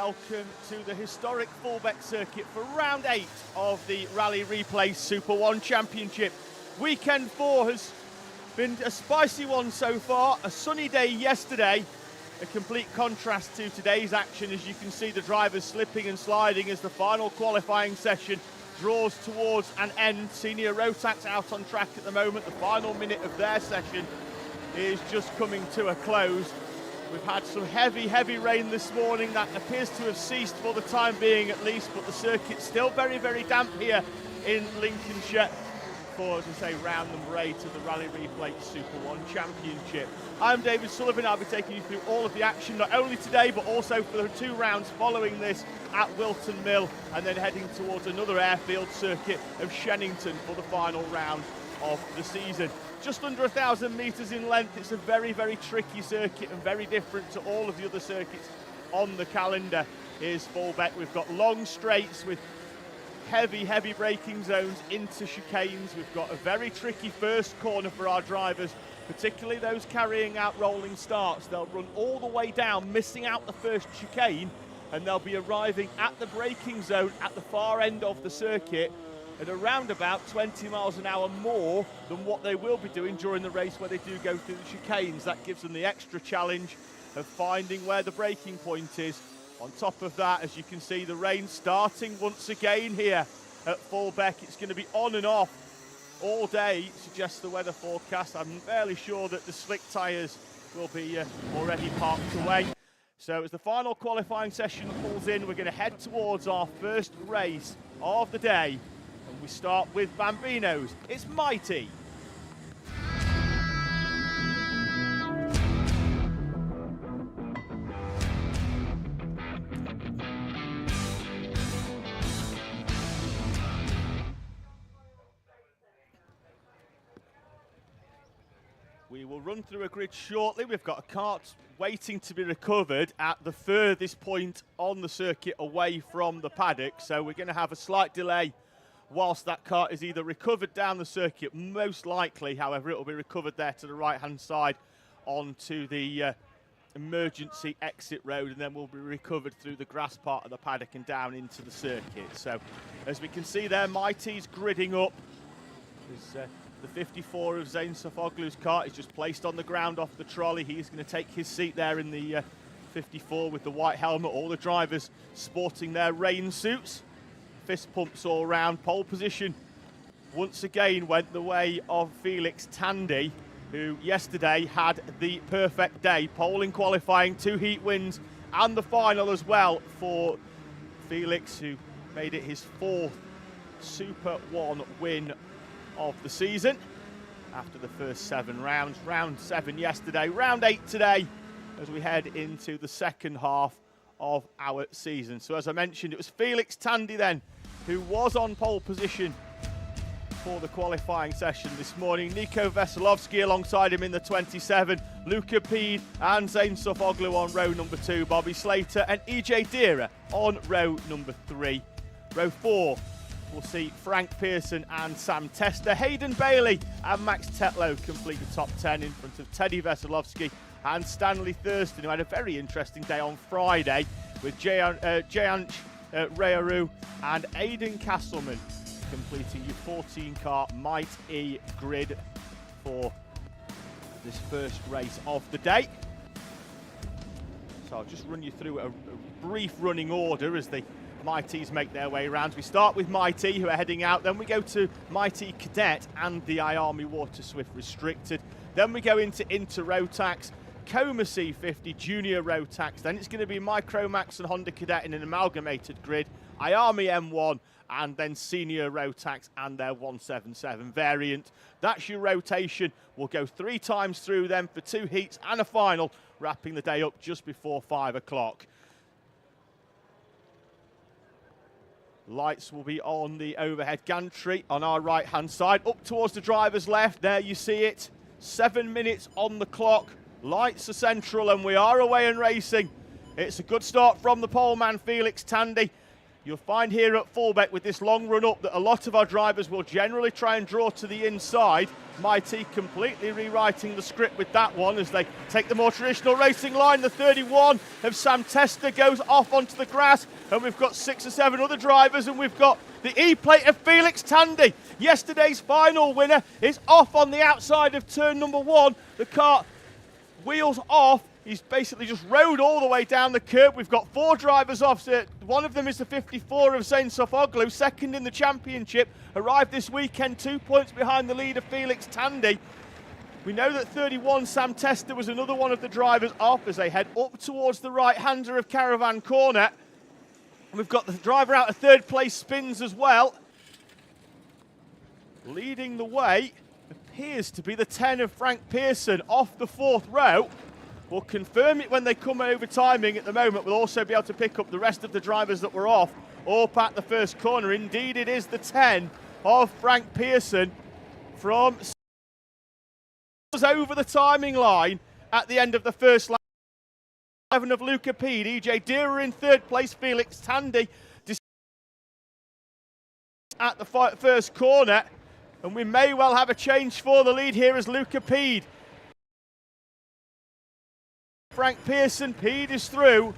welcome to the historic Fulbeck circuit for round 8 of the Rally Replay SuperOne Championship. Weekend 4 has been a spicy one so far. A sunny day yesterday, a complete contrast to today's action, as you can see the drivers slipping and sliding as the final qualifying session draws towards an end. Senior Rotax out on track at the moment. The final minute of their session is just coming to a close. We've had some heavy rain this morning that appears to have ceased for the time being at least, but the circuit's still very damp here in Lincolnshire for, as I say, round number 8 of the Rally Replay SuperOne Championship. I'm David Sullivan. I'll be taking you through all of the action, not only today, but also for the 2 rounds following this at Wilton Mill, and then heading towards another airfield circuit of Shennington for the final round of the season. Just under 1,000 metres in length. It's a very tricky circuit and very different to all of the other circuits on the calendar. Here's Fulbeck. We've got long straights with heavy braking zones into chicanes. We've got a very tricky first corner for our drivers, particularly those carrying out rolling starts. They'll run all the way down, missing out the first chicane, and they'll be arriving at the braking zone at the far end of the circuit at around about 20 miles an hour more than what they will be doing during the race where they do go through the chicanes. That gives them the extra challenge of finding where the braking point is. On top of that, as you can see, the rain starting once again here at Fulbeck. It's going to be on and off all day, suggests the weather forecast. I'm fairly sure that the slick tyres will be already parked away. So as the final qualifying session pulls in, we're going to head towards our first race of the day. And we start with Bambinos. It's Mighty. We will run through a grid shortly. We've got a kart waiting to be recovered at the furthest point on the circuit away from the paddock. So we're going to have a slight delay whilst that kart is either recovered down the circuit. Most likely, however, it will be recovered there to the right-hand side onto the emergency exit road, and then will be recovered through the grass part of the paddock and down into the circuit. So as we can see there, Mighty's gridding up. The 54 of Zane Sofoglu's kart is just placed on the ground off the trolley. He's going to take his seat there in the 54 with the white helmet. All the drivers sporting their rain suits. Fist pumps all round. Pole position once again went the way of Felix Tandy, who yesterday had the perfect day. Pole in qualifying, 2 heat wins, and the final as well for Felix, who made it his 4th SuperOne win of the season after the first 7 rounds. Round 7 yesterday, round 8 today, as we head into the second half of our season. So as I mentioned, it was Felix Tandy then who was on pole position for the qualifying session this morning. Nico Veselovsky alongside him in the 27, Luca Pede and Zane Sofoglu on row number 2, Bobby Slater and EJ Deera on row number 3. Row 4, we'll see Frank Pearson and Sam Tester. Hayden Bailey and Max Tetlow complete the top 10 in front of Teddy Veselovsky and Stanley Thurston, who had a very interesting day on Friday with Jayanch Rayaru and Aidan Castleman completing your 14-car Mighty grid for this first race of the day. So I'll just run you through a brief running order as the Mighties make their way around. We start with Mighty, who are heading out. Then we go to Mighty Cadet and the IAME Water Swift Restricted. Then we go into Rotax, Coma C50 Junior Rotax. Then it's going to be Micromax and Honda Cadet in an amalgamated grid, IAME M1, and then Senior Rotax and their 177 variant. That's your rotation. We'll go 3 times through them for 2 heats and a final, wrapping the day up just before 5 o'clock. Lights will be on the overhead gantry on our right-hand side. Up towards the driver's left, there you see it. 7 minutes on the clock. Lights are central and we are away and racing. It's a good start from the pole man, Felix Tandy. You'll find here at Fulbeck with this long run up that a lot of our drivers will generally try and draw to the inside. Mighty completely rewriting the script with that one as they take the more traditional racing line. The 31 of Sam Tester goes off onto the grass, and we've got 6 or 7 other drivers, and we've got the E-plate of Felix Tandy. Yesterday's final winner is off on the outside of turn number 1. The car wheels off. He's basically just rode all the way down the curb. We've got 4 drivers off. So one of them is the 54 of Zain Sofoglu, second in the championship. Arrived this weekend 2 points behind the leader Felix Tandy. We know that 31 Sam Tester was another one of the drivers off as they head up towards the right-hander of Caravan Corner. We've got the driver out of 3rd place spins as well. Leading the way appears to be the 10 of Frank Pearson off the 4th row. We'll confirm it when they come over timing. At the moment, we'll also be able to pick up the rest of the drivers that were off up at the first corner. Indeed, it is the 10 of Frank Pearson from over the timing line at the end of the first lap. 11 of Luca Pede, EJ Dearer in 3rd place, Felix Tandy at the first corner. And we may well have a change for the lead here as Luca Pede. Frank Pearson, Pede is through.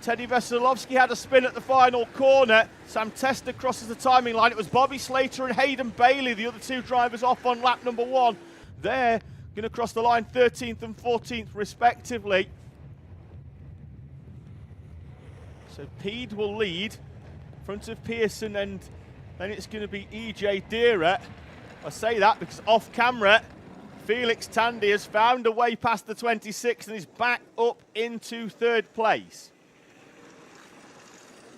Teddy Veselovsky had a spin at the final corner. Sam Tester crosses the timing line. It was Bobby Slater and Hayden Bailey, the other 2 drivers off on lap number 1. They're going to cross the line 13th and 14th respectively. So Pede will lead in front of Pearson, and then it's going to be EJ Dearer. I say that because off camera, Felix Tandy has found a way past the 26 and is back up into 3rd place.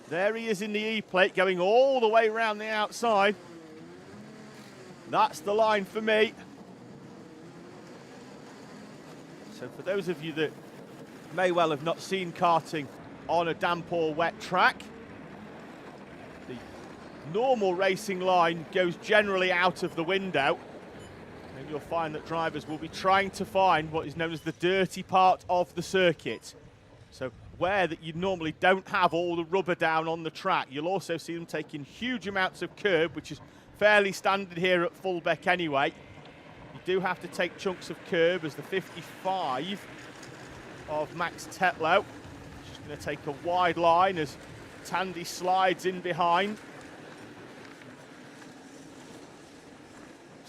There he is in the E-plate, going all the way around the outside. That's the line for me. So for those of you that may well have not seen karting on a damp or wet track, the normal racing line goes generally out of the window. And you'll find that drivers will be trying to find what is known as the dirty part of the circuit. So where that you normally don't have all the rubber down on the track. You'll also see them taking huge amounts of curb, which is fairly standard here at Fulbeck anyway. You do have to take chunks of curb as the 55 of Max Tetlow. Just going to take a wide line as Tandy slides in behind.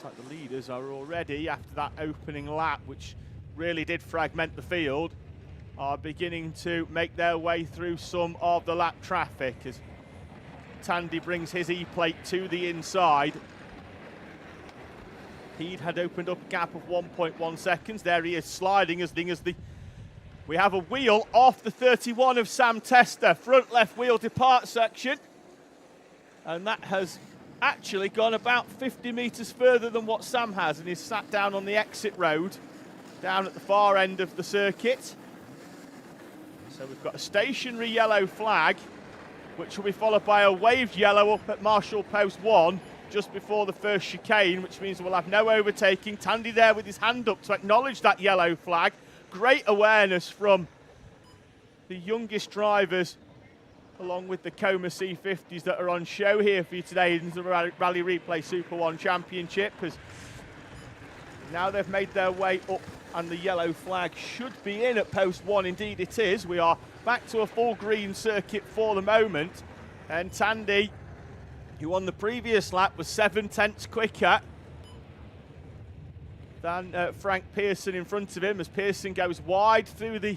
Like the leaders are already, after that opening lap, which really did fragment the field, are beginning to make their way through some of the lap traffic as Tandy brings his E-plate to the inside. Pede had opened up a gap of 1.1 seconds. There he is sliding as we have a wheel off the 31 of Sam Tester, front left wheel depart section, and that has actually gone about 50 metres further than what Sam has, and he's sat down on the exit road down at the far end of the circuit. So we've got a stationary yellow flag, which will be followed by a waved yellow up at Marshall Post 1 just before the first chicane, which means we'll have no overtaking. Tandy there with his hand up to acknowledge that yellow flag. Great awareness from the youngest drivers, along with the Coma C50s that are on show here for you today in the Rally Replay Super 1 Championship. As now they've made their way up and the yellow flag should be in at post 1. Indeed it is. We are back to a full green circuit for the moment. And Tandy, who on the previous lap was 7/10 quicker than Frank Pearson in front of him, as Pearson goes wide through the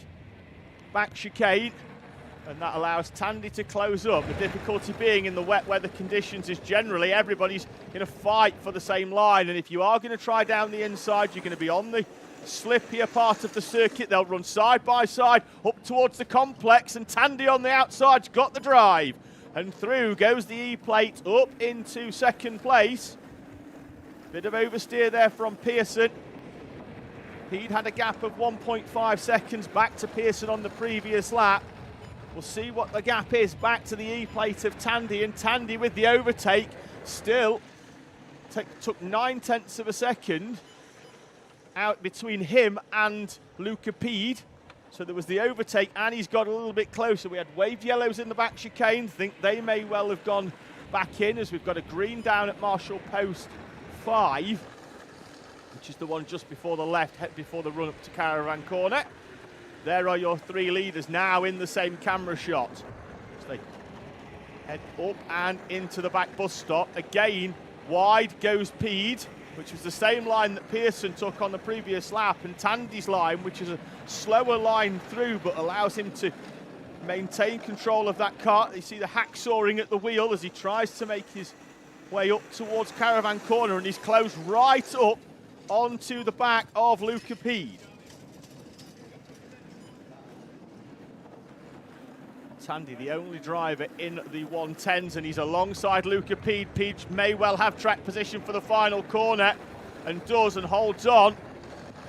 back chicane. And that allows Tandy to close up. The difficulty being in the wet weather conditions is generally everybody's in a fight for the same line. And if you are going to try down the inside, you're going to be on the slippier part of the circuit. They'll run side by side up towards the complex. And Tandy on the outside's got the drive. And through goes the E-plate up into 2nd place. Bit of oversteer there from Pearson. He'd had a gap of 1.5 seconds back to Pearson on the previous lap. We'll see what the gap is back to the E-plate of Tandy, and Tandy with the overtake still took 9/10 of a second out between him and Luca Pede. So there was the overtake, and he's got a little bit closer. We had waved yellows in the back chicane. Think they may well have gone back in, as we've got a green down at Marshall Post 5, which is the one just before the left, before the run up to Caravan Corner. There are your three leaders now in the same camera shot. So they head up and into the back bus stop. Again, wide goes Pede, which was the same line that Pearson took on the previous lap, and Tandy's line, which is a slower line through but allows him to maintain control of that car. You see the hacksawing at the wheel as he tries to make his way up towards Caravan Corner, and he's closed right up onto the back of Luca Pede. Tandy, the only driver in the 110s, and he's alongside Luca Pede. Pede may well have track position for the final corner, and does, and holds on,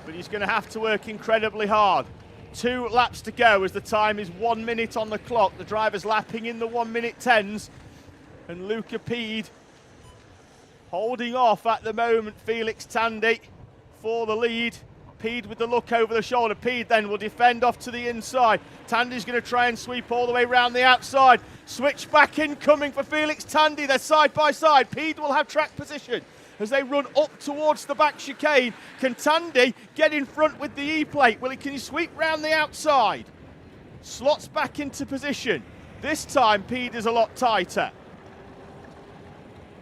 but he's going to have to work incredibly hard. 2 laps to go as the time is 1 minute on the clock. The driver's lapping in the 1 minute 10s, and Luca Pede holding off at the moment Felix Tandy for the lead. Pede with the look over the shoulder. Pede then will defend off to the inside. Tandy's going to try and sweep all the way around the outside. Switch back incoming for Felix Tandy. They're side by side. Pede will have track position as they run up towards the back chicane. Can Tandy get in front with the E-plate? Well, can he sweep round the outside? Slots back into position. This time Pede is a lot tighter.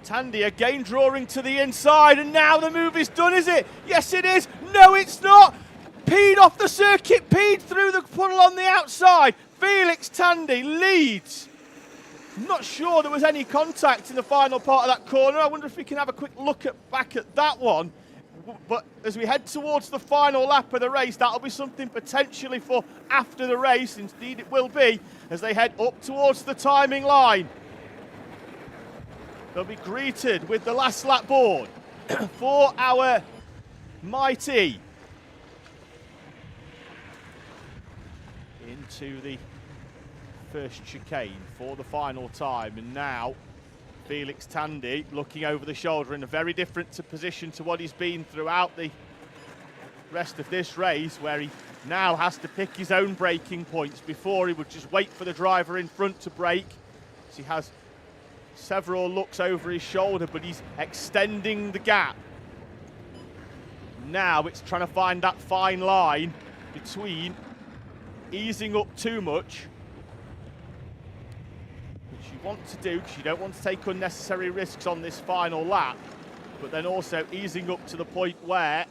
Tandy again drawing to the inside, and now the move is done, is it? Yes, it is. No, it's not. Pede off the circuit. Pede through the puddle on the outside. Felix Tandy leads. I'm not sure there was any contact in the final part of that corner. I wonder if we can have a quick look back at that one. But as we head towards the final lap of the race, that'll be something potentially for after the race. Indeed, it will be, as they head up towards the timing line. They'll be greeted with the last lap board for our mighty. Into the first chicane for the final time, and now Felix Tandy looking over the shoulder in a very different position to what he's been throughout the rest of this race, where he now has to pick his own braking points. Before, he would just wait for the driver in front to brake. So he has several looks over his shoulder, but he's extending the gap. Now it's trying to find that fine line between easing up too much, which you want to do because you don't want to take unnecessary risks on this final lap, but then also easing up to the point where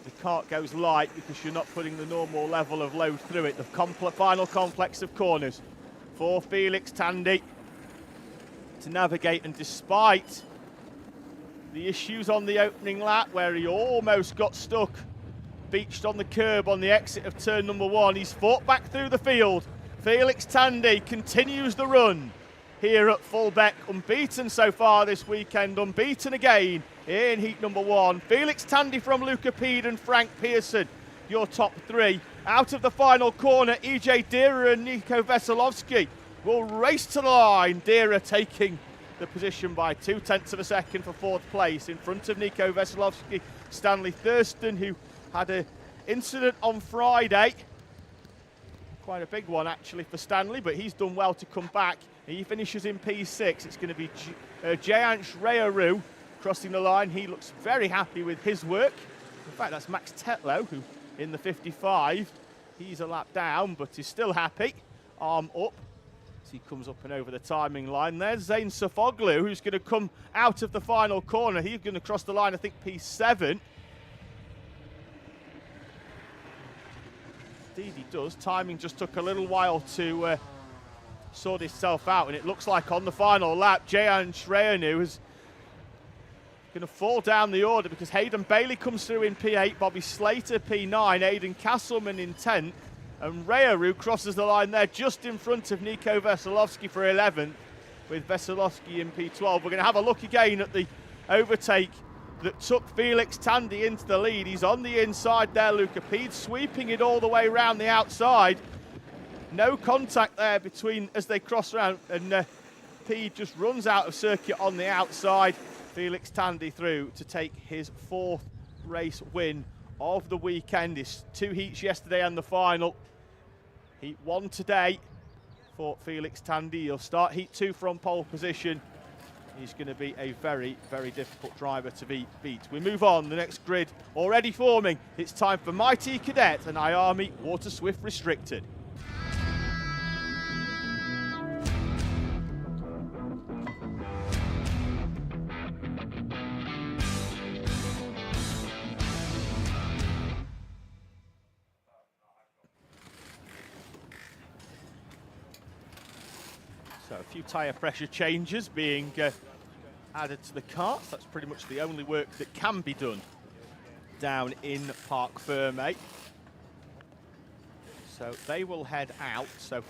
the cart goes light because you're not putting the normal level of load through it. The final complex of corners for Felix Tandy to navigate, and despite the issues on the opening lap where he almost got stuck, beached on the curb on the exit of turn number 1, he's fought back through the field. Felix Tandy continues the run here at Fulbeck, unbeaten so far this weekend, unbeaten again in heat number 1. Felix Tandy from Luca Pede and Frank Pearson, your top 3. Out of the final corner, EJ Dira and Nico Veselovsky will race to the line. Dira taking the position by 0.2 of a second for 4th place in front of Nico Veselovsky. Stanley Thurston, who had an incident on Friday, quite a big one actually for Stanley, but he's done well to come back. He finishes in P6. It's going to be Jayansh Reyaru crossing the line. He looks very happy with his work. In fact, that's Max Tetlow, who in the 55, he's a lap down, but is still happy. Arm up. He comes up and over the timing line. There's Zane Sofoglu, who's going to come out of the final corner. He's going to cross the line, I think, P7. Indeed he does. Timing just took a little while to sort itself out, and it looks like on the final lap, Jayan Shreyanu is going to fall down the order because Hayden Bailey comes through in P8, Bobby Slater P9, Aidan Castleman in 10th, and Reyaru crosses the line there just in front of Nico Veselovsky for 11th, with Veselovsky in P12. We're going to have a look again at the overtake that took Felix Tandy into the lead. He's on the inside there, Luca Pede, sweeping it all the way around the outside. No contact there between as they cross around, and Pede just runs out of circuit on the outside. Felix Tandy through to take his 4th race win of the weekend. Is 2 heats yesterday and the final. Heat 1 today for Felix Tandy. He'll start Heat 2 from pole position. He's going to be a very, very difficult driver to beat. We move on, the next grid already forming. It's time for Mighty Cadet and IAME Water Swift Restricted. So a few tyre pressure changes being added to the karts. That's pretty much the only work that can be done down in Parc Fermé. So they will head out. So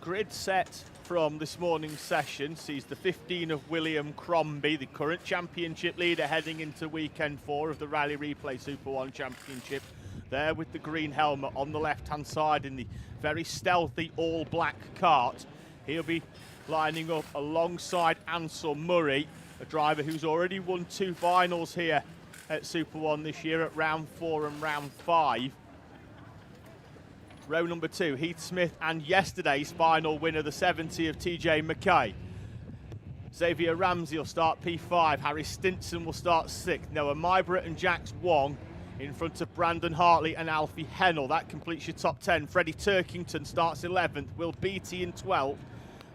grid set from this morning's session sees the 15 of William Crombie, the current championship leader, heading into weekend 4 of the Rally Replay Super One Championship. There with the green helmet on the left-hand side in the very stealthy all-black kart. He'll be lining up alongside Ansel Murray, a driver who's already won 2 finals here at Super One this year at round 4 and round 5. Row number 2, Heath Smith and yesterday's final winner, the 70 of TJ McKay. Xavier Ramsey will start P5, Harry Stinson will start 6th, Noah Mybra and Jax Wong in front of Brandon Hartley and Alfie Hennell. That completes your top 10. Freddie Turkington starts 11th, Will Beattie in 12th.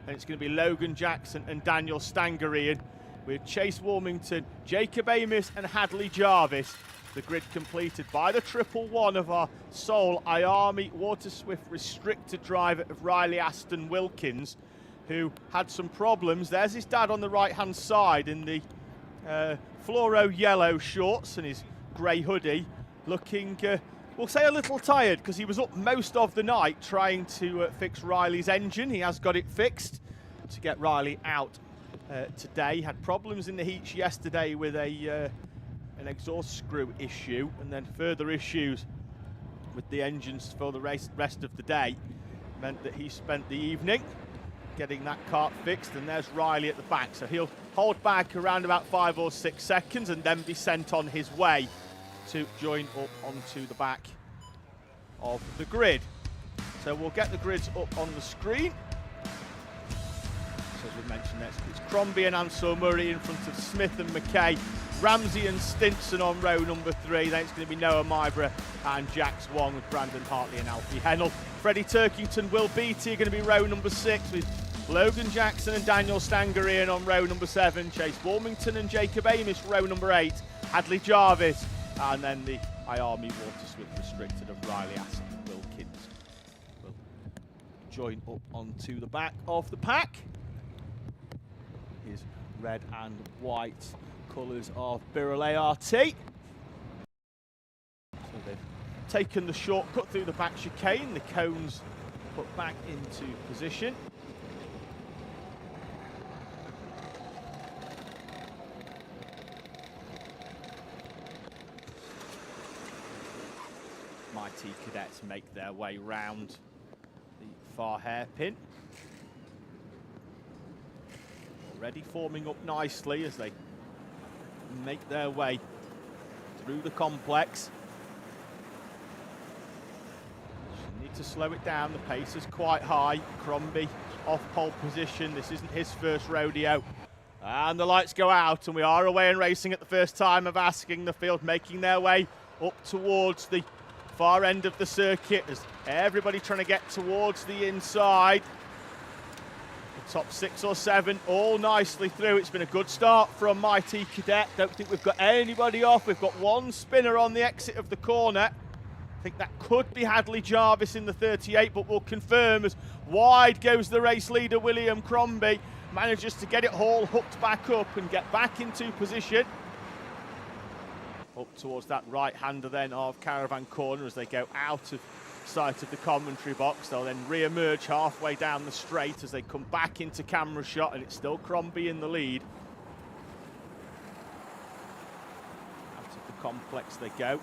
And it's going to be Logan Jackson and Daniel Stangarian with Chase Warmington, Jacob Amis and Hadley Jarvis. The grid completed by the 111 of our sole IAME Water Swift Restricted driver of Riley Aston Wilkins, who had some problems. There's his dad on the right-hand side in the fluoro yellow shorts and his grey hoodie, looking, we'll say, a little tired because he was up most of the night trying to fix Riley's engine. He has got it fixed to get Riley out today. Had problems in the heats yesterday with an exhaust screw issue, and then further issues with the engines for the rest of the day. Meant that he spent the evening getting that kart fixed, and there's Riley at the back. So he'll hold back around about 5 or 6 seconds and then be sent on his way to join up onto the back of the grid. So we'll get the grids up on the screen. So as we mentioned, it's Crombie and Ansel Murray in front of Smith and McKay, Ramsey and Stinson on row number 3. Then it's going to be Noah Mybra and Jax Wong with Brandon Hartley and Alfie Hennell. Freddie Turkington, Will Beattie are going to be row number 6 with Logan Jackson and Daniel Stangarian on row number 7. Chase Warmington and Jacob Amis row number 8. Hadley Jarvis, and then the IAME Water Swift Restricted of Riley Aston Wilkins will join up onto the back of the pack. His red and white colours of Birrell ART. So they've taken the shortcut through the back chicane, the cones put back into position. Mighty Cadets make their way round the far hairpin. Already forming up nicely as they make their way through the complex. Need to slow it down, the pace is quite high. Crombie off pole position, this isn't his first rodeo. And the lights go out and we are away and racing at the first time of asking the field, making their way up towards the far end of the circuit as everybody trying to get towards the inside. The top 6 or 7 all nicely through. It's been a good start from Mighty Cadet. Don't think we've got anybody off. We've got one spinner on the exit of the corner. I think that could be Hadley Jarvis in the 38, but we'll confirm as wide goes the race leader William Crombie. Manages to get it all hooked back up and get back into position. Up towards that right-hander then of Caravan Corner as they go out of sight of the commentary box. They'll then re-emerge halfway down the straight as they come back into camera shot, and it's still Crombie in the lead. Out of the complex they go.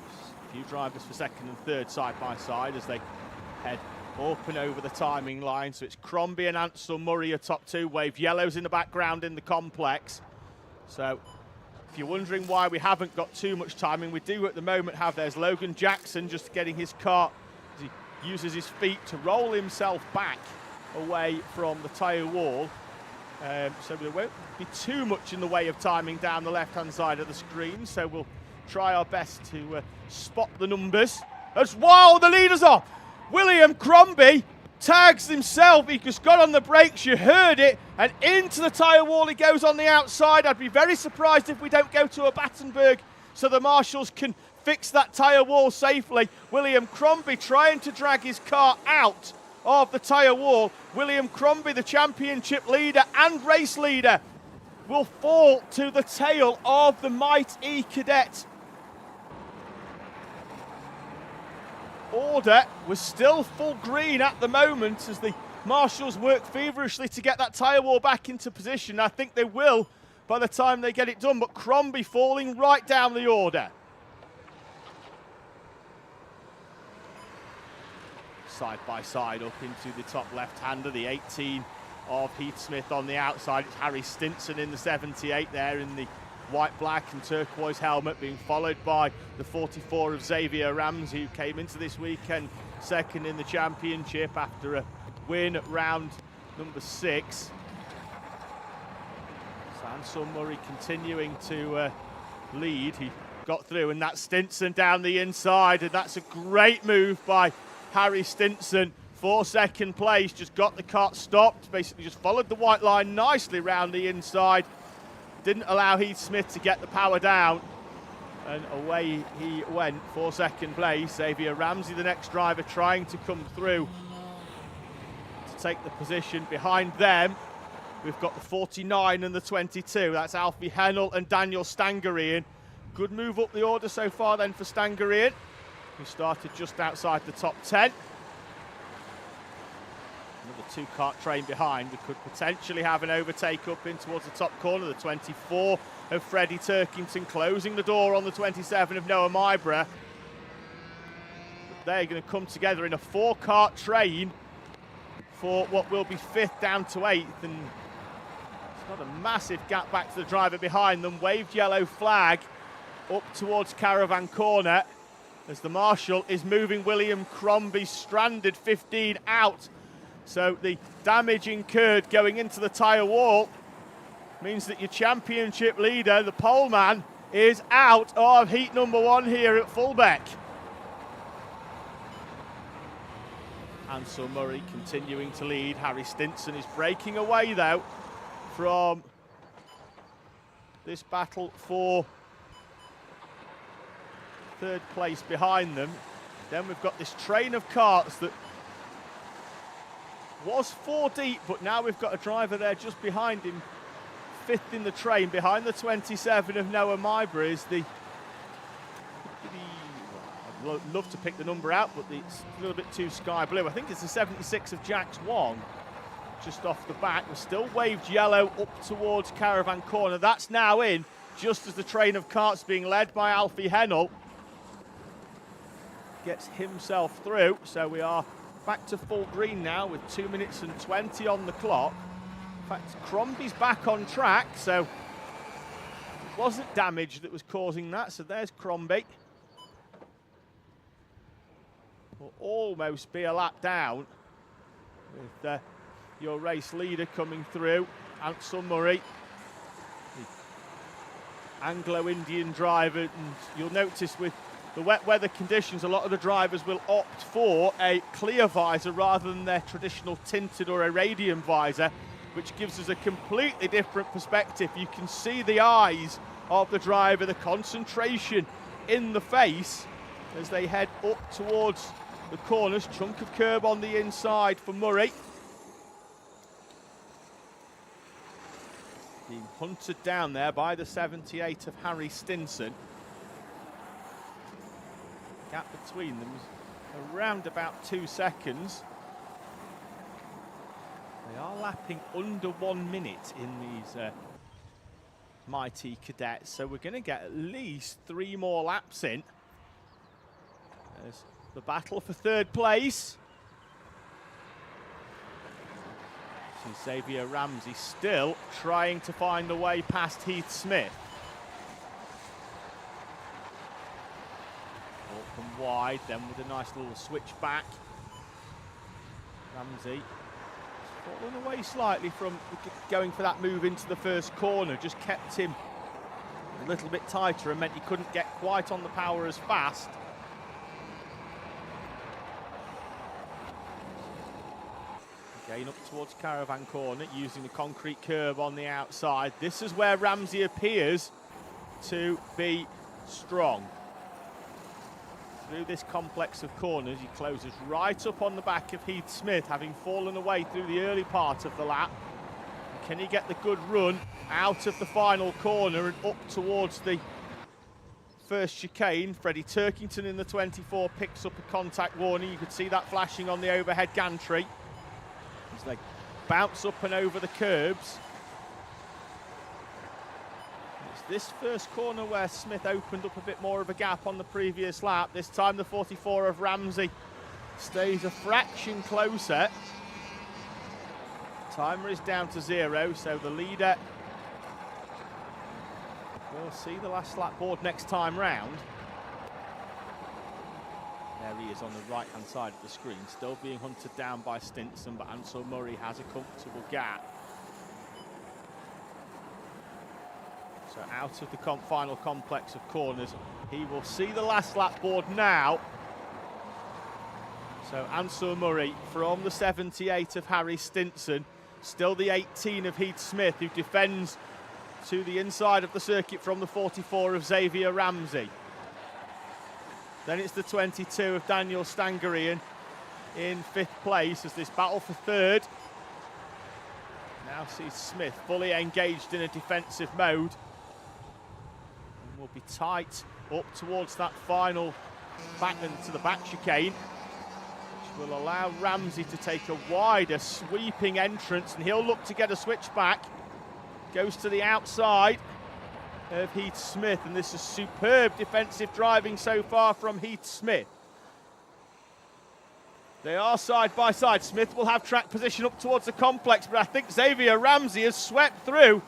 A few drivers for second and third side by side as they head up and over the timing line. So it's Crombie and Ansel Murray are top 2. Wave yellows in the background in the complex. So If you're wondering why we haven't got too much timing, we do at the moment have, there's Logan Jackson just getting his car, as he uses his feet to roll himself back away from the tyre wall. So there won't be too much in the way of timing down the left-hand side of the screen, so we'll try our best to spot the numbers. As wow, the leaders are! William Crombie tags himself, he just got on the brakes, you heard it, and into the tyre wall he goes on the outside. I'd be very surprised if we don't go to a Battenberg so the marshals can fix that tyre wall safely. William Crombie trying to drag his car out of the tyre wall. William Crombie, the championship leader and race leader, will fall to the tail of the Might E Cadet. Order was still full green at the moment as the marshals work feverishly to get that tyre wall back into position. I think they will by the time they get it done, but Crombie falling right down the order. Side by side up into the top left-hander, the 18 of Heath Smith on the outside. It's Harry Stinson in the 78 there in the white, black and turquoise helmet, being followed by the 44 of Xavier Ramsey, who came into this weekend second in the championship after a win at round number 6. Ansel Murray continuing to lead. He got through, and that's Stinson down the inside, and that's a great move by Harry Stinson for second place. Just got the car stopped, basically just followed the white line nicely round the inside. Didn't allow Heath Smith to get the power down, and away he went for second place. Xavier Ramsey, the next driver, trying to come through to take the position. Behind them, we've got the 49 and the 22. That's Alfie Hennell and Daniel Stangarian. Good move up the order so far then for Stangarian, who started just outside the top 10. Another two-kart train behind. We could potentially have an overtake up in towards the top corner. The 24 of Freddie Turkington closing the door on the 27 of Noah Myborough. But they're going to come together in a 4-kart train for what will be 5th down to 8th. And it's not a massive gap back to the driver behind them. Waved yellow flag up towards Caravan Corner as the marshal is moving William Crombie, stranded 15 out. So the damage incurred going into the tyre wall means that your championship leader, the pole man, is out of heat number 1 here at Fulbeck. Ansel Murray continuing to lead. Harry Stinson is breaking away though from this battle for 3rd place behind them. Then we've got this train of karts that was 4 deep, but now we've got a driver there just behind him, 5th in the train, behind the 27 of Noah Myborough is the I'd love to pick the number out, but it's a little bit too sky blue. I think it's the 76 of Jax 1, just off the back. We're still waved yellow up towards Caravan Corner. That's now in, just as the train of karts being led by Alfie Hennell gets himself through. So we are back to full green now with 2 minutes and 20 on the clock. In fact, Crombie's back on track, so it wasn't damage that was causing that. So there's Crombie. Will almost be a lap down with your race leader coming through, Ansel Murray, the Anglo-Indian driver. And you'll notice with the wet weather conditions, a lot of the drivers will opt for a clear visor rather than their traditional tinted or iridium visor, which gives us a completely different perspective. You can see the eyes of the driver, the concentration in the face as they head up towards the corners. Chunk of curb on the inside for Murray. Being hunted down there by the 78 of Harry Stinson. Gap between them is around about 2 seconds. They are lapping under 1 minute in these Mighty Cadets, so we're going to get at least 3 more laps in. There's the battle for 3rd place. So Xavier Ramsey still trying to find a way past Heath Smith. wide, then with a nice little switch back. Ramsey fallen away slightly from going for that move into the first corner, just kept him a little bit tighter and meant he couldn't get quite on the power as fast. Again up towards Caravan Corner, using the concrete curb on the outside. This is where Ramsey appears to be strong. Through this complex of corners, he closes right up on the back of Heath Smith, having fallen away through the early part of the lap. And can he get the good run out of the final corner and up towards the first chicane? Freddie Turkington in the 24 picks up a contact warning. You could see that flashing on the overhead gantry as they bounce up and over the curbs. It's this first corner where Smith opened up a bit more of a gap on the previous lap. This time the 44 of Ramsey stays a fraction closer. Timer is down to 0, so the leader will see the last lap board next time round. There he is on the right-hand side of the screen, still being hunted down by Stinson, but Ansel Murray has a comfortable gap. So out of the final complex of corners, he will see the last lap board now. So Ansel Murray from the 78 of Harry Stinson, still the 18 of Heath Smith, who defends to the inside of the circuit from the 44 of Xavier Ramsey. Then it's the 22 of Daniel Stangarian in 5th place as this battle for 3rd now sees Smith fully engaged in a defensive mode. And will be tight up towards that final back into the back chicane, which will allow Ramsey to take a wider sweeping entrance, and he'll look to get a switch back. Goes to the outside of Heath Smith, and this is superb defensive driving so far from Heath Smith. They are side by side. Smith will have track position up towards the complex, but I think Xavier Ramsey has swept through,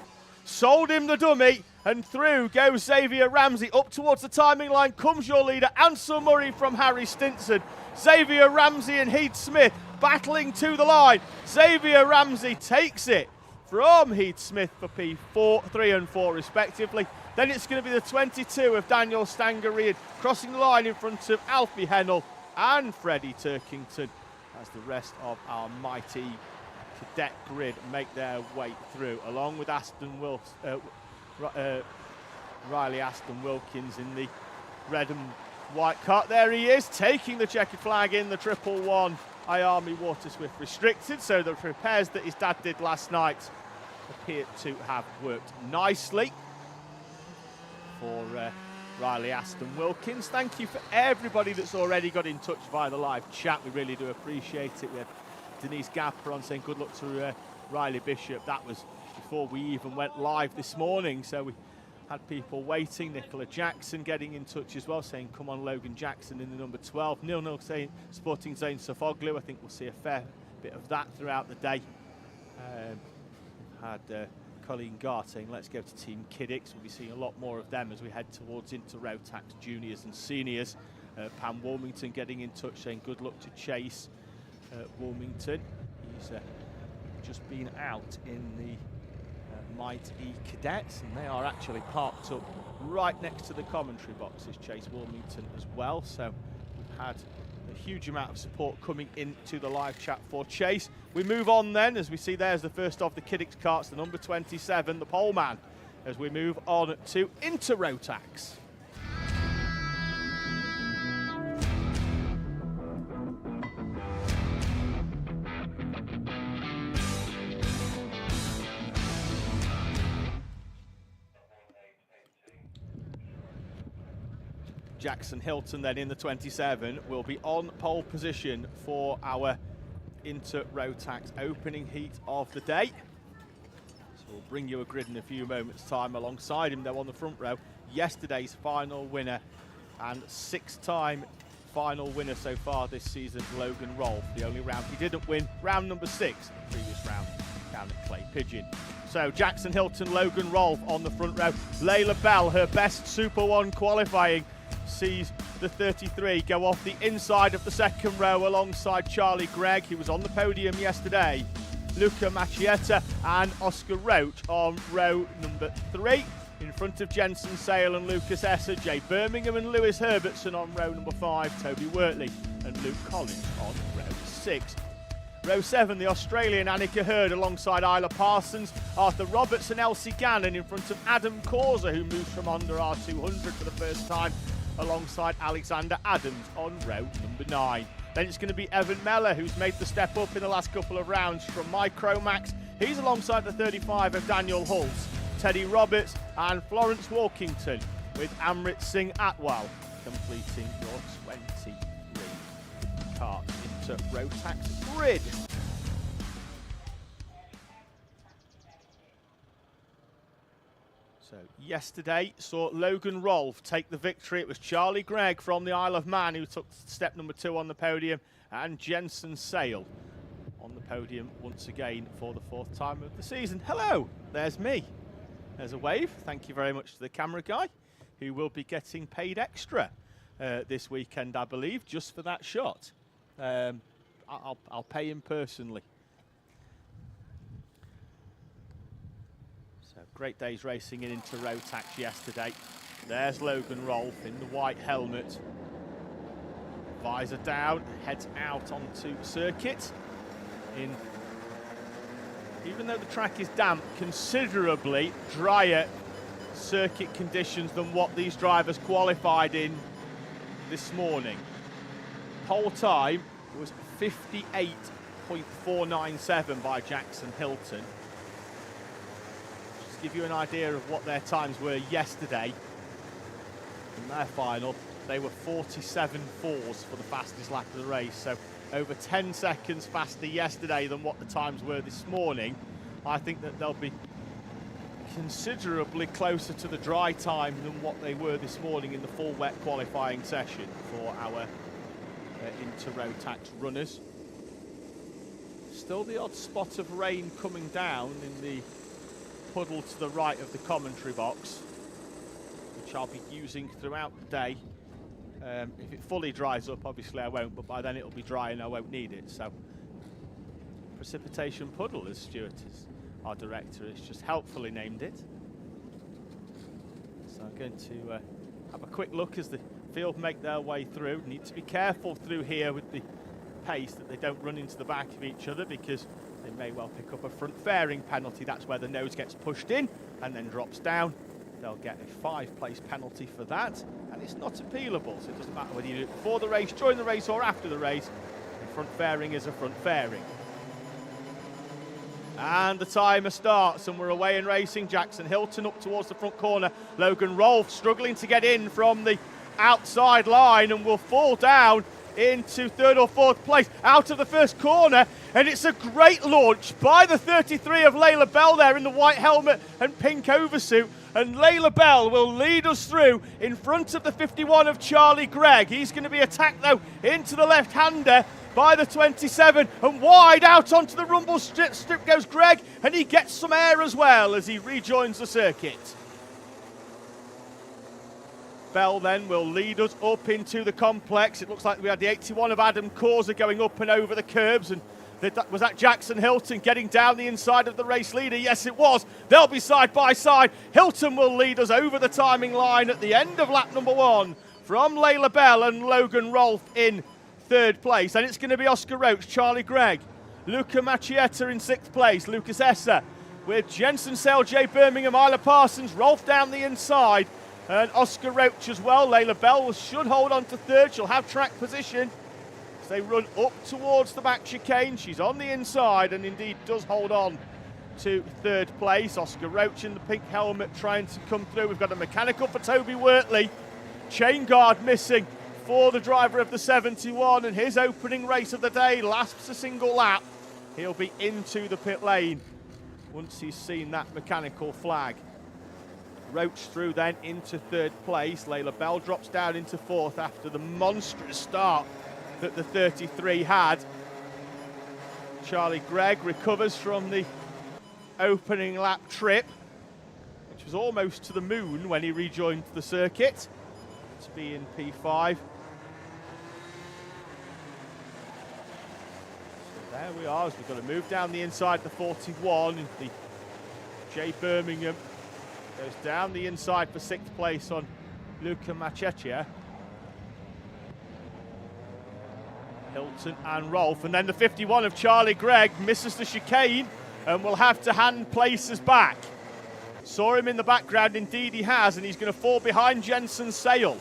sold him the dummy, and through goes Xavier Ramsey. Up towards the timing line comes your leader, Ansel Murray from Harry Stinson. Xavier Ramsey and Heath Smith battling to the line. Xavier Ramsey takes it from Heath Smith for P4, 3 and 4 respectively. Then it's going to be the 22 of Daniel Stangarian crossing the line in front of Alfie Hennell and Freddie Turkington as the rest of our mighty Cadet grid make their way through, along with Riley Aston Wilkins in the red and white car. There he is, taking the checkered flag in the 111 IAME Water Swift Restricted. So the repairs that his dad did last night appear to have worked nicely for Riley Aston Wilkins. Thank you for everybody that's already got in touch via the live chat. We really do appreciate it. We had Denise Gapper on saying good luck to Riley Bishop. That was before we even went live this morning, so we had people waiting. Nicola Jackson getting in touch as well, saying come on Logan Jackson in the number 12. Nil saying Sporting Zone Sofoglu. I think we'll see a fair bit of that throughout the day. We've had Colleen Gart saying let's go to Team Kiddix. We'll be seeing a lot more of them as we head towards into Rotax juniors and seniors. Pam Wilmington getting in touch saying good luck to Chase Wilmington. He's just been out in the Might E Cadets, and they are actually parked up right next to the commentary boxes, Chase Wilmington as well. So we've had a huge amount of support coming into the live chat for Chase. We move on then, as we see there's the first of the Kiddix carts, the number 27, the pole man, as we move on to Inter Rotax. Jackson Hilton then in the 27 will be on pole position for our Inter Rotax opening heat of the day. So we'll bring you a grid in a few moments time. Alongside him though on the front row, yesterday's final winner and 6-time final winner so far this season, Logan Rolfe. The only round he didn't win, round number 6, the previous round down at Clay Pigeon. So Jackson Hilton, Logan Rolfe on the front row. Layla Bell, her best SuperOne qualifying, sees the 33 go off the inside of the second row alongside Charlie Gregg, who was on the podium yesterday, Luca Macchietta and Oscar Roach on row number 3. In front of Jensen Sale and Lucas Esser, Jay Birmingham and Lewis Herbertson on row number 5, Toby Wortley and Luke Collins on row 6. Row 7, the Australian Annika Hurd alongside Isla Parsons, Arthur Roberts and Elsie Gannon in front of Adam Causer, who moves from under R200 for the first time, alongside Alexander Adams on row number 9. Then it's going to be Evan Meller, who's made the step up in the last couple of rounds from Micromax. He's alongside the 35 of Daniel Hulse, Teddy Roberts and Florence Walkington, with Amrit Singh Atwal completing your 23 carts into Rotax grid. So yesterday saw Logan Rolfe take the victory. It was Charlie Gregg from the Isle of Man who took step number 2 on the podium, and Jensen Sale on the podium once again for the 4th time of the season. Hello, there's me. There's a wave. Thank you very much to the camera guy, who will be getting paid extra this weekend, I believe, just for that shot. I'll pay him personally. So great days racing into Rotax yesterday. There's Logan Rolfe in the white helmet. Visor down, heads out onto circuit. Even though the track is damp, considerably drier circuit conditions than what these drivers qualified in this morning. Pole time was 58.497 by Jackson Hilton. Just to give you an idea of what their times were yesterday. In their final, they were 47.4s for the fastest lap of the race. So over 10 seconds faster yesterday than what the times were this morning. I think that they'll be considerably closer to the dry time than what they were this morning in the full wet qualifying session for our inter-Rotax runners. Still the odd spot of rain coming down in the puddle to the right of the commentary box, which I'll be using throughout the day. If it fully dries up, obviously I won't, but by then it'll be dry and I won't need it. So, precipitation puddle, as Stuart, our director, has just helpfully named it. So I'm going to have a quick look as the field make their way through. Need to be careful through here with the pace that they don't run into the back of each other, because they may well pick up a front fairing penalty. That's where the nose gets pushed in and then drops down. They'll get a 5-place penalty for that, and it's not appealable, so it doesn't matter whether you do it before the race, during the race, or after the race. The front fairing is a front fairing. And the timer starts, and we're away in racing. Jackson Hilton up towards the front corner. Logan Rolfe struggling to get in from the outside line and will fall down into 3rd or 4th place out of the first corner, and it's a great launch by the 33 of Layla Bell there in the white helmet and pink oversuit, and Layla Bell will lead us through in front of the 51 of Charlie Gregg. He's going to be attacked though into the left-hander by the 27, and wide out onto the rumble strip goes Gregg, and he gets some air as well as he rejoins the circuit. Bell then will lead us up into the complex. It looks like we had the 81 of Adam Causer going up and over the curbs, and was that Jackson Hilton getting down the inside of the race leader? Yes, it was. They'll be side by side. Hilton will lead us over the timing line at the end of lap number 1 from Layla Bell and Logan Rolfe in 3rd place. And it's going to be Oscar Roach, Charlie Gregg, Luca Macchietta in 6th place, Lucas Esser with Jensen Sale, Jay Birmingham, Isla Parsons, Rolfe down the inside, and Oscar Roach as well. Layla Bell should hold on to 3rd. She'll have track position as they run up towards the back chicane. She's on the inside and indeed does hold on to 3rd place. Oscar Roach in the pink helmet trying to come through. We've got a mechanical for Toby Wortley. Chain guard missing for the driver of the 71, and his opening race of the day lasts a single lap. He'll be into the pit lane once he's seen that mechanical flag. Roach through then into 3rd place. Layla Bell drops down into 4th after the monstrous start that the 33 had. Charlie Gregg recovers from the opening lap trip, which was almost to the moon when he rejoined the circuit. to be in P5. So there we are, as we've got to move down the inside the 41. The Jay Birmingham goes down the inside for 6th place on Luca Macheccia. Hilton and Rolf, and then the 51 of Charlie Gregg misses the chicane and will have to hand places back. Saw him in the background, indeed he has, and he's going to fall behind Jensen Sale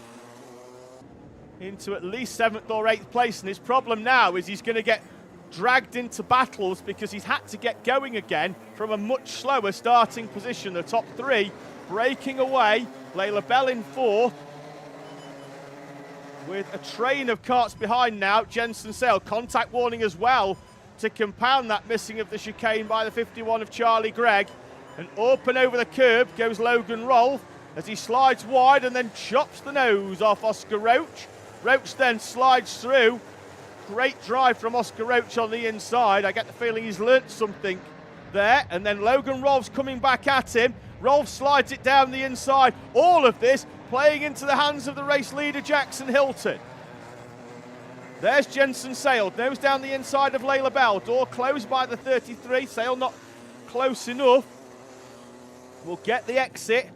into at least 7th or 8th place, and his problem now is he's going to get dragged into battles because he's had to get going again from a much slower starting position. The top 3 breaking away, Layla Bell in 4th, with a train of karts behind now. Jensen Sale, contact warning as well to compound that missing of the chicane by the 51 of Charlie Gregg. And up and over the curb goes Logan Rolfe as he slides wide and then chops the nose off Oscar Roach. Roach then slides through. Great drive from Oscar Roach on the inside. I get the feeling he's learnt something there. And then Logan Rolfe's coming back at him. Rolfe slides it down the inside. All of this playing into the hands of the race leader, Jackson Hilton. There's Jensen Sale, nose down the inside of Layla Bell. Door closed by the 33. Sale not close enough. Will get the exit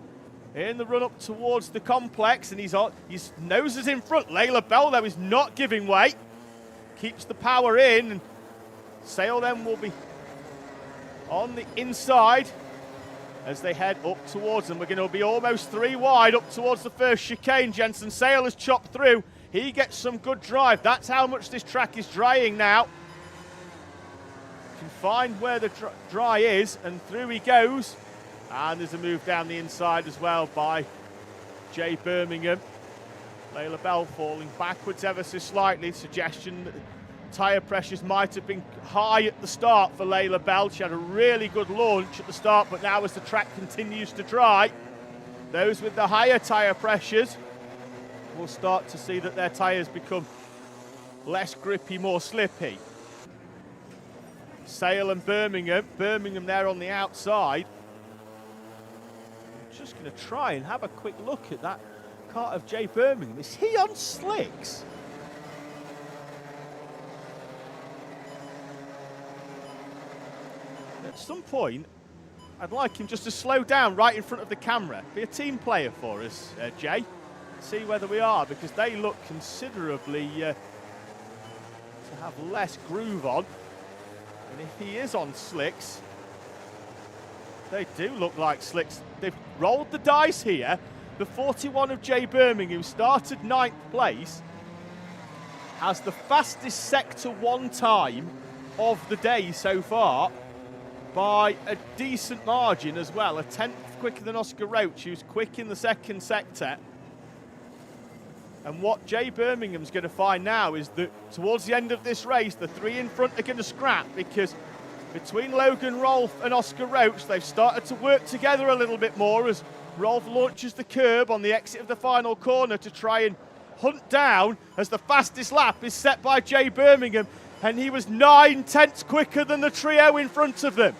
in the run up towards the complex, and his nose is in front. Layla Bell, though, is not giving way. Keeps the power in, and Sale then will be on the inside as they head up towards them. We're going to be almost 3 wide up towards the first chicane. Jensen Sale has chopped through. He gets some good drive. That's how much this track is drying now. Can find where the dry is, and through he goes. And there's a move down the inside as well by Jay Birmingham. Layla Bell falling backwards ever so slightly. Suggestion that tyre pressures might have been high at the start for Layla Bell. She had a really good launch at the start, but now as the track continues to dry, those with the higher tyre pressures will start to see that their tyres become less grippy, more slippy. Sale and Birmingham there on the outside. Just going to try and have a quick look at that kart of Jay Birmingham. Is he on slicks? At some point, I'd like him just to slow down right in front of the camera. Be a team player for us, Jay. See whether we are, because they look considerably to have less groove on. And if he is on slicks, they do look like slicks. They've rolled the dice here. The 41 of Jay Birmingham, who started 9th place, has the fastest Sector 1 time of the day so far by a decent margin as well. A 10th quicker than Oscar Roach, who's quick in the 2nd sector. And what Jay Birmingham's going to find now is that towards the end of this race, the 3 in front are going to scrap, because between Logan Rolfe and Oscar Roach, they've started to work together a little bit more as Rolfe launches the curb on the exit of the final corner to try and hunt down, as the fastest lap is set by Jay Birmingham, and he was 9/10 quicker than the trio in front of them.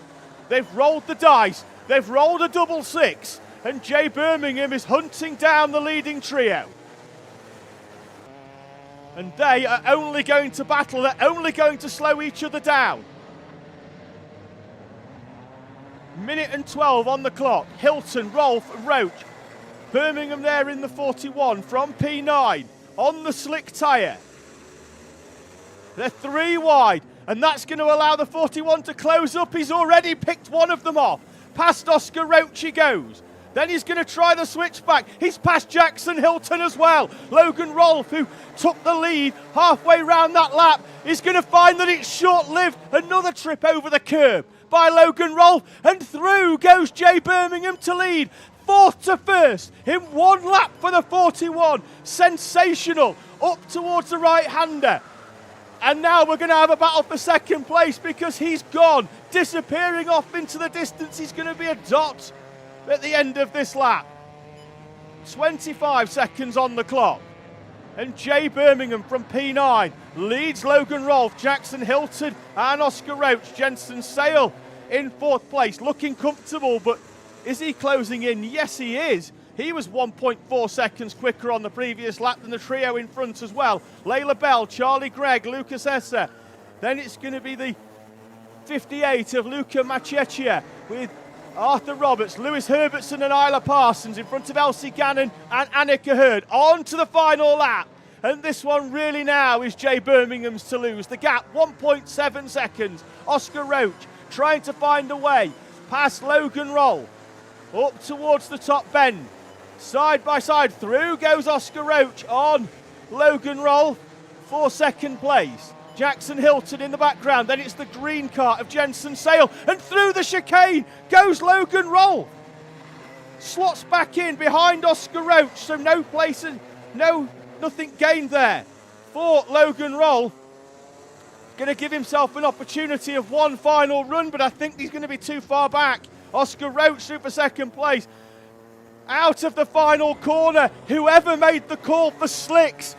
They've rolled the dice, they've rolled a double 6, and Jay Birmingham is hunting down the leading trio. And they are only going to battle, they're only going to slow each other down. Minute and 12 on the clock. Hilton, Rolfe, Roach. Birmingham there in the 41 from P9 on the slick tyre. They're 3 wide, and that's going to allow the 41 to close up. He's already picked one of them off. Past Oscar Roach he goes. Then he's going to try the switchback. He's past Jackson Hilton as well. Logan Rolfe, who took the lead halfway round that lap, is going to find that it's short-lived. Another trip over the curb by Logan Rolfe, and through goes Jay Birmingham to lead. 4th to 1st in 1 lap for the 41. Sensational. Up towards the right-hander. And now we're going to have a battle for 2nd place, because he's gone, disappearing off into the distance. He's going to be a dot at the end of this lap. 25 seconds on the clock. And Jay Birmingham from P9 leads Logan Rolfe, Jackson Hilton and Oscar Roach. Jensen Sale in 4th place, looking comfortable, but is he closing in? Yes, he is. He was 1.4 seconds quicker on the previous lap than the trio in front as well. Layla Bell, Charlie Gregg, Lucas Esser. Then it's going to be the 58 of Luca Macchecchia with Arthur Roberts, Lewis Herbertson and Isla Parsons in front of Elsie Gannon and Annika Hurd. On to the final lap. And this one really now is Jay Birmingham's to lose. The gap, 1.7 seconds. Oscar Roach trying to find a way past Logan Roll. Up towards the top bend. Side by side, through goes Oscar Roach on Logan Roll for second place. Jackson Hilton in the background, then it's the green cart of Jensen Sale, and through the chicane goes Logan Roll. Slots back in behind Oscar Roach, so nothing gained there for Logan Roll. Going to give himself an opportunity of one final run, but I think he's going to be too far back. Oscar Roach through for second place. Out of the final corner, whoever made the call for slicks,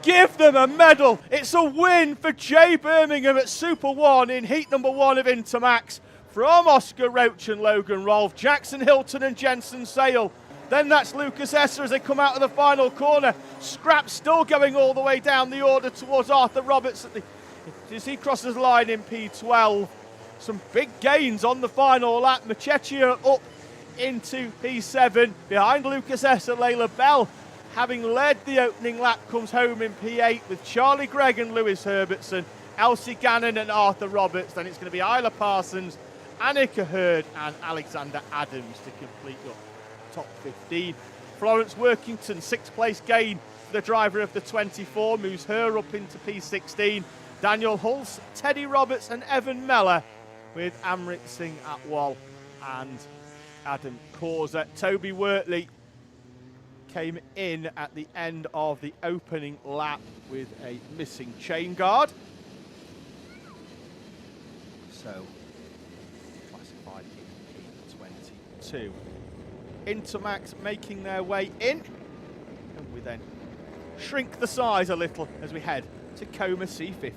give them a medal. It's a win for Jay Birmingham at Super One in heat number 1 of Intermax from Oscar Roach and Logan Rolfe, Jackson Hilton and Jensen Sale. Then that's Lucas Esser as they come out of the final corner. Scrap still going all the way down the order towards Arthur Roberts as he crosses the line in P12. Some big gains on the final lap. Macchecchia up into P7 behind Lucas Esser. Layla Bell, having led the opening lap, comes home in P8 with Charlie Gregg and Lewis Herbertson, Elsie Gannon and Arthur Roberts. Then it's going to be Isla Parsons, Annika Hurd and Alexander Adams to complete your top 15. Florence Workington, 6th place gain for the driver of the 24, moves her up into P16. Daniel Hulse, Teddy Roberts and Evan Meller with Amrit Singh Atwal and Adam Causer. Toby Wortley came in at the end of the opening lap with a missing chain guard. So, classified in P22. Intermax making their way in. And we then shrink the size a little as we head to Coma C50.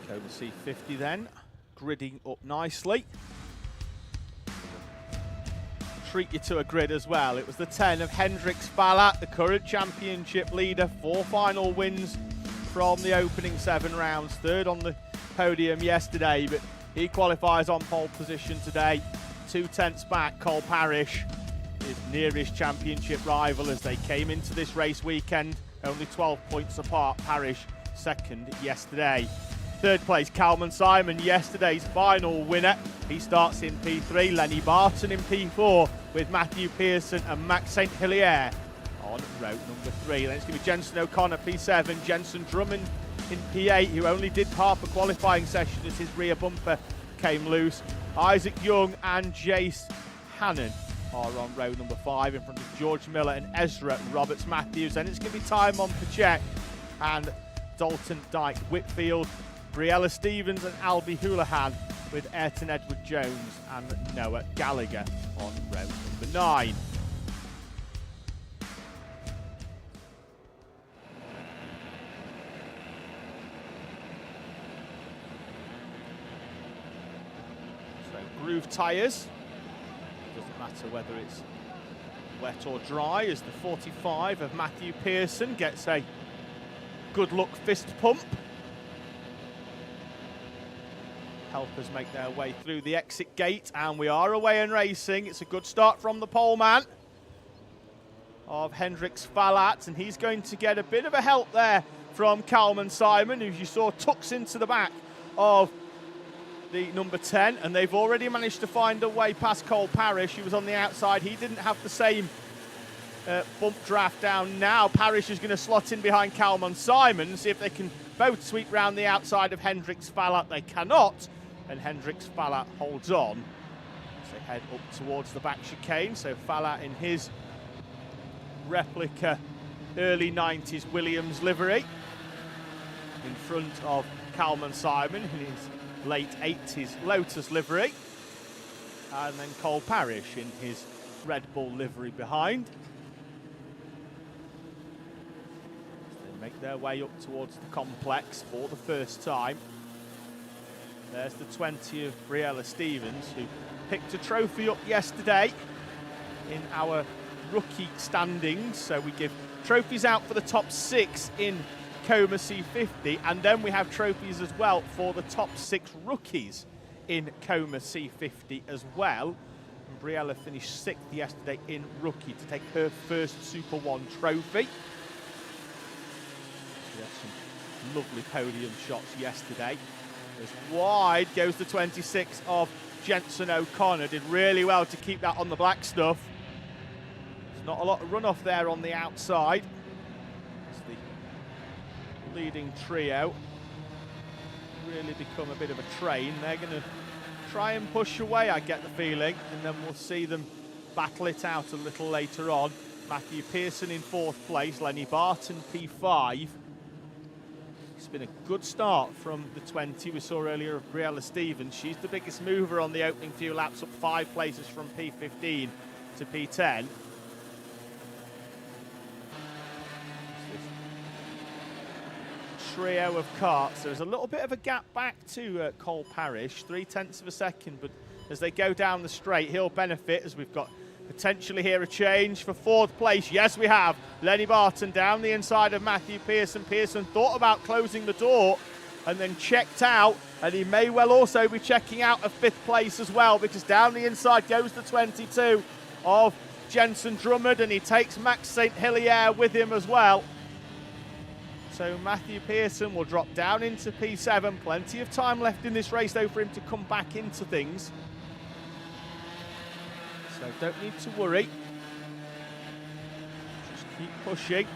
Coma C50 then, gridding up nicely. Treat you to a grid as well. It was the 10 of Hendrix Fallat, the current championship leader, 4 final wins from the opening 7 rounds. 3rd on the podium yesterday, but he qualifies on pole position today. 2/10 back, Cole Parrish, his nearest championship rival as they came into this race weekend. Only 12 points apart. Parrish second yesterday. 3rd place, Calman Simon, yesterday's final winner. He starts in P3. Lenny Barton in P4 with Matthew Pearson and Max St. Hilaire on row number 3. Then it's going to be Jensen O'Connor, P7. Jensen Drummond in P8, who only did half a qualifying session as his rear bumper came loose. Isaac Young and Jace Hannon are on row number 5 in front of George Miller and Ezra Roberts Matthews. And it's going to be Timon Pachek and Dalton Dyke Whitfield, Briella Stevens and Albie Houlihan with Ayrton Edward Jones and Noah Gallagher on row number 9. So groove tyres, doesn't matter whether it's wet or dry, as the 45 of Matthew Pearson gets a good luck fist pump. Helpers make their way through the exit gate, and we are away and racing. It's a good start from the pole man of Hendrix Fallat, and he's going to get a bit of a help there from Calman Simon, who you saw tucks into the back of the number 10, and they've already managed to find a way past Cole Parrish, who was on the outside. He didn't have the same bump draft down. Now Parrish is going to slot in behind Calman Simon and see if they can both sweep round the outside of Hendrix Fallat. They cannot, and Hendrix Fallat holds on as they head up towards the back chicane. So Fallat in his replica early 90s Williams livery. in front of Kalman Simon in his late 80s Lotus livery. And then Cole Parrish in his Red Bull livery behind. They make their way up towards the complex for the first time. There's the 20 of Briella Stevens, who picked a trophy up yesterday in our rookie standings. So we give trophies out for the top 6 in Coma C50, and then we have trophies as well for the top 6 rookies in Coma C50 as well. And Briella finished 6th yesterday in rookie to take her first SuperOne trophy. She had some lovely podium shots yesterday. As wide goes the 26 of Jensen O'Connor. Did really well to keep that on the black stuff. There's not a lot of runoff there on the outside. It's the leading trio. Really become a bit of a train. They're going to try and push away, I get the feeling, and then we'll see them battle it out a little later on. Matthew Pearson in 4th place, Lenny Barton P5. It's been a good start from the 20 we saw earlier of Briella Stevens. She's the biggest mover on the opening few laps, up 5 places from P15 to P10. Trio of karts. There's a little bit of a gap back to Cole Parrish, 0.3 of a second, but as they go down the straight, he'll benefit, as we've got potentially here a change for 4th place. Yes, we have. Lenny Barton down the inside of Matthew Pearson. Pearson thought about closing the door and then checked out, and he may well also be checking out of 5th place as well, because down the inside goes the 22 of Jensen Drummond, and he takes Max St. Hilaire with him as well. So Matthew Pearson will drop down into P7. Plenty of time left in this race, though, for him to come back into things. So don't need to worry. Just keep pushing.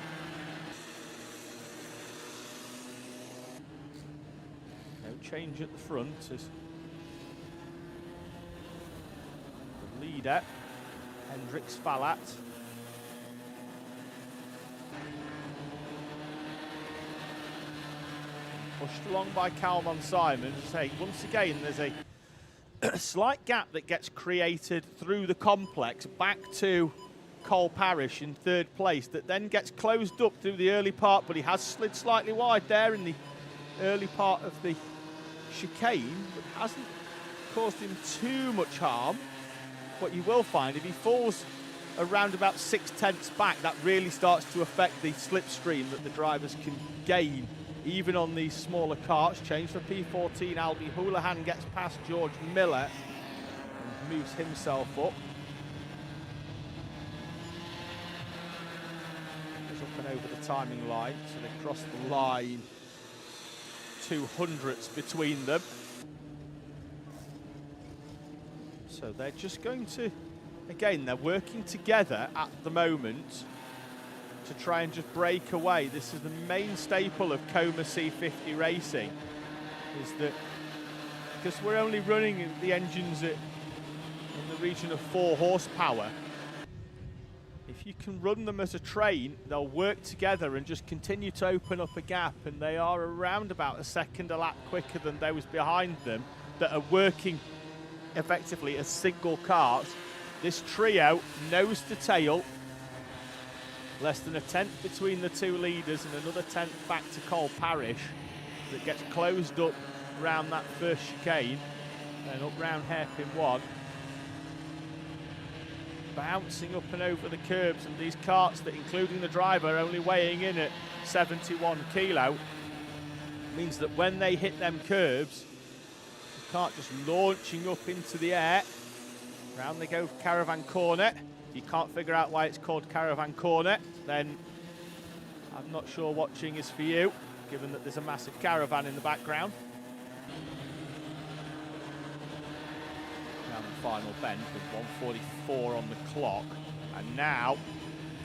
No change at the front as the leader, Hendrix Falat. Pushed along by Kalman Simon. Say, once again, there's a slight gap that gets created through the complex back to Cole Parrish in 3rd place, that then gets closed up through the early part, but he has slid slightly wide there in the early part of the chicane, but hasn't caused him too much harm. What you will find, if he falls around about 0.6 back, that really starts to affect the slipstream that the drivers can gain even on these smaller karts. Change for P14, Albie Houlihan gets past George Miller and moves himself up. Goes up and over the timing line, so they cross the line 200ths between them. So they're just going to, again, they're working together at the moment to try and just break away. This is the main staple of Coma C50 racing, is that because we're only running the engines in the region of 4 horsepower, if you can run them as a train, they'll work together and just continue to open up a gap, and they are around about a second a lap quicker than those behind them that are working effectively as single cars. This trio, nose to tail, less than a 1/10 between the 2 leaders, and another 1/10 back to Cole Parrish, that gets closed up round that first chicane and up round hairpin 1. Bouncing up and over the curbs, and these karts that, including the driver, only weighing in at 71 kilo, means that when they hit them curbs, the kart just launching up into the air. Round they go Caravan Corner. If you can't figure out why it's called Caravan Corner, then I'm not sure watching is for you, given that there's a massive caravan in the background. Now the final bend with 1:44 on the clock, and now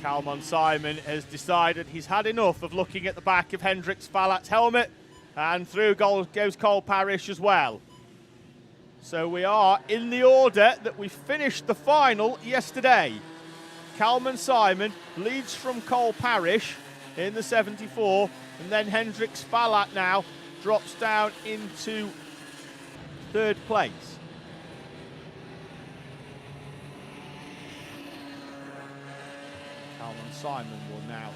Kalman Simon has decided he's had enough of looking at the back of Hendrix Falat's helmet, and through goes Cole Parrish as well. So we are in the order that we finished the final yesterday. Kalman Simon leads from Cole Parrish in the 74. And then Hendrik Spallat now drops down into 3rd place. Simon will now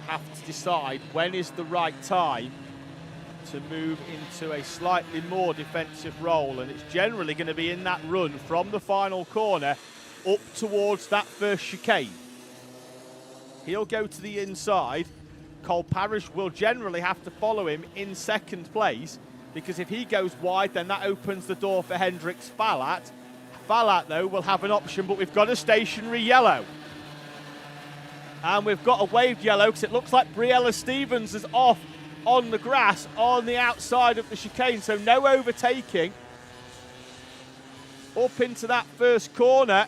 have to decide when is the right time to move into a slightly more defensive role, and it's generally going to be in that run from the final corner up towards that first chicane. He'll go to the inside. Cole Parrish will generally have to follow him in 2nd place, because if he goes wide, then that opens the door for Hendrik Spallat. Spallat, though, will have an option, but we've got a stationary yellow. And we've got a waved yellow because it looks like Briella Stevens is off on the grass on the outside of the chicane, so no overtaking up into that first corner.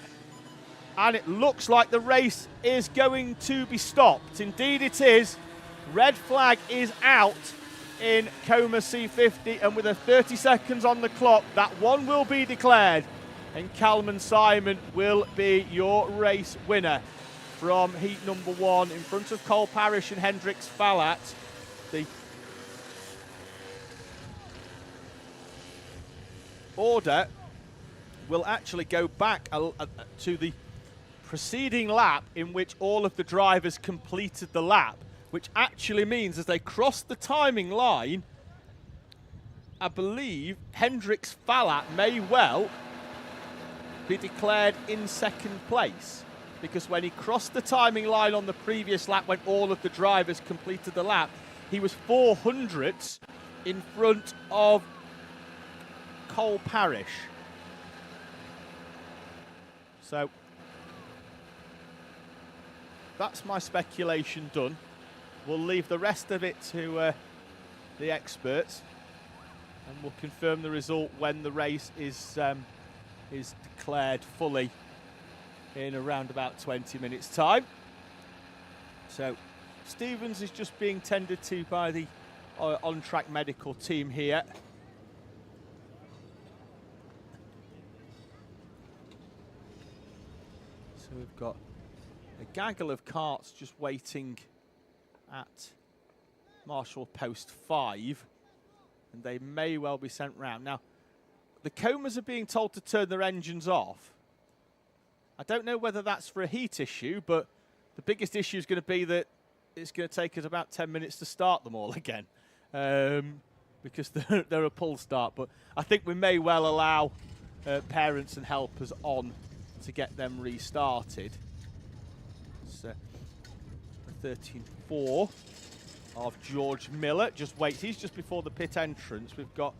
And it looks like the race is going to be stopped. Indeed it is. Red flag is out in Coma C50, and with 30 seconds on the clock, that one will be declared, and Kalman Simon will be your race winner from heat number 1 in front of Cole Parrish and Hendrik Spallat. The order will actually go back to the preceding lap in which all of the drivers completed the lap, which actually means as they cross the timing line, I believe Hendrik Spallat may well be declared in 2nd place. Because when he crossed the timing line on the previous lap, when all of the drivers completed the lap, he was 400ths in front of Cole Parrish. So that's my speculation done. We'll leave the rest of it to the experts, and we'll confirm the result when the race is declared fully in around about 20 minutes time. So Stevens is just being tended to by the on-track medical team here. So we've got a gaggle of carts just waiting at Marshall Post 5, and they may well be sent round. Now, the Comas are being told to turn their engines off. I don't know whether that's for a heat issue, but the biggest issue is going to be that it's going to take us about 10 minutes to start them all again, because they're a pull start. But I think we may well allow parents and helpers on to get them restarted. So the 13.4 of George Miller just waits. He's just before the pit entrance. We've got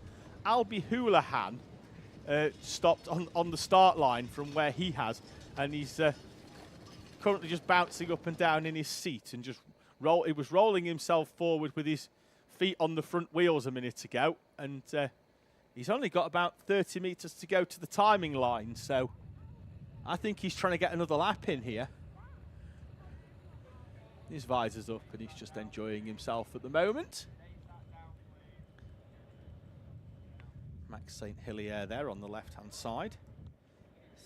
Albie Houlihan stopped on the start line from where he has, and he's currently just bouncing up and down in his seat and just he was rolling himself forward with his feet on the front wheels a minute ago, and he's only got about 30 meters to go to the timing line, so I think he's trying to get another lap in here. His visor's up and he's just enjoying himself at the moment. Max St. Hilaire there on the left-hand side.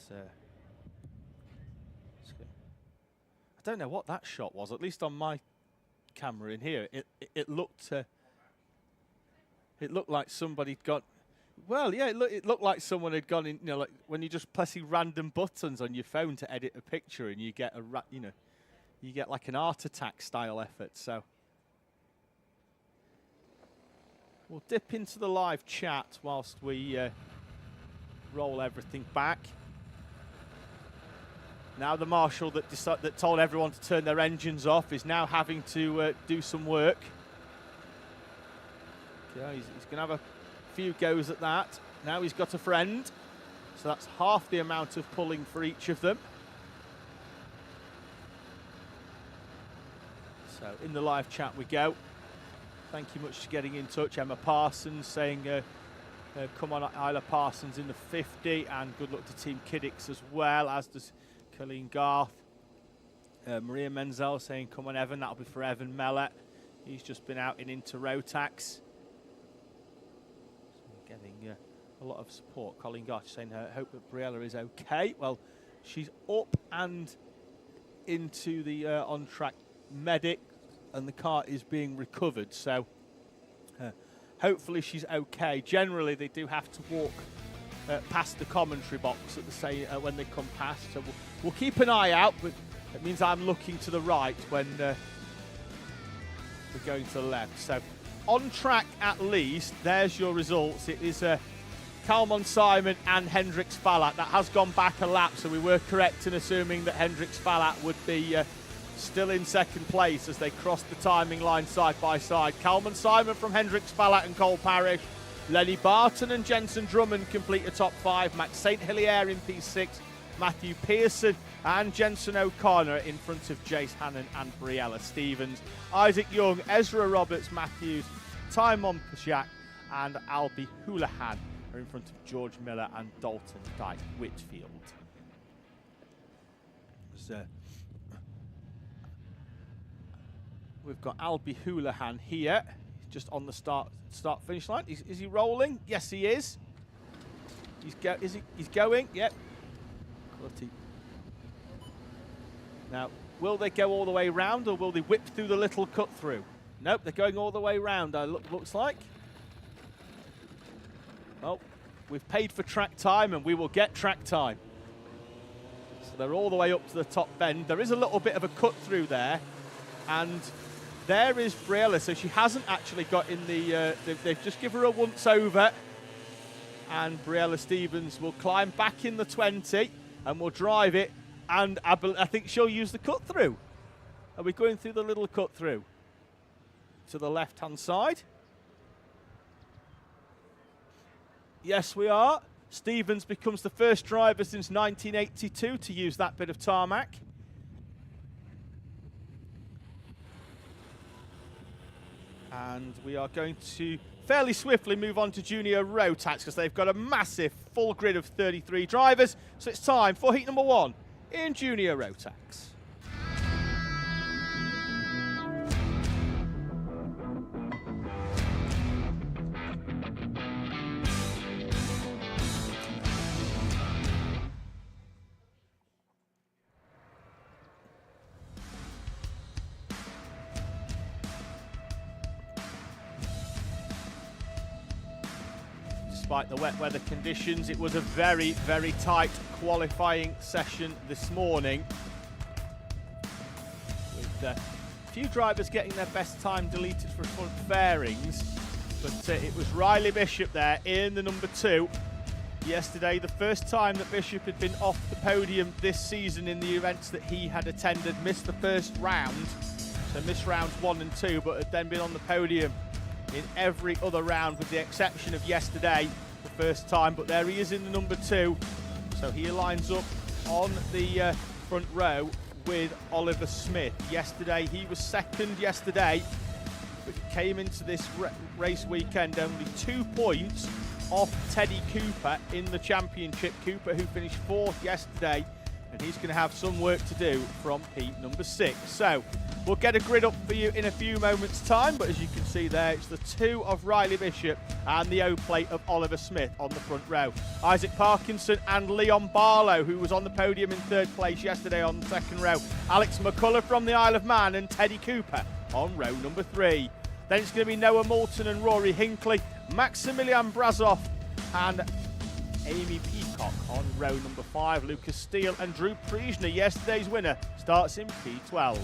So, I don't know what that shot was, at least on my camera in here. It looked like somebody'd got, well, yeah, it looked like someone had gone in, you know, like when you're just pressing random buttons on your phone to edit a picture and you get you get like an Art Attack style effort. So we'll dip into the live chat whilst we roll everything back. Now the marshal that told everyone to turn their engines off is now having to do some work. Okay, he's going to have a few goes at that. Now he's got a friend, so that's half the amount of pulling for each of them. So in the live chat we go. Thank you much for getting in touch. Emma Parsons saying, come on Isla Parsons in the 50, and good luck to Team Kiddix as well, as does Colleen Garth. Maria Menzel saying, come on Evan, that'll be for Evan Mellett. He's just been out into Rotax. So getting a lot of support. Colleen Garth saying, hope that Briella is okay. Well, she's up and into the on-track medic and the car is being recovered. So hopefully she's okay. Generally, they do have to walk past the commentary box at the same when they come past. So we'll keep an eye out, but it means I'm looking to the right when we're going to the left. So on track at least, there's your results. It is Kalman Simon and Hendrix Fallat. That has gone back a lap, so we were correct in assuming that Hendrix Fallat would be still in second place as they crossed the timing line side by side. Kalman Simon from Hendrix Fallat and Cole Parrish. Lenny Barton and Jensen Drummond complete the top 5. Max St. Hilaire in P6. Matthew Pearson and Jensen O'Connor in front of Jace Hannon and Briella Stevens. Isaac Young, Ezra Roberts Matthews, Tymon Pashak and Albie Houlihan are in front of George Miller and Dalton Dyke Whitfield. So we've got Albie Houlihan here, just on the start finish line. Is he rolling? Yes, he is. He's going. Yep. Quality. Now, will they go all the way round, or will they whip through the little cut through? Nope, they're going all the way round. Looks like. Well, we've paid for track time, and we will get track time. So they're all the way up to the top bend. There is a little bit of a cut through there, and there is Briella. So she hasn't actually got in the. They've just given her a once over, and Briella Stevens will climb back in the 20 and will drive it. And I think she'll use the cut through. Are we going through the little cut through to the left-hand side? Yes, we are. Stevens becomes the first driver since 1982 to use that bit of tarmac. And we are going to fairly swiftly move on to Junior Rotax because they've got a massive full grid of 33 drivers. So it's time for heat number 1 in Junior Rotax. Despite the wet weather conditions, it was a very, very tight qualifying session this morning, with a few drivers getting their best time deleted for front fairings, but it was Riley Bishop there in the number 2. Yesterday, the first time that Bishop had been off the podium this season in the events that he had attended, missed the first round, so missed rounds 1 and 2, but had then been on the podium in every other round with the exception of yesterday, the first time. But there he is in the number 2, so he lines up on the front row with Oliver Smith. Yesterday he was second yesterday, but came into this race weekend only 2 points off Teddy Cooper in the championship. Cooper, who finished 4th yesterday, and he's going to have some work to do from heat number 6. So we'll get a grid up for you in a few moments' time, but as you can see there, it's the 2 of Riley Bishop and the O-plate of Oliver Smith on the front row. Isaac Parkinson and Leon Barlow, who was on the podium in 3rd place yesterday on the 2nd row. Alex McCullough from the Isle of Man and Teddy Cooper on row number 3. Then it's going to be Noah Moulton and Rory Hinckley, Maximilian Brazoff and Amy Peacock on row number 5. Lucas Steele and Drew Priesner, yesterday's winner, starts in P12.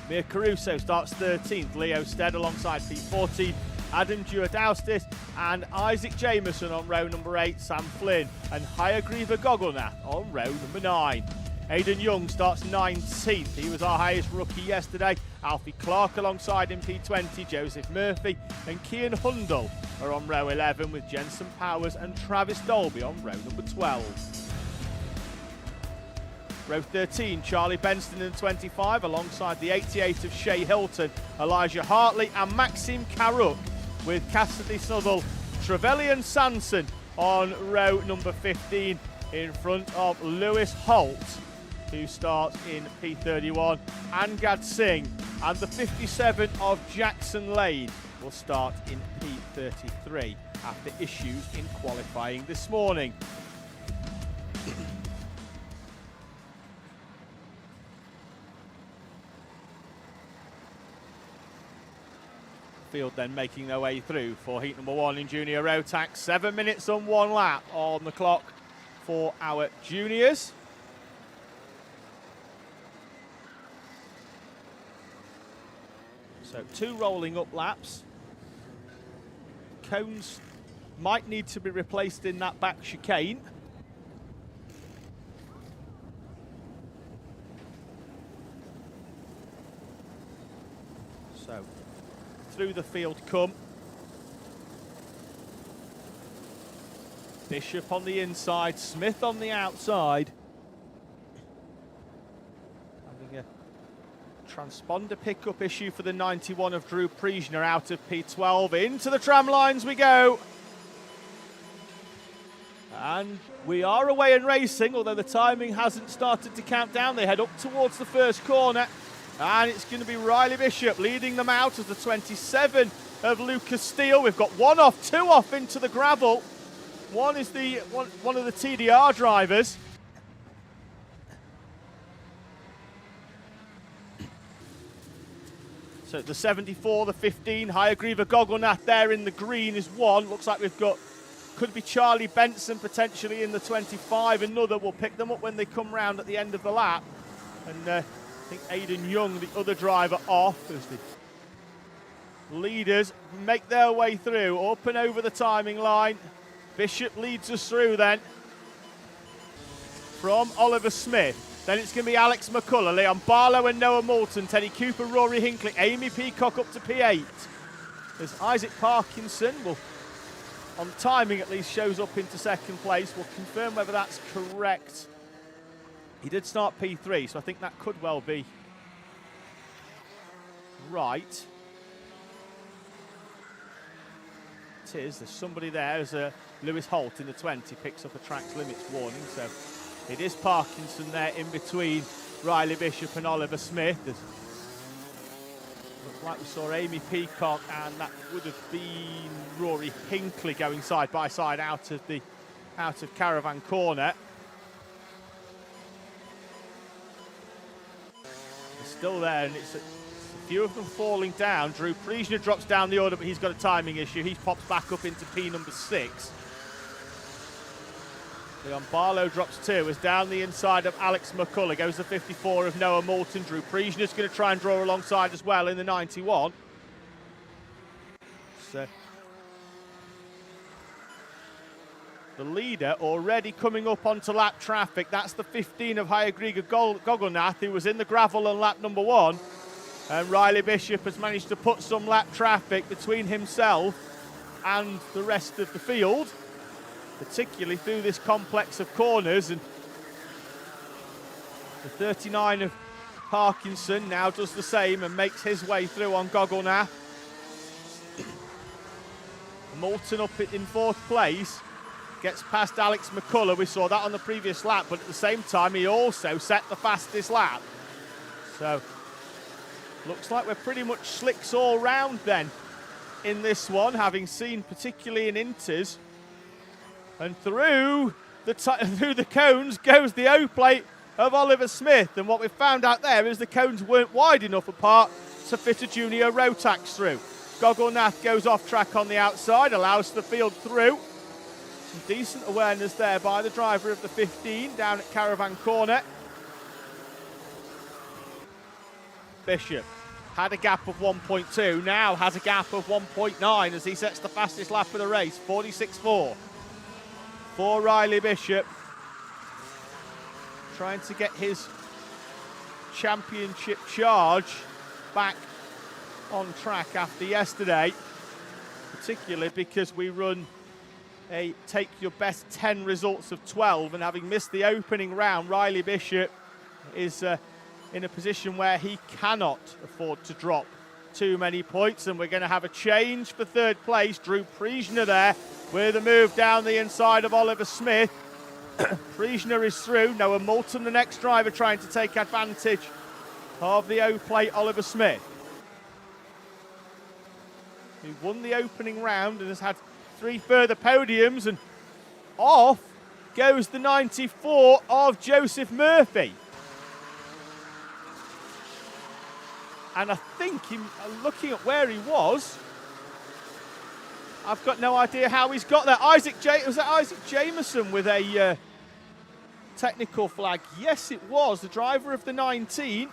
Mir Caruso starts 13th. Leo Stead alongside P14. Adam Duadaustis and Isaac Jameson on row number 8. Sam Flynn and Hayagriva Gogolnath on row number 9. Aidan Young starts 19th. He was our highest rookie yesterday. Alfie Clark alongside in P20. Joseph Murphy and Kian Hundle are on row 11 with Jensen Powers and Travis Dolby on row number 12. Row 13, Charlie Benston in 25 alongside the 88 of Shea Hilton, Elijah Hartley and Maxim Karuk with Cassidy Snuddle, Trevelyan Sanson on row number 15 in front of Lewis Holt, who starts in P31. Angad Singh and the 57 of Jackson Lane will start in P33 after issues in qualifying this morning. field then making their way through for heat number 1 in junior Rotax. 7 minutes and 1 lap on the clock for our juniors. So 2 rolling up laps. Cones might need to be replaced in that back chicane. So through the field come. Bishop on the inside, Smith on the outside. Having a transponder pickup issue for the 91 of Drew Priesner out of P12. Into the tram lines we go. And we are away and racing, although the timing hasn't started to count down. They head up towards the first corner. And it's going to be Riley Bishop leading them out as the 27 of Lucas Steele. We've got 1 off, 2 off into the gravel. One is one of the TDR drivers. So the 74, the 15, Hayagriva Gogolnath there in the green is 1. Looks like we've got, could be Charlie Benson potentially in the 25. Another, we'll pick them up when they come round at the end of the lap. And I think Aidan Young, the other driver, off as the leaders make their way through, up and over the timing line. Bishop leads us through then from Oliver Smith. Then it's going to be Alex McCullough, Leon Barlow and Noah Moulton, Teddy Cooper, Rory Hinckley, Amy Peacock up to P8. As Isaac Parkinson will, on timing at least, shows up into second place. We'll confirm whether that's correct. He did start P3, so I think that could well be right. It is. There's somebody there as Lewis Holt in the 20 picks up a track's limits warning. So it is Parkinson there in between Riley Bishop and Oliver Smith. Looks like we saw Amy Peacock, and that would have been Rory Hinckley going side by side out of Caravan Corner. Still there, and it's a few of them falling down. Drew Priesner drops down the order, but he's got a timing issue. He pops back up into P number 6. Leon Barlow drops 2 as down the inside of Alex McCullough goes the 54 of Noah Moulton. Drew Priesner's going to try and draw alongside as well in the 91. So the leader already coming up onto lap traffic. That's the 15 of Hayagriga Gogolnath, who was in the gravel on lap number 1. And Riley Bishop has managed to put some lap traffic between himself and the rest of the field, particularly through this complex of corners. And the 39 of Parkinson now does the same and makes his way through on Gogolnath. Moulton up in 4th place. Gets past Alex McCullough. We saw that on the previous lap, but at the same time, he also set the fastest lap. So, looks like we're pretty much slicks all round then in this one, having seen particularly in inters. And through the cones goes the O-plate of Oliver Smith. And what we've found out there is the cones weren't wide enough apart to fit a junior Rotax through. Gogolnath goes off track on the outside, allows the field through. Some decent awareness there by the driver of the 15 down at Caravan Corner. Bishop had a gap of 1.2, now has a gap of 1.9 as he sets the fastest lap of the race, 46.4 for Riley Bishop. Trying to get his championship charge back on track after yesterday, particularly because we run a take your best 10 results of 12, and having missed the opening round, Riley Bishop is in a position where he cannot afford to drop too many points, and we're going to have a change for 3rd place. Drew Priesner there with a move down the inside of Oliver Smith. Priesner is through. Noah Moulton, the next driver, trying to take advantage of the O-plate Oliver Smith, who won the opening round and has had 3 further podiums. And off goes the 94 of Joseph Murphy. And I think, looking at where he was, I've got no idea how he's got there. Was that Isaac Jameson with a technical flag? Yes, it was. The driver of the 19,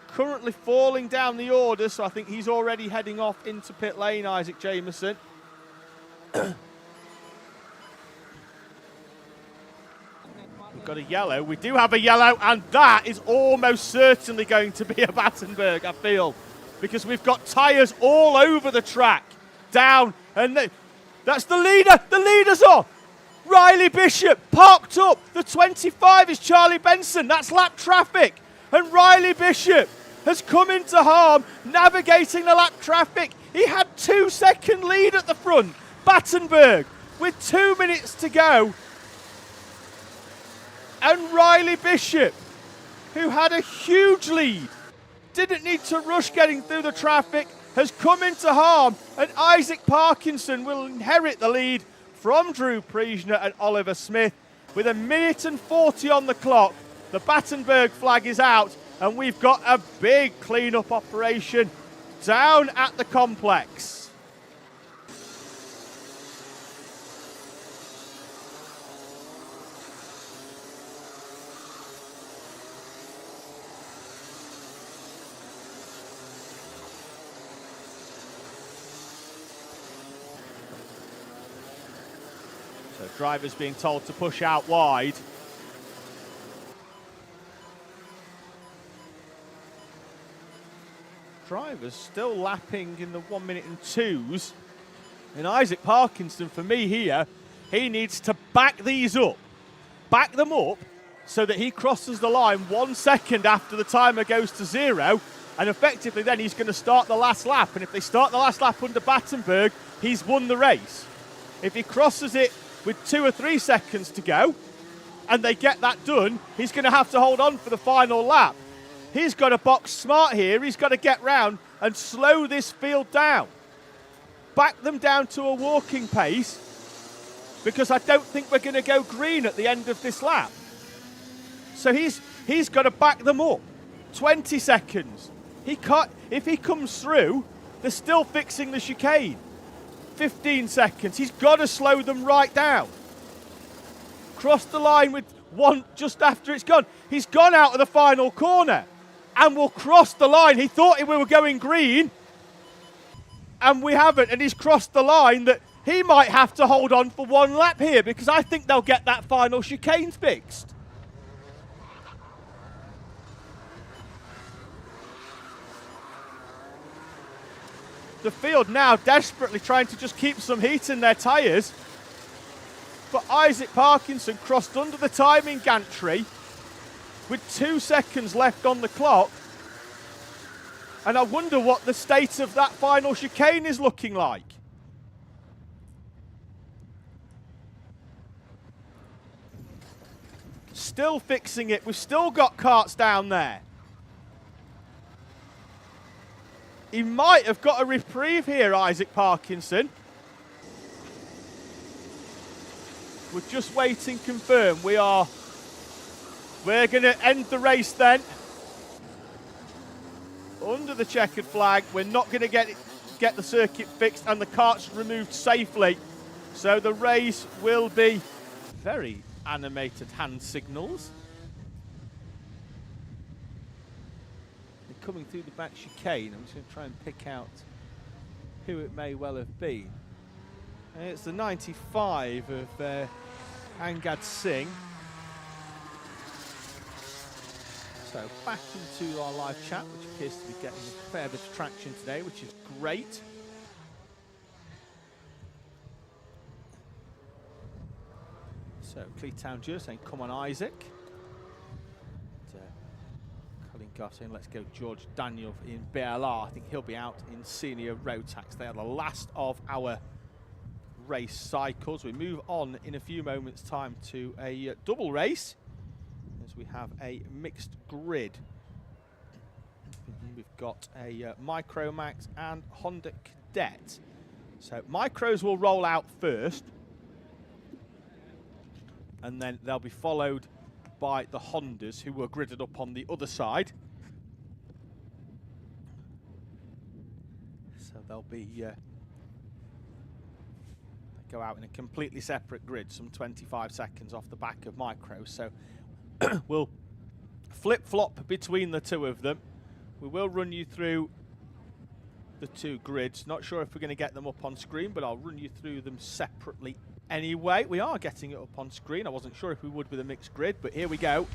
currently falling down the order, so I think he's already heading off into pit lane, Isaac Jameson. We've got a yellow. We do have a yellow, and that is almost certainly going to be a Battenberg, I feel, because we've got tyres all over the track, down, and that's the leader. The leader's off. Riley Bishop parked up. The 25 is Charlie Benson. That's lap traffic. And Riley Bishop has come into harm, navigating the lap traffic. He had 2-second lead at the front. Battenberg with 2 minutes to go. And Riley Bishop, who had a huge lead, didn't need to rush getting through the traffic, has come into harm, and Isaac Parkinson will inherit the lead from Drew Priesner and Oliver Smith. With 1 minute and 40 on the clock, the Battenberg flag is out, and we've got a big clean-up operation down at the complex. So drivers being told to push out wide. Drivers still lapping in the 1 minute and 2s. And Isaac Parkinson, for me here, he needs to back these up. Back them up so that he crosses the line 1 second after the timer goes to 0. And effectively then he's going to start the last lap. And if they start the last lap under Battenberg, he's won the race. If he crosses it with 2 or 3 seconds to go, and they get that done, he's going to have to hold on for the final lap. He's got to box smart here. He's got to get round and slow this field down. Back them down to a walking pace, because I don't think we're going to go green at the end of this lap. So he's got to back them up. 20 seconds. He can't, if he comes through, they're still fixing the chicane. 15 seconds. He's got to slow them right down. Cross the line with one just after it's gone. He's gone out of the final corner and will cross the line. He thought we were going green, and we haven't, and he's crossed the line that he might have to hold on for one lap here, because I think they'll get that final chicane fixed. The field now desperately trying to just keep some heat in their tyres. But Isaac Parkinson crossed under the timing gantry with 2 seconds left on the clock. And I wonder what the state of that final chicane is looking like. Still fixing it. We've still got carts down there. He might have got a reprieve here, Isaac Parkinson. We're just waiting to confirm. We're going to end the race then. Under the checkered flag. We're not going to get the circuit fixed and the carts removed safely. So the race will be very animated hand signals. Coming through the back chicane. I'm just going to try and pick out who it may well have been. And it's the 95 of Angad Singh. So back into our live chat, which appears to be getting a fair bit of traction today, which is great. So Cleetown just saying, come on Isaac. Saying, let's go George Daniel in BLR. I think he'll be out in senior Rotax. They are the last of our race cycles. We move on in a few moments' time to a double race, as we have a mixed grid. We've got a Micromax and Honda Cadet. So Micros will roll out first, and then they'll be followed by the Hondas, who were gridded up on the other side. So they'll be go out in a completely separate grid, some 25 seconds off the back of Micro. So we'll flip-flop between the two of them. We will run you through the two grids. Not sure if we're going to get them up on screen, but I'll run you through them separately anyway. We are getting it up on screen. I wasn't sure if we would with a mixed grid, but here we go.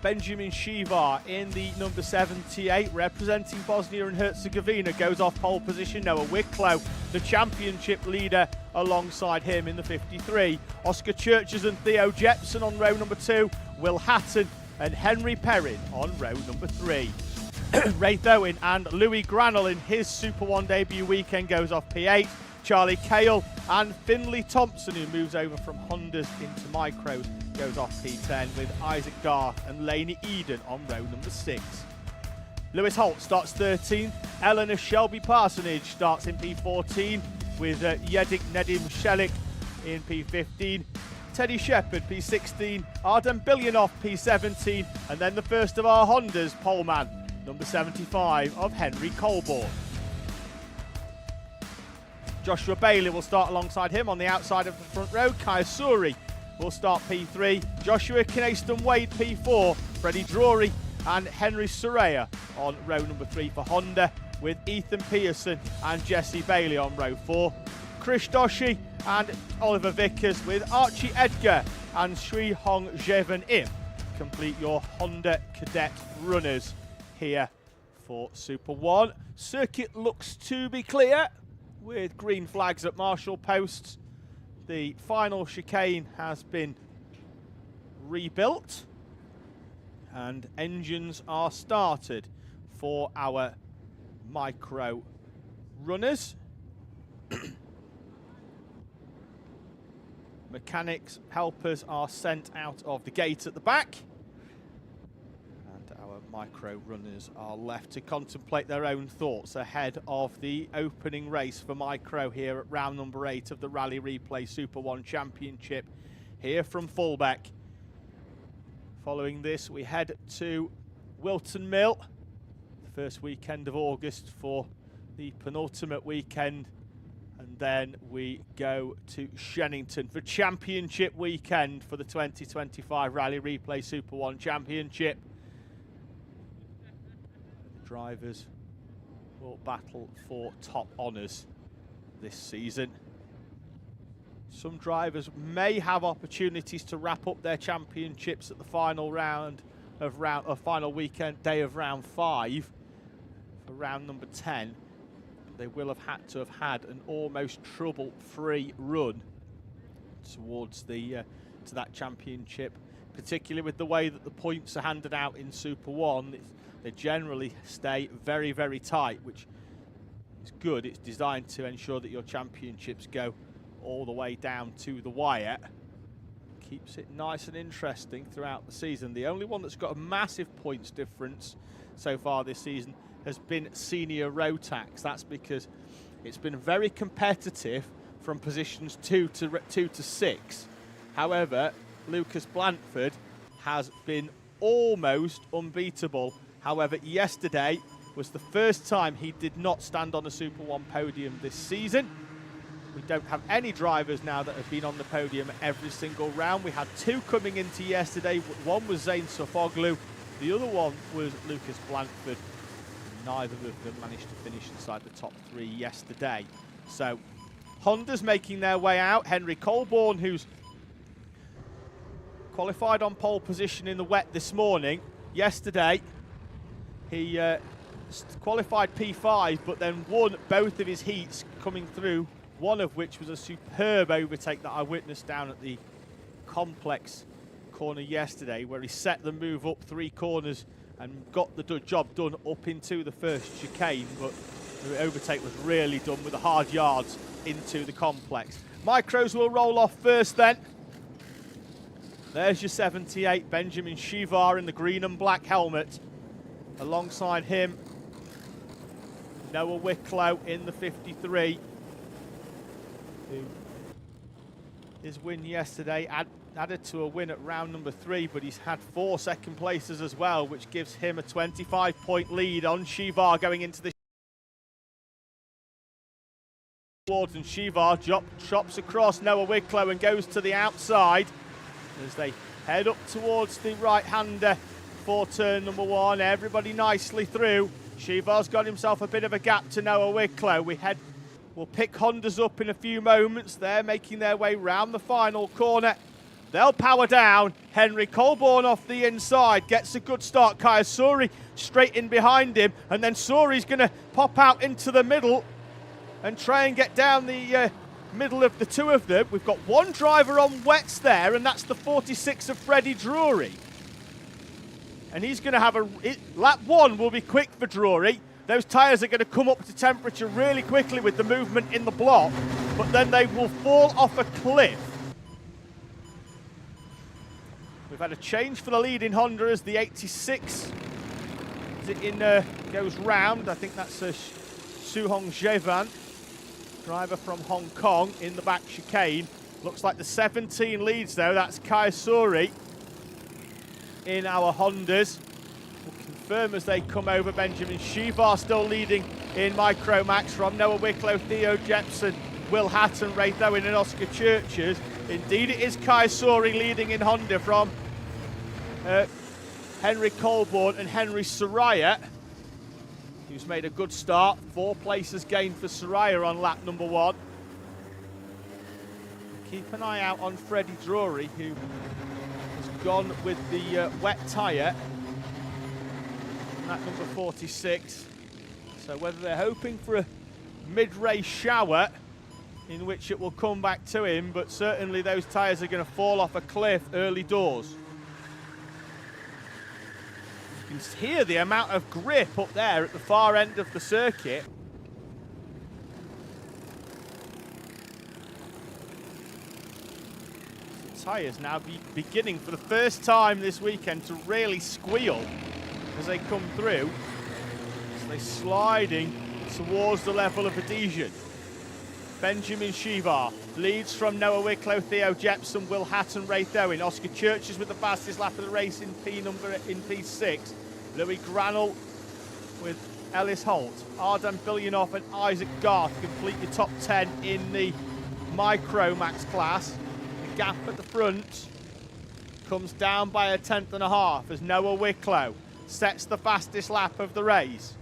Benjamin Shivar in the number 78, representing Bosnia and Herzegovina, goes off pole position. Noah Wicklow, the championship leader, alongside him in the 53. Oscar Churches and Theo Jepson on row number 2. Will Hatton and Henry Perrin on row number 3. Ray Owen and Louis Granell in his Super One debut weekend goes off P8. Charlie Cale and Finley Thompson, who moves over from Hondas into Micros, goes off P10, with Isaac Garth and Laney Eden on row number 6. Lewis Holt starts 13th. Eleanor Shelby Parsonage starts in P14, with Yedik Nedim Shelik in P15. Teddy Shepherd, P16. Arden Billianoff, P17. And then the first of our Hondas, poleman, number 75 of Henry Colborne. Joshua Bailey will start alongside him on the outside of the front row. Kaya Suri will start P3. Joshua Kineston Wade P4. Freddie Drury and Henry Soraya on row number 3 for Honda, with Ethan Pearson and Jesse Bailey on row 4. Krish Doshi and Oliver Vickers, with Archie Edgar and Shui Hong Jevan Im complete your Honda Cadet runners here for Super One. Circuit looks to be clear, with green flags at marshal posts. The final chicane has been rebuilt and engines are started for our Micro runners. Mechanics helpers are sent out of the gate at the back, and our Micro runners are left to contemplate their own thoughts ahead of the opening race for Micro here at round number 8 of the Rally Replay Super One Championship here from Fulbeck. Following this, we head to Wilton Mill, the first weekend of August for the penultimate weekend, and then we go to Shennington for championship weekend for the 2025 Rally Replay Super One Championship. The drivers will battle for top honours this season. Some drivers may have opportunities to wrap up their championships at the final round of final weekend day of round 5 for round number 10. They will have had to have had an almost trouble-free run towards the to that championship, particularly with the way that the points are handed out in Super One. They generally stay very, very tight, which is good. It's designed to ensure that your championships go all the way down to the wire. Keeps it nice and interesting throughout the season. The only one that's got a massive points difference so far this season has been Senior Rotax. That's because it's been very competitive from positions 2 to 6. However, Lucas Blanford has been almost unbeatable. However, yesterday was the first time he did not stand on a Super One podium this season. We don't have any drivers now that have been on the podium every single round. We had 2 coming into yesterday. One was Zane Sofoglu, the other one was Lucas Blanford. Neither of them managed to finish inside the top 3 yesterday. So Honda's making their way out. Henry Colborne, who's qualified on pole position in the wet this morning. Yesterday, he qualified P5, but then won both of his heats coming through, one of which was a superb overtake that I witnessed down at the complex corner yesterday, where he set the move up 3 corners and got the job done up into the first chicane, but the overtake was really done with the hard yards into the complex. Micros will roll off first then. There's your 78, Benjamin Shivar in the green and black helmet. Alongside him, Noah Wicklow in the 53. Who his win yesterday added to a win at round number 3, but he's had 4 second places as well, which gives him a 25-point lead on Shivar going into the towards, and Shivar chops across Noah Wicklow and goes to the outside as they head up towards the right-hander for turn number 1. Everybody nicely through. Shivar's got himself a bit of a gap to Noah Wicklow. We'll pick Hondas up in a few moments. They're making their way round the final corner. They'll power down. Henry Colborne off the inside gets a good start. Kaya Suri straight in behind him, and then Suri's going to pop out into the middle and try and get down the middle of the two of them. We've got one driver on wets there, and that's the 46 of Freddie Drury. And he's going to have lap 1 will be quick for Drury. Those tyres are going to come up to temperature really quickly with the movement in the block, but then they will fall off a cliff. We've had a change for the lead in Honda as the 86 goes round. I think that's Suhong Jevan, driver from Hong Kong, in the back chicane. Looks like the 17 leads though. That's Kaya Suri in our Hondas. We'll confirm as they come over. Benjamin Shivar still leading in Micromax from Noah Wicklow, Theo Jepson, Will Hatton, Ray Thowin and Oscar Churches. Indeed, it is Kaya Suri leading in Honda from Henry Colborne and Henry Soraya, who's made a good start. 4 places gained for Soraya on lap number 1. Keep an eye out on Freddie Drury, who has gone with the wet tyre. Lap number 46. So whether they're hoping for a mid-race shower in which it will come back to him, but certainly those tyres are going to fall off a cliff early doors. You can hear the amount of grip up there at the far end of the circuit. The tyres now beginning for the first time this weekend to really squeal as they come through, as they're sliding towards the level of adhesion. Benjamin Shivar leads from Noah Wicklow, Theo Jepson, Will Hatton, Ray Thowin. Oscar Churches with the fastest lap of the race in P6. Louis Granell with Ellis Holt. Ardan Bilyanov and Isaac Garth complete the top 10 in the Micromax class. The gap at the front comes down by 1/10.5 as Noah Wicklow sets the fastest lap of the race.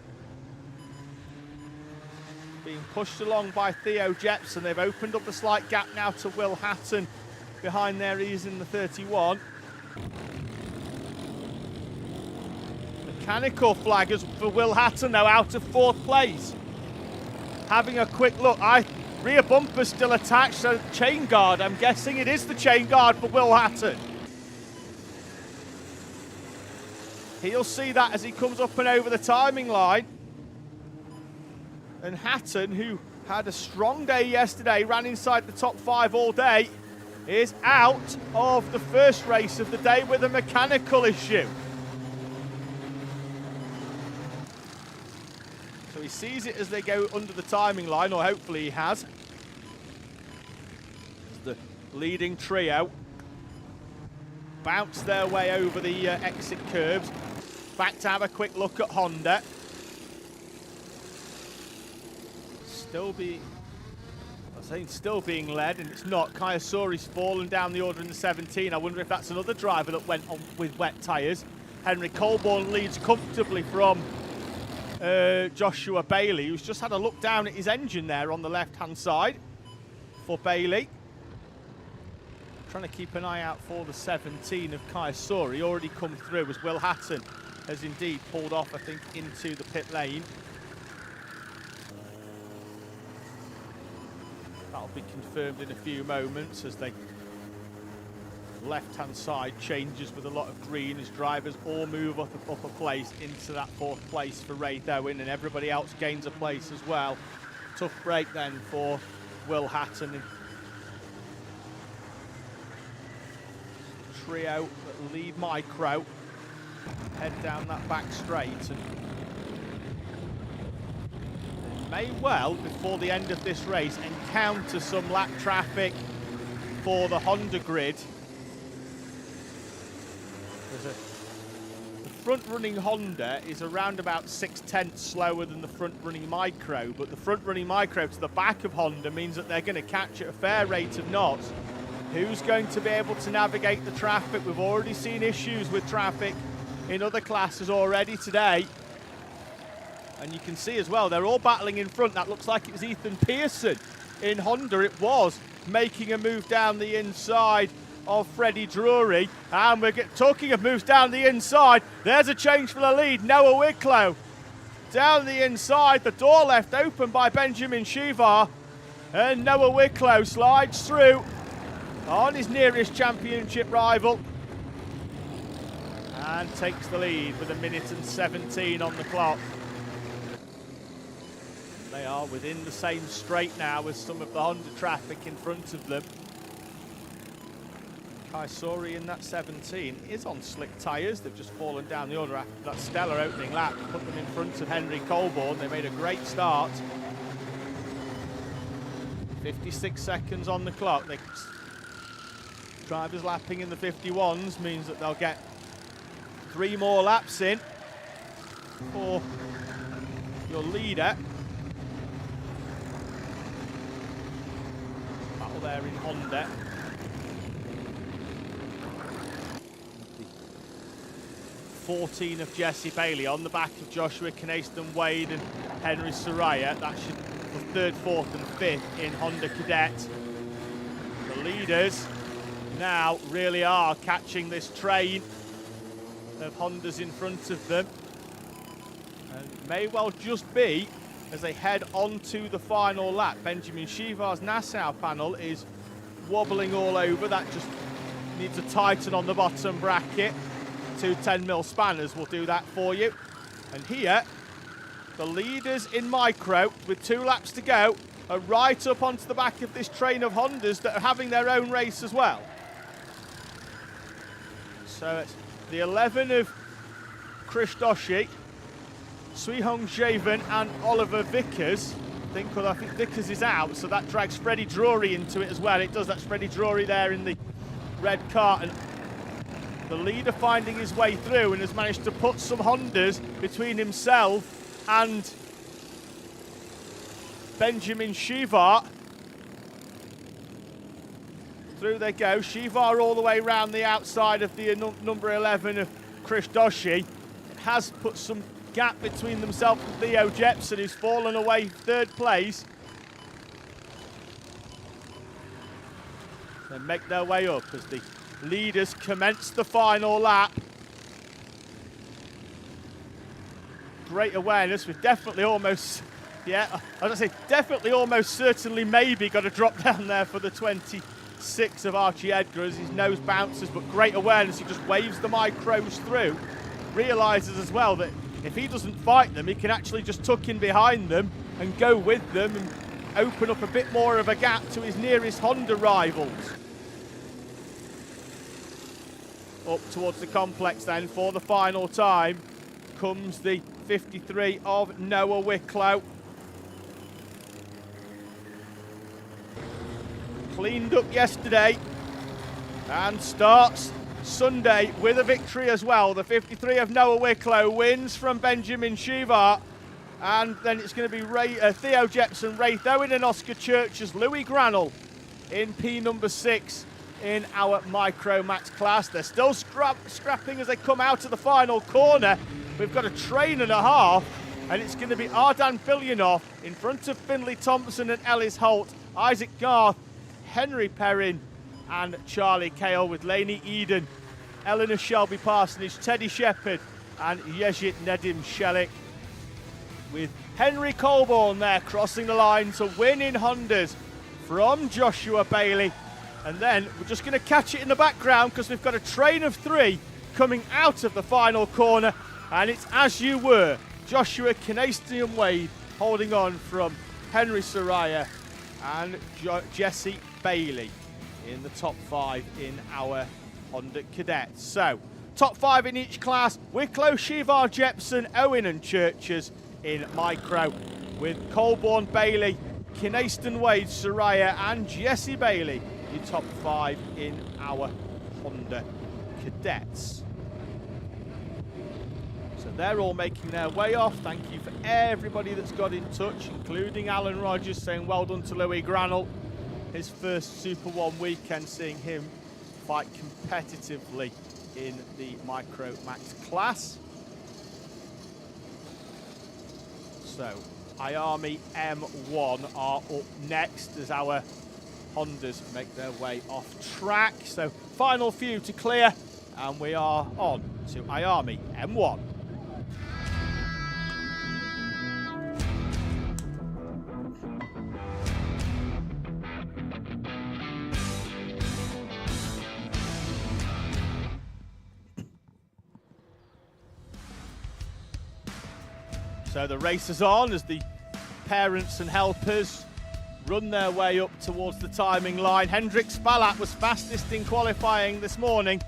Being pushed along by Theo Jepson. They've opened up a slight gap now to Will Hatton. Behind there he is in the 31. Mechanical flaggers for Will Hatton though, out of 4th place. Having a quick look, rear bumper still attached, so chain guard. I'm guessing it is the chain guard for Will Hatton. He'll see that as he comes up and over the timing line. And Hatton, who had a strong day yesterday, ran inside the top 5 all day, is out of the first race of the day with a mechanical issue. So he sees it as they go under the timing line, or hopefully he has. The leading trio bounce their way over the exit curves. Back to have a quick look at Honda. Still being led, and it's not. Kaya Suri's fallen down the order in the 17. I wonder if that's another driver that went on with wet tyres. Henry Colborne leads comfortably from Joshua Bailey, who's just had a look down at his engine there on the left-hand side for Bailey. Trying to keep an eye out for the 17 of Kaya Suri, already come through as Will Hatton has indeed pulled off, I think, into the pit lane. That'll be confirmed in a few moments as they left-hand side changes with a lot of green as drivers all move up a place into that 4th place for Ray Thowin, and everybody else gains a place as well. Tough break then for Will Hatton. Trio that lead Micro head down that back straight and may well, before the end of this race, encounter some lap traffic for the Honda grid. There's a front-running Honda is around about 6/10 slower than the front-running Micro, but the front-running Micro to the back of Honda means that they're going to catch at a fair rate of knots. Who's going to be able to navigate the traffic? We've already seen issues with traffic in other classes already today. And you can see as well, they're all battling in front. That looks like it was Ethan Pearson in Honda. It was making a move down the inside of Freddie Drury. And we're talking of moves down the inside. There's a change for the lead. Noah Wicklow down the inside. The door left open by Benjamin Shivar. And Noah Wicklow slides through on his nearest championship rival. And takes the lead with 1:17 on the clock. They are within the same straight now with some of the Honda traffic in front of them. Kaisori in that 17 is on slick tyres. They've just fallen down the order after that stellar opening lap. Put them in front of Henry Colborne. They made a great start. 56 seconds on the clock. Drivers lapping in the 51s means that they'll get 3 more laps in for your leader. Battle there in Honda. 14 of Jesse Bailey on the back of Joshua Knayston Wade and Henry Soraya. That should be 3rd, 4th and 5th in Honda Cadet. The leaders now really are catching this train of Hondas in front of them. And it may well just be as they head on to the final lap. Benjamin Shivar's Nassau panel is wobbling all over. That just needs a tighten on the bottom bracket. 2 10mm spanners will do that for you. And here, the leaders in Micro, with 2 laps to go, are right up onto the back of this train of Hondas that are having their own race as well. So it's the 11 of Chris Doshi, Suihong Javen and Oliver Vickers. I think Vickers is out, so that drags Freddie Drury into it as well. It does. That's Freddie Drury there in the red car. And the leader finding his way through and has managed to put some Hondas between himself and Benjamin Shivar. Through they go. Shivar all the way around the outside of the number 11 of Chris Doshi. It has put some gap between themselves and Theo Jepson, who's fallen away 3rd place. They make their way up as the leaders commence the final lap. Great awareness. We've definitely almost, definitely almost certainly maybe got a drop down there for the 26 of Archie Edgar as his nose bounces, but great awareness. He just waves the Micros through. Realises as well that if he doesn't fight them, he can actually just tuck in behind them and go with them and open up a bit more of a gap to his nearest Honda rivals. Up towards the complex then for the final time comes the 53 of Noah Wicklow. Cleaned up yesterday and starts Sunday with a victory as well. The 53 of Noah Wicklow wins from Benjamin Shivar, and then it's going to be Theo Jepson, Ray Owen and Oscar Churches, Louis Granell in P number 6 in our Micro Max class. They're still scrapping as they come out of the final corner. We've got a train and a half, and it's going to be Ardan Filyanov in front of Finley Thompson and Ellis Holt, Isaac Garth, Henry Perrin and Charlie Cale, with Laney Eden, Eleanor Shelby Parsonage, Teddy Shepherd and Yezhit Nedim Shelik, with Henry Colborne there crossing the line to win in Hondas from Joshua Bailey. And then we're just going to catch it in the background because we've got a train of 3 coming out of the final corner, and it's As You Were, Joshua Knayston Wade holding on from Henry Soraya and Jesse Bailey in the top 5 in our Honda Cadet. So, top 5 in each class: Wicklow, Shivar, Jepson, Owen and Churches in Micro, with Colborne, Bailey, Knayston Wade, Soraya and Jesse Bailey the top 5 in our Honda Cadets. So they're all making their way off. Thank you for everybody that's got in touch, including Alan Rogers saying well done to Louis Granell. His first Super One weekend, seeing him fight competitively in the Micro Max class. So IAME M1 are up next as our Hondas make their way off track. So final few to clear, and we are on to IAME M1. So the race is on as the parents and helpers run their way up towards the timing line. Hendrik Spallat was fastest in qualifying this morning,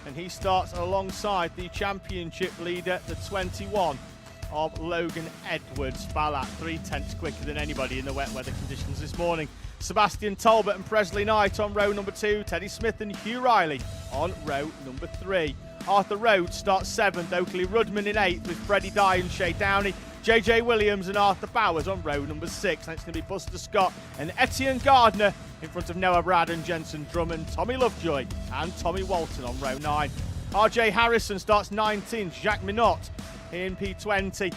and he starts alongside the championship leader, the 21 of Logan Edwards. Spallat 3/10 quicker than anybody in the wet weather conditions this morning. Sebastian Talbot and Presley Knight on row number 2, Teddy Smith and Hugh Riley on row number 3. Arthur Rhodes starts 7th, Oakley Rudman in 8th with Freddie Dye and Shay Downey. JJ Williams and Arthur Bowers on row number 6. Next going to be Buster Scott and Etienne Gardner in front of Noah Brad and Jensen Drummond, Tommy Lovejoy and Tommy Walton on row 9. RJ Harrison starts 19th, Jacques Minot in P20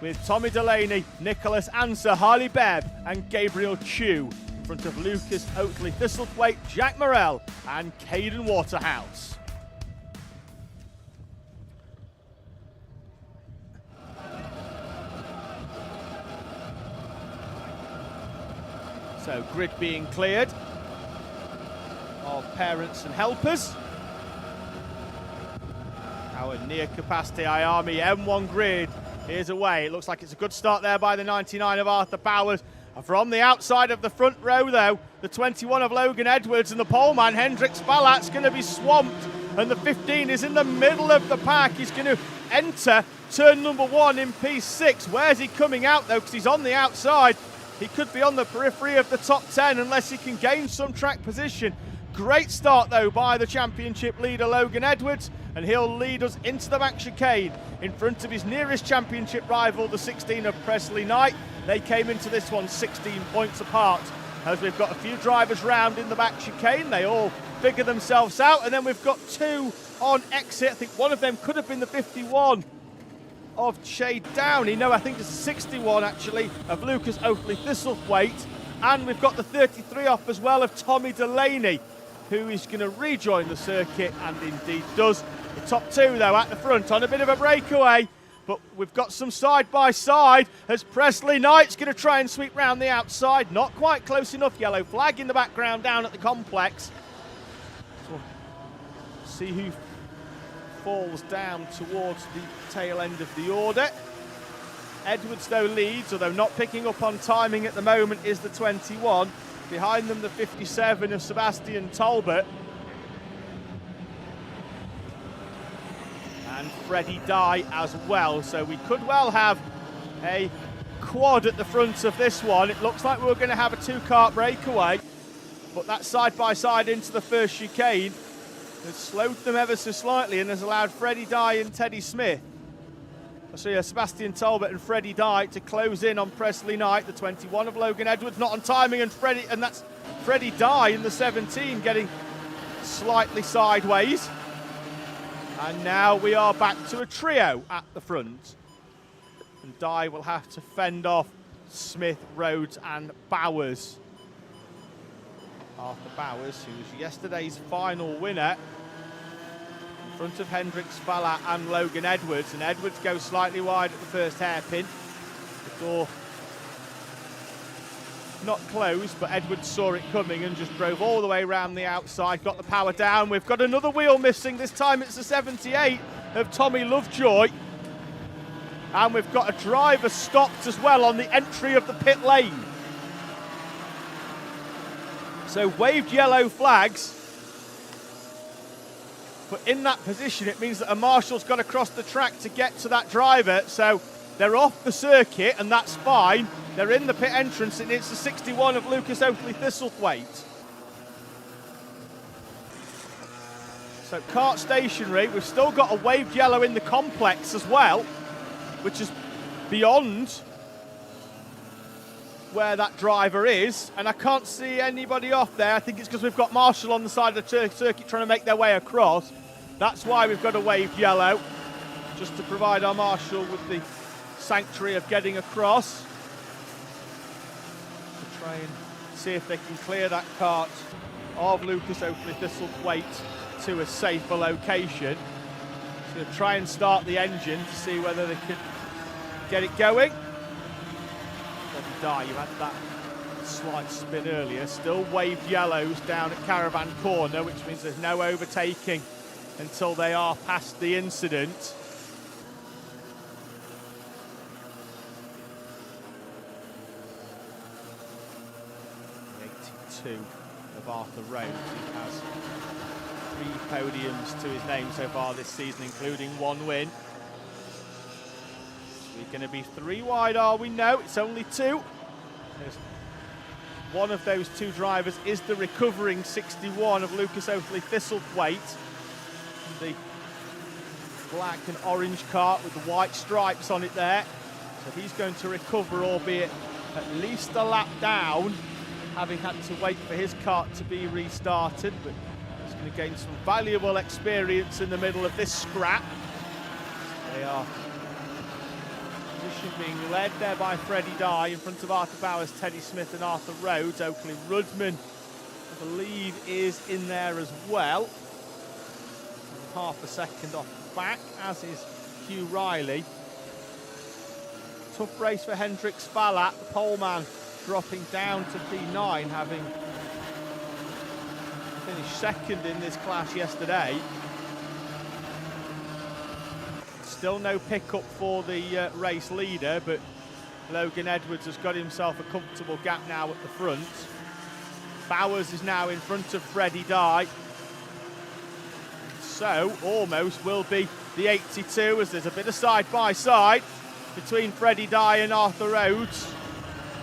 with Tommy Delaney, Nicholas Anser, Harley Bebb and Gabriel Chew in front of Lucas Oakley Thistlethwaite, Jack Morrell and Caden Waterhouse. So grid being cleared of parents and helpers. Our near capacity IAME M1 grid is away. It looks like it's a good start there by the 99 of Arthur Bowers. From the outside of the front row though, the 21 of Logan Edwards and the poleman Hendrik Spallat's going to be swamped, and the 15 is in the middle of the pack. He's going to enter turn number 1 in P6. Where's he coming out though, because he's on the outside? He could be on the periphery of the top 10 unless he can gain some track position. Great start though by the championship leader Logan Edwards, and he'll lead us into the back chicane in front of his nearest championship rival, the 16 of Presley Knight. They came into this one 16 points apart. As we've got a few drivers round in the back chicane, they all figure themselves out, and then we've got 2 on exit. I think one of them could have been the 51 of Shay Downey. No, I think it's a 61 actually of Lucas Oakley Thistlethwaite, and we've got the 33 off as well of Tommy Delaney, who is going to rejoin the circuit, and indeed does. The top 2 though at the front on a bit of a breakaway, but we've got some side by side as Presley Knight's going to try and sweep round the outside. Not quite close enough. Yellow flag in the background down at the complex. So see who falls down towards the tail end of the order. Edwards though leads, although not picking up on timing at the moment, is the 21. Behind them the 57 of Sebastian Talbot. And Freddie Dye as well. So we could well have a quad at the front of this one. It looks like we're going to have a 2-kart breakaway, but that side by side into the first chicane has slowed them ever so slightly and has allowed Freddie Dye and Teddy Smith, Sebastian Talbot and Freddie Dye, to close in on Presley Knight, the 21 of Logan Edwards, not on timing, and that's Freddie Dye in the 17 getting slightly sideways. And now we are back to a trio at the front, and Dye will have to fend off Smith, Rhodes and Bowers. Arthur Bowers, who was yesterday's final winner, in front of Hendrik Spallat and Logan Edwards, and Edwards goes slightly wide at the first hairpin. The door not closed, but Edwards saw it coming and just drove all the way around the outside, got the power down. We've got another wheel missing. This time it's the 78 of Tommy Lovejoy. And we've got a driver stopped as well on the entry of the pit lane. So waved yellow flags. But in that position, it means that a marshal's got to cross the track to get to that driver. So they're off the circuit, and that's fine. They're in the pit entrance, and it's the 61 of Lucas Oakley Thistlethwaite. So kart stationary. We've still got a waved yellow in the complex as well, which is beyond where that driver is, and I can't see anybody off there. I think it's because we've got Marshall on the side of the circuit trying to make their way across. That's why we've got a waved yellow, just to provide our Marshall with the sanctuary of getting across. To try and see if they can clear that kart of Lucas Oakley Thistlethwaite to a safer location. So they'll try and start the engine to see whether they can get it going. Freddy Dye, you had that slight spin earlier. Still waved yellows down at Caravan Corner, which means there's no overtaking until they are past the incident. The 82 of Arthur Rhodes. He has 3 podiums to his name so far this season, including 1 win. We're going to be 3 wide, are we? No, it's only 2. There's one of those 2 drivers is the recovering 61 of Lucas Oakley Thistlethwaite. The black and orange kart with the white stripes on it there. So he's going to recover, albeit at least a lap down, having had to wait for his kart to be restarted. But he's going to gain some valuable experience in the middle of this scrap. They are being led there by Freddie Dye in front of Arthur Bowers, Teddy Smith and Arthur Rhodes. Oakley Rudman, I believe, is in there as well. Half a second off the back, as is Hugh Riley. Tough race for Hendrix Fallat, the poleman, dropping down to P9, having finished second in this class yesterday. Still no pickup for the race leader, but Logan Edwards has got himself a comfortable gap now at the front. Bowers is now in front of Freddie Dye. So almost will be the 82, as there's a bit of side-by-side between Freddie Dye and Arthur Rhodes,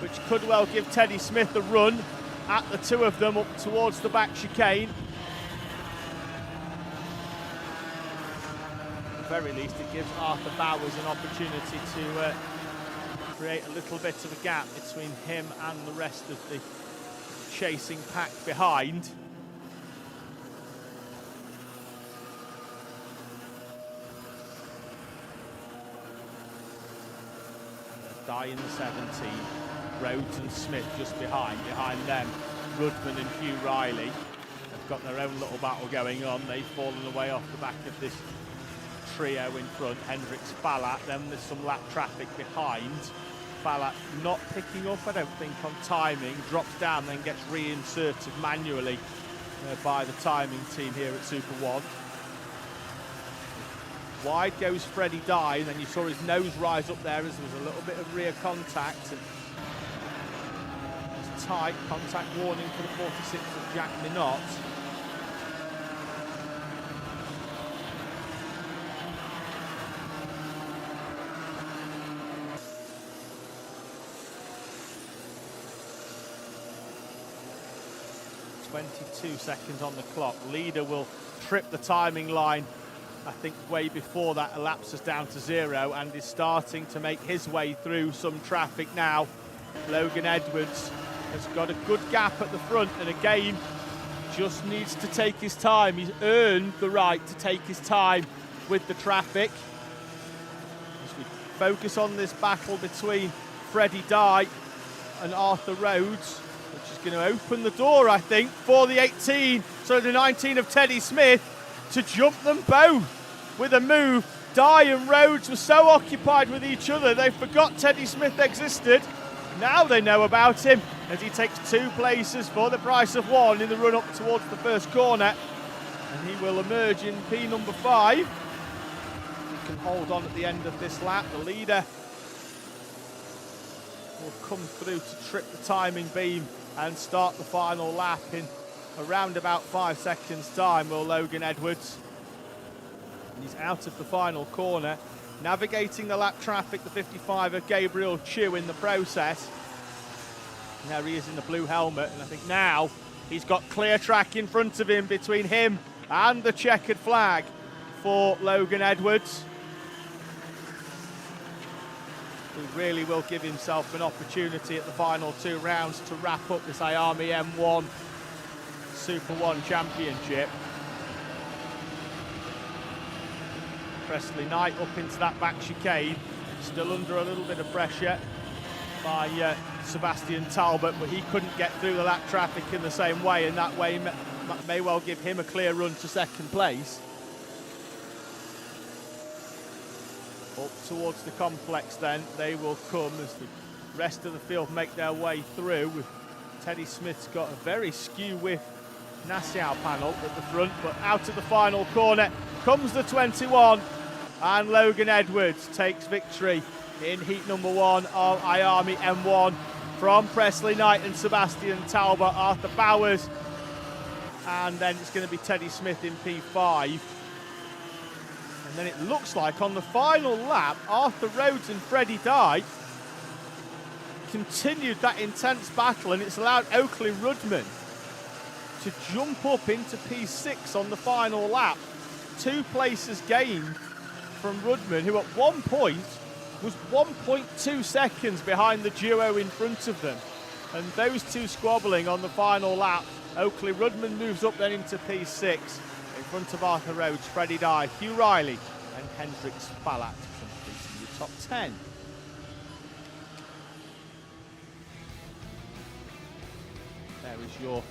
which could well give Teddy Smith a run at the 2 of them up towards the back chicane. At the very least, it gives Arthur Bowers an opportunity to create a little bit of a gap between him and the rest of the chasing pack behind. Dye in the 17, Rhodes and Smith just behind them, Rudman and Hugh Riley have got their own little battle going on. They've fallen away off the back of this trio in front. Hendrix Fallat, then there's some lap traffic behind. Fallat not picking up, I don't think, on timing, drops down, then gets reinserted manually by the timing team here at Super One. Wide goes Freddie Dye, and then you saw his nose rise up there as there was a little bit of rear contact. And it's tight, contact warning for the 46 of Jack Minot. .22 seconds on the clock. Leader will trip the timing line, I think, way before that elapses down to 0, and is starting to make his way through some traffic now. Logan Edwards has got a good gap at the front, and again, just needs to take his time. He's earned the right to take his time with the traffic. As we focus on this battle between Freddie Dye and Arthur Rhodes, which is going to open the door, I think, for the 18, so the 19 of Teddy Smith, to jump them both with a move. Dye and Rhodes were so occupied with each other, they forgot Teddy Smith existed. Now they know about him, as he takes 2 places for the price of 1 in the run-up towards the first corner. And he will emerge in P number 5. He can hold on at the end of this lap. The leader will come through to trip the timing beam and start the final lap in around about 5 seconds time, will Logan Edwards. And he's out of the final corner, navigating the lap traffic, the 55 of Gabriel Chew in the process. And there he is in the blue helmet, and I think now he's got clear track in front of him between him and the checkered flag for Logan Edwards, who really will give himself an opportunity at the final 2 rounds to wrap up this IAME M1 SuperOne Championship. Presley Knight up into that back chicane, still under a little bit of pressure by Sebastian Talbot, but he couldn't get through the lap traffic in the same way, and that way may well give him a clear run to second place. Up towards the complex then, they will come as the rest of the field make their way through. Teddy Smith's got a very skew-whiff Nassau panel at the front, but out of the final corner comes the 21, and Logan Edwards takes victory in heat number 1 of IAME M1 from Presley Knight and Sebastian Talbot. Arthur Bowers, and then it's going to be Teddy Smith in P5. And then it looks like on the final lap, Arthur Rhodes and Freddie Dye continued that intense battle, and it's allowed Oakley Rudman to jump up into P6 on the final lap. 2 places gained from Rudman, who at one point was 1.2 seconds behind the duo in front of them. And those 2 squabbling on the final lap. Oakley Rudman moves up then into P6 in front of Arthur Rhodes, Freddie Dye, Hugh Riley and Hendrix Fallat completing the top 10. There is your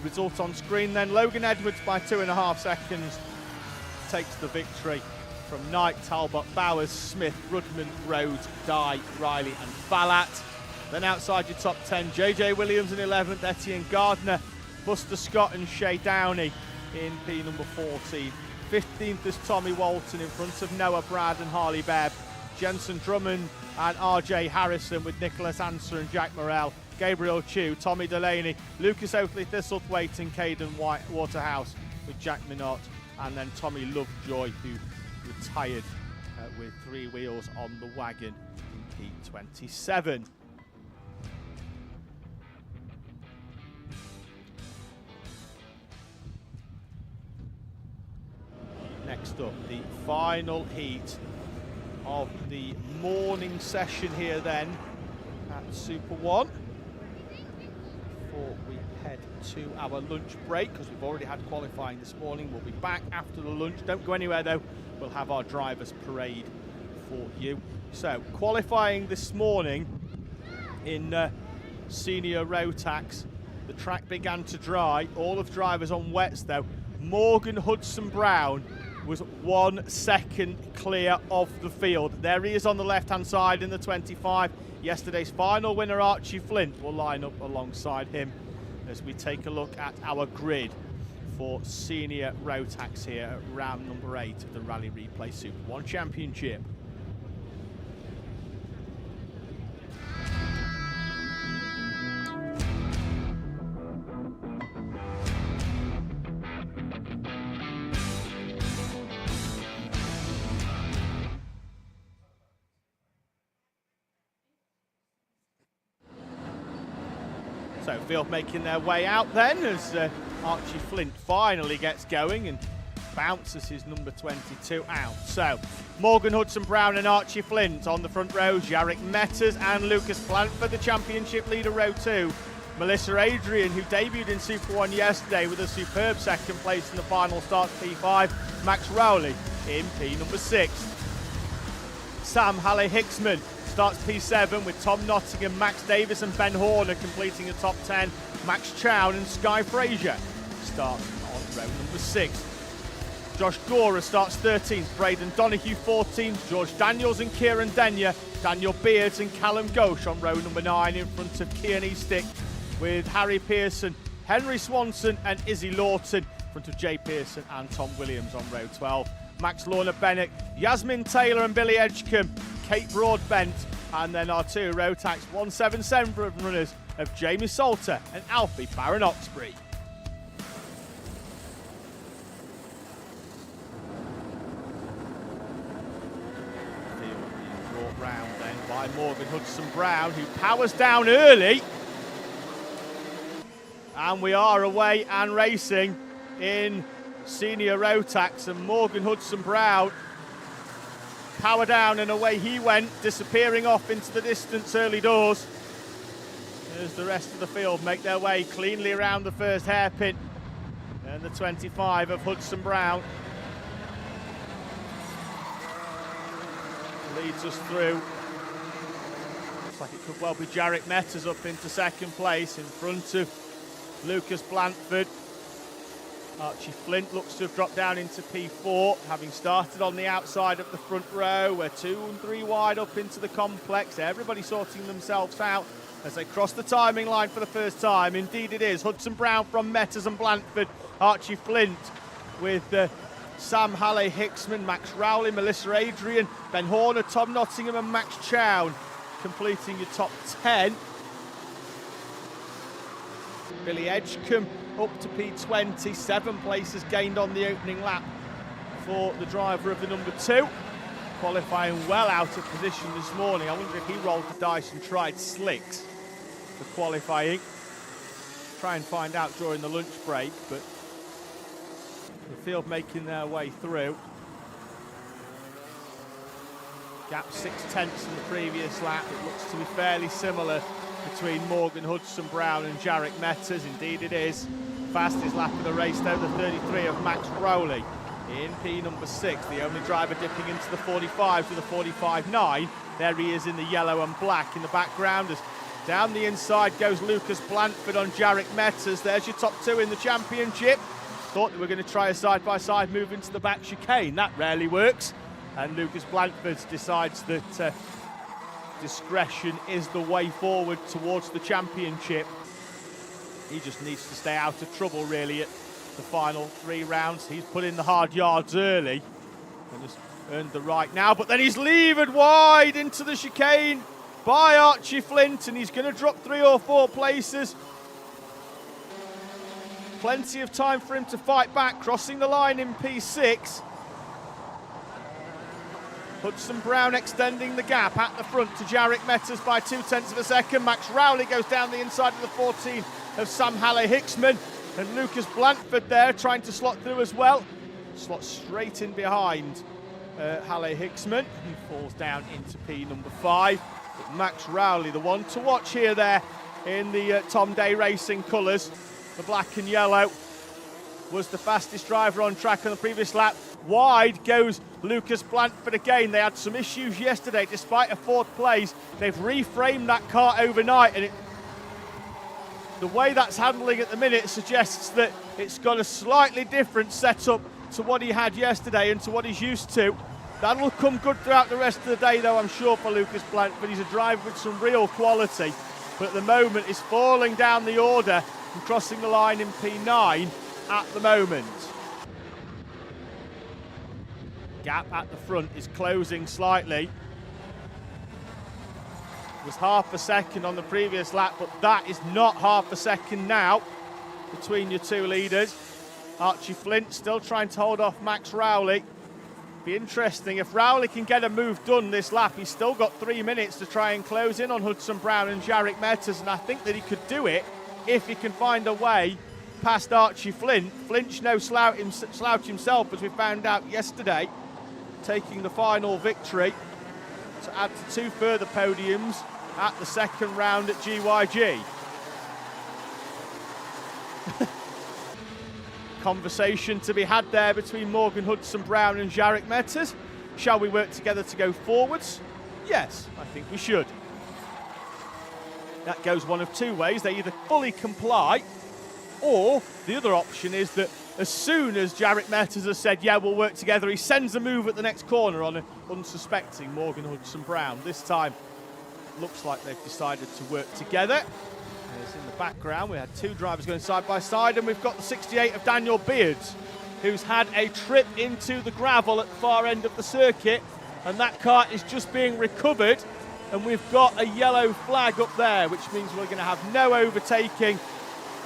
result on screen then. Logan Edwards by 2.5 seconds takes the victory from Knight, Talbot, Bowers, Smith, Rudman, Rhodes, Dye, Riley and Fallat. Then outside your top 10, JJ Williams in 11th, Etienne Gardner, Buster Scott and Shay Downey in P number 14. 15th is Tommy Walton in front of Noah Brad and Harley Bebb. Jensen Drummond and RJ Harrison with Nicholas Anser and Jack Morrell. Gabriel Chew, Tommy Delaney, Lucas Oakley Thistlethwaite and Caden Waterhouse with Jack Minot. And then Tommy Lovejoy, who retired with 3 wheels on the wagon in P27. Next up, the final heat of the morning session here then at SuperOne. Before we head to our lunch break, because we've already had qualifying this morning. We'll be back after the lunch. Don't go anywhere though. We'll have our drivers parade for you. So, qualifying this morning in senior Rotax. The track began to dry. All of drivers on wets though. Morgan Hudson Brown was 1 second clear of the field. There he is on the left-hand side in the 25. Yesterday's final winner, Archie Flint, will line up alongside him as we take a look at our grid for senior Rotax here at round number 8 of the Rally Replay SuperOne Championship. So field making their way out then as Archie Flint finally gets going and bounces his number 22 out. So Morgan Hudson Brown and Archie Flint on the front rows, Jarek Metters and Lucas Plant for the championship leader row 2. Melissa Adrian, who debuted in SuperOne yesterday with a superb second place in the final start, P5. Max Rowley in P number 6. Sam Halle-Hicksman starts P7 with Tom Nottingham, Max Davis and Ben Horner completing the top 10. Max Chown and Sky Frazier start on row number 6. Josh Gora starts 13th, Braden Donahue 14th, George Daniels and Kieran Denyer, Daniel Beards and Callum Ghosh on row number 9 in front of Kian Eastick with Harry Pearson, Henry Swanson and Izzy Lawton in front of Jay Pearson and Tom Williams on row 12. Max Lorna Bennett, Yasmin Taylor and Billy Edgecombe, Kate Broadbent, and then our 2 Rotax 177 runners of Jamie Salter and Alfie Barron Oxbury. Brought round then by Morgan Hudson Brown, who powers down early And we are away and racing in senior Rotax, and Morgan Hudson-Brown, power down and away he went, disappearing off into the distance early doors. As the rest of the field make their way cleanly around the first hairpin, and the 25 of Hudson-Brown leads us through. Looks like it could well be Jarek Metters up into second place in front of Lucas Blanford. Archie Flint looks to have dropped down into P4, having started on the outside of the front row. We're 2 and 3 wide up into the complex. Everybody sorting themselves out as they cross the timing line for the first time. Indeed it is Hudson-Brown from Metters and Blanford. Archie Flint with Sam Halle-Hicksman, Max Rowley, Melissa Adrian, Ben Horner, Tom Nottingham and Max Chown completing your top 10. Billy Edgecombe up to P20, 7 places gained on the opening lap for the driver of the number 2. Qualifying well out of position this morning. I wonder if he rolled the dice and tried slicks for qualifying. Try and find out during the lunch break, but the field making their way through. Gap 6/10 in the previous lap. It looks to be fairly similar between Morgan Hudson-Brown and Jarek Metters. Indeed it is. Fastest lap of the race though, the 33 of Max Rowley in P number 6, the only driver dipping into the 45s with a 45.9. There he is in the yellow and black in the background. As down the inside goes Lucas Blanford on Jarek Metters. There's your top 2 in the championship. Thought they were going to try a side-by-side move into the back chicane. That rarely works. And Lucas Blanford decides that discretion is the way forward towards the championship. He just needs to stay out of trouble really at the final 3 rounds. He's put in the hard yards early and has earned the right now, but then he's levered wide into the chicane by Archie Flint, and he's going to drop 3 or 4 places. Plenty of time for him to fight back, crossing the line in P6. Hudson-Brown extending the gap at the front to Jarek Metters by 0.2 of a second. Max Rowley goes down the inside of the 14 of Sam Halle-Hicksman, and Lucas Blanford there trying to slot through as well. Slot straight in behind Halle-Hicksman. He falls down into P number 5. But Max Rowley, the one to watch here there in the Tom Day Racing colours. The black and yellow, was the fastest driver on track on the previous lap. Wide goes Lucas Blanford again. They had some issues yesterday despite a 4th place. They've reframed that car overnight, and the way that's handling at the minute suggests that it's got a slightly different setup to what he had yesterday and to what he's used to. That'll come good throughout the rest of the day though, I'm sure, for Lucas Blanford. He's a driver with some real quality, but at the moment is falling down the order and crossing the line in P9 at the moment. Gap at the front is closing slightly. It was half a second on the previous lap, but that is not half a second now between your 2 leaders. Archie Flint still trying to hold off Max Rowley. Be interesting if Rowley can get a move done this lap. He's still got 3 minutes to try and close in on Hudson-Brown and Jarek Metters, and I think that he could do it if he can find a way past Archie Flint. Flint's no slouch himself, as we found out yesterday, taking the final victory to add to 2 further podiums at the second round at GYG. Conversation to be had there between Morgan Hudson-Brown and Jarek Metters. Shall we work together to go forwards? Yes, I think we should. That goes one of 2 ways. They either fully comply, or the other option is that as soon as Jarek Metters has said, yeah, we'll work together, he sends a move at the next corner on an unsuspecting Morgan Hudson-Brown. This time, looks like they've decided to work together. As in the background, we had 2 drivers going side by side, and we've got the 68 of Daniel Beards, who's had a trip into the gravel at the far end of the circuit, and that car is just being recovered, and we've got a yellow flag up there, which means we're going to have no overtaking,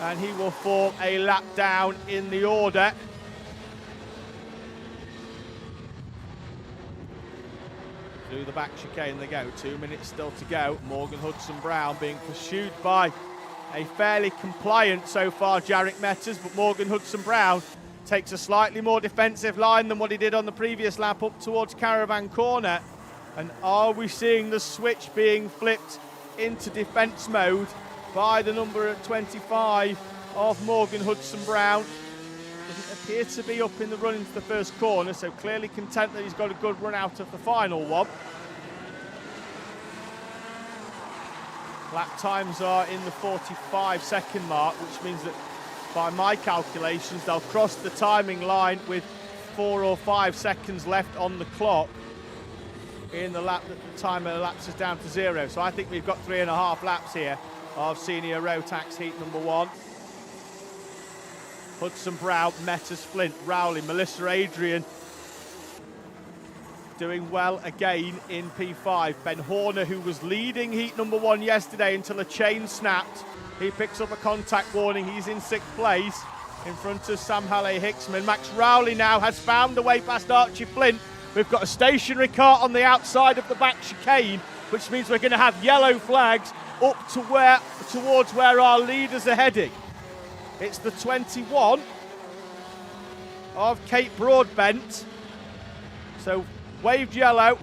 and he will fall a lap down in the order. Through the back chicane they go, 2 minutes still to go. Morgan Hudson-Brown being pursued by a fairly compliant so far Jarek Metters, but Morgan Hudson-Brown takes a slightly more defensive line than what he did on the previous lap up towards Caravan Corner. And are we seeing the switch being flipped into defence mode by the number 25 of Morgan Hudson-Brown? Doesn't appear to be up in the run into the first corner, so clearly content that he's got a good run out of the final one. Lap times are in the 45-second mark, which means that by my calculations they'll cross the timing line with 4 or 5 seconds left on the clock in the lap that the timer elapses down to 0. So I think we've got 3.5 laps here of senior Rotax heat number 1. Hudson-Brown, Metters, Flint, Rowley, Melissa Adrian doing well again in P5. Ben Horner, who was leading heat number 1 yesterday until a chain snapped, he picks up a contact warning. He's in 6th place in front of Sam Halley-Hicksman. Max Rowley now has found a way past Archie Flint. We've got a stationary car on the outside of the back chicane, which means we're going to have yellow flags up to towards where our leaders are heading. It's the 21 of Kate Broadbent. So waved yellow.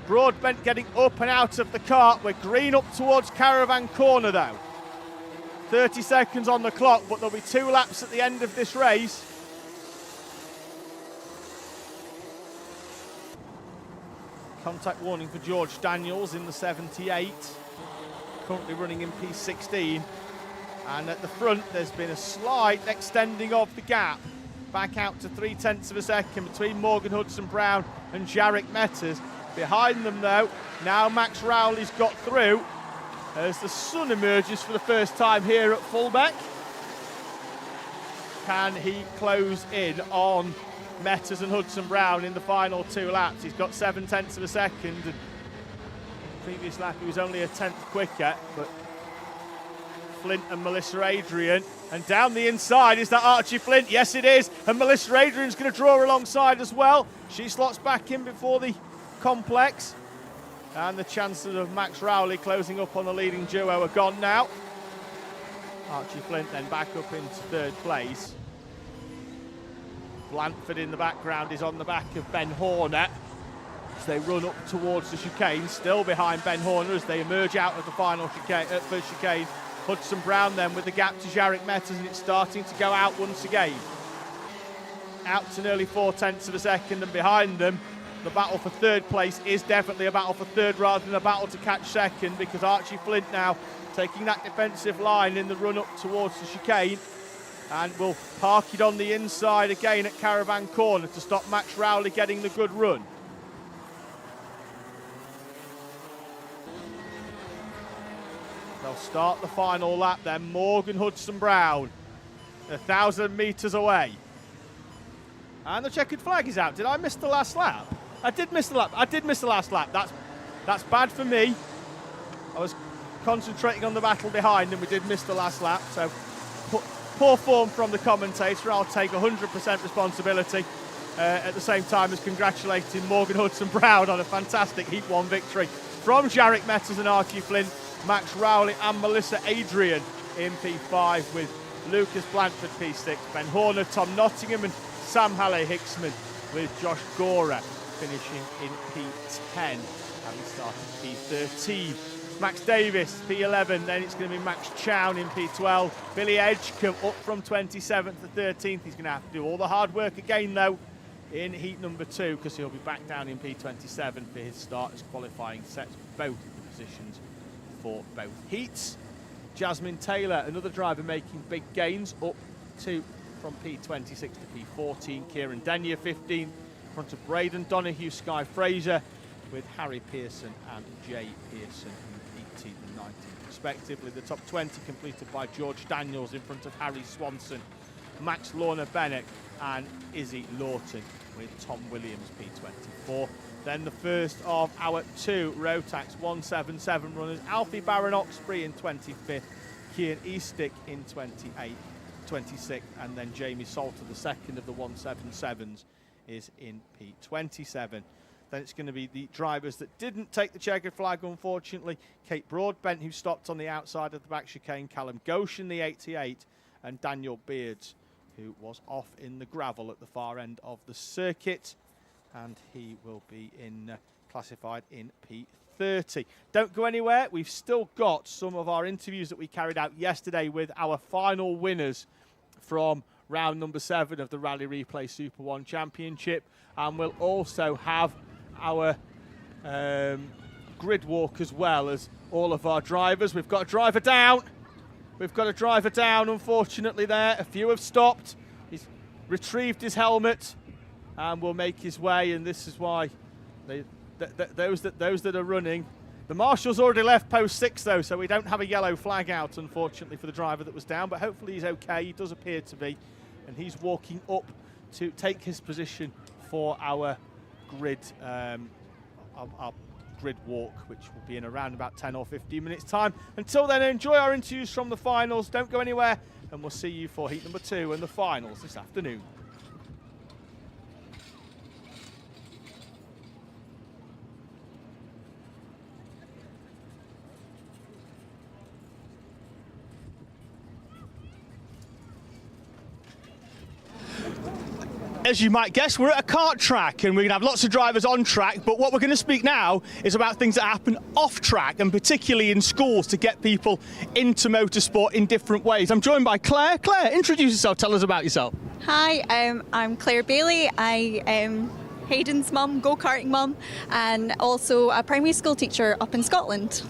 Broadbent getting up and out of the car. We're green up towards Caravan Corner though. 30 seconds on the clock, but there'll be 2 laps at the end of this race. Contact warning for George Daniels in the 78, currently running in P16. And at the front, there's been a slight extending of the gap back out to 0.3 of a second between Morgan Hudson-Brown and Jarek Metters. Behind them, though, now Max Rowley's got through as the sun emerges for the first time here at Fulbeck. Can he close in on Metters and Hudson-Brown in the final 2 laps? He's got 0.7 of a second, and previous lap he was only a tenth quicker, but Flint and Melissa Adrian, and down the inside, is that Archie Flint? Yes it is, and Melissa Adrian's going to draw alongside as well. She slots back in before the complex, and the chances of Max Rowley closing up on the leading duo are gone now. Archie Flint then back up into 3rd place. Blanford in the background is on the back of Ben Horner as they run up towards the chicane, still behind Ben Horner as they emerge out of the final chicane, first chicane. Hudson-Brown then with the gap to Jarek Metters, and it's starting to go out once again. Out to nearly 0.4 of a second, and behind them, the battle for 3rd place is definitely a battle for 3rd rather than a battle to catch 2nd, because Archie Flint now taking that defensive line in the run up towards the chicane, and will park it on the inside again at Caravan Corner to stop Max Rowley getting the good run. They'll start the final lap then. Morgan Hudson-Brown, 1,000 metres away. And the checkered flag is out. Did I miss the last lap? I did miss the lap. I did miss the last lap. That's bad for me. I was concentrating on the battle behind, and we did miss the last lap. So poor form from the commentator. I'll take 100% responsibility at the same time as congratulating Morgan Hudson-Brown on a fantastic Heat 1 victory from Jarek Metters and Archie Flint, Max Rowley and Melissa Adrian in P5, with Lucas Blanford P6, Ben Horner, Tom Nottingham and Sam Halley-Hicksman, with Josh Gora finishing in P10, having started P13. Max Davis, P11, then it's going to be Max Chown in P12. Billy Edgecombe up from 27th to 13th. He's going to have to do all the hard work again, though, in heat number 2, because he'll be back down in P27 for his start as qualifying sets both the positions for both heats. Jasmine Taylor, another driver making big gains, up to from P26 to P14. Kieran Denyer, 15th, in front of Braden Donahue, Sky Fraser, with Harry Pearson and Jay Pearson in 18th and 19th, respectively. The top 20 completed by George Daniels in front of Harry Swanson, Max Lorna Bennett and Izzy Lawton, with Tom Williams P24. Then the first of our 2 Rotax 177 runners, Alfie Barron Oxbury in 25th, Kian Eastick in 26th, and then Jamie Salter, the second of the 177s, is in P27. Then it's going to be the drivers that didn't take the checkered flag, unfortunately. Kate Broadbent, who stopped on the outside of the back chicane, Callum Goshen, the 88, and Daniel Beards, who was off in the gravel at the far end of the circuit, and he will be classified in P30. Don't go anywhere. We've still got some of our interviews that we carried out yesterday with our final winners from round number 7 of the Rally Replay SuperOne Championship, and we'll also have our grid walk as well as all of our drivers. We've got a driver down. Unfortunately, there. A few have stopped. He's retrieved his helmet and will make his way, and this is why those that are running. The marshal's already left post 6 though, so we don't have a yellow flag out, unfortunately, for the driver that was down, but hopefully he's okay. He does appear to be, and he's walking up to take his position for our grid our grid walk, which will be in around about 10 or 15 minutes time. Until then, enjoy our interviews from the finals. Don't go anywhere, and we'll see you for heat number 2 and the finals this afternoon. As you might guess, we're at a kart track and we're going to have lots of drivers on track, but what we're going to speak now is about things that happen off track, and particularly in schools, to get people into motorsport in different ways. I'm joined by Claire. Claire, introduce yourself, tell us about yourself. Hi, I'm Claire Bailey. I am Hayden's mum, go-karting mum, and also a primary school teacher up in Scotland.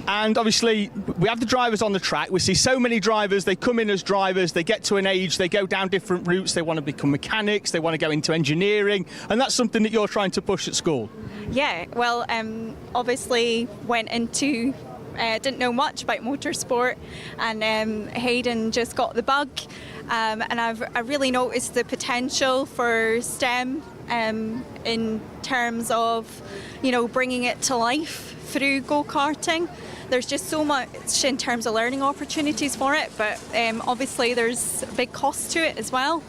And obviously, we have the drivers on the track. We see so many drivers. They come in as drivers. They get to an age. They go down different routes. They want to become mechanics. They want to go into engineering. And that's something that you're trying to push at school. Yeah, well, obviously went into, didn't know much about motorsport. And Hayden just got the bug. And I really noticed the potential for STEM in terms of, bringing it to life through go-karting. There's just so much in terms of learning opportunities for it, but obviously there's a big cost to it as well.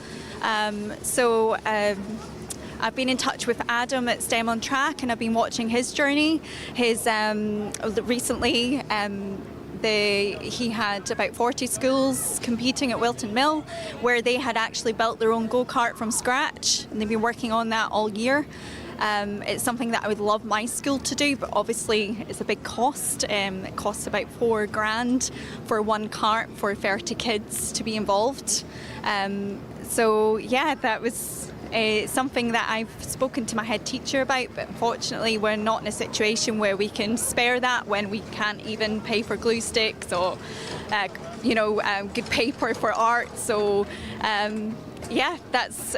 So I've been in touch with Adam at STEM on Track, and I've been watching his journey. His recently he had about 40 schools competing at Wilton Mill, where they had actually built their own go-kart from scratch, and they've been working on that all year. It's something that I would love my school to do, but obviously it's a big cost. It costs about $4,000 for one kart for 30 kids to be involved. So yeah, that was something that I've spoken to my head teacher about, but unfortunately we're not in a situation where we can spare that when we can't even pay for glue sticks or good paper for art. So yeah,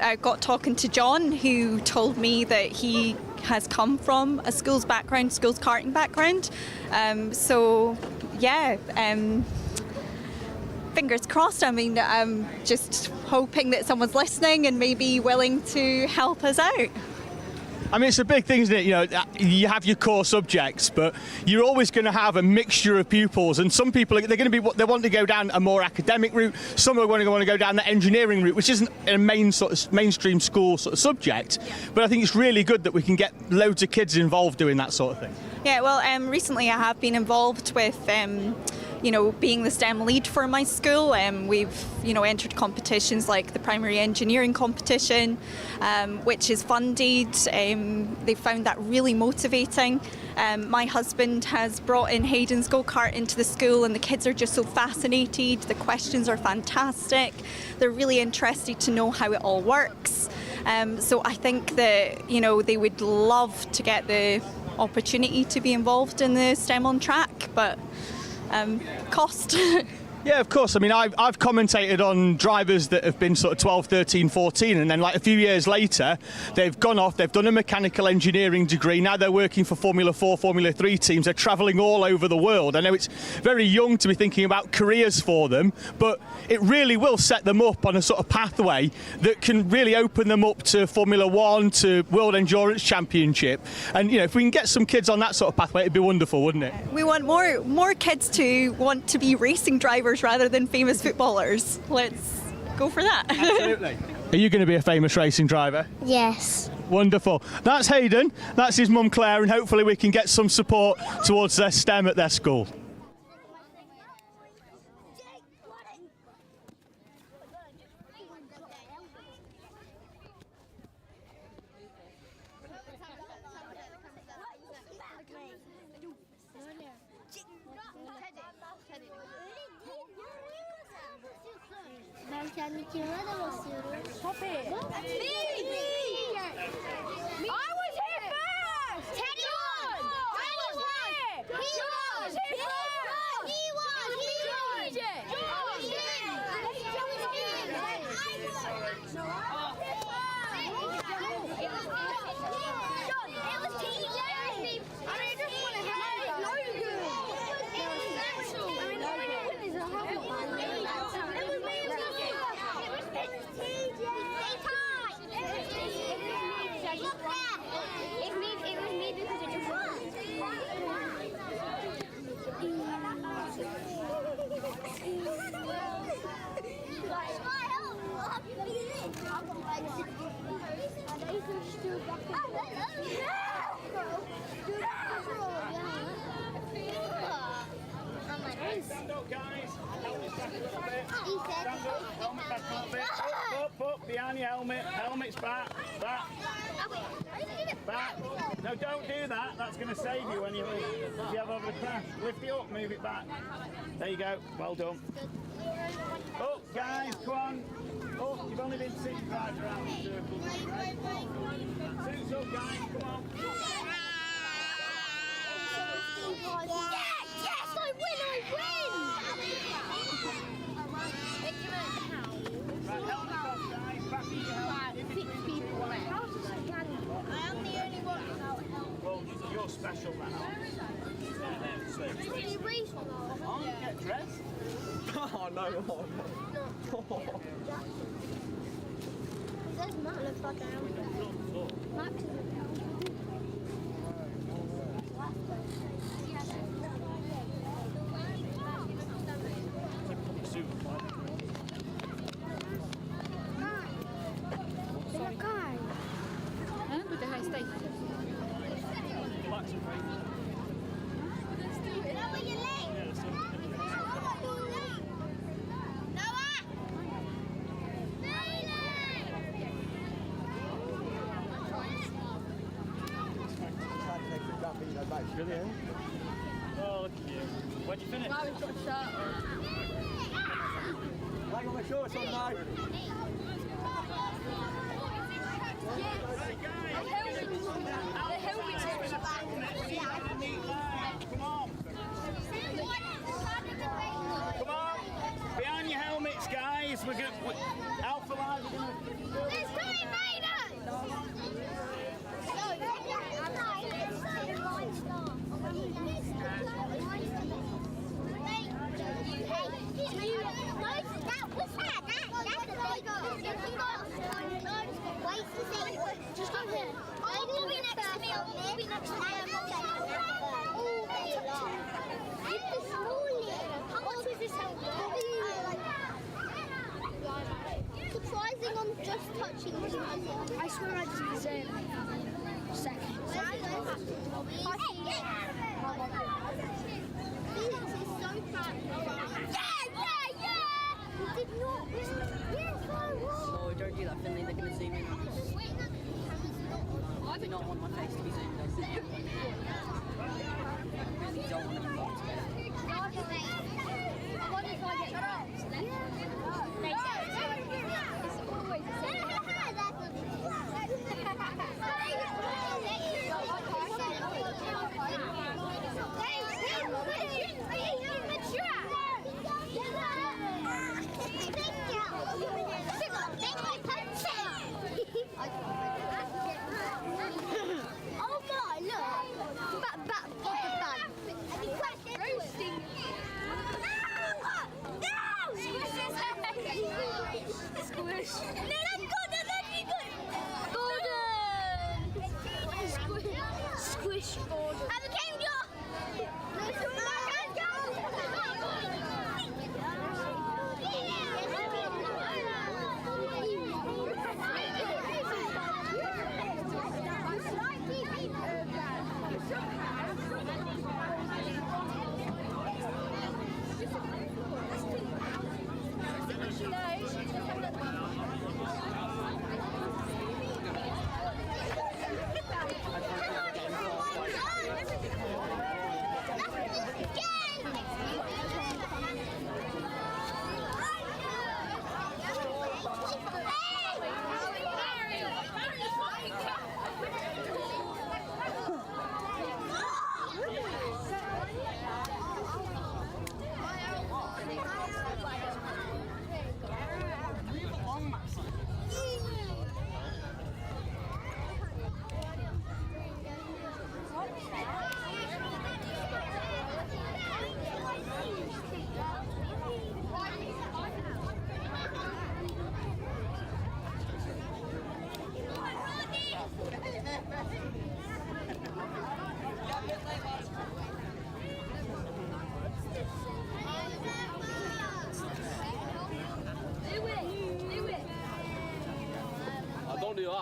I got talking to John, who told me that he has come from a schools karting background. So yeah, fingers crossed. I mean, I'm just hoping that someone's listening and maybe willing to help us out. I mean, it's a big thing, isn't it? You have your core subjects, but you're always going to have a mixture of pupils, and some people they want to go down a more academic route. Some are going to want to go down the engineering route, which isn't a mainstream school sort of subject. Yeah. But I think it's really good that we can get loads of kids involved doing that sort of thing. Yeah, well, recently I have been involved with being the STEM lead for my school. We've entered competitions like the primary engineering competition, which is funded. They found that really motivating. My husband has brought in Hayden's go-kart into the school, and the kids are just so fascinated. The questions are fantastic. They're really interested to know how it all works. So I think that they would love to get the opportunity to be involved in the STEM on Track, but cost. Yeah, of course. I mean, I've commentated on drivers that have been sort of 12, 13, 14, and then like a few years later, they've gone off, they've done a mechanical engineering degree, now they're working for Formula 4, Formula 3 teams, they're travelling all over the world. I know it's very young to be thinking about careers for them, but it really will set them up on a sort of pathway that can really open them up to Formula 1, to World Endurance Championship. And, if we can get some kids on that sort of pathway, it'd be wonderful, wouldn't it? We want more kids to want to be racing drivers rather than famous footballers. Let's go for that. Absolutely. Are you going to be a famous racing driver? Yes. Wonderful. That's Hayden, that's his mum Claire, and hopefully we can get some support towards their STEM at their school. Ben kendi kimime de basıyorum. Poppy. I was here first! Teddy was! I was here! He was! He was! It was TJ! I just want to have it. No, you do. Stand up, guys. Helmet's back a little bit. Stand up. Helmet back a little bit. Up, behind your helmet. Helmet's back. Back. No, don't do that. That's going to save you when you have over the crash. Lift it up, move it back. There you go. Well done. Up, guys. Come on. Up. You've only been 6 drives around the circle. Suits up, guys. Come on. Yes, I win! Right, helmet off, guys. Back in your helmet. In between the two legs. I am the only one without helmet. Well, you're special now. Can you race one though? On, get dressed. Oh no. There's Matt looks like an helmet. Max is a Brilliant. Oh, look at you. Where'd you finish? Now we've got a shirt on. I got my shorts on now. Come on. Come on. Behind your helmets, guys. We're good. Alpha Live, we're going to... It's time, just come here. You'll be next to me. You'll be next to me. It's small. How much is this helmet? Surprising, I'm just touching this. I swear I just said second. This is so fun. Yeah! You did not. Yes, I was. Oh, don't do that, Finley. They're going to zoom in on us. I do not want my face to be zoomed in. You don't want to be blocked. I wonder if I get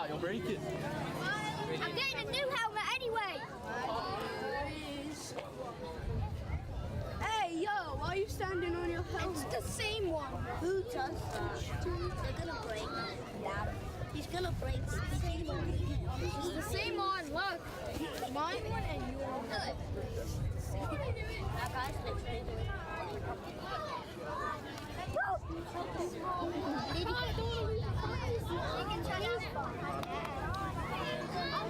that, you'll break it. I'm getting a new helmet anyway. Hey, yo, why are you standing on your helmet? It's the same one. Who does that? They're gonna break. Yeah. He's gonna break. It's the same one. Look. Mine one and your one. That guy's literally doing it.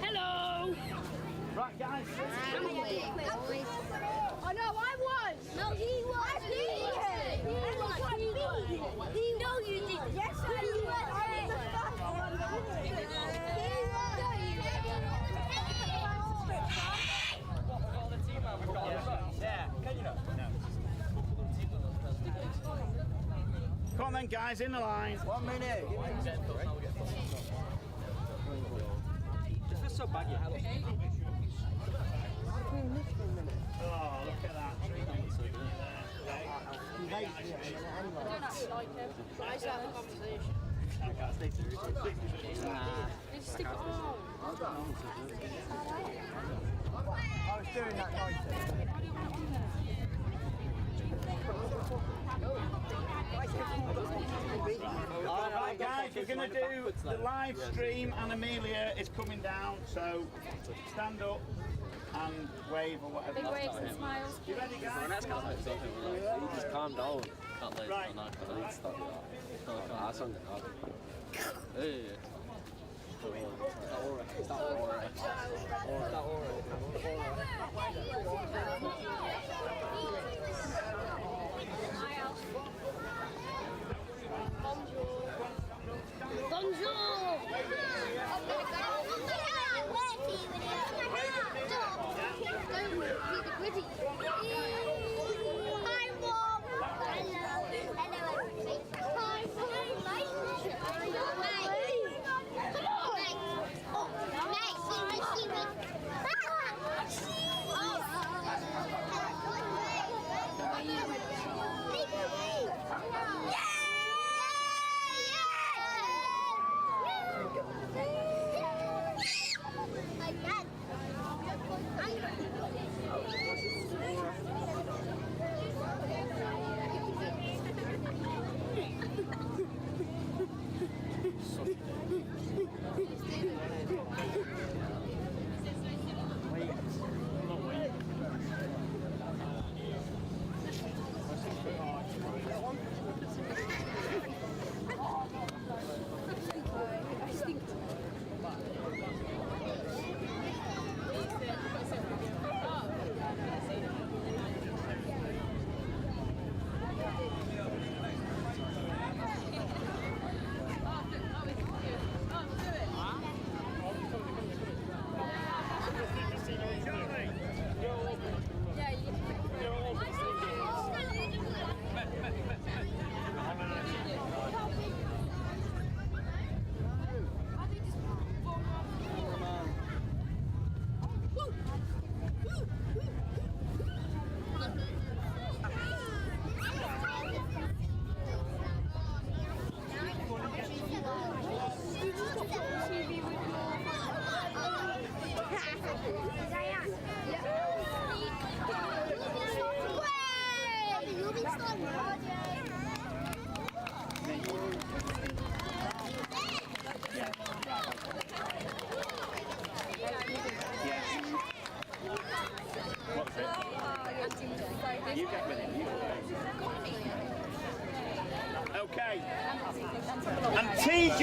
Hello! Right, guys. Oh no, I won! No, he was. I beat him. No, you didn't. Yes, I did. Yeah, can you not? No. Come on then, guys, in the line. 1 minute. This is so bad, you have Oh, look at that. I was doing that night. Right, guys, we're going to do the live stream, and Amelia is coming down, so stand up and wave or whatever. Big waves and smiles. You ready, guys? Just calm down. Right. Hey. Okay. And TJ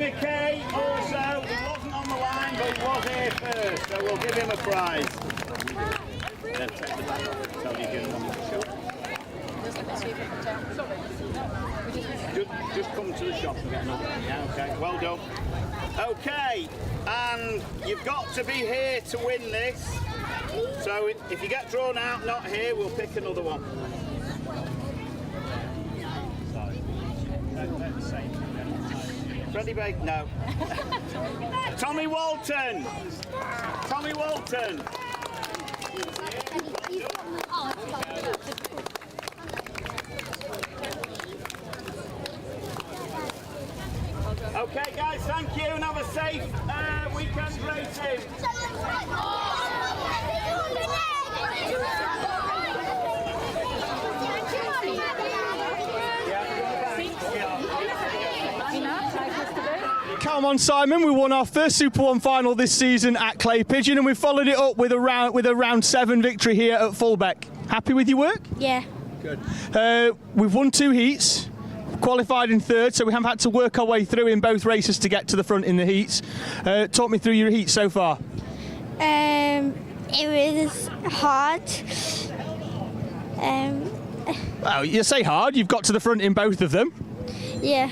McKay also, he wasn't on the line, but he was here first, so we'll give him a prize. Then take the bag off, tell you you're going to shop. Just come to the shop and get another one. Yeah, okay, well done. Okay, and you've got to be here to win this. So if you get drawn out, not here, we'll pick another one. Freddie Bake? No. Tommy Walton! Tommy Walton! Okay, safe weekend racing. Come on, Simon, we won our first Super One final this season at Clay Pigeon, and we followed it up with a round 7 victory here at Fulbeck. Happy with your work? Yeah. Good. We've won 2 heats, qualified in 3rd, so we have had to work our way through in both races to get to the front in the heats. Talk me through your heats so far. It was hard. Well, you say hard, you've got to the front in both of them. Yeah.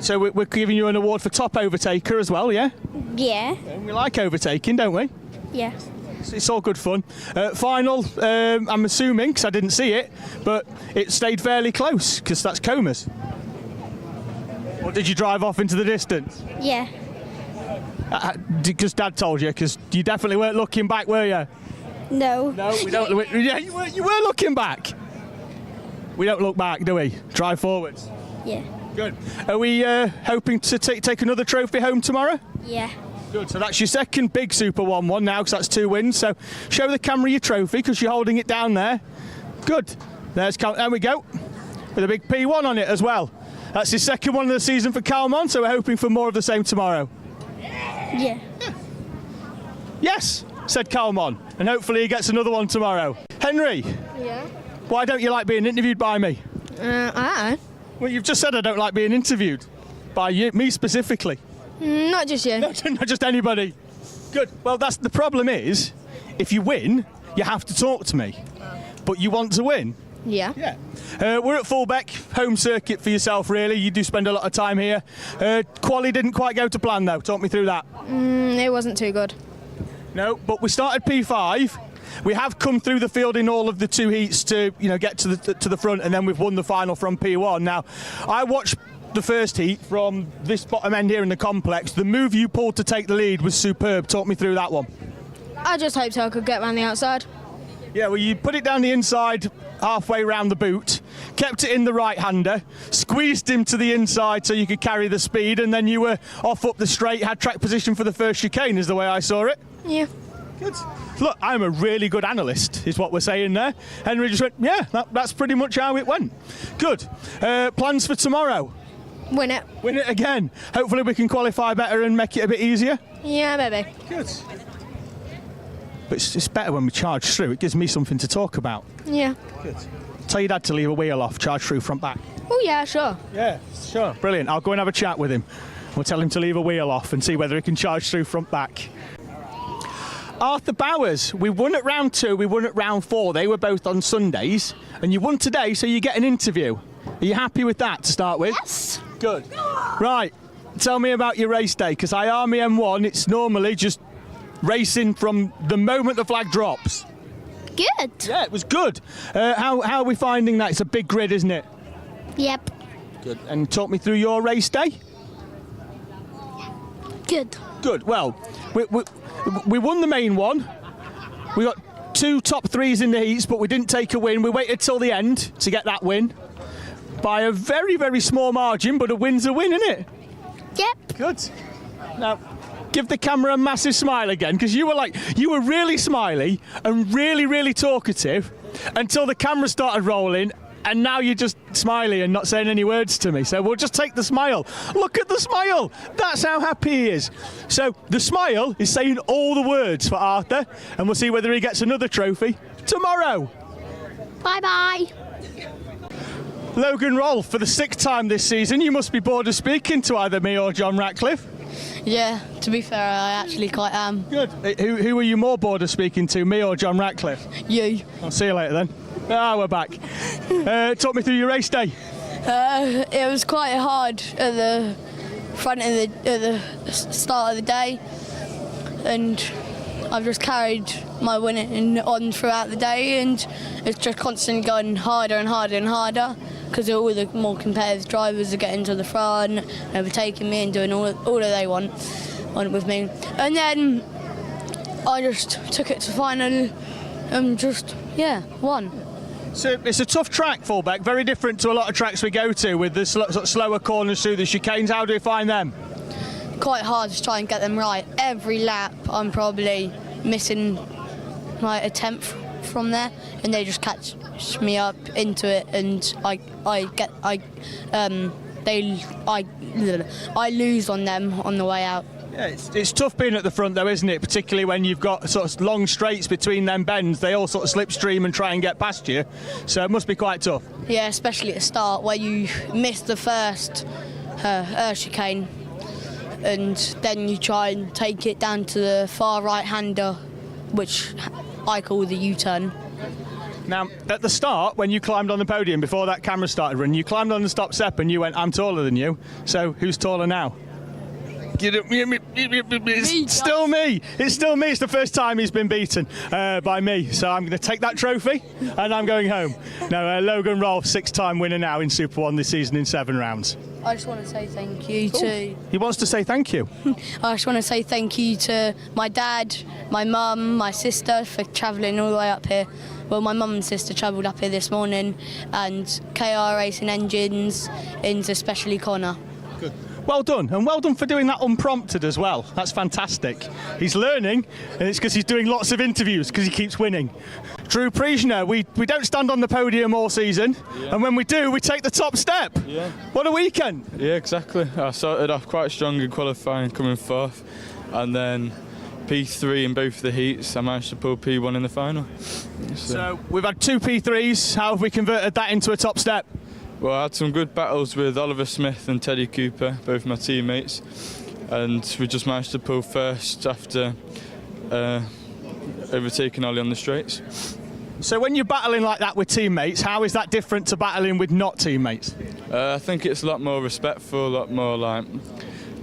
So we're giving you an award for top overtaker as well, yeah? Yeah. And we like overtaking, don't we? Yeah. It's all good fun. Final, I'm assuming, because I didn't see it, but it stayed fairly close, because that's Comas. Or did you drive off into the distance? Yeah. Because Dad told you, because you definitely weren't looking back, were you? No. No, we don't. Yeah, you were looking back. We don't look back, do we? Drive forwards. Yeah. Good. Are we hoping to take another trophy home tomorrow? Yeah. Good. So that's your second big Super One now, because that's 2 wins. So show the camera your trophy, because you're holding it down there. Good. There we go. With a big P1 on it as well. That's his second one of the season for Calmon, so we're hoping for more of the same tomorrow. Yeah. Yes, said Calmon, and hopefully he gets another one tomorrow. Henry. Yeah. Why don't you like being interviewed by me? Well, you've just said I don't like being interviewed. By you, me specifically. Not just you. Not just anybody. Good. Well, that's the problem is, if you win, you have to talk to me. But you want to win. Yeah. Yeah. We're at Fulbeck, home circuit for yourself, really. You do spend a lot of time here. Quali didn't quite go to plan, though. Talk me through that. It wasn't too good. No, but we started P5. We have come through the field in all of the 2 heats to, get to the front, and then we've won the final from P1. Now, I watched the first heat from this bottom end here in the complex. The move you pulled to take the lead was superb. Talk me through that one. I just hoped I could get around the outside. Yeah, well, you put it down the inside halfway round the boot, kept it in the right-hander, squeezed him to the inside so you could carry the speed, and then you were off up the straight, had track position for the first chicane, is the way I saw it. Yeah. Good. Look, I'm a really good analyst, is what we're saying there. Henry just went, yeah, that's pretty much how it went. Good. Plans for tomorrow? Win it. Win it again. Hopefully we can qualify better and make it a bit easier. Yeah, maybe. Good. But it's better when we charge through. It gives me something to talk about. Yeah. Good. Tell your dad to leave a wheel off, charge through front back. Oh, yeah, sure. Yeah, sure. Brilliant. I'll go and have a chat with him. We'll tell him to leave a wheel off and see whether he can charge through front back. Arthur Bowers, we won at round 2, we won at round 4. They were both on Sundays. And you won today, so you get an interview. Are you happy with that to start with? Yes. Good. Right. Tell me about your race day, because IAME M1, it's normally just racing from the moment the flag drops. Good. Yeah, it was good. How are we finding that? It's a big grid, isn't it? Yep. Good. And talk me through your race day. Good. Good. Well, we won the main one. We got 2 top 3s in the heats, but we didn't take a win. We waited till the end to get that win by a very, very small margin, but a win's a win, isn't it? Yep. Good. Now, give the camera a massive smile again, because you were really smiley and really, really talkative until the camera started rolling, and now you're just smiley and not saying any words to me. So we'll just take the smile. Look at the smile. That's how happy he is. So the smile is saying all the words for Arthur, and we'll see whether he gets another trophy tomorrow. Bye-bye. Logan Rolfe, for the 6th time this season, you must be bored of speaking to either me or John Ratcliffe. Yeah, to be fair, I actually quite am. Good. Who are you more bored of speaking to, me or John Ratcliffe? You. I'll see you later then. We're back. Talk me through your race day. It was quite hard at the front of the start of the day, and I've just carried my winning on throughout the day, and it's just constantly going harder and harder and harder, because all the more competitive drivers are getting to the front, overtaking me and doing all that they want with me. And then I just took it to final and just, won. So it's a tough track, Fulbeck, very different to a lot of tracks we go to with the slower corners through the chicanes. How do you find them? quite hard to try and get them right. Every lap, I'm probably missing like a tenth from there, and they just catch me up into it, and I lose on them on the way out. Yeah, it's tough being at the front though, isn't it? Particularly when you've got sort of long straights between them bends. They all sort of slipstream and try and get past you. So it must be quite tough. Yeah, especially at the start where you miss the first chicane, and then you try and take it down to the far right-hander, which I call the U-turn. Now, at the start, when you climbed on the podium before that camera started running, you climbed on the stop step and you went, I'm taller than you. So who's taller now? It's still me. It's still me. It's the first time he's been beaten by me. So I'm going to take that trophy and I'm going home. No, Logan Rolfe, 6-time winner now in Super One this season in 7 rounds. I just want to say thank you to... He wants to say thank you. I just want to say thank you to my dad, my mum, my sister for travelling all the way up here. Well, my mum and sister travelled up here this morning, and KR Racing Engines, into especially Connor. Good. Well done, and well done for doing that unprompted as well. That's fantastic. He's learning, and it's because he's doing lots of interviews because he keeps winning. Drew Priesner, we don't stand on the podium all season, and when we do, we take the top step. Yeah. What a weekend. Yeah, exactly. I started off quite strong in qualifying, coming 4th, and then P3 in both the heats. I managed to pull P1 in the final. So we've had 2 P3s. How have we converted that into a top step? Well, I had some good battles with Oliver Smith and Teddy Cooper, both my teammates, and we just managed to pull first after overtaking Ollie on the straights. So when you're battling like that with teammates, how is that different to battling with not teammates? I think it's a lot more respectful, a lot more like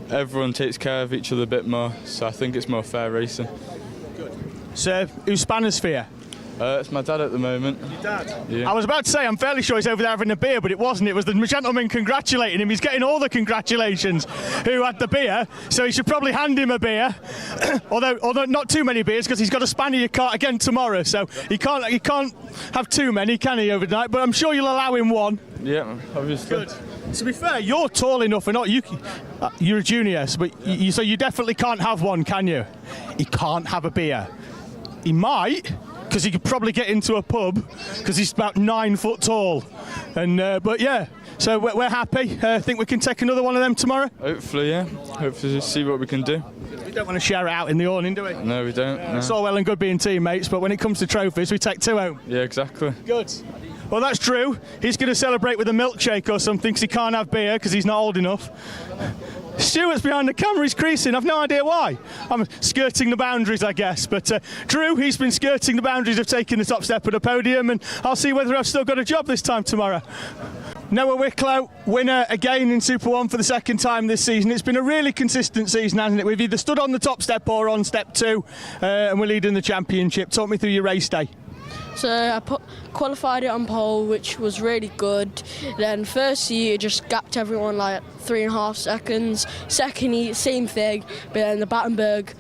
everyone takes care of each other a bit more, so I think it's more fair racing. So who's spanners for you? It's my dad at the moment. Your dad? Yeah. I was about to say, I'm fairly sure he's over there having a beer, but it wasn't. It was the gentleman congratulating him. He's getting all the congratulations who had the beer, so he should probably hand him a beer. although not too many beers, because he's got to spanner your cart again tomorrow, so he can't have too many, can he, overnight? But I'm sure you'll allow him one. Yeah, obviously. Good. To be fair, you're tall enough, and not you're a junior, but so you definitely can't have one, can you? He can't have a beer. He might, because he could probably get into a pub, because he's about 9 foot tall. And but yeah, so we're happy. Think we can take another one of them tomorrow? Hopefully, yeah. Hopefully, see what we can do. We don't want to share it out in the awning, do we? No, we don't. No. It's all well and good being teammates, but when it comes to trophies, we take 2 home. Yeah, exactly. Good. Well, that's Drew. He's going to celebrate with a milkshake or something because he can't have beer because he's not old enough. Stuart's behind the camera, he's creasing. I've no idea why. I'm skirting the boundaries, I guess. But Drew, he's been skirting the boundaries of taking the top step at a podium, and I'll see whether I've still got a job this time tomorrow. Noah Wicklow, winner again in Super One for the 2nd time this season. It's been a really consistent season, hasn't it? We've either stood on the top step or on step 2, and we're leading the championship. Talk me through your race day. So I qualified it on pole, which was really good. Then first heat, it just gapped everyone like 3.5 seconds. Second heat, same thing, but then the Battenberg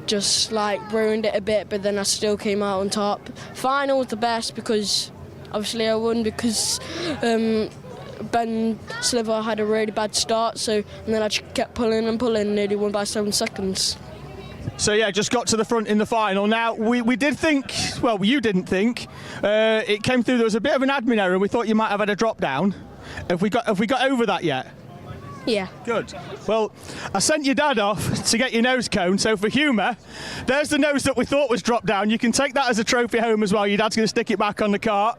just like ruined it a bit, but then I still came out on top. Final was the best because obviously I won because Ben Sliver had a really bad start, and then I just kept pulling and pulling, nearly won by 7 seconds. So yeah, just got to the front in the final. Now we did think, well, you didn't think, it came through. There was a bit of an admin error. We thought you might have had a drop down. Have we got over that yet? Yeah. Good. Well, I sent your dad off to get your nose cone. So for humour, there's the nose that we thought was dropped down. You can take that as a trophy home as well. Your dad's going to stick it back on the cart.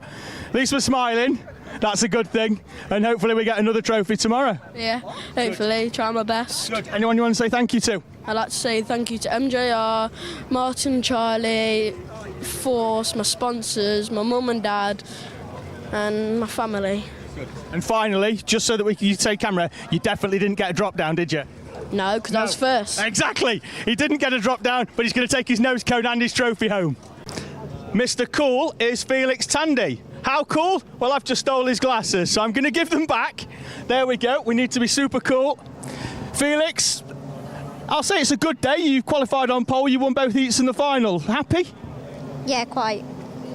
At least we're smiling. That's a good thing. And hopefully we get another trophy tomorrow. Yeah. Hopefully, try my best. Good. Anyone you want to say thank you to? I'd like to say thank you to MJR, Martin, Charlie, Force, my sponsors, my mum and dad, and my family. Good. And finally, just so that you take camera, you definitely didn't get a drop down, did you? No, because I was first. Exactly. He didn't get a drop down, but he's going to take his nose cone and his trophy home. Mr. Cool is Felix Tandy. How cool? Well, I've just stole his glasses, so I'm going to give them back. There we go. We need to be super cool. Felix, I'll say it's a good day. You qualified on pole, you won both heats in the final. Happy? Yeah, quite.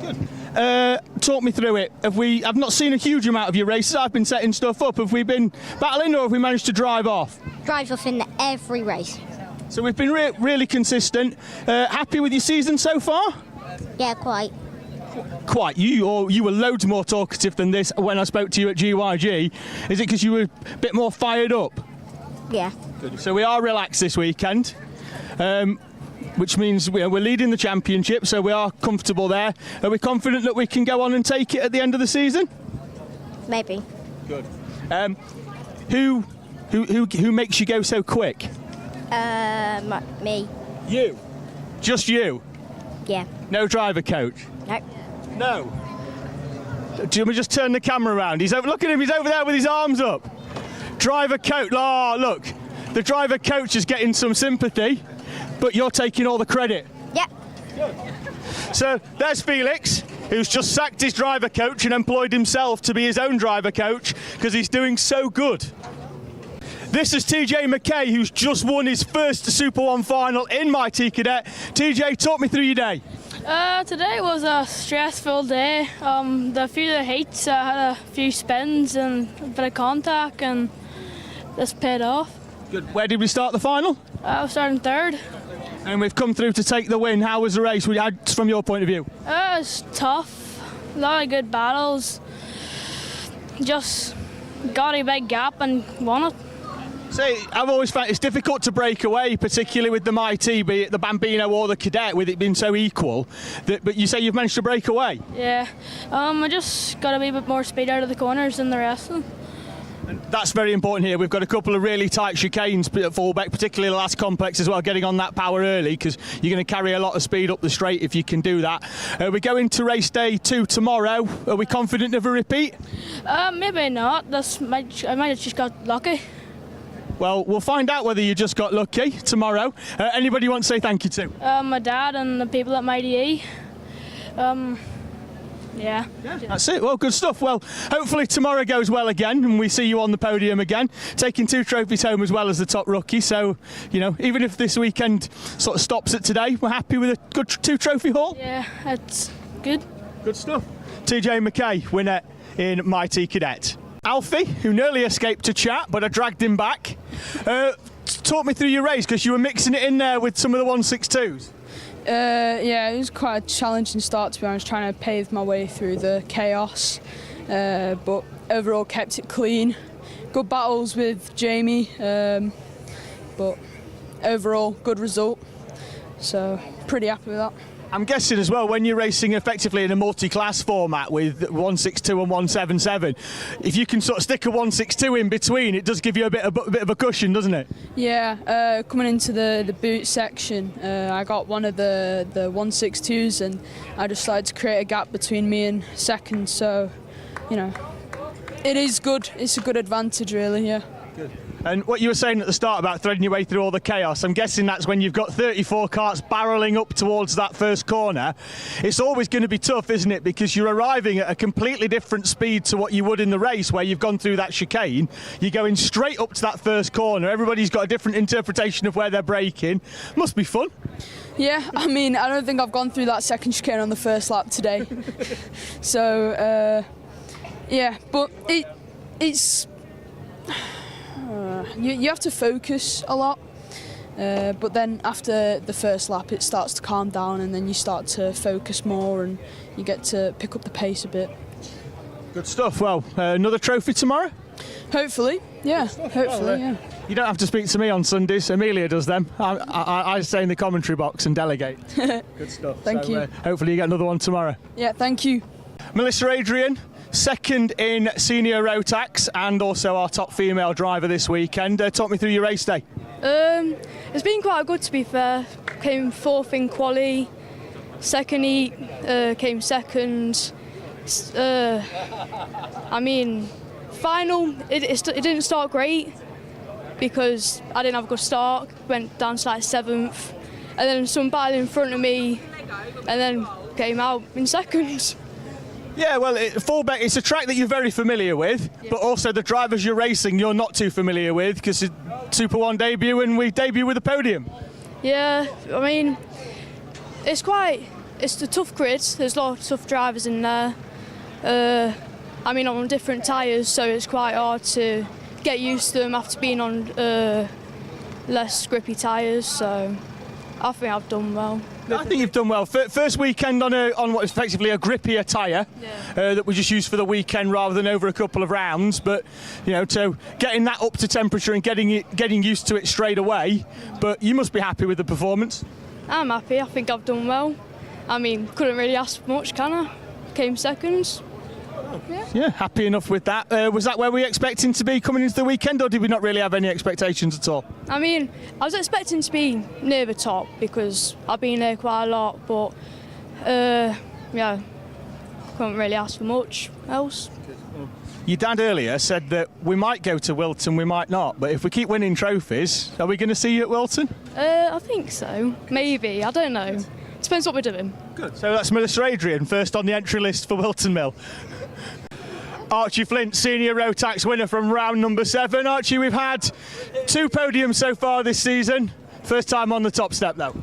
Good. Talk me through it. I've not seen a huge amount of your races. I've been setting stuff up. Have we been battling, or have we managed to drive off? Drives off in every race. So we've been really consistent. Happy with your season so far? Yeah, quite. Quite. You were loads more talkative than this when I spoke to you at GYG. Is it because you were a bit more fired up? Yeah. Good. So we are relaxed this weekend, which means we're leading the championship, so we are comfortable there. Are we confident that we can go on and take it at the end of the season? Maybe. Good. Who makes you go so quick? Me. You. Just you. Yeah. No driver coach. No. No. Do you want me to just turn the camera around? Look at him. He's over there with his arms up. Driver coach. Oh, look. The driver coach is getting some sympathy, but you're taking all the credit. Yeah. So there's Felix, who's just sacked his driver coach and employed himself to be his own driver coach because he's doing so good. This is TJ McKay, who's just won his first SuperOne final in Mighty Cadet. TJ, talk me through your day. Today was a stressful day. The few of the heats, I had a few spins and a bit of contact, and this paid off. Good. Where did we start the final? I was starting third. And we've come through to take the win. How was the race from your point of view? It was tough. A lot of good battles. Just got a big gap and won it. See, I've always found it's difficult to break away, particularly with the Mighty, be it the Bambino or the Cadet, with it being so equal. But you say you've managed to break away? Yeah. I just got a wee bit more speed out of the corners than the rest of them. And that's very important here. We've got a couple of really tight chicanes at Fulbeck, particularly the last complex as well, getting on that power early, because you're going to carry a lot of speed up the straight if you can do that. We go into race day 2 tomorrow. Are we confident of a repeat? Maybe not. I might have just got lucky. Well, we'll find out whether you just got lucky tomorrow. Anybody you want to say thank you to? My dad and the people at Mighty E. Yeah. That's it. Well, good stuff. Well, hopefully tomorrow goes well again and we see you on the podium again, taking 2 trophies home as well as the top rookie. So, even if this weekend sort of stops at today, we're happy with a good 2-trophy haul. Yeah, it's good. Good stuff. TJ McKay, winner in Mighty Cadet. Alfie, who nearly escaped to chat, but I dragged him back. Talk me through your race, because you were mixing it in there with some of the 162s. Yeah, it was quite a challenging start, to be honest, trying to pave my way through the chaos. But overall kept it clean. Good battles with Jamie, but overall good result. So pretty happy with that. I'm guessing as well, when you're racing effectively in a multi-class format with 162 and 177, if you can sort of stick a 162 in between, it does give you a bit of a cushion, doesn't it? Yeah, coming into the boot section, I got one of the 162s and I decided to create a gap between me and second, so, it is good. It's a good advantage, really, yeah. Good. And what you were saying at the start about threading your way through all the chaos, I'm guessing that's when you've got 34 karts barrelling up towards that first corner. It's always going to be tough, isn't it? Because you're arriving at a completely different speed to what you would in the race where you've gone through that chicane. You're going straight up to that first corner. Everybody's got a different interpretation of where they're braking. Must be fun. Yeah, I don't think I've gone through that second chicane on the first lap today. So, yeah, but it's... You have to focus a lot, but then after the first lap it starts to calm down and then you start to focus more and you get to pick up the pace a bit. Good stuff. Well, another trophy tomorrow? Hopefully, yeah. Hopefully, yeah. You don't have to speak to me on Sundays. Amelia does them. I stay in the commentary box and delegate. Good stuff. Thank you. Hopefully you get another one tomorrow. Yeah, thank you. Melissa Adrian, second in senior Rotax and also our top female driver this weekend. Talk me through your race day. It's been quite good, to be fair. Came 4th in quali, second heat, came second. Final, it didn't start great because I didn't have a good start. Went down to like 7th, and then some battle in front of me, and then came out in second. Yeah, well, Fulbeck, it's a track that you're very familiar with, but also the drivers you're racing you're not too familiar with because it's SuperOne debut and we debut with a podium. Yeah, it's it's the tough grid. There's a lot of tough drivers in there. I mean, I'm on different tyres, so it's quite hard to get used to them after being on less grippy tyres. So I think I've done well. I think you've done well. First weekend on what is effectively a grippier tyre that we just used for the weekend rather than over a couple of rounds. But so getting that up to temperature and getting used to it straight away. But you must be happy with the performance. I'm happy. I think I've done well. I mean, couldn't really ask for much, can I? Came second. Yeah, happy enough with that. Was that where we were expecting to be coming into the weekend, or did we not really have any expectations at all? I mean, I was expecting to be near the top because I've been there quite a lot, but yeah, couldn't really ask for much else. Your dad earlier said that we might go to Wilton, we might not, but if we keep winning trophies, are we going to see you at Wilton? I think so. Maybe. I don't know. Depends what we're doing. Good. So that's Melissa Adrian, first on the entry list for Wilton Mill. Archie Flint, senior Rotax winner from round number 7. Archie, we've had 2 podiums so far this season. First time on the top step, though.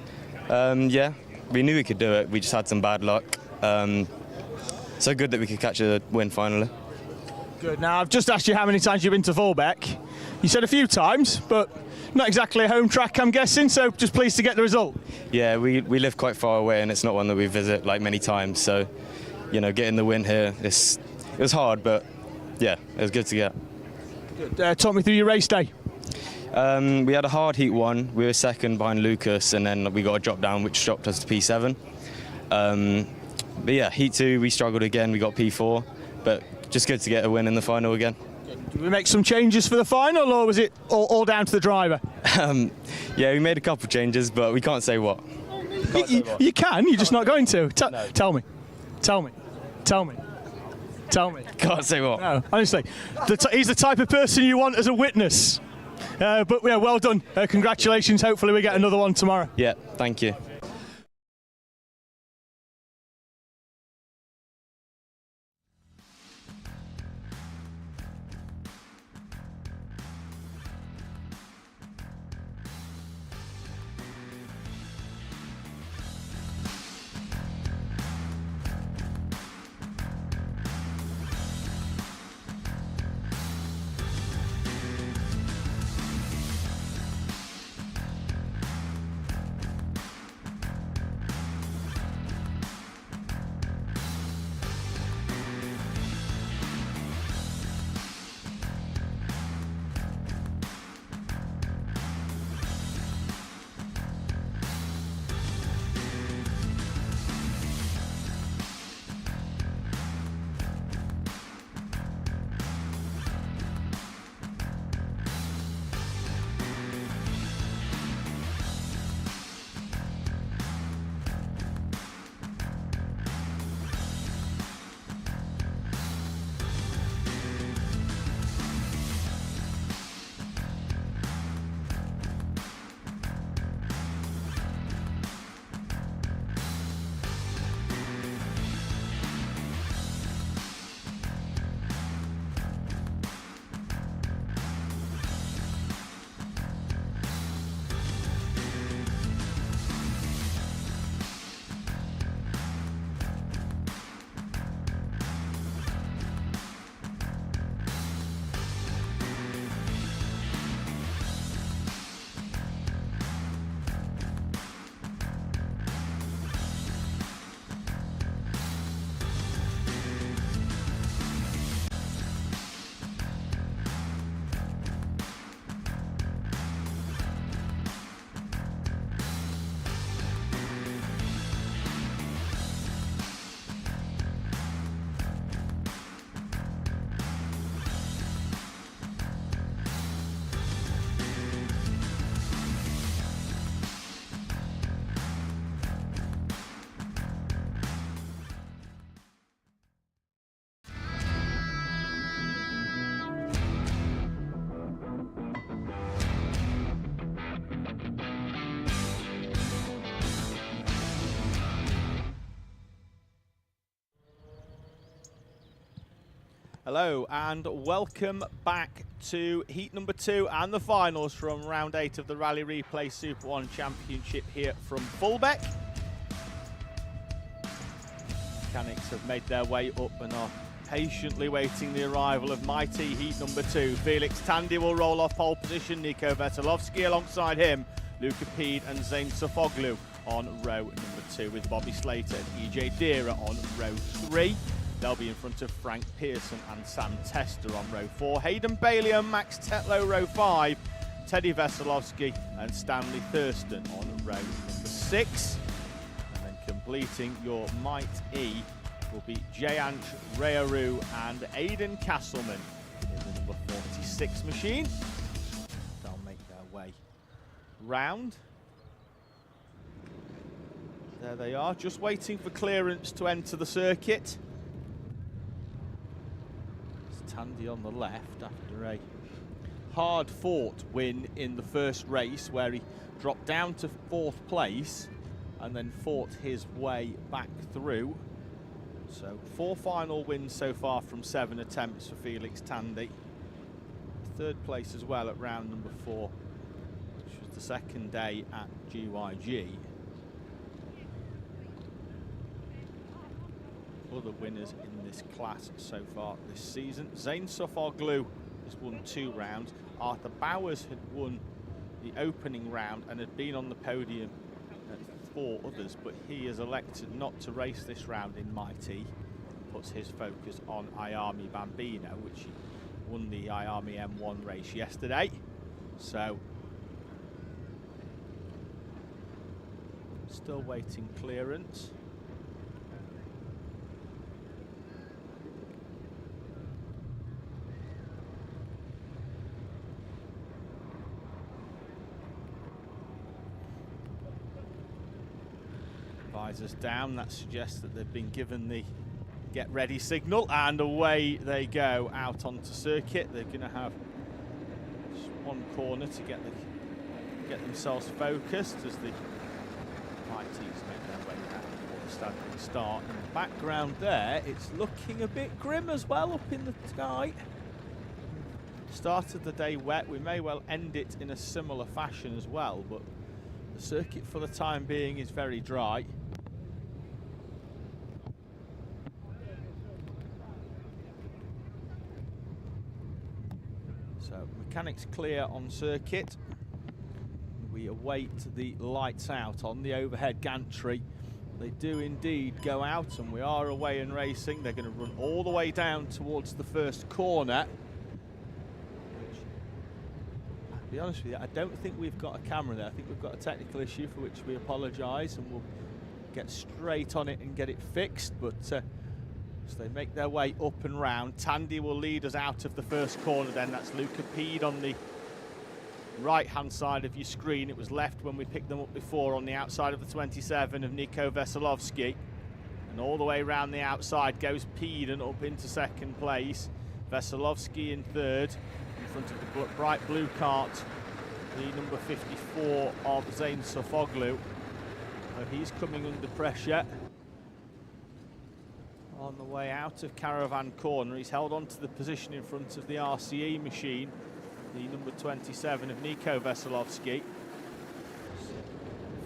Yeah, we knew we could do it. We just had some bad luck. So good that we could catch a win finally. Good. Now, I've just asked you how many times you've been to Fulbeck. You said a few times, but not exactly a home track, I'm guessing, so just pleased to get the result. Yeah, we live quite far away, and it's not one that we visit like many times. So, getting the win here, it was hard, but yeah, it was good to get. Good. Talk me through your race day. We had a hard heat 1. We were second behind Lucas, and then we got a drop down, which dropped us to P7. But yeah, heat 2, we struggled again. We got P4, but just good to get a win in the final again. Did we make some changes for the final, or was it all down to the driver? Yeah, we made a couple of changes, but we can't say what. You can, you're just not going to. No. Tell me. Can't say what. No, honestly, he's the type of person you want as a witness. But yeah, well done. Congratulations. Hopefully we get another one tomorrow. Yeah, thank you. Hello and welcome back to heat number 2 and the finals from round 8 of the Rally Replay SuperOne Championship here from Fulbeck. Mechanics have made their way up and are patiently waiting the arrival of Mighty Heat number 2. Felix Tandy will roll off pole position. Nico Veselovsky alongside him. Luca Pede and Zane Sofoglu on row number 2, with Bobby Slater and EJ Deera on row 3. They'll be in front of Frank Pearson and Sam Tester on row 4. Hayden Bailey and Max Tetlow row 5. Teddy Veselovsky and Stanley Thurston on row number 6. And then completing your Might E will be Jayanch Rayaru and Aidan Castleman in the number 46 machine. They'll make their way round. There they are, just waiting for clearance to enter the circuit. It's Tandy on the left after a hard-fought win in the first race where he dropped down to 4th place and then fought his way back through. So 4 final wins so far from 7 attempts for Felix Tandy. 3rd place as well at round number 4, which was the second day at GYG. Other winners in this class so far this season. Zane Sofoglu has won 2 rounds. Arthur Bowers had won the opening round and had been on the podium at 4 others, but he has elected not to race this round in Mighty. Puts his focus on IAME Bambino, which he won the IAME M1 race yesterday. So still waiting clearance. Visors down, that suggests that they've been given the get ready signal, and away they go out onto circuit. They're going to have just one corner to get themselves focused as the Mighties make their way down for the standing start. In the background there, it's looking a bit grim as well up in the sky. Started the day wet, we may well end it in a similar fashion as well, but the circuit for the time being is very dry. So mechanics clear on circuit. We await the lights out on the overhead gantry. They do indeed go out, and we are away and racing. They're going to run all the way down towards the first corner. Which, to be honest with you, I don't think we've got a camera there. I think we've got a technical issue for which we apologise, and we'll get straight on it and get it fixed. But as they make their way up and round, Tandy will lead us out of the first corner then. That's Luca Pede on the right-hand side of your screen. It was left when we picked them up before on the outside of the 27 of Nico Veselovsky. And all the way around the outside goes Pede and up into 2nd place. Veselovsky in 3rd, in front of the bright blue cart, the number 54 of Zane Sofoglu. He's coming under pressure. On the way out of Caravan Corner, he's held on to the position in front of the RCE machine, the number 27 of Nico Veselovsky.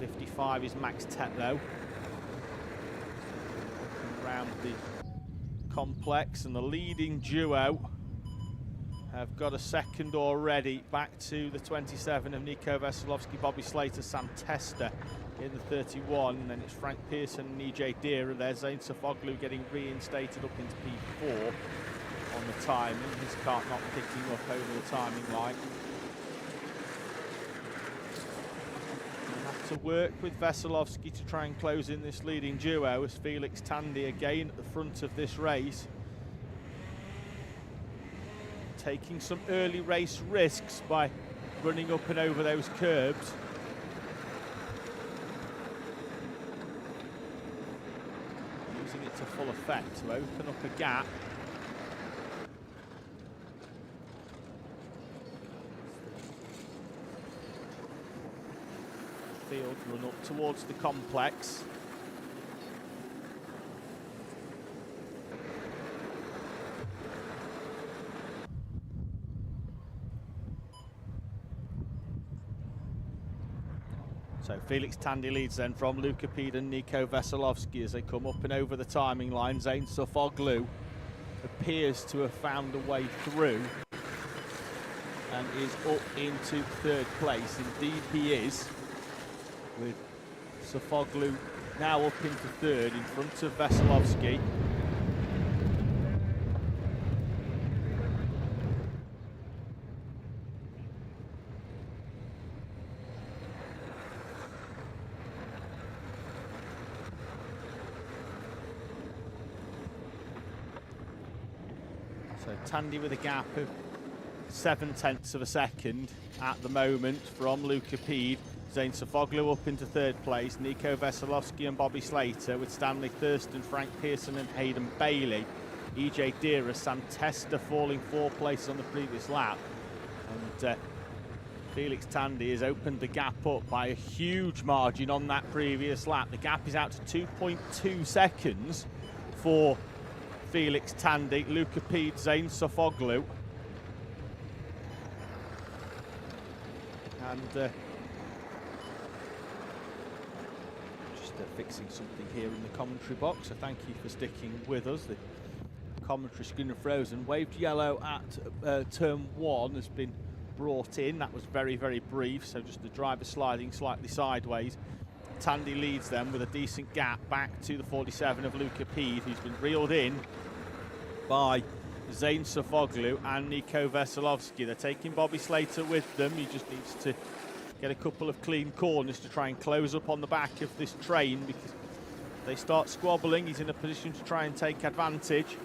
55 is Max Tetlow. Looking around the complex, and the leading duo have got a second already, back to the 27 of Nico Veselovsky, Bobby Slater, Sam Tester in the 31, and then it's Frank Pearson and EJ Deera. There's Zane Sofoglu getting reinstated up into P4 on the timing. His kart not picking up over the timing line. We'll have to work with Veselovsky to try and close in this leading duo, as Felix Tandy again at the front of this race, taking some early race risks by running up and over those curbs. Using it to full effect to open up a gap. Field run up towards the complex. So Felix Tandy leads then from Luca Pede and Nico Veselovsky as they come up and over the timing line. Zane Sofoglu appears to have found a way through and is up into third place. Indeed he is, with Sofoglu now up into third in front of Veselovsky. So Tandy with a gap of 0.7 of a second at the moment from Luca Pede. Zane Sofoglu up into third place. Nico Veselovsky and Bobby Slater with Stanley Thurston, Frank Pearson and Hayden Bailey. EJ Deera, Sam Testa falling 4 places on the previous lap. And Felix Tandy has opened the gap up by a huge margin on that previous lap. The gap is out to 2.2 seconds for Felix Tandy, Luca Pede, Zane Sofoglu. And fixing something here in the commentary box, so thank you for sticking with us. The commentary screen of frozen. Waved yellow at turn 1 has been brought in. That was very, very brief, so just the driver sliding slightly sideways. Tandy leads them with a decent gap back to the 47 of Luca Pede, who's been reeled in by Zane Sofoglu and Nico Veselovsky. They're taking Bobby Slater with them. He just needs to get a couple of clean corners to try and close up on the back of this train, because if they start squabbling, he's in a position to try and take advantage.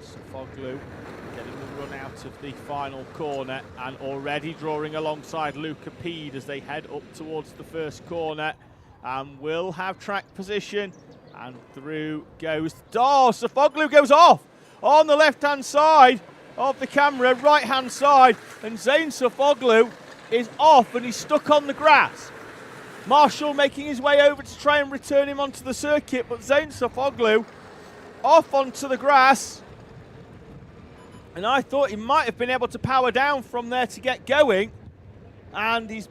Sofoglu getting the run out of the final corner and already drawing alongside Luca Pede as they head up towards the first corner, and will have track position. And through goes, Sofoglu goes off on the left-hand side of the camera, right-hand side, and Zane Sofoglu is off and he's stuck on the grass. Marshall making his way over to try and return him onto the circuit, but Zane Sofoglu off onto the grass. And I thought he might have been able to power down from there to get going, and he's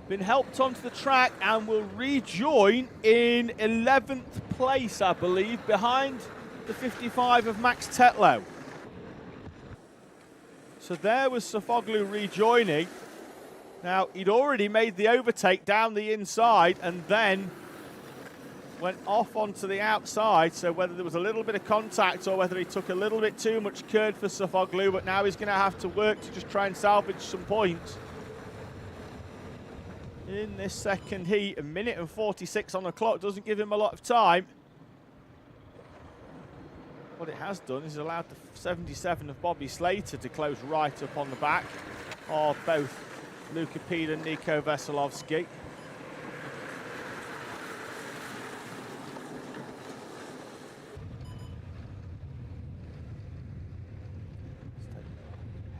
been helped onto the track and will rejoin in 11th place, I believe, behind the 55 of Max Tetlow. So there was Sofoglu rejoining. Now, he'd already made the overtake down the inside and then went off onto the outside, so whether there was a little bit of contact or whether he took a little bit too much curd for Sofoglu, but now he's going to have to work to just try and salvage some points in this second heat. 1 minute and 46 on the clock doesn't give him a lot of time. What it has done is allowed the 77 of Bobby Slater to close right up on the back of both Luca Pede and Nico Veselovsky.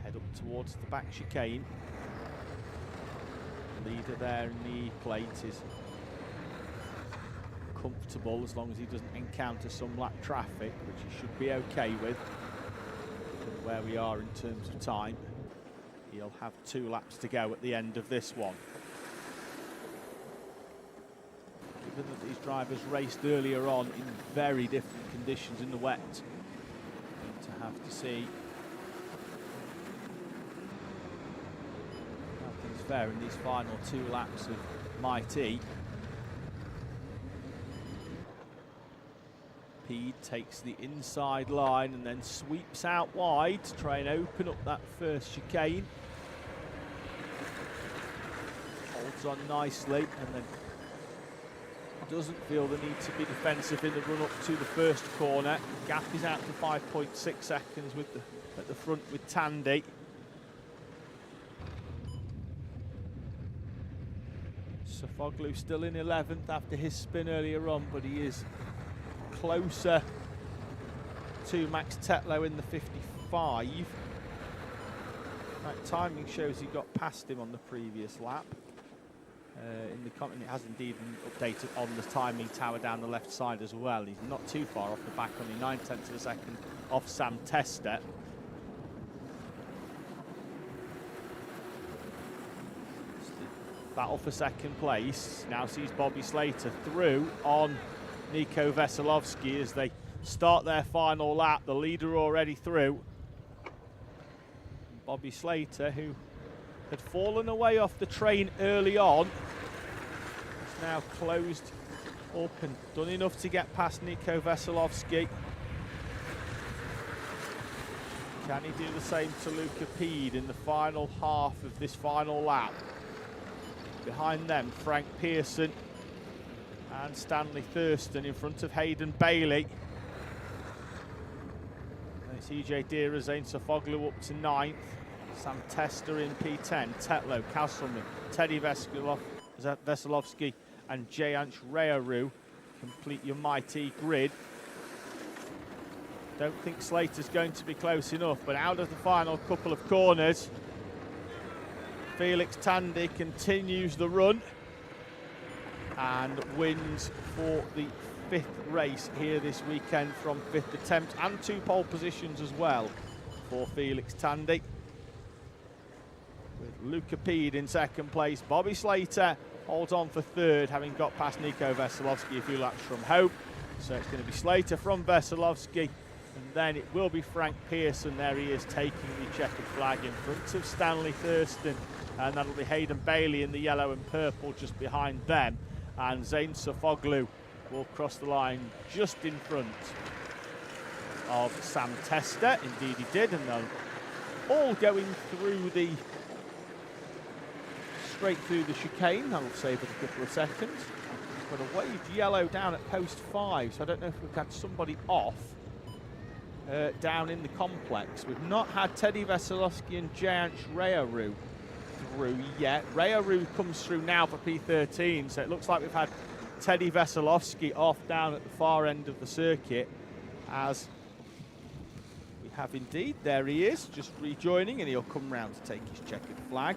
Head up towards the back chicane. Leader there in the plate is comfortable as long as he doesn't encounter some lap traffic, which he should be okay with where we are in terms of time. He'll have 2 laps to go at the end of this one. Given that these drivers raced earlier on in very different conditions in the wet, to have to see nothing's fair in these final 2 laps of Mighty. Pede takes the inside line and then sweeps out wide to try and open up that first chicane. Holds on nicely and then doesn't feel the need to be defensive in the run up to the first corner. Gap is out to 5.6 seconds with at the front with Tandy. Sofoglu still in 11th after his spin earlier on, but he is closer to Max Tetlow in the 55. That timing shows he got past him on the previous lap. In the comment, it has indeed been updated on the timing tower down the left side as well. He's not too far off the back, only 9/10 of a second off Sam Testa. battle for second place. Now sees Bobby Slater through on Nico Veselovsky as they start their final lap. The leader already through. Bobby Slater, who had fallen away off the train early on, has now closed up and done enough to get past Nico Veselovsky. Can he do the same to Luca Pede in the final half of this final lap? Behind them, Frank Pearson and Stanley Thurston in front of Hayden Bailey. It's EJ Deere, Zane Sofoglu up to 9th. Sam Tester in P10. Tetlow, Castleman, Teddy Veselovsky and Jayanch Rearu complete your mighty grid. Don't think Slater's going to be close enough, but out of the final couple of corners, Felix Tandy continues the run and wins for the 5th race here this weekend from 5th attempt, and 2 pole positions as well for Felix Tandy. With Luca Pede in 2nd place, Bobby Slater holds on for 3rd, having got past Nico Veselovsky a few laps from home. So it's going to be Slater from Veselovsky, and then it will be Frank Pearson. There he is, taking the checkered flag in front of Stanley Thurston, and that'll be Hayden Bailey in the yellow and purple just behind them, and Zane Sofoglu will cross the line just in front of Sam Tester. Indeed he did, and they're all going through the straight through the chicane. That'll save us a couple of seconds. We've got a waved yellow down at post 5, so I don't know if we've had somebody off down in the complex. We've not had Teddy Veselovsky and Jayanch Rearu through yet. Rearu comes through now for P13, so it looks like we've had Teddy Veselovsky off down at the far end of the circuit, as we have indeed. There he is, just rejoining, and he'll come round to take his checkered flag.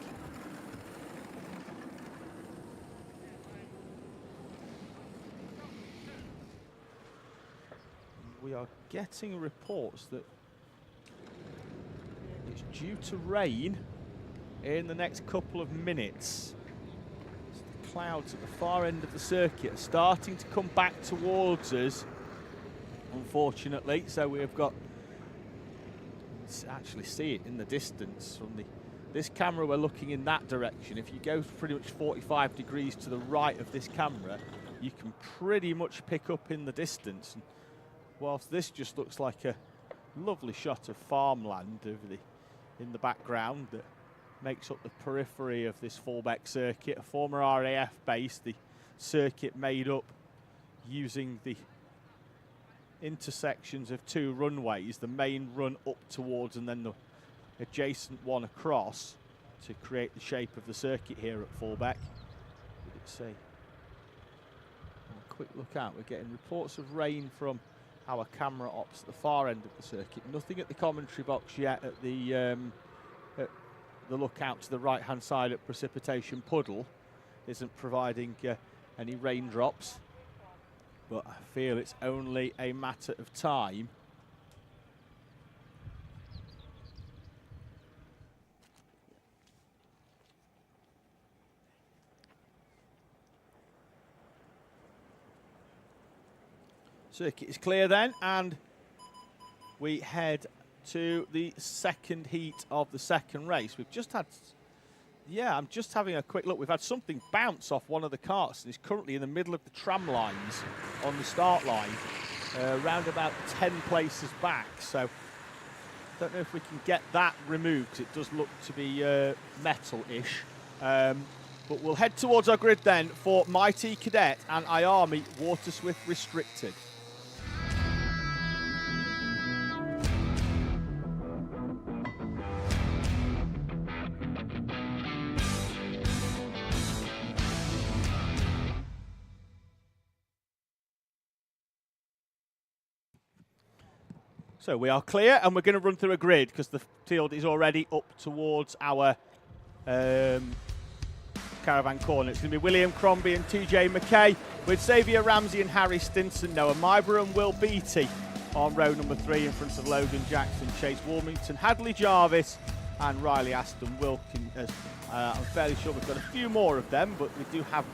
We are getting reports that it's due to rain in the next couple of minutes. The clouds at the far end of the circuit are starting to come back towards us, unfortunately. So we've got, actually see it in the distance from this camera. We're looking in that direction. If you go pretty much 45 degrees to the right of this camera, you can pretty much pick up in the distance. And whilst this just looks like a lovely shot of farmland over in the background that makes up the periphery of this Fulbeck circuit, a former RAF base, the circuit made up using the intersections of 2 runways, the main run up towards and then the adjacent one across to create the shape of the circuit here at Fulbeck. What did it say? A quick look out, we're getting reports of rain from our camera ops at the far end of the circuit. Nothing at the commentary box yet at the lookout to the right hand side at Precipitation Puddle isn't providing any raindrops, but I feel it's only a matter of time. Circuit is clear then, and we head to the second heat of the second race. We've just had, yeah, I'm just having a quick look. We've had something bounce off one of the carts and is currently in the middle of the tram lines on the start line, around about 10 places back. So I don't know if we can get that removed, because it does look to be metal-ish. But we'll head towards our grid then for Mighty Cadet and IAME Water Swift Restricted. So we are clear, and we're going to run through a grid because the field is already up towards our caravan corner. It's going to be William Crombie and TJ McKay, with Xavier Ramsey and Harry Stinson, Noah Myborough and Will Beattie on row number 3 in front of Logan Jackson, Chase Warmington, Hadley Jarvis and Riley Aston Wilkins. I'm fairly sure we've got a few more of them, but we do have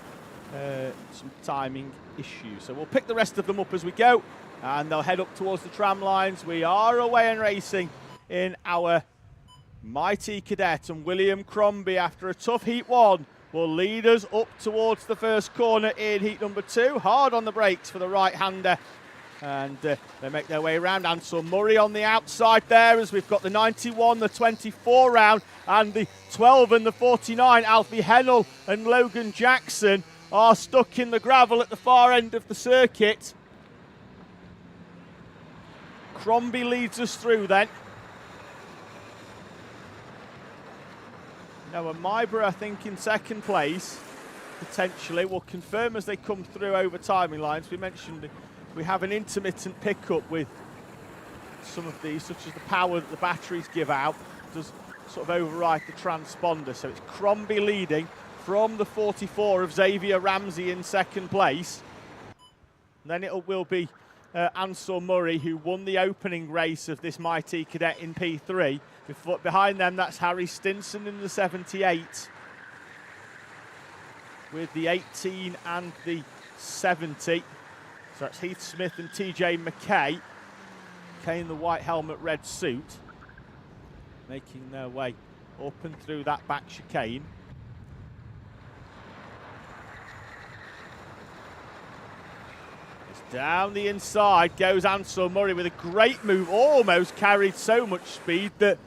some timing issues. So we'll pick the rest of them up as we go, and they'll head up towards the tram lines. We are away and racing in our mighty Cadet, and William Crombie, after a tough heat 1, will lead us up towards the first corner in heat number 2. Hard on the brakes for the right-hander, and they make their way around. Ansel Murray on the outside there, as we've got the 91, the 24 round, and the 12 and the 49. Alfie Hennell and Logan Jackson are stuck in the gravel at the far end of the circuit. Crombie leads us through then. Noah Myborough, I think, in second place, potentially. We'll confirm as they come through over timing lines. We mentioned we have an intermittent pickup with some of these, such as the power that the batteries give out, does sort of override the transponder. So it's Crombie leading from the 44 of Xavier Ramsey in second place. And then it will be Ansel Murray, who won the opening race of this mighty Cadet in P3. Behind them, that's Harry Stinson in the 78, with the 18 and the 70. So that's Heath Smith and TJ McKay. McKay in the white helmet, red suit, making their way up and through that back chicane. Down the inside goes Ansel Murray with a great move, almost carried so much speed that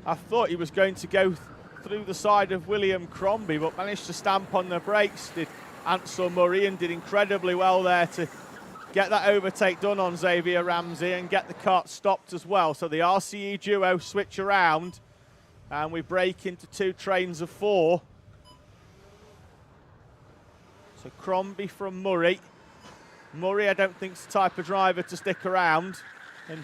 I thought he was going to go through the side of William Crombie, but managed to stamp on the brakes, did Ansel Murray, and did incredibly well there to get that overtake done on Xavier Ramsey and get the kart stopped as well. So the RCE duo switch around and we break into 2 trains of 4. So Crombie from Murray. Murray, I don't think, is the type of driver to stick around and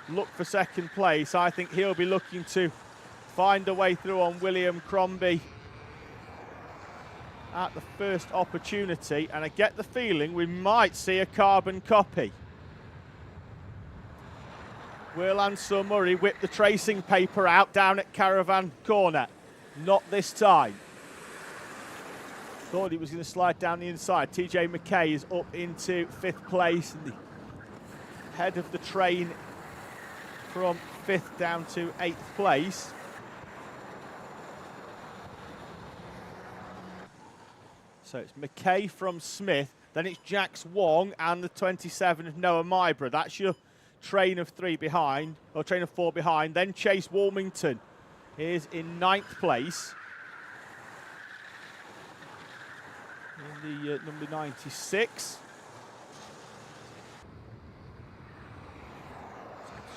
look for second place. I think he'll be looking to find a way through on William Crombie at the first opportunity, and I get the feeling we might see a carbon copy. Will Ansel Murray whip the tracing paper out down at Caravan Corner? Not this time. Thought he was going to slide down the inside. TJ McKay is up into 5th place, and the head of the train from 5th down to 8th place. So it's McKay from Smith, then it's Jax Wong and the 27 of Noah Myborough. That's your train of 3 behind, or train of 4 behind. Then Chase Walmington is in 9th place. In the number 96.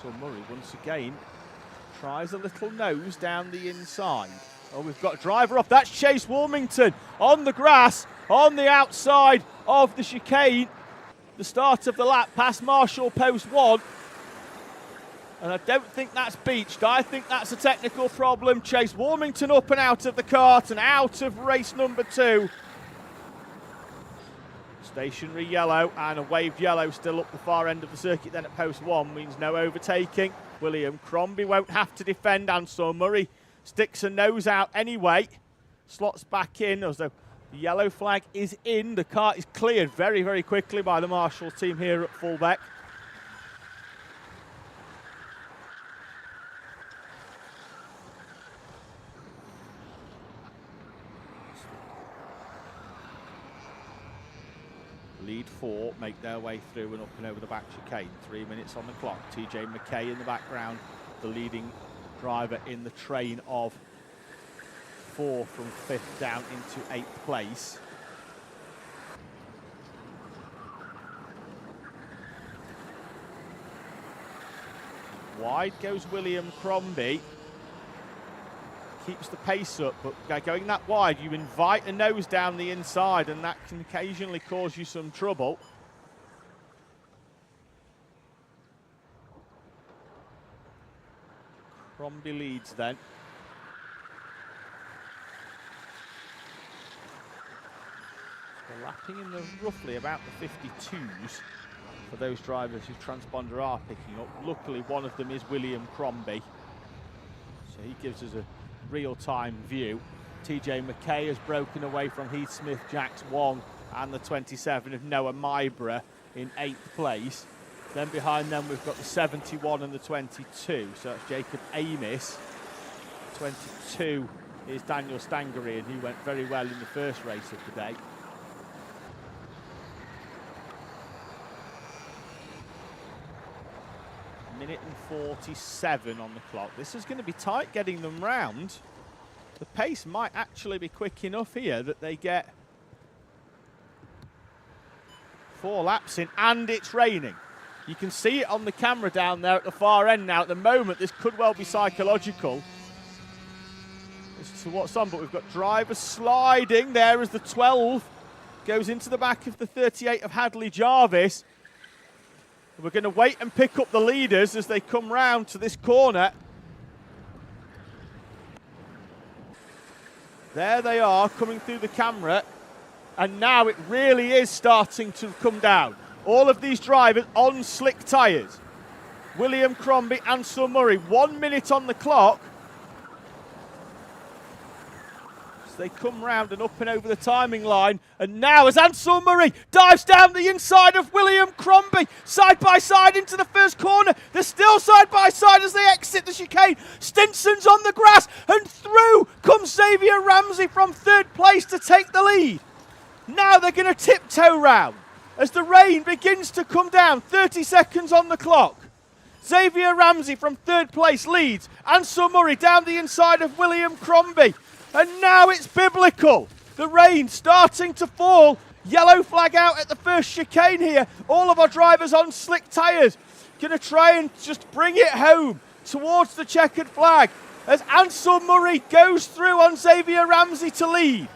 So Murray once again tries a little nose down the inside. Oh, we've got a driver off. That's Chase Walmington on the grass, on the outside of the chicane. The start of the lap past Marshall Post 1. And I don't think that's beached. I think that's a technical problem. Chase Walmington up and out of the kart and out of race number 2. Stationary yellow and a waved yellow still up the far end of the circuit then at post 1 means no overtaking. William Crombie won't have to defend. Ansel Murray sticks a nose out anyway. Slots back in as though the yellow flag is in. The kart is cleared very, very quickly by the Marshall team here at Fulbeck. Lead 4 make their way through and up and over the back chicane. 3 minutes on the clock. TJ McKay in the background, the leading driver in the train of 4 from 5th down into 8th place. Wide goes William Crombie. Keeps the pace up, but by going that wide, you invite a nose down the inside, and that can occasionally cause you some trouble. Crombie leads then. So lapping in the roughly about the 52s for those drivers whose transponder are picking up. Luckily, one of them is William Crombie. he gives us a real-time view. TJ McKay has broken away from Heath Smith, Jax Wong, and the 27 of Noah Myborough in 8th place. Then behind them we've got the 71 and the 22, so that's Jacob Amis. 22 is Daniel Stangery, and he went very well in the first race of the day. Minute and 47 on the clock. This is going to be tight getting them round. The pace might actually be quick enough here that they get 4 laps in, and it's raining. You can see it on the camera down there at the far end now. At the moment, this could well be psychological as to what's on, but we've got drivers sliding there as the 12 goes into the back of the 38 of Hadley Jarvis. We're going to wait and pick up the leaders as they come round to this corner. There they are coming through the camera, and now it really is starting to come down. All of these drivers on slick tyres. William Crombie, Ansel Murray, 1 minute on the clock. As they come round and up and over the timing line, and now as Ansel Murray dives down the inside of William Crombie, side by side into the first corner. They're still side by side as they exit the chicane. Stinson's on the grass, and through comes Xavier Ramsey from 3rd place to take the lead. Now they're going to tiptoe round as the rain begins to come down. 30 seconds on the clock. Xavier Ramsey from 3rd place leads. Ansel Murray down the inside of William Crombie. And now it's biblical. The rain starting to fall. Yellow flag out at the first chicane here. All of our drivers on slick tyres. Going to try and just bring it home towards the checkered flag as Ansel Murray goes through on Xavier Ramsey to lead.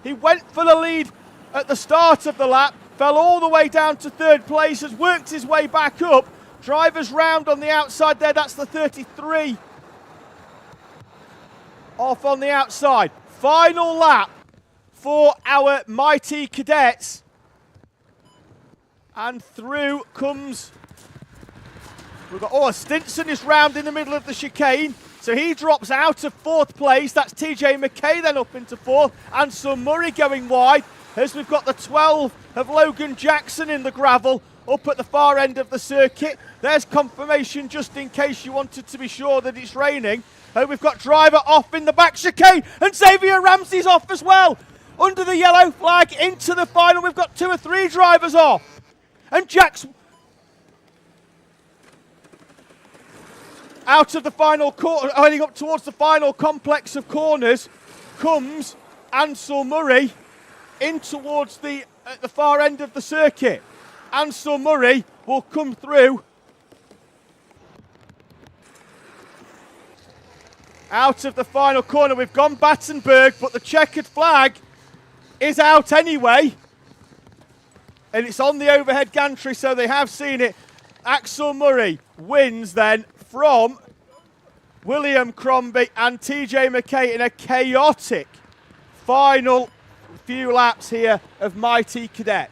He went for the lead at the start of the lap, fell all the way down to 3rd place, has worked his way back up. Drivers round on the outside there, that's the 33. Off on the outside. Final lap for our mighty cadets. And through comes, we've got, Stinson is round in the middle of the chicane. So he drops out of 4th place. That's TJ McKay then up into 4th. Ansel Murray going wide. As we've got the 12 of Logan Jackson in the gravel up at the far end of the circuit. There's confirmation just in case you wanted to be sure that it's raining. We've got driver off in the back chicane, and Xavier Ramsey's off as well. Under the yellow flag into the final. We've got 2 or 3 drivers off. And Jack's out of the final corner, heading up towards the final complex of corners, comes Ansel Murray in towards the far end of the circuit. Ansel Murray will come through out of the final corner. We've gone Battenberg, but the checkered flag is out anyway. And it's on the overhead gantry, so they have seen it. Ansel Murray wins then from William Crombie and TJ McKay in a chaotic final few laps here of mighty Cadet.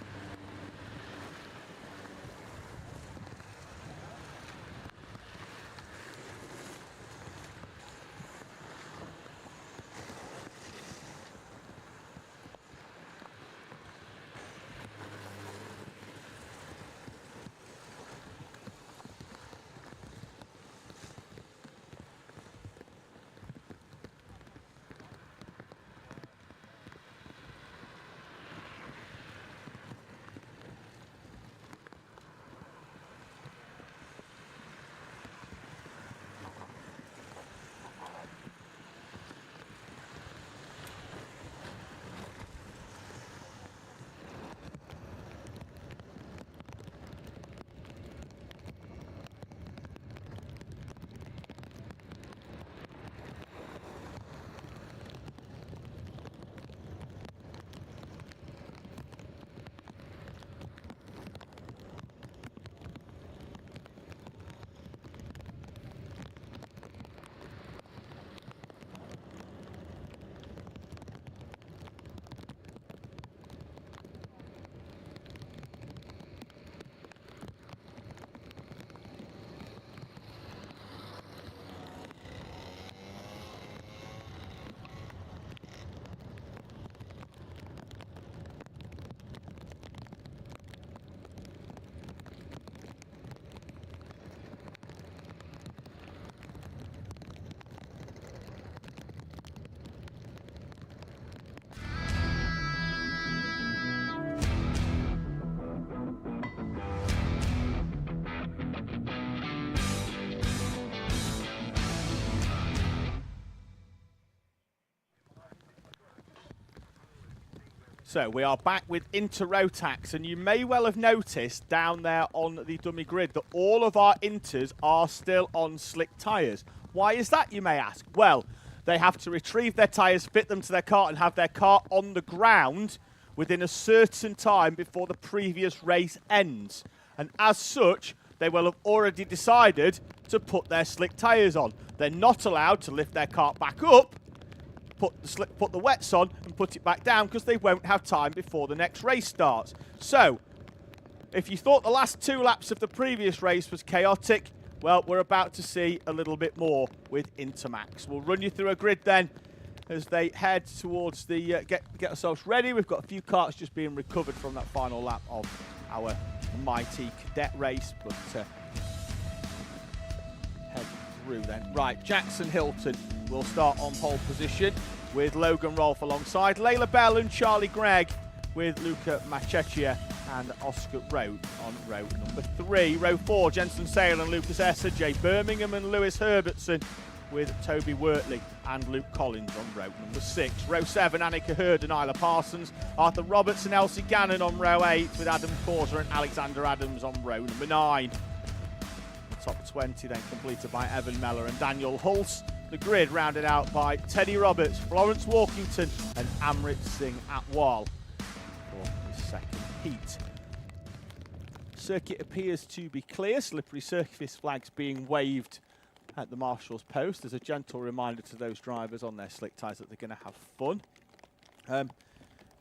So we are back with Inter Rotax, and you may well have noticed down there on the dummy grid that all of our Inters are still on slick tyres. Why is that, you may ask? Well, they have to retrieve their tyres, fit them to their car, and have their car on the ground within a certain time before the previous race ends. And as such, they will have already decided to put their slick tyres on. They're not allowed to lift their car back up, put the wets on and put it back down, because they won't have time before the next race starts. So, if you thought the last 2 laps of the previous race was chaotic, well, we're about to see a little bit more with Intermax. We'll run you through a grid then as they head towards the get ourselves ready. We've got a few carts just being recovered from that final lap of our mighty Cadet race, but head through then. Right, Jackson Hilton will start on pole position with Logan Rolfe alongside Layla Bell and Charlie Gregg, with Luca Machechia and Oscar Rowe on row number 3. Row 4, Jensen Sale and Lucas Esser, Jay Birmingham and Lewis Herbertson, with Toby Wortley and Luke Collins on row number 6. Row 7, Annika Hurd and Isla Parsons, Arthur Roberts and Elsie Gannon on row 8, with Adam Corser and Alexander Adams on row number 9. The top 20 then completed by Evan Meller and Daniel Hulse. The grid rounded out by Teddy Roberts, Florence Walkington and Amrit Singh Atwal for the second heat. Circuit appears to be clear, slippery surface flags being waved at the marshal's post as a gentle reminder to those drivers on their slick tyres that they're going to have fun.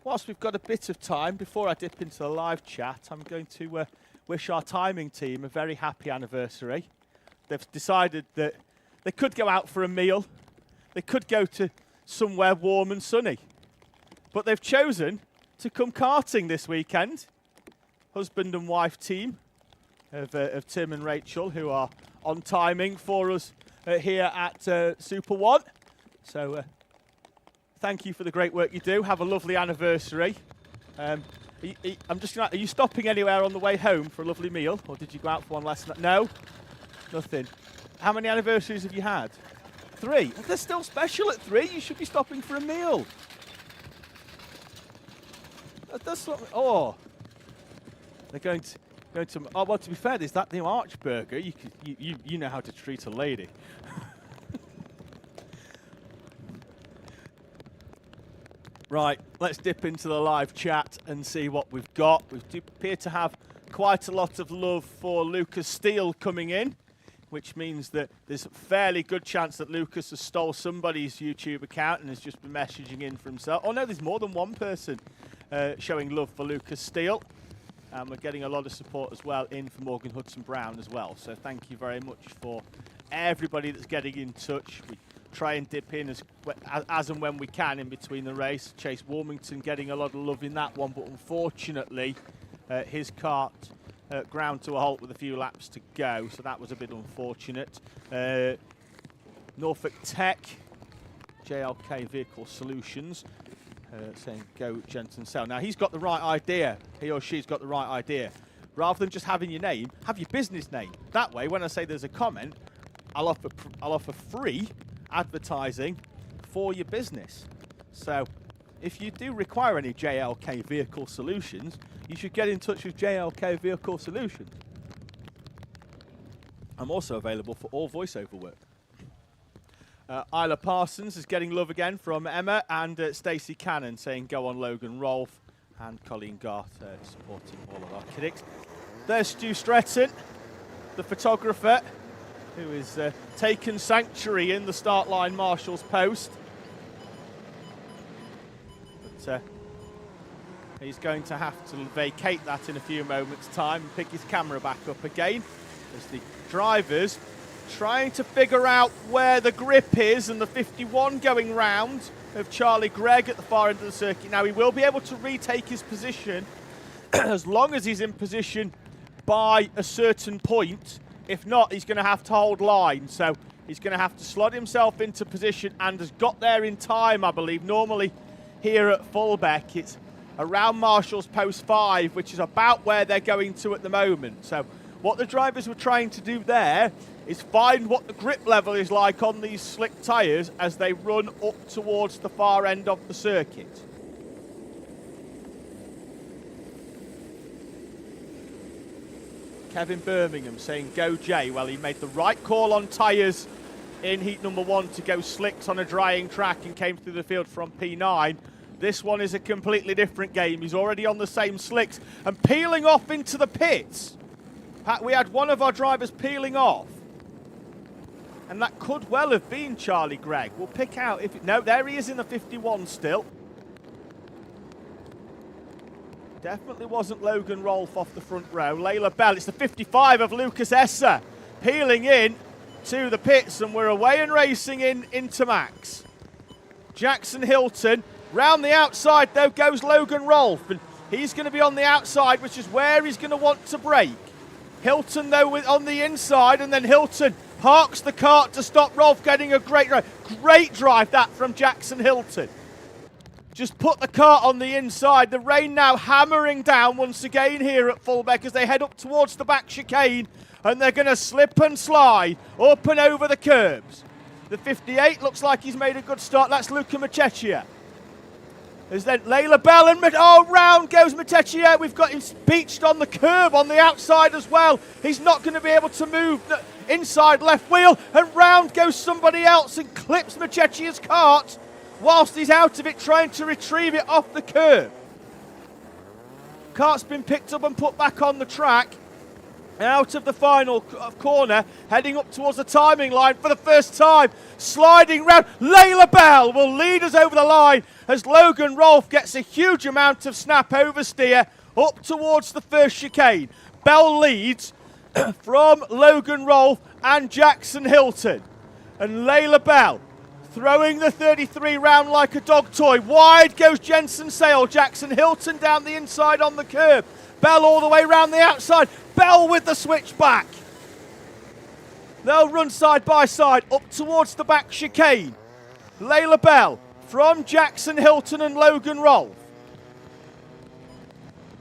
Whilst we've got a bit of time, before I dip into the live chat, I'm going to wish our timing team a very happy anniversary. They've decided that they could go out for a meal, they could go to somewhere warm and sunny, but they've chosen to come karting this weekend. Husband and wife team of Tim and Rachel, who are on timing for us here at SuperOne. So thank you for the great work you do. Have a lovely anniversary. Are you stopping anywhere on the way home for a lovely meal, or did you go out for one last night? No? Nothing. How many anniversaries have you had? 3. They're still special at 3. You should be stopping for a meal. That's not. Oh, they're going to. Oh, well, to be fair, there's that new Arch burger. You know how to treat a lady. Right, let's dip into the live chat and see what we've got. We do appear to have quite a lot of love for Lucas Steele coming in, which means that there's a fairly good chance that Lucas has stole somebody's YouTube account and has just been messaging in for himself. Oh no, there's more than one person showing love for Lucas Steele. We're getting a lot of support as well in for Morgan Hudson Brown as well. So thank you very much for everybody that's getting in touch. We try and dip in as and when we can in between the race. Chase Warmington getting a lot of love in that one, but unfortunately his kart ground to a halt with a few laps to go, so that was a bit unfortunate. Norfolk Tech, JLK Vehicle Solutions, saying go Jensen Sell. Now he's got the right idea, he or she's got the right idea. Rather than just having your name, have your business name. That way, when I say there's a comment, I'll offer free advertising for your business. So if you do require any JLK Vehicle Solutions, you should get in touch with JLK Vehicle Solutions. I'm also available for all voiceover work. Isla Parsons is getting love again from Emma, and Stacey Cannon saying go on Logan Rolfe, and Colleen Garth supporting all of our critics. There's Stu Stretton, the photographer, who is taken sanctuary in the start line marshal's post. But he's going to have to vacate that in a few moments' time and pick his camera back up again as the drivers trying to figure out where the grip is, and the 51 going round of Charlie Gregg at the far end of the circuit. Now he will be able to retake his position as long as he's in position by a certain point. If not, he's going to have to hold line. So he's going to have to slot himself into position, and has got there in time, I believe. Normally here at Fulbeck, it's around Marshall's post 5, which is about where they're going to at the moment. So what the drivers were trying to do there is find what the grip level is like on these slick tyres as they run up towards the far end of the circuit. Kevin Birmingham saying go Jay. Well, he made the right call on tyres in heat number 1 to go slicks on a drying track and came through the field from P9. This one is a completely different game. He's already on the same slicks and peeling off into the pits. We had one of our drivers peeling off. And that could well have been Charlie Gregg. We'll pick out if... No, there he is in the 51 still. Definitely wasn't Logan Rolfe off the front row. Layla Bell, it's the 55 of Lucas Esser. Peeling in to the pits, and we're away and racing into Max. Jackson Hilton, round the outside though goes Logan Rolfe, and he's going to be on the outside, which is where he's going to want to brake. Hilton though on the inside, and then Hilton parks the kart to stop Rolfe getting a great drive. Great drive that from Jackson Hilton. Just put the kart on the inside. The rain now hammering down once again here at Fulbeck as they head up towards the back chicane, and they're going to slip and slide up and over the curbs. The 58 looks like he's made a good start. That's Luca Matechia. There's then Layla Bell, and round goes Matechia. We've got him beached on the curb on the outside as well. He's not going to be able to move the inside left wheel, and round goes somebody else and clips Machechia's kart whilst he's out of it trying to retrieve it off the curb. Kart's been picked up and put back on the track. Out of the final corner, heading up towards the timing line for the first time. Sliding round, Layla Bell will lead us over the line as Logan Rolfe gets a huge amount of snap oversteer up towards the first chicane. Bell leads from Logan Rolfe and Jackson Hilton. And Layla Bell throwing the 33 round like a dog toy. Wide goes Jensen Sale. Jackson Hilton down the inside on the curb. Bell all the way round the outside. Bell with the switchback. They'll run side by side up towards the back chicane. Layla Bell from Jackson Hilton and Logan Rolfe.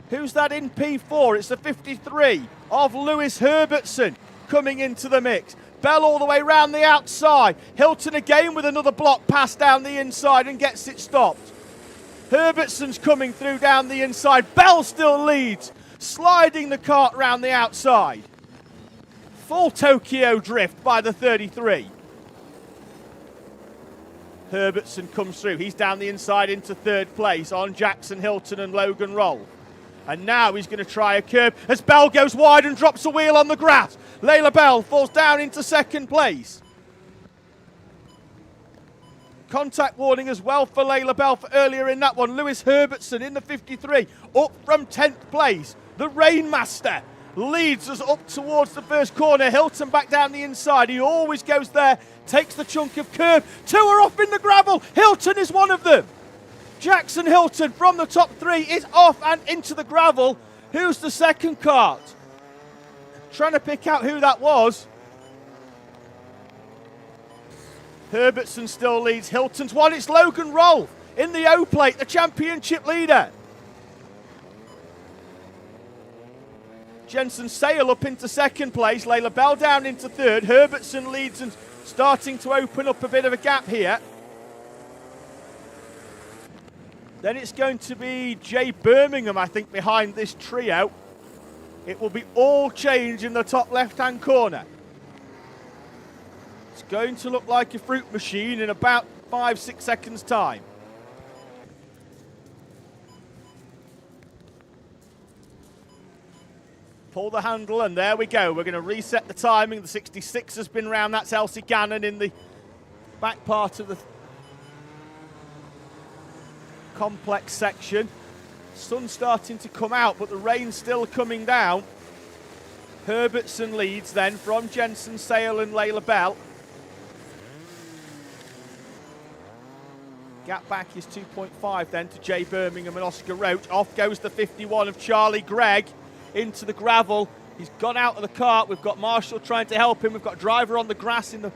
Who's that in P4? It's the 53 of Lewis Herbertson coming into the mix. Bell all the way round the outside. Hilton again with another block pass down the inside and gets it stopped. Herbertson's coming through down the inside. Bell still leads, sliding the kart round the outside. Full Tokyo drift by the 33. Herbertson comes through. He's down the inside into third place on Jackson Hilton and Logan Rolfe. And now he's going to try a curb as Bell goes wide and drops a wheel on the grass. Layla Bell falls down into second place. Contact warning as well for Layla Bell for earlier in that one. Lewis Herbertson in the 53 up from 10th place. The Rainmaster leads us up towards the first corner. Hilton back down the inside. He always goes there, takes the chunk of curb. Two are off in the gravel. Hilton is one of them. Jackson Hilton from the top three is off and into the gravel. Who's the second kart? Trying to pick out who that was. Herbertson still leads. Hilton's one. It's Logan Rolfe in the O-plate, the championship leader. Jensen Sale up into second place. Layla Bell down into third. Herbertson leads and starting to open up a bit of a gap here. Then it's going to be Jay Birmingham, I think, behind this trio. It will be all change in the top left-hand corner. It's going to look like a fruit machine in about 5-6 seconds' time. Pull the handle, and there we go. We're going to reset the timing. The 66 has been round. That's Elsie Gannon in the back part of the complex section. Sun's starting to come out, but the rain's still coming down. Herbertson leads then from Jensen Sale and Layla Bell. Gap back is 2.5 then to Jay Birmingham and Oscar Roach. Off goes the 51 of Charlie Gregg into the gravel. He's gone out of the kart. We've got Marshall trying to help him. We've got driver on the grass in the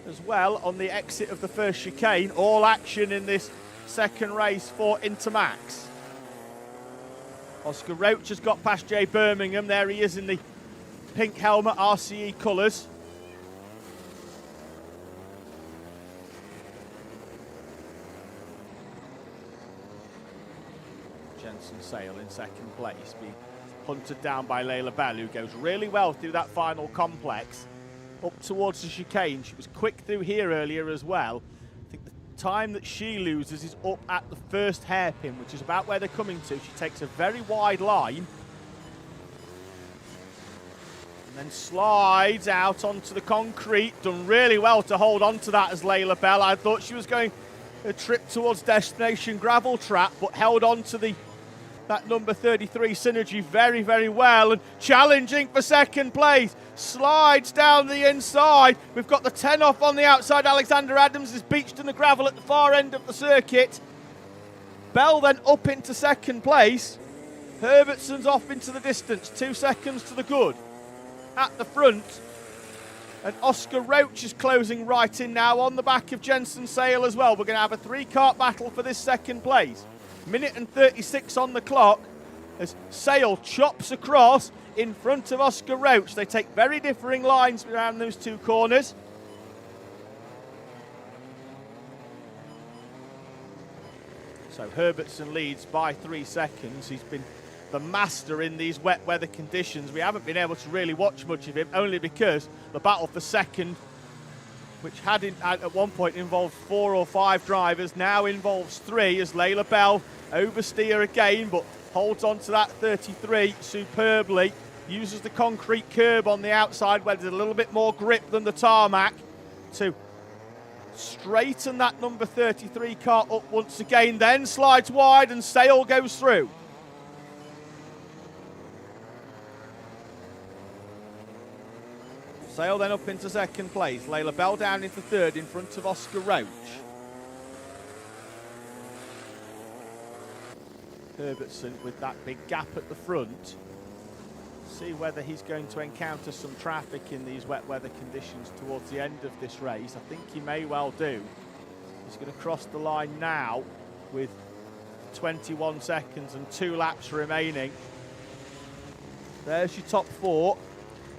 as well on the exit of the first chicane. All action in this second race for Intermax. Oscar Roach has got past Jay Birmingham. There he is in the pink helmet, RCE colours. Jensen Sale in second place, being hunted down by Layla Bell, who goes really well through that final complex up towards the chicane. She was quick through here earlier as well. I think the time that she loses is up at the first hairpin, which is about where they're coming to. She takes a very wide line and then slides out onto the concrete. Done really well to hold on to that as Layla Bell. I thought she was going a trip towards destination gravel trap, but held on to that number 33 Synergy very, very well, and challenging for second place. Slides down the inside. We've got the 10 off on the outside. Alexander Adams is beached in the gravel at the far end of the circuit. Bell then up into second place. Herbertson's off into the distance, 2 seconds to the good at the front. And Oscar Roach is closing right in now on the back of Jensen Sale as well. We're going to have a 3-kart battle for this second place. Minute and 36 on the clock as Sale chops across in front of Oscar Roach. They take very differing lines around those 2 corners. So Herbertson leads by 3 seconds. He's been the master in these wet weather conditions. We haven't been able to really watch much of him, only because the battle for second, which had at one point involved 4 or 5 drivers, now involves 3 as Layla Bell oversteer again, but holds on to that 33 superbly. Uses the concrete curb on the outside where there's a little bit more grip than the tarmac to straighten that number 33 car up once again, then slides wide and Sale goes through. Sale then up into second place. Layla Bell down into third in front of Oscar Roach. Herbertson with that big gap at the front. See whether he's going to encounter some traffic in these wet weather conditions towards the end of this race. I think he may well do. He's going to cross the line now with 21 seconds and 2 laps remaining. There's your top 4.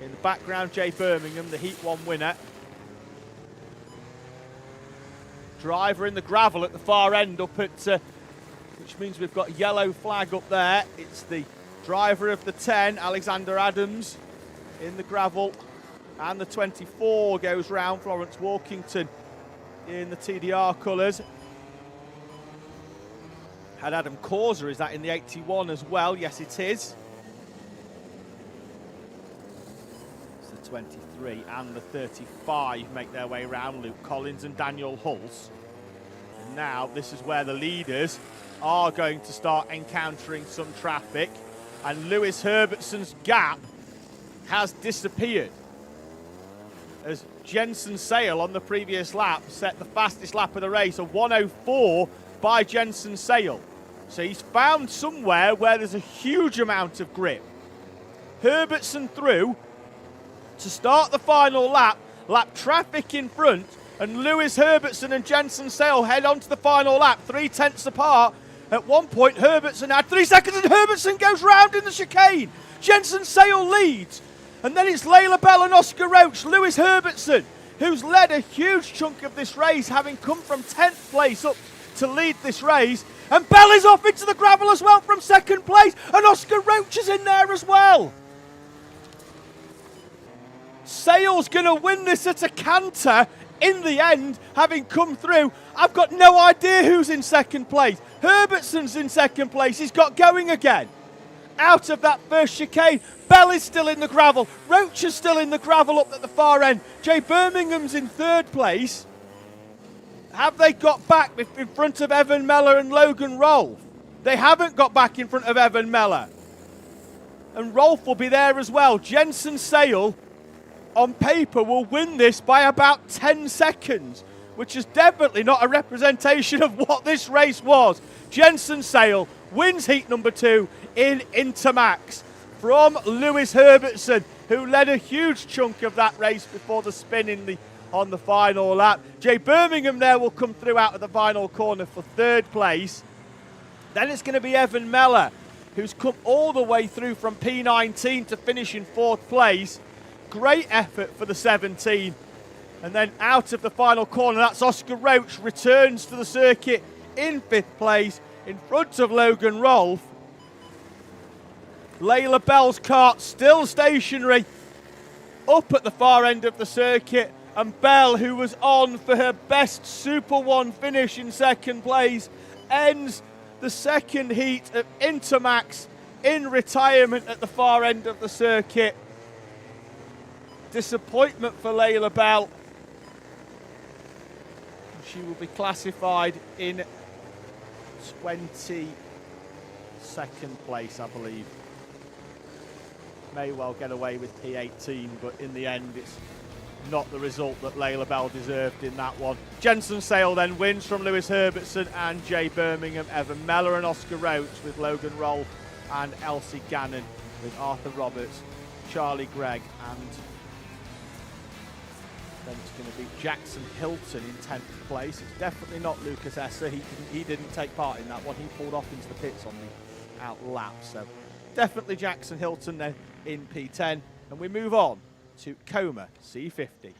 In the background, Jay Birmingham, the Heat 1 winner. Driver in the gravel at the far end up at, which means we've got a yellow flag up there. It's the driver of the 10, Alexander Adams, in the gravel. And the 24 goes round, Florence Walkington, in the TDR colours. Had Adam Causer, is that in the 81 as well? Yes, it is. 23 and the 35 make their way round. Luke Collins and Daniel Hulse. And now this is where the leaders are going to start encountering some traffic, and Lewis Herbertson's gap has disappeared as Jensen Sale on the previous lap set the fastest lap of the race, a 1:04 by Jensen Sale. So he's found somewhere where there's a huge amount of grip. Herbertson through to start the final lap traffic in front, and Lewis Herbertson and Jensen Sale head on to the final lap, 3/10 apart. At one point, Herbertson had 3 seconds, and Herbertson goes round in the chicane. Jensen Sale leads, and then it's Layla Bell and Oscar Roach. Lewis Herbertson, who's led a huge chunk of this race, having come from 10th place up to lead this race, and Bell is off into the gravel as well from second place, and Oscar Roach is in there as well. Sale's going to win this at a canter in the end, having come through. I've got no idea who's in second place. Herbertson's in second place. He's got going again. Out of that first chicane. Bell is still in the gravel. Roach is still in the gravel up at the far end. Jay Birmingham's in third place. Have they got back in front of Evan Mellor and Logan Rolfe? They haven't got back in front of Evan Mellor. And Rolfe will be there as well. Jensen Sale, on paper, will win this by about 10 seconds, which is definitely not a representation of what this race was. Jensen Sale wins heat number 2 in Intermax from Lewis Herbertson, who led a huge chunk of that race before the spin on the final lap. Jay Birmingham there will come through out of the final corner for third place. Then it's going to be Evan Mellor, who's come all the way through from P19 to finish in fourth place. Great effort for the 17. And then out of the final corner, that's Oscar Roach, returns to the circuit in fifth place in front of Logan Rolfe. Layla Bell's kart still stationary up at the far end of the circuit, and Bell, who was on for her best Super One finish in second place, ends the second heat of Intermax in retirement at the far end of the circuit. Disappointment for Layla Bell. She will be classified in 22nd place, I believe. May well get away with P18, but in the end it's not the result that Layla Bell deserved in that one. Jensen Sale then wins from Lewis Herbertson and Jay Birmingham, Evan Meller and Oscar Roach with Logan Rolfe and Elsie Gannon with Arthur Roberts, Charlie Gregg, and then it's going to be Jackson Hilton in 10th place. It's definitely not Lucas Esser. He didn't take part in that one. He pulled off into the pits on the out lap. So definitely Jackson Hilton then in P10. And we move on to Coma C50.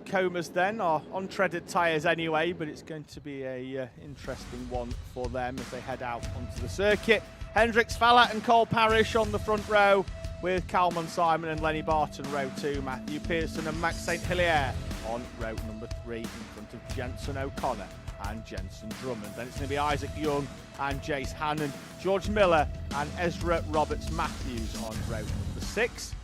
Comas then are on treaded tyres anyway, but it's going to be a interesting one for them as they head out onto the circuit. Hendrix Fallat and Cole Parrish on the front row, with Calman Simon and Lenny Barton row 2, Matthew Pearson and Max St Hilaire on row number 3 in front of Jensen O'Connor and Jensen Drummond. Then it's going to be Isaac Young and Jace Hannon, George Miller and Ezra Roberts Matthews on row number 6,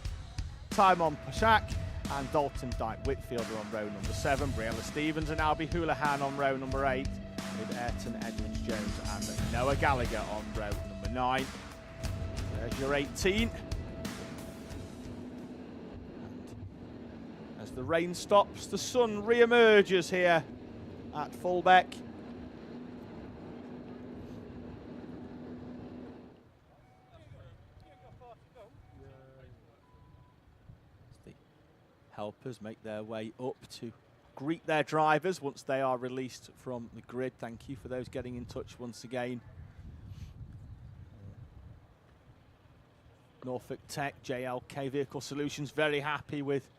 Timon Pashak and Dalton Dyke Whitfield are on row number 7, Briella Stevens and Albie Houlihan on row number 8, with Ayrton Edmonds Jones and Noah Gallagher on row number 9. There's your 18. And as the rain stops, the sun re-emerges here at Fulbeck. Helpers make their way up to greet their drivers once they are released from the grid. Thank you for those getting in touch once again. Norfolk Tech, JLK Vehicle Solutions, very happy with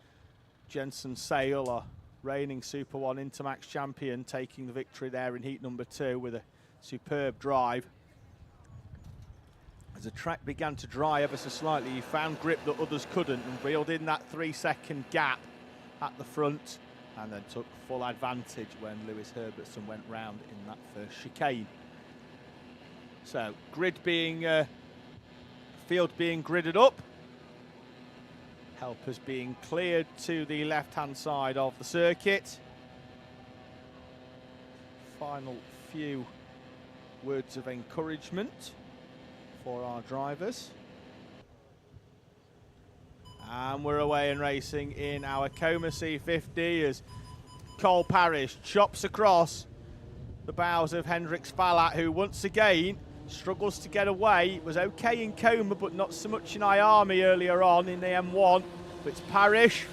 Jensen Sale, our reigning Super One Intermax champion, taking the victory there in heat number 2 with a superb drive. As the track began to dry ever so slightly, he found grip that others couldn't and reeled in that 3-second gap at the front, and then took full advantage when Lewis Herbertson went round in that first chicane. So grid being field being gridded up, helpers being cleared to the left-hand side of the circuit. Final few words of encouragement for our drivers. And we're away and racing in our Coma C50 as Cole Parrish chops across the bows of Hendrix Fallat, who once again struggles to get away. It was okay in Coma, but not so much in IAME earlier on in the M1. But it's Parrish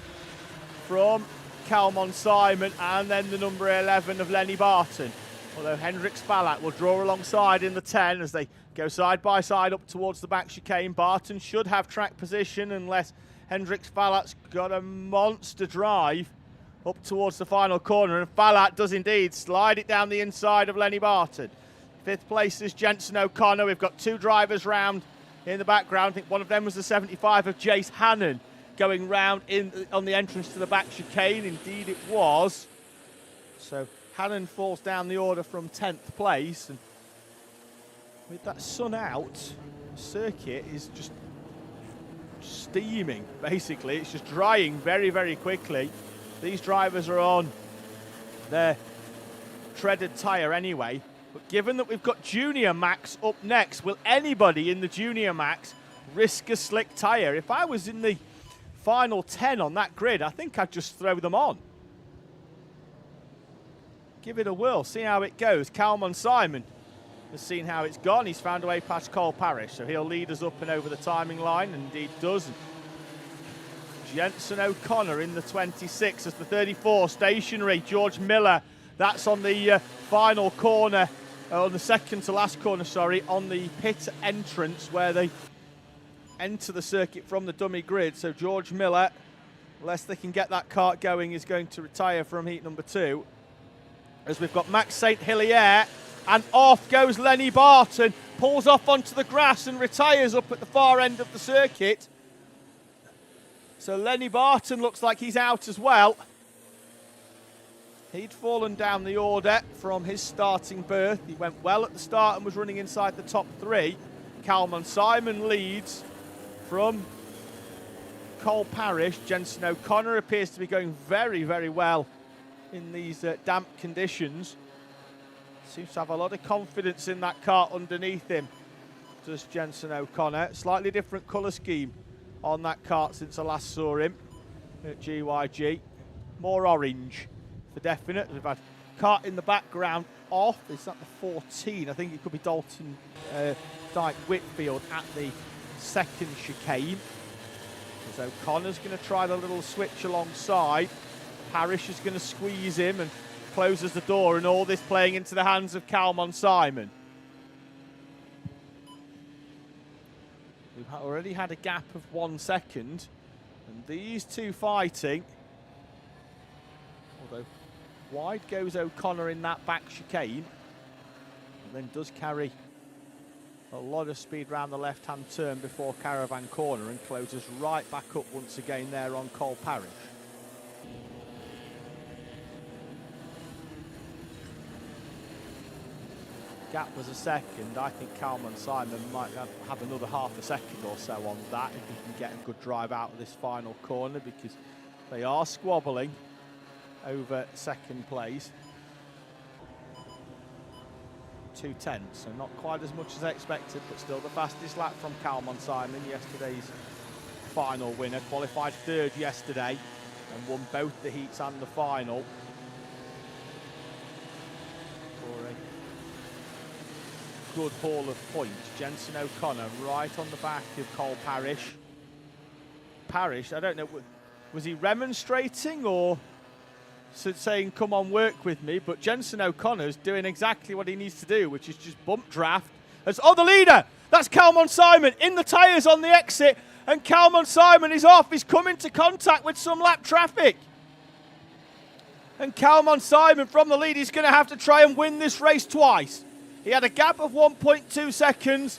from Calmon Simon and then the number 11 of Lenny Barton. Although Hendrix Fallat will draw alongside in the 10 as they go side by side up towards the back chicane. Barton should have track position unless Hendrix Fallat's got a monster drive up towards the final corner, and Fallat does indeed slide it down the inside of Lenny Barton. 5th place is Jensen O'Connor. We've got 2 drivers round in the background. I think one of them was the 75 of Jace Hannon going round in on the entrance to the back chicane. Indeed it was. So Hannon falls down the order from 10th place, and with that sun out, the circuit is just steaming, basically. It's just drying very, very quickly. These drivers are on their treaded tyre anyway, but given that we've got Junior Max up next, will anybody in the Junior Max risk a slick tyre? If I was in the final 10 on that grid, I think I'd just throw them on. Give it a whirl, see how it goes. Calmon Simon has seen how it's gone. He's found a way past Cole Parrish, so he'll lead us up and over the timing line, and indeed does. Jensen O'Connor in the 26 as the 34 stationary. George Miller That's on the final corner, on the second to last corner, sorry, on the pit entrance where they enter the circuit from the dummy grid. So George Miller, unless they can get that kart going, is going to retire from heat number 2. As we've got Max St. Hilaire, and off goes Lenny Barton, pulls off onto the grass and retires up at the far end of the circuit. So Lenny Barton looks like he's out as well. He'd fallen down the order from his starting berth. He went well at the start and was running inside the top 3. Calman Simon leads from Cole Parrish. Jensen O'Connor appears to be going very, very well in these damp conditions. Seems to have a lot of confidence in that kart underneath him, does Jensen O'Connor. Slightly different colour scheme on that kart since I last saw him at GYG. More orange for definite. We've had kart in the background off. Is that the 14? I think it could be Dalton Dyke Whitfield at the second chicane. As O'Connor's going to try the little switch alongside. Parrish is going to squeeze him and closes the door, and all this playing into the hands of Calman Simon. We've already had a gap of 1 second, and these two fighting. Although wide goes O'Connor in that back chicane, and then does carry a lot of speed round the left-hand turn before Caravan Corner and closes right back up once again there on Cole Parrish. Gap was a second. I think Calman Simon might have another half a second or so on that if he can get a good drive out of this final corner, because they are squabbling over second place. 2/10, so not quite as much as I expected, but still the fastest lap from Calman Simon, yesterday's final winner. Qualified 3rd yesterday and won both the heats and the final. For a good haul of points. Jensen O'Connor right on the back of Cole Parrish. Parrish, I don't know, was he remonstrating or saying, come on, work with me? But Jensen O'Connor's doing exactly what he needs to do, which is just bump draft. Oh, the leader! That's Calman Simon in the tyres on the exit, and Calman Simon is off. He's come into contact with some lap traffic. And Calman Simon from the lead is going to have to try and win this race twice. He had a gap of 1.2 seconds.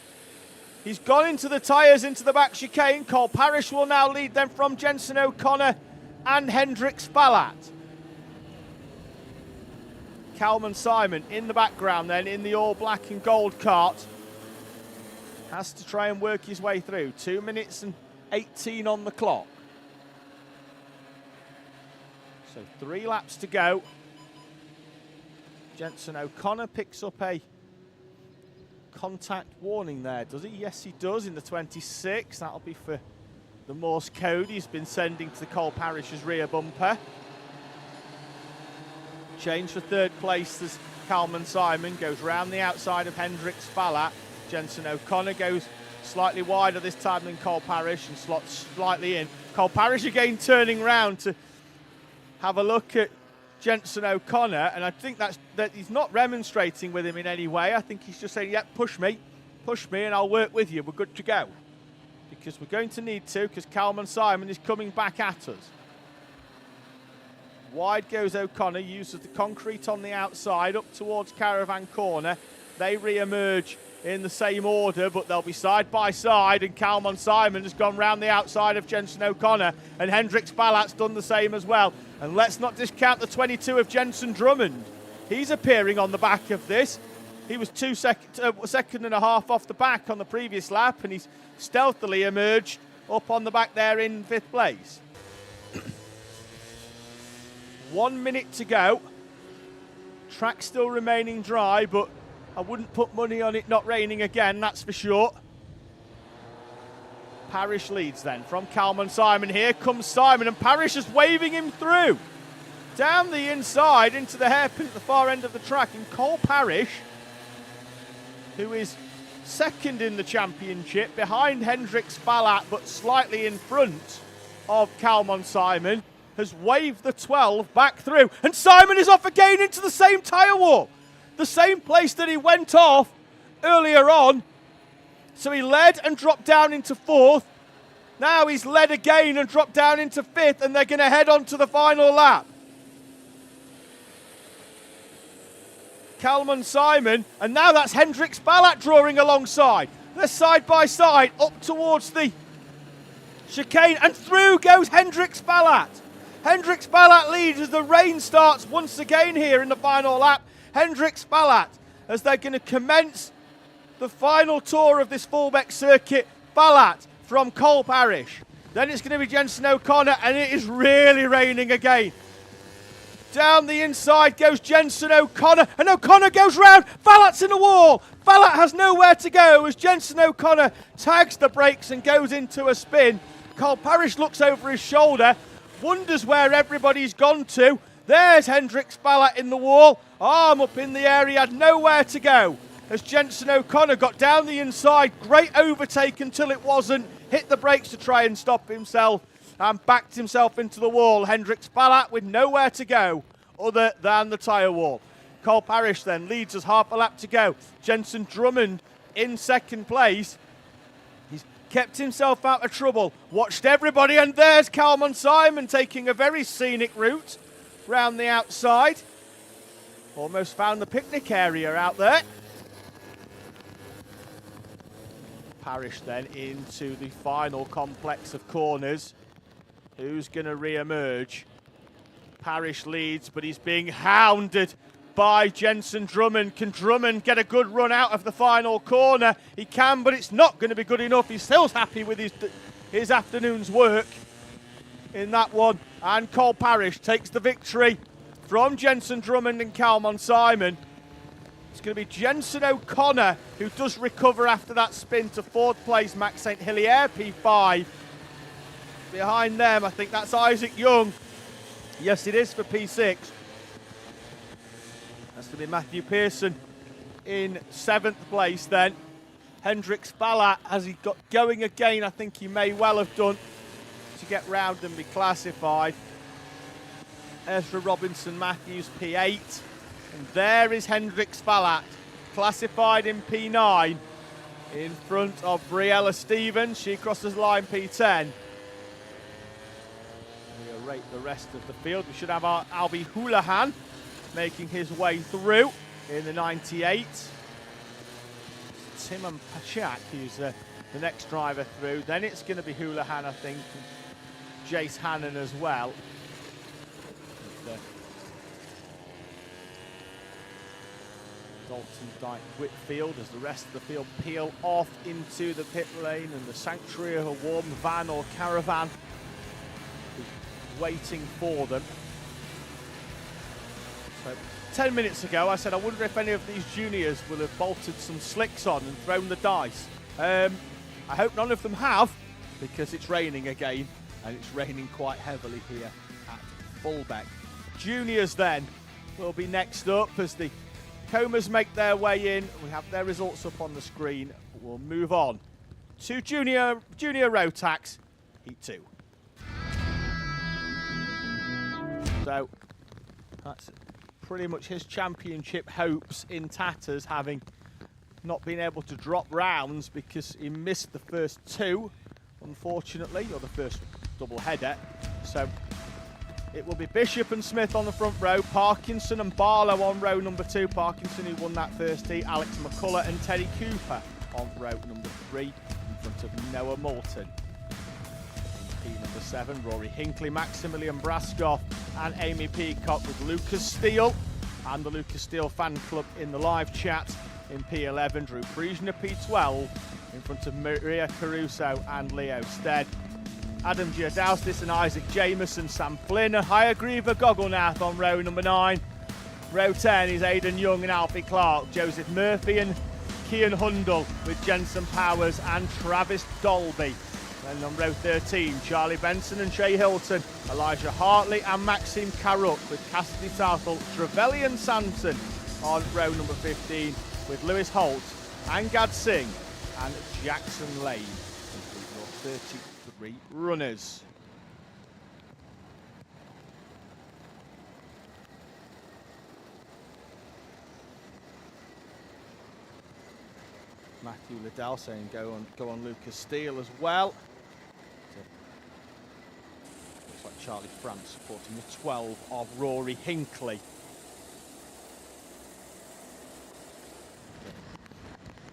He's gone into the tyres, into the back chicane. Cole Parrish will now lead them from Jensen O'Connor and Hendrik Spallat. Calman Simon in the background then, in the all black and gold kart. Has to try and work his way through. 2 minutes and 18 on the clock. So 3 laps to go. Jensen O'Connor picks up a contact warning there, does he? Yes, he does, in the 26. That'll be for the Morse code he's been sending to the Cole Parrish's rear bumper. Change for 3rd place as Calman Simon goes round the outside of Hendrik Spallat. Jensen O'Connor goes slightly wider this time than Cole Parrish and slots slightly in. Cole Parrish again turning round to have a look at Jensen O'Connor, and I think that he's not remonstrating with him in any way. I think he's just saying, yep, push me, and I'll work with you. We're good to go. Because we're going to need to, because Calman Simon is coming back at us. Wide goes O'Connor, uses the concrete on the outside up towards Caravan Corner. They re-emerge in the same order, but they'll be side by side, and Calman Simon has gone round the outside of Jensen O'Connor, and Hendrik Spallat's done the same as well. And let's not discount the 22 of Jensen Drummond. He's appearing on the back of this. He was 2 second and a half off the back on the previous lap, and he's stealthily emerged up on the back there in 5th place. 1 minute to go. Track still remaining dry, but I wouldn't put money on it not raining again, that's for sure. Parrish leads then from Calman Simon. Here comes Simon, and Parrish is waving him through. Down the inside into the hairpin at the far end of the track, and Cole Parrish, who is 2nd in the championship, behind Hendrik Spallat, but slightly in front of Calman Simon. has waved the 12 back through. And Simon is off again into the same tyre wall. The same place that he went off earlier on. So he led and dropped down into 4th. Now he's led again and dropped down into 5th, and they're going to head on to the final lap. Kalman Simon, and now that's Hendrik Spallat drawing alongside. They're side by side up towards the chicane, and through goes Hendrik Spallat. Hendrik Spallat leads as the rain starts once again here in the final lap. Hendrik Spallat, as they're going to commence the final tour of this Fulbeck circuit. Spallat from Cole Parish. Then it's going to be Jenson O'Connor, and it is really raining again. Down the inside goes Jenson O'Connor, and O'Connor goes round. Spallat's in the wall. Spallat has nowhere to go as Jenson O'Connor tags the brakes and goes into a spin. Cole Parish looks over his shoulder, wonders where everybody's gone to. There's Hendrik Spallat in the wall, arm up in the air, he had nowhere to go. As Jenson O'Connor got down the inside, great overtake until it wasn't, hit the brakes to try and stop himself and backed himself into the wall. Hendrik Spallat with nowhere to go other than the tyre wall. Cole Parish then leads us half a lap to go. Jenson Drummond in second place. He's kept himself out of trouble, watched everybody, and there's Kalman Simon taking a very scenic route round the outside. Almost found the picnic area out there. Parish then into the final complex of corners. Who's going to re-emerge? Parish leads, but he's being hounded by Jenson Drummond. Can Drummond get a good run out of the final corner? He can, but it's not going to be good enough. He's still happy with his afternoon's work in that one. And Cole Parish takes the victory from Jenson Drummond and Kalman Simon. It's going to be Jenson O'Connor who does recover after that spin to 4th place. Max St Hilaire, P5. Behind them, I think that's Isaac Young. Yes, it is for P6. That's going to be Matthew Pearson in 7th place then. Hendrik Spallat, as he got going again, I think he may well have done to get round and be classified. Ezra Robinson Matthews, P8. And there is Hendrik Spallat, classified in P9, in front of Briella Stevens. She crosses line P10. We'll rate the rest of the field. We should have our Albie Houlihan making his way through in the 98. Timon Pachak, who's the next driver through. Then it's going to be Houlihan, I think. Jace Hannon as well. Dalton Dyke Whitfield as the rest of the field peel off into the pit lane, and the sanctuary of a warm van or caravan is waiting for them. So 10 minutes ago I said I wonder if any of these juniors will have bolted some slicks on and thrown the dice. I hope none of them have, because it's raining again, and it's raining quite heavily here at Fulbeck. Juniors then will be next up as the Comas make their way in. We have their results up on the screen. We'll move on to junior Rotax Heat 2. So that's pretty much his championship hopes in tatters, having not been able to drop rounds because he missed the first 2, unfortunately, or the first double header. So it will be Bishop and Smith on the front row, Parkinson and Barlow on row number 2. Parkinson, who won that first heat, Alex McCullough and Teddy Cooper on row number 3, in front of Noah Moulton. In P number 7, Rory Hinckley, Maximilian Braskoff and Amy Peacock, with Lucas Steele and the Lucas Steele fan club in the live chat. In P11, Drew Priesner, P12, in front of Maria Caruso and Leo Stead. Adam Giardauskas and Isaac Jameson, Sam Flynn and Hayagriva Gogolnath on row number 9. Row 10 is Aidan Young and Alfie Clark, Joseph Murphy and Kian Hundle, with Jensen Powers and Travis Dolby. Then on row 13, Charlie Benson and Shay Hilton, Elijah Hartley and Maxime Carruck, with Cassidy Southall, Trevelyan Sanson on row number 15, with Lewis Holt, Angad Singh and Jackson Lane. 33 runners. Matthew Liddell saying go on Lucas Steele as well. Looks like Charlie France supporting the 12 of Rory Hinckley.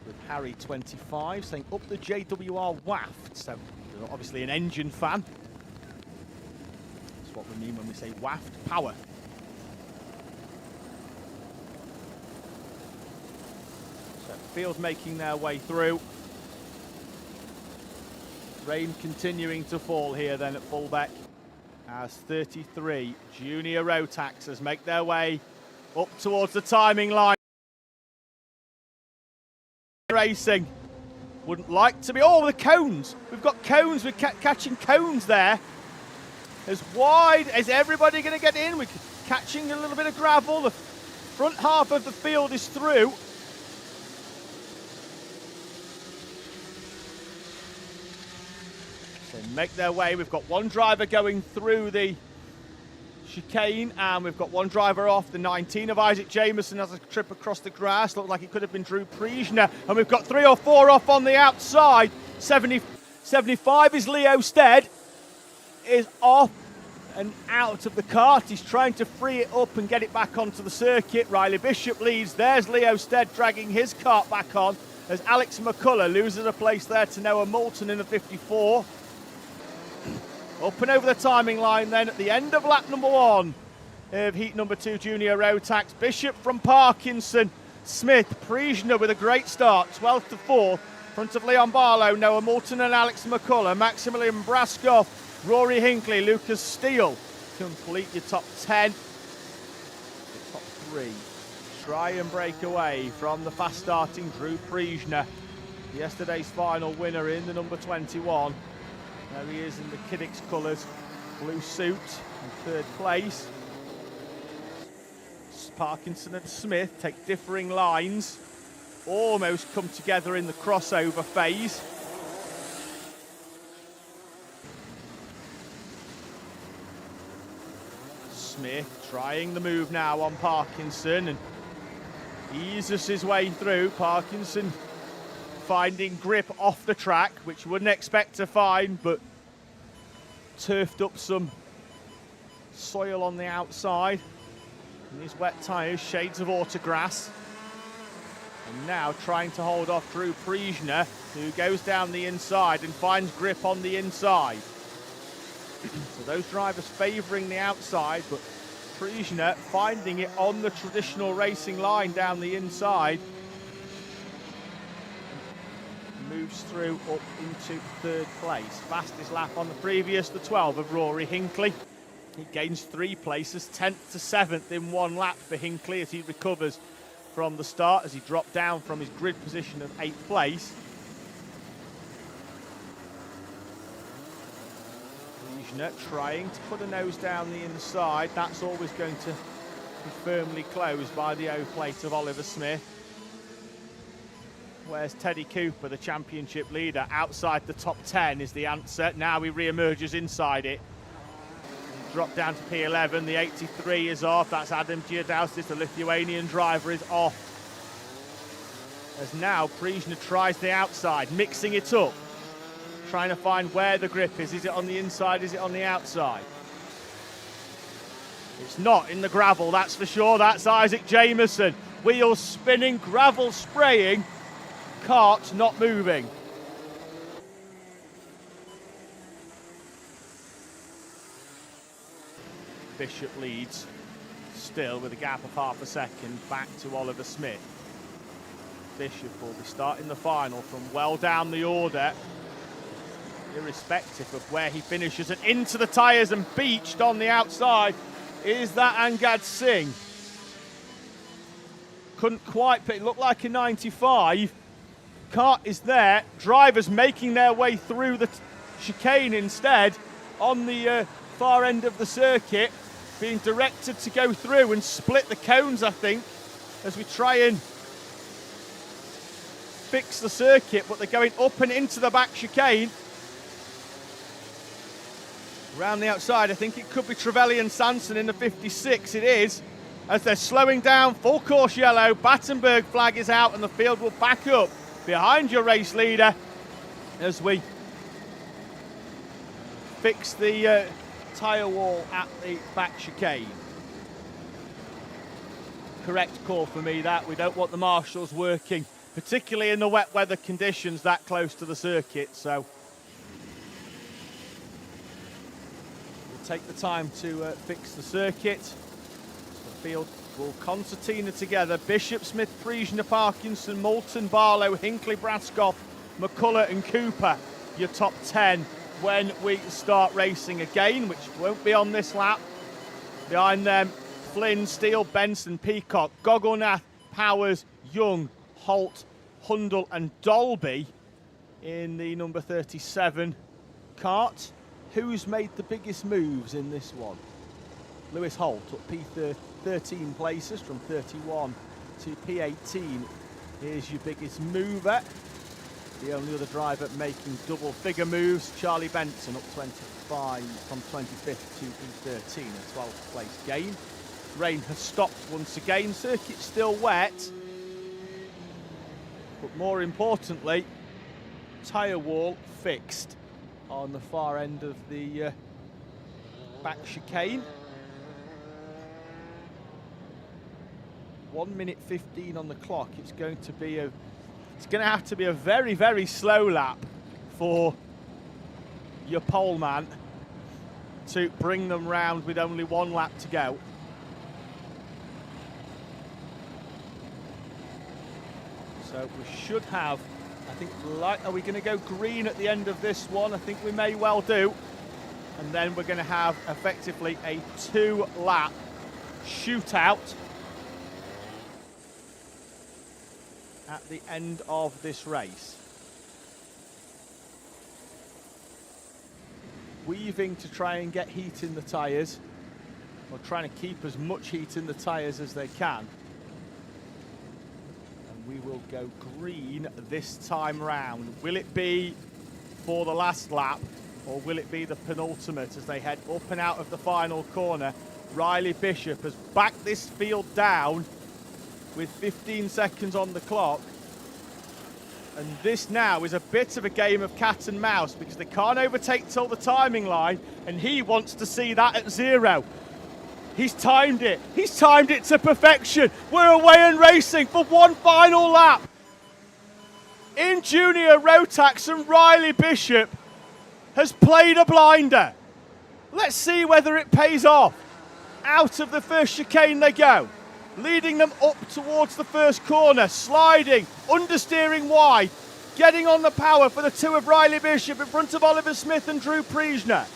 With Harry 25 saying up the JWR waft. So you're obviously an engine fan. That's what we mean when we say waft power. So field making their way through. Rain continuing to fall here then at Fulbeck as 33 junior Rotaxers make their way up towards the timing line. Racing wouldn't like to be. Oh, the cones! We've got cones. We're catching cones there. As wide as everybody going to get in. We're catching a little bit of gravel. The front half of the field is through. So make their way. We've got one driver going through the chicane, and we've got one driver off. The 19 of Isaac Jameson has a trip across the grass. Looked like it could have been Drew Priesner. And we've got 3 or 4 off on the outside. 75 is Leo Stead. Is off and out of the kart. He's trying to free it up and get it back onto the circuit. Riley Bishop leads. There's Leo Stead dragging his kart back on as Alex McCullough loses a place there to Noah Moulton in the 54. Up and over the timing line then at the end of lap number 1 of heat number 2 junior Rotax. Bishop from Parkinson, Smith, Priesner with a great start, 12th to 4th, front of Leon Barlow, Noah Moulton and Alex McCullough, Maximilian Braskoff, Rory Hinckley, Lucas Steele. Complete your top 10. The top 3. Try and break away from the fast starting Drew Priesner. Yesterday's final winner in the number 21. There he is in the Cadet colours, blue suit in 3rd place. Parkinson and Smith take differing lines, almost come together in the crossover phase. Smith trying the move now on Parkinson and eases his way through. Parkinson finding grip off the track, which you wouldn't expect to find, but turfed up some soil on the outside. And his wet tyres, shades of autograss. And now trying to hold off Drew Priesner, who goes down the inside and finds grip on the inside. So those drivers favouring the outside, but Priesner finding it on the traditional racing line down the inside. Moves through up into 3rd place. Fastest lap on the previous, the 12 of Rory Hinckley. He gains 3 places, 10th to 7th in 1 lap for Hinckley as he recovers from the start, as he dropped down from his grid position of 8th place. Priesner trying to put a nose down the inside. That's always going to be firmly closed by the O plate of Oliver Smith. Where's Teddy Cooper, the championship leader? Outside the top 10 is the answer. Now he re-emerges inside it. Drop down to P11, the 83 is off. That's Adam Giordausis, the Lithuanian driver, is off. As now Priesner tries the outside, mixing it up. Trying to find where the grip is. Is it on the inside, is it on the outside? It's not in the gravel, that's for sure. That's Isaac Jameson. Wheels spinning, gravel spraying. Kart not moving. Bishop leads, still with a gap of half a second back to Oliver Smith. Bishop will be starting the final from well down the order, irrespective of where he finishes, and into the tyres and beached on the outside is that Angad Singh. Couldn't quite, but it looked like a 95. Kart is there, drivers making their way through the chicane instead on the far end of the circuit, being directed to go through and split the cones, I think, as we try and fix the circuit, but they're going up and into the back chicane. Around the outside, I think it could be Trevelyan Sanson in the 56, it is, as they're slowing down, full course yellow, Battenberg flag is out and the field will back up behind your race leader as we fix the tyre wall at the back chicane. Correct call for me that. We don't want the marshals working, particularly in the wet weather conditions that close to the circuit, so we'll take the time to fix the circuit. The field will concertina together. Bishop, Smith, Priesner, Parkinson, Moulton, Barlow, Hinckley, Brascoff, McCullough and Cooper, your top 10 when we start racing again, which won't be on this lap. Behind them, Flynn, Steele, Benson, Peacock, Gogolnath, Powers, Young, Holt, Hundle and Dolby in the number 37 kart. Who's made the biggest moves in this one? Lewis Holt up P13 places from 31 to P18 is your biggest mover. The only other driver making double figure moves, Charlie Benson up 25 from 25th to P13, a 12th place gain. Rain has stopped once again, circuit's still wet, but more importantly, tyre wall fixed on the far end of the back chicane. 1 minute 15 on the clock. It's going to have to be a very, very slow lap for your pole man to bring them round with only 1 lap to go. So we should have, I think, are we going to go green at the end of this one? I think we may well do. And then we're going to have effectively a 2-lap shootout at the end of this race. Weaving to try and get heat in the tyres, or trying to keep as much heat in the tyres as they can. We will go green this time round. Will it be for the last lap, or will it be the penultimate as they head up and out of the final corner? Riley Bishop has backed this field down with 15 seconds on the clock. And this now is a bit of a game of cat and mouse because they can't overtake till the timing line, and he wants to see that at 0. He's timed it. He's timed it to perfection. We're away and racing for one final lap. In junior Rotax, and Riley Bishop has played a blinder. Let's see whether it pays off. Out of the first chicane they go, leading them up towards the first corner, sliding, understeering wide, getting on the power for the 2 of Riley Bishop in front of Oliver Smith and Drew Priesner.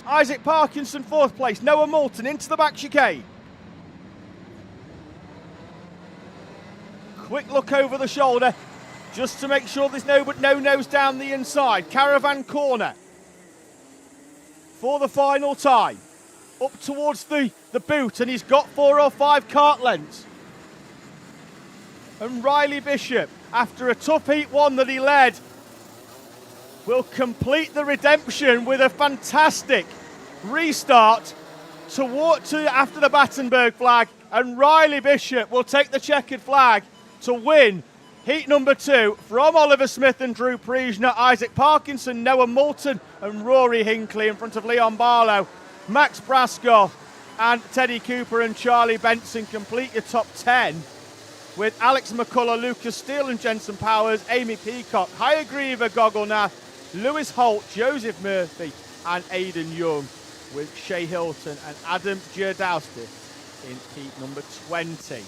Isaac Parkinson 4th place, Noah Moulton into the back chicane. Quick look over the shoulder just to make sure there's no nose down the inside. Caravan corner for the final time. Up towards the boot, and he's got 4 or 5 kart lengths. And Riley Bishop, after a tough heat 1 that he led, will complete the redemption with a fantastic restart to after the Battenberg flag, and Riley Bishop will take the checkered flag to win heat number 2 from Oliver Smith and Drew Priesner, Isaac Parkinson, Noah Moulton and Rory Hinckley in front of Leon Barlow. Max Brascoff and Teddy Cooper and Charlie Benson complete your top 10, with Alex McCullough, Lucas Steele and Jensen Powers, Amy Peacock, Hyagriva Gogolnath, Lewis Holt, Joseph Murphy and Aidan Young, with Shay Hilton and Adam Giordowski in heat number 20.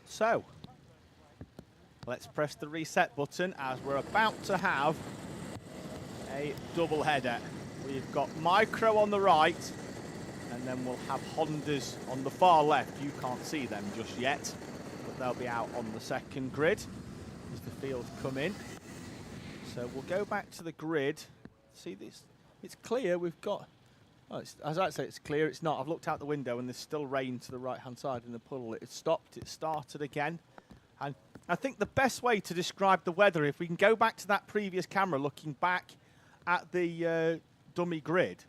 So, let's press the reset button as we're about to have a double header. We've got Micro on the right, and then we'll have Hondas on the far left. You can't see them just yet, but they'll be out on the second grid. as the field come in. So we'll go back to the grid. See this? It's clear. We've got. Oh, as I say, it's clear. It's not. I've looked out the window and there's still rain to the right-hand side in the puddle. It stopped. It started again. And I think the best way to describe the weather, if we can go back to that previous camera, looking back at the dummy grid,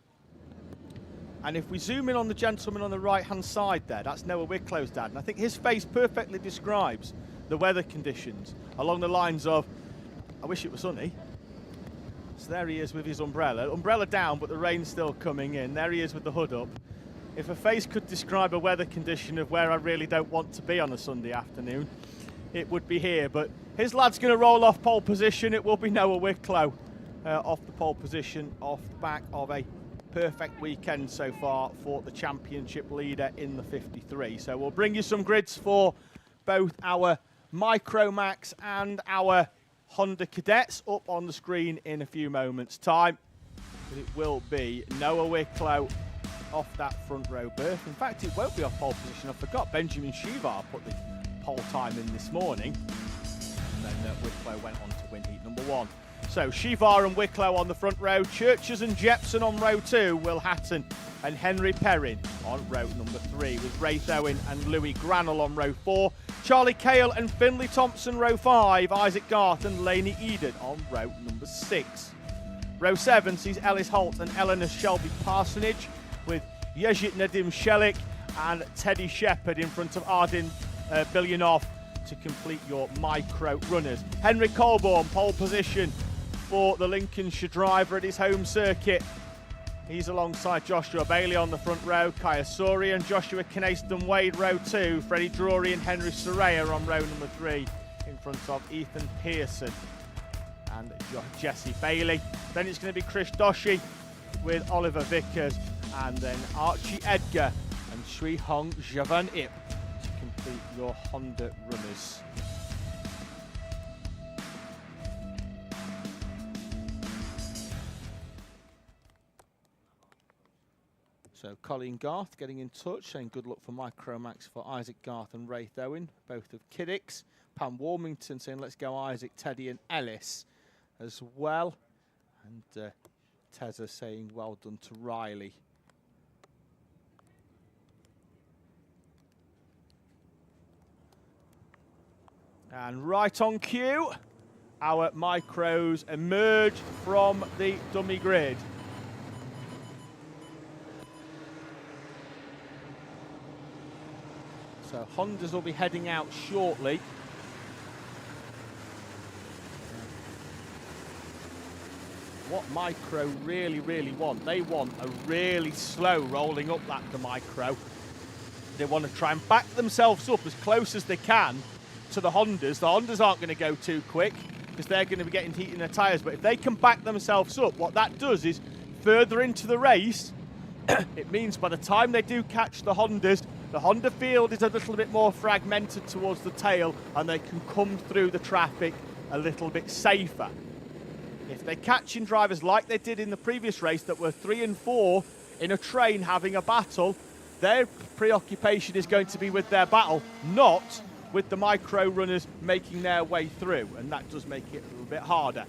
and if we zoom in on the gentleman on the right-hand side there, that's Noah Wicklow's dad, and I think his face perfectly describes the weather conditions along the lines of, I wish it was sunny. So there he is with his umbrella. Umbrella down, but the rain's still coming in. There he is with the hood up. If a face could describe a weather condition of where I really don't want to be on a Sunday afternoon, it would be here. But his lad's going to roll off pole position. It will be Noah Wicklow off the pole position, off the back of a perfect weekend so far for the championship leader in the 53. So we'll bring you some grids for both our Micromax and our Honda Cadets up on the screen in a few moments' time. But it will be Noah Wicklow off that front row berth. In fact, it won't be off pole position. I forgot Benjamin Shivar put the pole time in this morning. And then Wicklow went on to win heat number 1. So Shivar and Wicklow on the front row, Churches and Jepson on row 2, Will Hatton and Henry Perrin on row number 3, with Raith Owen and Louis Granell on row 4, Charlie Cale and Finley Thompson row 5, Isaac Garth and Laney Eden on row number 6. Row 7 sees Ellis Holt and Eleanor Shelby Parsonage, with Yezhit Nadim Shelik and Teddy Shepherd in front of Ardin Bilyanov to complete your micro runners. Henry Colborne, pole position for the Lincolnshire driver at his home circuit. He's alongside Joshua Bailey on the front row, Kaya Sori and Joshua Knayston Wade row 2, Freddie Drury and Henry Soraya on row number 3 in front of Ethan Pearson and Jesse Bailey. Then it's going to be Chris Doshi with Oliver Vickers, and then Archie Edgar and Shui Hong Javan Ip to complete your Honda runners. So Colleen Garth getting in touch, saying good luck for Micromax for Isaac Garth and Raith Owen, both of Kiddicks. Pam Warmington saying let's go Isaac, Teddy and Ellis as well. And Tezza saying well done to Riley. And right on cue, our micros emerge from the dummy grid. So Hondas will be heading out shortly. What Micro really want, they want a really slow rolling up that the Micro. They want to try and back themselves up as close as they can to the Hondas. The Hondas aren't going to go too quick because they're going to be getting heat in their tyres. But if they can back themselves up, what that does is further into the race, it means by the time they do catch the Hondas, the Honda field is a little bit more fragmented towards the tail and they can come through the traffic a little bit safer. If they're catching drivers like they did in the previous race that were 3 and 4 in a train having a battle, their preoccupation is going to be with their battle, not with the micro runners making their way through, and that does make it a little bit harder.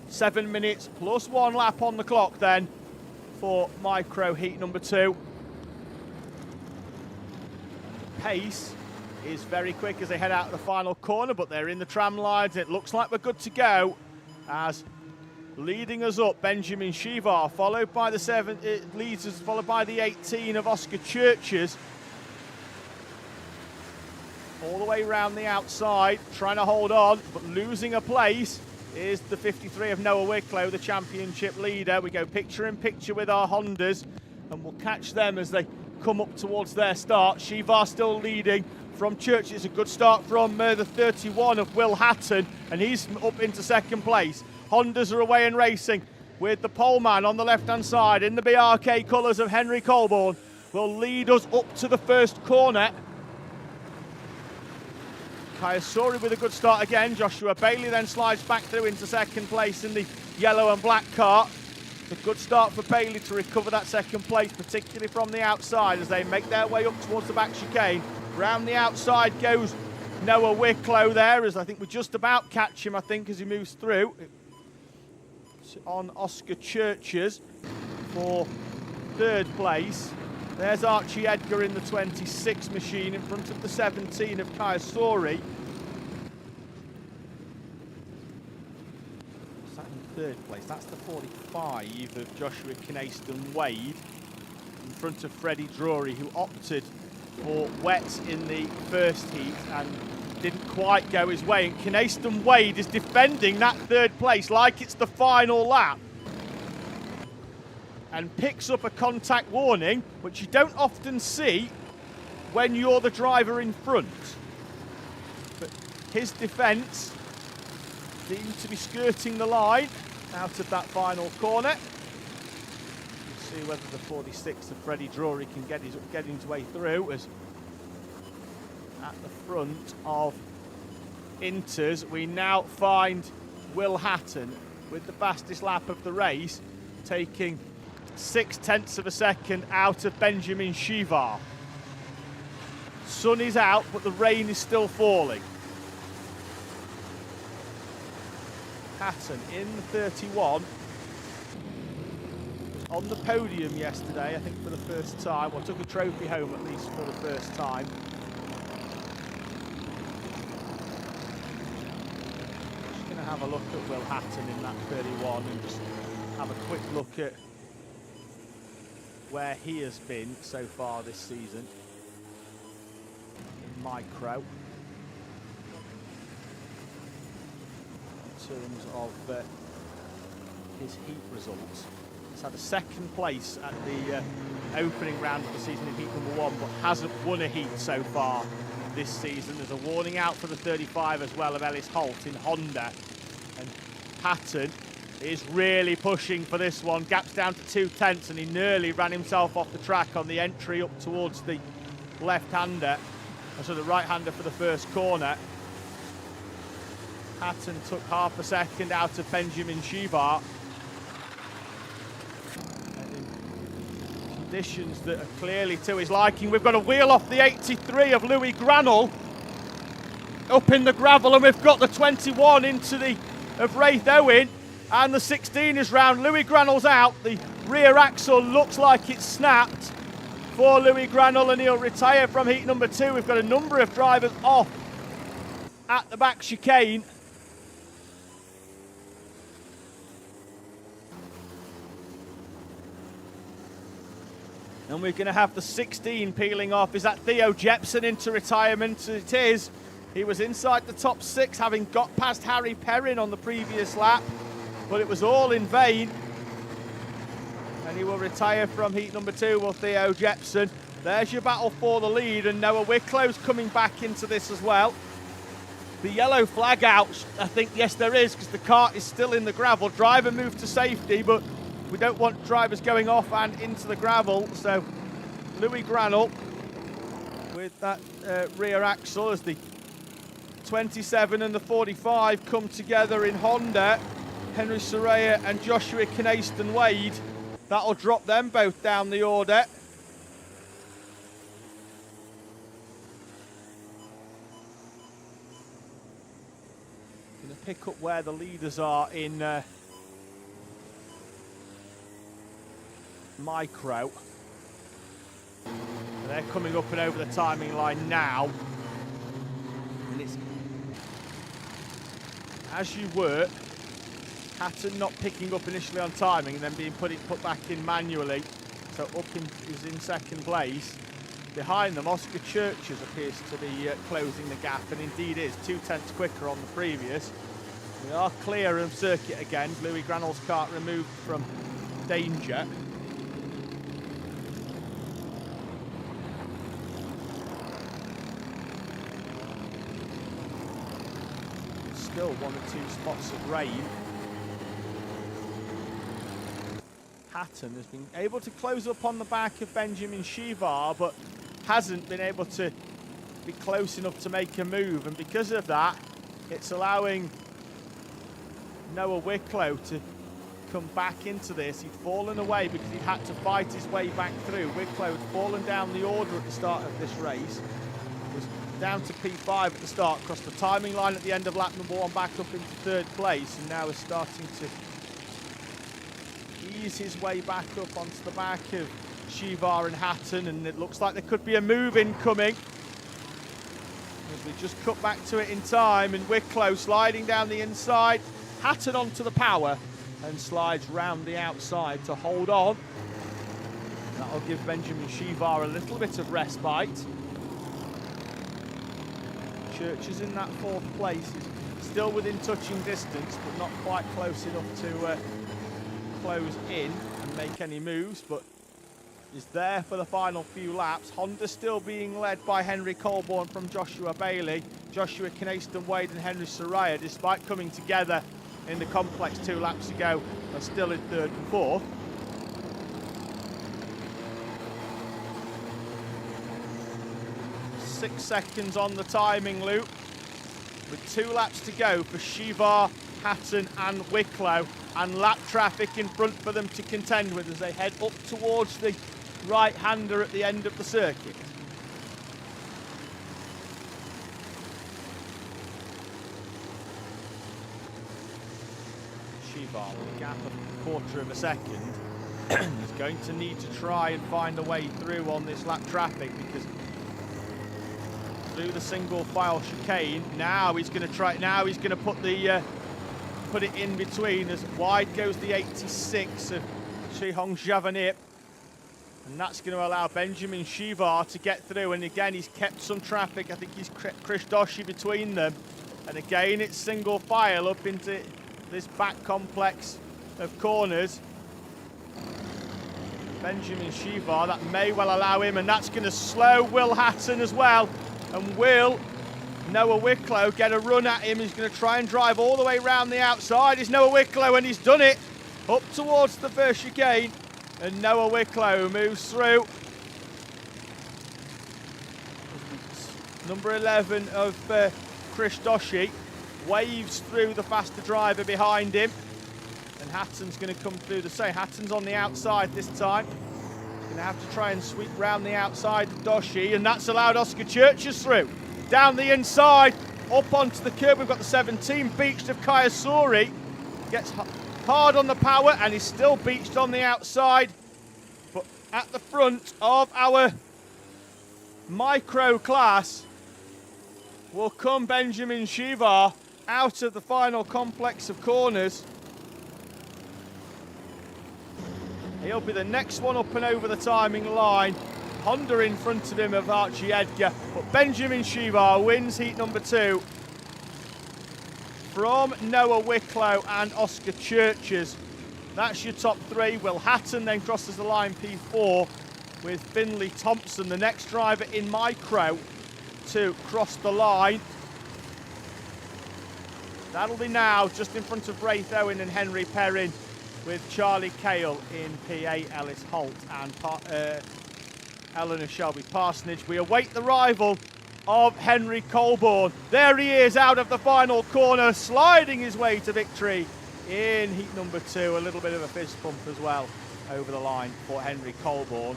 7 minutes plus 1 lap on the clock then for micro heat number 2. Pace is very quick as they head out of the final corner, but they're in the tram lines. It looks like we're good to go, as leading us up, Benjamin Shivar, followed by the 7, it leads us, followed by the 18 of Oscar Churches. All the way around the outside, trying to hold on, but losing a place is the 53 of Noah Wicklow, the championship leader. We go picture in picture with our Hondas, and we'll catch them as they come up towards their start. Shivar still leading from Church. It's a good start from the 31 of Will Hatton, and he's up into second place. Hondas are away and racing with the poleman on the left-hand side in the BRK colours of Henry Colborne. Will lead us up to the first corner. Kayasori with a good start again. Joshua Bailey then slides back through into second place in the yellow and black car. A good start for Bailey to recover that second place, particularly from the outside as they make their way up towards the back chicane. Round the outside goes Noah Wicklow there, as I think we just about catch him, I think, as he moves through. It's on Oscar Churches for 3rd place. There's Archie Edgar in the 26 machine in front of the 17 of Kayasori. Is that in 3rd place? That's the 45 of Joshua Knayston Wade in front of Freddie Drury, who opted for wet in the first heat and didn't quite go his way. And Knayston Wade is defending that 3rd place like it's the final lap, and picks up a contact warning, which you don't often see when you're the driver in front. But his defence seemed to be skirting the line out of that final corner. We'll see whether the 46 of Freddie Drury can get his way through, as at the front of Inters we now find Will Hatton with the fastest lap of the race, taking 0.6 of a second out of Benjamin Shivar. Sun is out, but the rain is still falling. Hatton in the 31. On the podium yesterday, I think for the first time, or took a trophy home at least for the first time. Just going to have a look at Will Hatton in that 31 and just have a quick look at where he has been so far this season in micro. In terms of his heat results. He's had a 2nd place at the opening round of the season in heat number 1, but hasn't won a heat so far this season. There's a warning out for the 35 as well of Ellis Holt in Honda. And Hatton is really pushing for this one. Gaps down to 0.2, and he nearly ran himself off the track on the entry up towards the left-hander, so the right-hander for the first corner. Hatton took 0.5 a second out of Benjamin Shivar. Conditions that are clearly to his liking. We've got a wheel off the 83 of Louis Granell up in the gravel, and we've got the 21 into the of Wraith Owen, and the 16 is round. Louis Granell's out. The rear axle looks like it's snapped for Louis Granell, and he'll retire from heat number 2. We've got a number of drivers off at the back chicane. And we're going to have the 16 peeling off. Is that Theo Jepson into retirement? It is. He was inside the top 6, having got past Harry Perrin on the previous lap, but it was all in vain. And he will retire from heat number 2, will Theo Jepson. There's your battle for the lead, and Noah Wicklow's coming back into this as well. The yellow flag out, I think, yes there is, because the kart is still in the gravel. Driver moved to safety, but we don't want drivers going off and into the gravel, so Louis Granell with that rear axle as the 27 and the 45 come together in Honda. Henry Soraya and Joshua Knayston Wade. That'll drop them both down the order. Going to pick up where the leaders are in micro. They're coming up and over the timing line now. And it's as you were, Hatton not picking up initially on timing and then being put back in manually. So is in 2nd place. Behind them, Oscar Churches appears to be closing the gap, and indeed is 0.2 quicker on the previous. We are clear of circuit again. Louis Granell's kart removed from danger. Still 1 or 2 spots of rain. Hatton has been able to close up on the back of Benjamin Shivar, but hasn't been able to be close enough to make a move, and because of that, it's allowing Noah Wicklow to come back into this. He'd fallen away because he had to fight his way back through. Wicklow had fallen down the order at the start of this race, was down to P5 at the start, crossed the timing line at the end of lap number 1, back up into 3rd place, and now is starting to ease his way back up onto the back of Shivar and Hatton, and it looks like there could be a move incoming. As we just cut back to it in time, and Wicklow sliding down the inside, Hatton onto the power, and slides round the outside to hold on. That'll give Benjamin Shivar a little bit of respite. Churches in that 4th place is still within touching distance, but not quite close enough to close in and make any moves, but is there for the final few laps. Honda still being led by Henry Colborne from Joshua Bailey. Joshua Knayston Wade and Henry Soraya, despite coming together in the complex 2 laps ago, are still in 3rd and 4th. Six seconds on the timing loop, with 2 laps to go for Shivar, Hatton and Wicklow, and lap traffic in front for them to contend with as they head up towards the right-hander at the end of the circuit. Shivar with a gap of a quarter of a second is going to need to try and find a way through on this lap traffic, because through the single file chicane, now he's going to try, now he's going to put it in between as wide goes the 86 of Shihong Javanip. And that's going to allow Benjamin Shivar to get through. And again, he's kept some traffic. I think he's Krish Doshi between them. And again, it's single file up into this back complex of corners. Benjamin Shivar, that may well allow him, and that's going to slow Will Hatton as well. And will Noah Wicklow get a run at him? He's going to try and drive all the way around the outside. Is Noah Wicklow, and he's done it up towards the first chicane. And Noah Wicklow moves through. Number 11 of Krish Doshi waves through the faster driver behind him. And Hatton's going to come through the same. Hatton's on the outside this time. Going to have to try and sweep round the outside of Doshi, and that's allowed Oscar Churches through. Down the inside, up onto the curb, we've got the 17 beached of Kayasuri. Gets hard on the power and is still beached on the outside. But at the front of our micro class will come Benjamin Shivar out of the final complex of corners. He'll be the next one up and over the timing line. Honda in front of him of Archie Edgar, but Benjamin Shivar wins heat number 2 from Noah Wicklow and Oscar Churches. That's your top 3. Will Hatton then crosses the line P4 with Finley Thompson, the next driver in micro to cross the line. That'll be now just in front of Raith Owen and Henry Perrin, with Charlie Cale in P8, Ellis Holt and Eleanor Shelby Parsonage. We await the arrival of Henry Colborne. There he is out of the final corner, sliding his way to victory in heat number 2. A little bit of a fist bump as well over the line for Henry Colborne.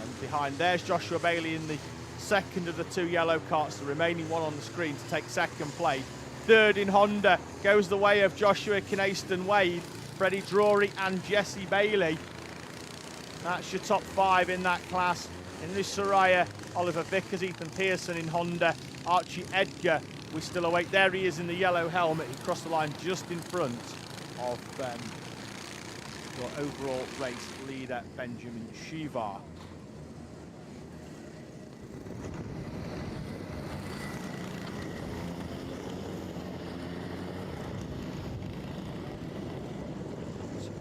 And behind there's Joshua Bailey in the second of the 2 yellow carts, the remaining one on the screen to take second place. Third in Honda goes the way of Joshua Knayston Wade, Freddie Drury and Jesse Bailey. That's your top 5 in that class. Henry Soraya, Oliver Vickers, Ethan Pearson in Honda, Archie Edgar. We still await. There he is in the yellow helmet. He crossed the line just in front of your overall race leader, Benjamin Shivar.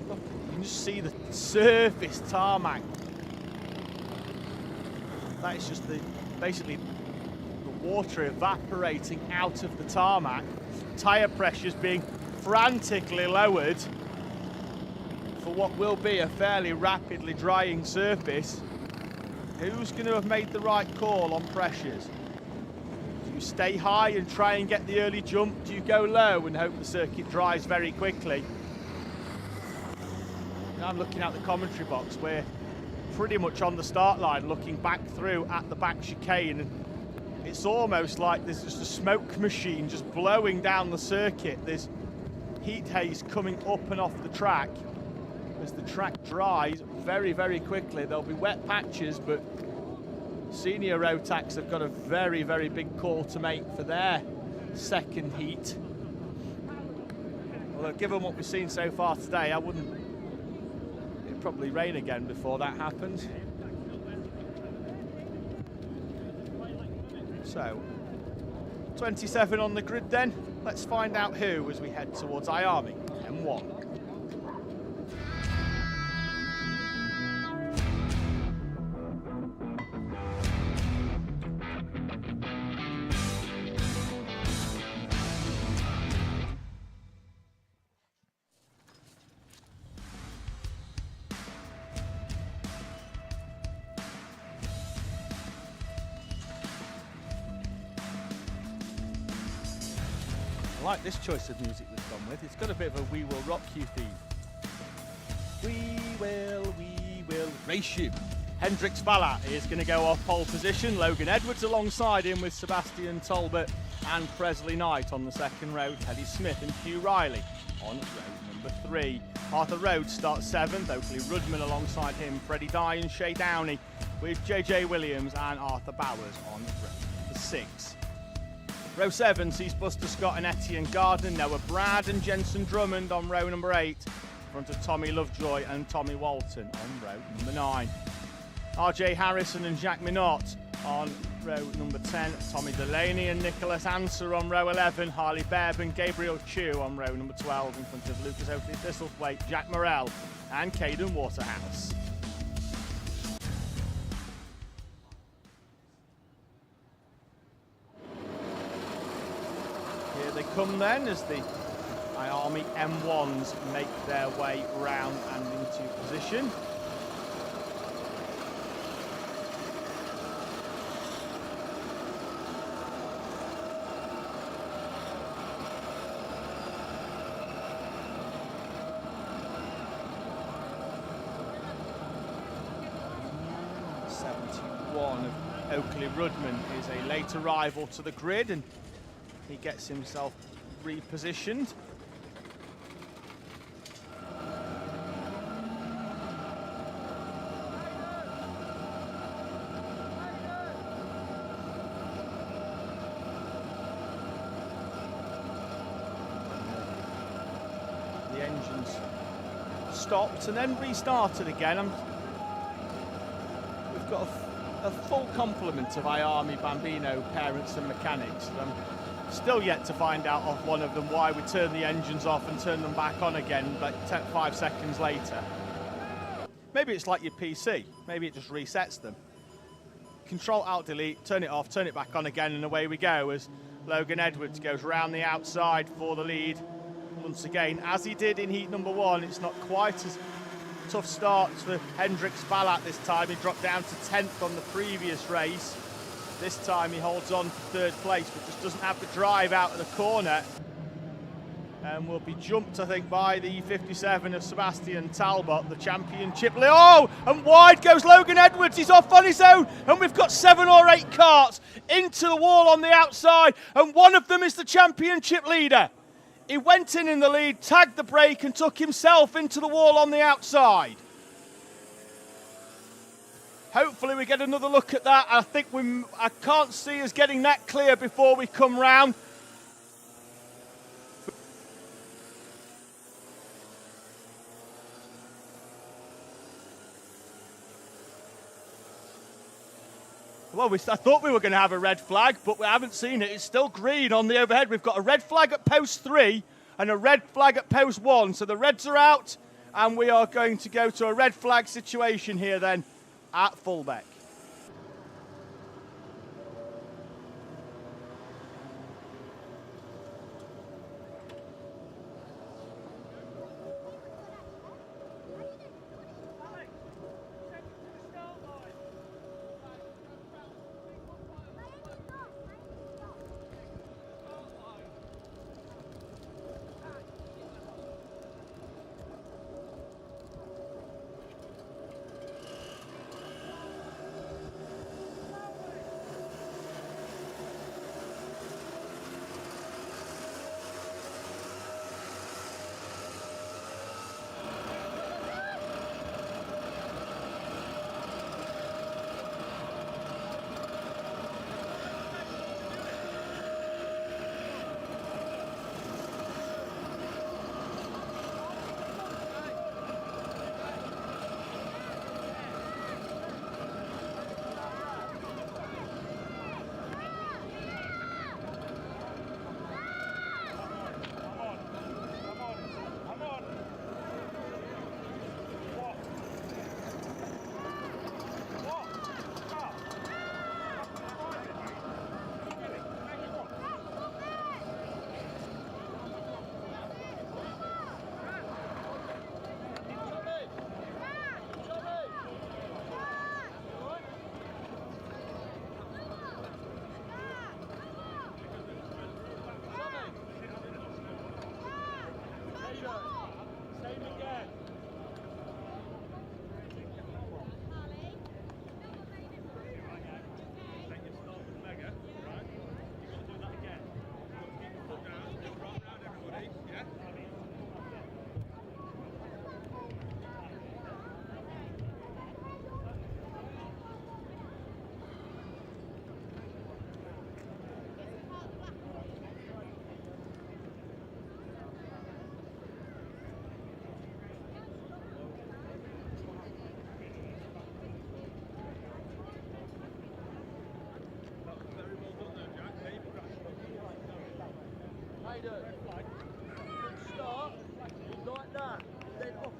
Look, you can just see the surface tarmac. That is just basically the water evaporating out of the tarmac. Tyre pressures being frantically lowered for what will be a fairly rapidly drying surface. Who's going to have made the right call on pressures? Do you stay high and try and get the early jump? Do you go low and hope the circuit dries very quickly? Now I'm looking at the commentary box where pretty much on the start line, looking back through at the back chicane, and It's almost like there's just a smoke machine just blowing down the circuit. There's heat haze coming up and off the track as the track dries very, very quickly. There'll be wet patches, but senior Rotax have got a very, very big call to make for their second heat. Although given what we've seen so far today, it'd probably rain again before that happens. So, 27 on the grid then. Let's find out who as we head towards IAME M1. I like this choice of music we've gone with. It's got a bit of a We Will Rock You theme. We will race you. Hendrix Vallat is going to go off pole position. Logan Edwards alongside him with Sebastian Talbot and Presley Knight on the second row. Teddy Smith and Hugh Riley on row number 3. Arthur Rhodes starts 7th. Oakley Rudman alongside him. Freddie Dye and Shay Downey with JJ Williams and Arthur Bowers on row number 6. Row 7 sees Buster Scott and Etienne Gardner, Noah Brad and Jensen Drummond on row number 8, in front of Tommy Lovejoy and Tommy Walton on row number 9. RJ Harrison and Jacques Minot on row number 10, Tommy Delaney and Nicholas Answer on row 11, Harley Bebb and Gabriel Chu on row number 12, in front of Lucas Oakley Thistlethwaite, Jack Morrell and Caden Waterhouse. They come then as the IAME M1s make their way round and into position. Of Oakley Rudman is a late arrival to the grid, and he gets himself repositioned. The engines stopped and then restarted again. We've got a full complement of IAME Bambino parents and mechanics. I'm still yet to find out of one of them why we turn the engines off and turn them back on again like 5 seconds later. Maybe it's like your PC. Maybe it just resets them. Control Alt Delete, turn it off, turn it back on again, and away we go as Logan Edwards goes round the outside for the lead. Once again, as he did in heat number 1, it's not quite as tough start for Hendrix Vallat this time. He dropped down to 10th on the previous race. This time he holds on to 3rd place, but just doesn't have the drive out of the corner. And will be jumped, I think, by the 57 of Sebastian Talbot, the championship. Oh, and wide goes Logan Edwards. He's off on his own, and we've got 7 or 8 karts into the wall on the outside, and one of them is the championship leader. He went in the lead, tagged the brake, and took himself into the wall on the outside. Hopefully we get another look at that. I can't see us getting that clear before we come round. Well, I thought we were going to have a red flag, but we haven't seen it. It's still green on the overhead. We've got a red flag at post 3 and a red flag at post 1. So the reds are out, and we are going to go to a red flag situation here then at Fulbeck. Good start, like that, then up.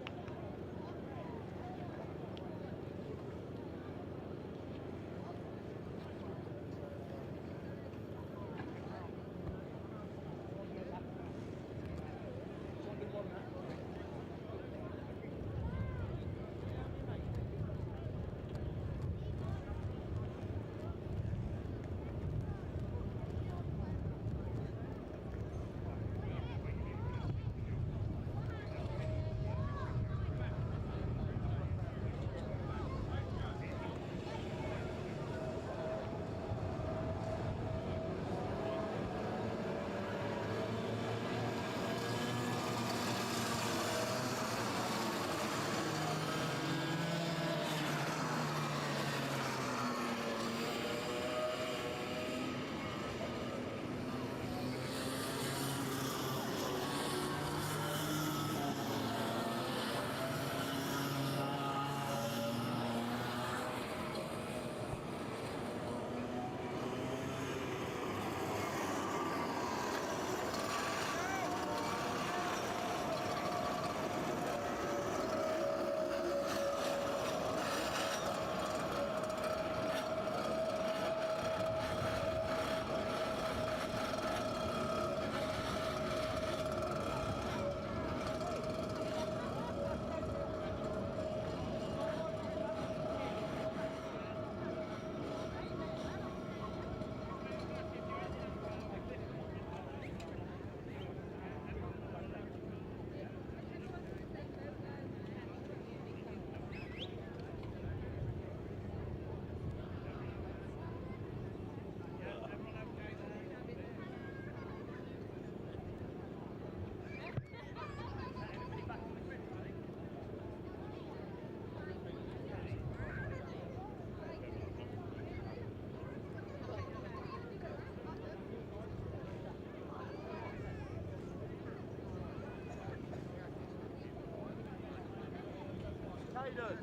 Cadet.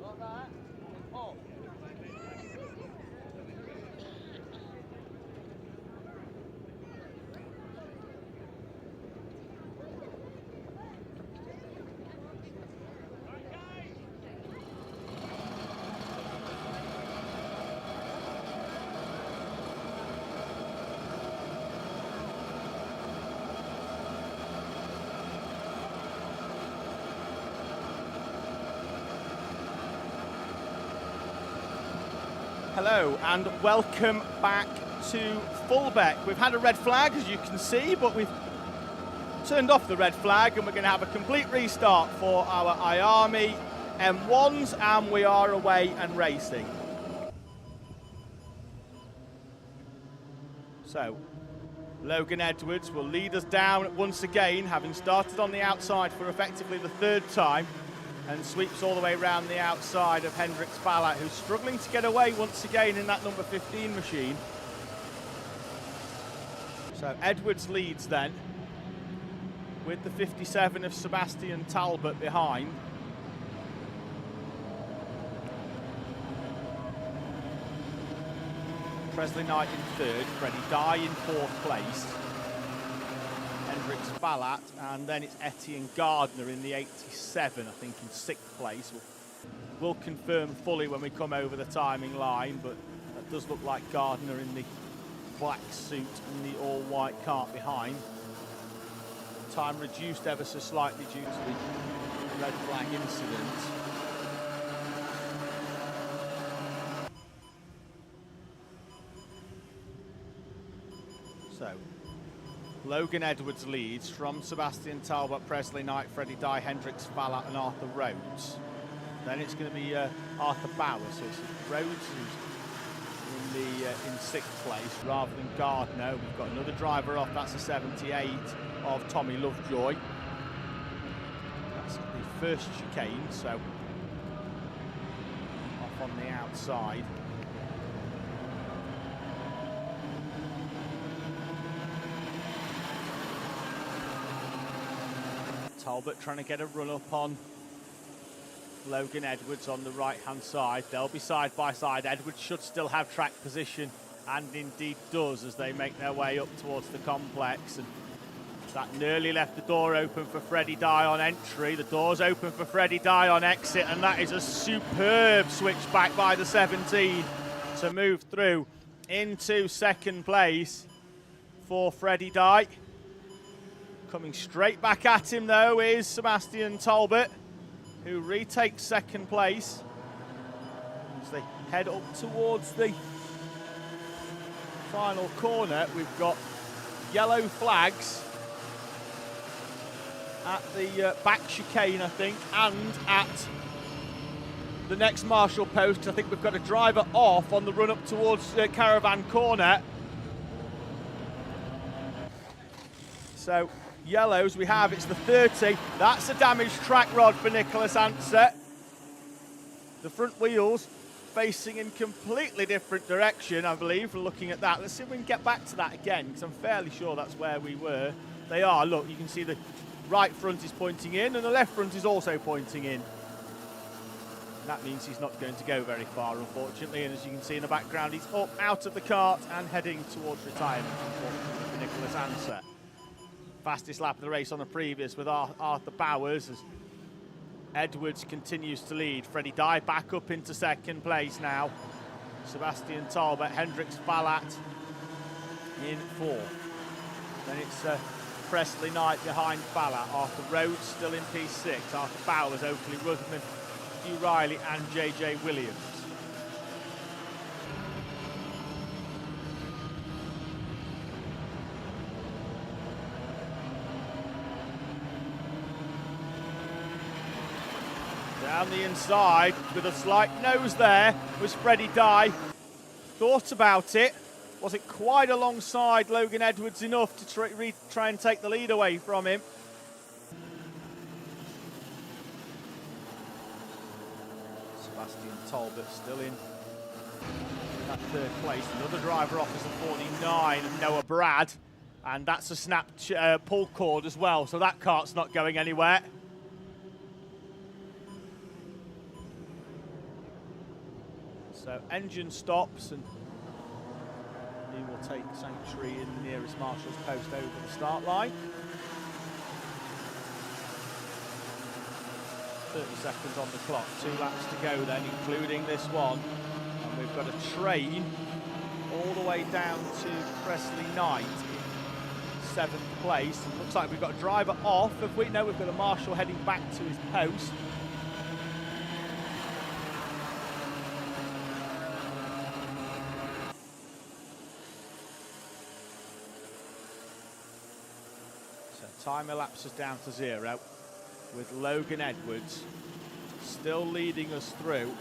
Like that. Up. Hello and welcome back to Fulbeck. We've had a red flag, as you can see, but we've turned off the red flag and we're going to have a complete restart for our IAME M1s, and we are away and racing. So, Logan Edwards will lead us down once again, having started on the outside for effectively the third time, and sweeps all the way around the outside of Hendrix Ballat, who's struggling to get away once again in that number 15 machine. So Edwards leads then, with the 57 of Sebastian Talbot behind. Presley Knight in third, Freddie Dye in fourth place, Hendrix Ballat, and then it's Etienne Gardner in the 87, I think, in sixth place. We'll confirm fully when we come over the timing line, but that does look like Gardner in the black suit and the all-white cart behind. Time reduced ever so slightly due to the red flag incident. So, Logan Edwards leads from Sebastian Talbot, Presley Knight, Freddie Dye, Hendrix Ballat and Arthur Rhodes. Then it's going to be Arthur Bowers, so it's Rhodes who's in sixth place rather than Gardner. We've got another driver off, that's a 78 of Tommy Lovejoy. That's the first chicane, so off on the outside. Talbot trying to get a run up on Logan Edwards on the right hand side. They'll be side by side. Edwards should still have track position and indeed does as they make their way up towards the complex. And that nearly left the door open for Freddie Dye on entry. The door's open for Freddie Dye on exit, and that is a superb switch back by the 17 to move through into second place for Freddie Dye. Coming straight back at him, though, is Sebastian Talbot, who retakes second place as they head up towards the final corner. We've got yellow flags at the back chicane, I think, and at the next marshal post. I think we've got a driver off on the run up towards Caravan Corner. So yellows we have, it's the 30. That's a damaged track rod for Nicholas Ansett. The front wheels facing in completely different direction, I believe, looking at that. Let's see if we can get back to that again, because I'm fairly sure that's where we were. They are, look, you can see the right front is pointing in and the left front is also pointing in. And that means he's not going to go very far, unfortunately, and as you can see in the background, he's up out of the kart and heading towards retirement, unfortunately, for Nicholas Ansett. Fastest lap of the race on the previous with Arthur Bowers as Edwards continues to lead. Freddie Dye back up into second place now. Sebastian Talbot, Hendricks Ballat in fourth. Then it's Presley Knight behind Ballat. Arthur Rhodes still in P6. Arthur Bowers, Oakley Rudman, Hugh Riley and JJ Williams. Down the inside with a slight nose there was Freddie Dye. Thought about it. Wasn't quite alongside Logan Edwards enough to try and take the lead away from him. Sebastian Talbot still in that third place. Another driver off is the 49, Noah Brad. And that's a snapped pull cord as well, so that cart's not going anywhere. So engine stops and he will take sanctuary in the nearest marshal's post over the start line. 30 seconds on the clock, 2 laps to go then, including this one. And we've got a train all the way down to Presley Knight in 7th place. Looks like we've got a driver off. If we know, we've got a marshal heading back to his post. Time elapses down to 0 with Logan Edwards still leading us through in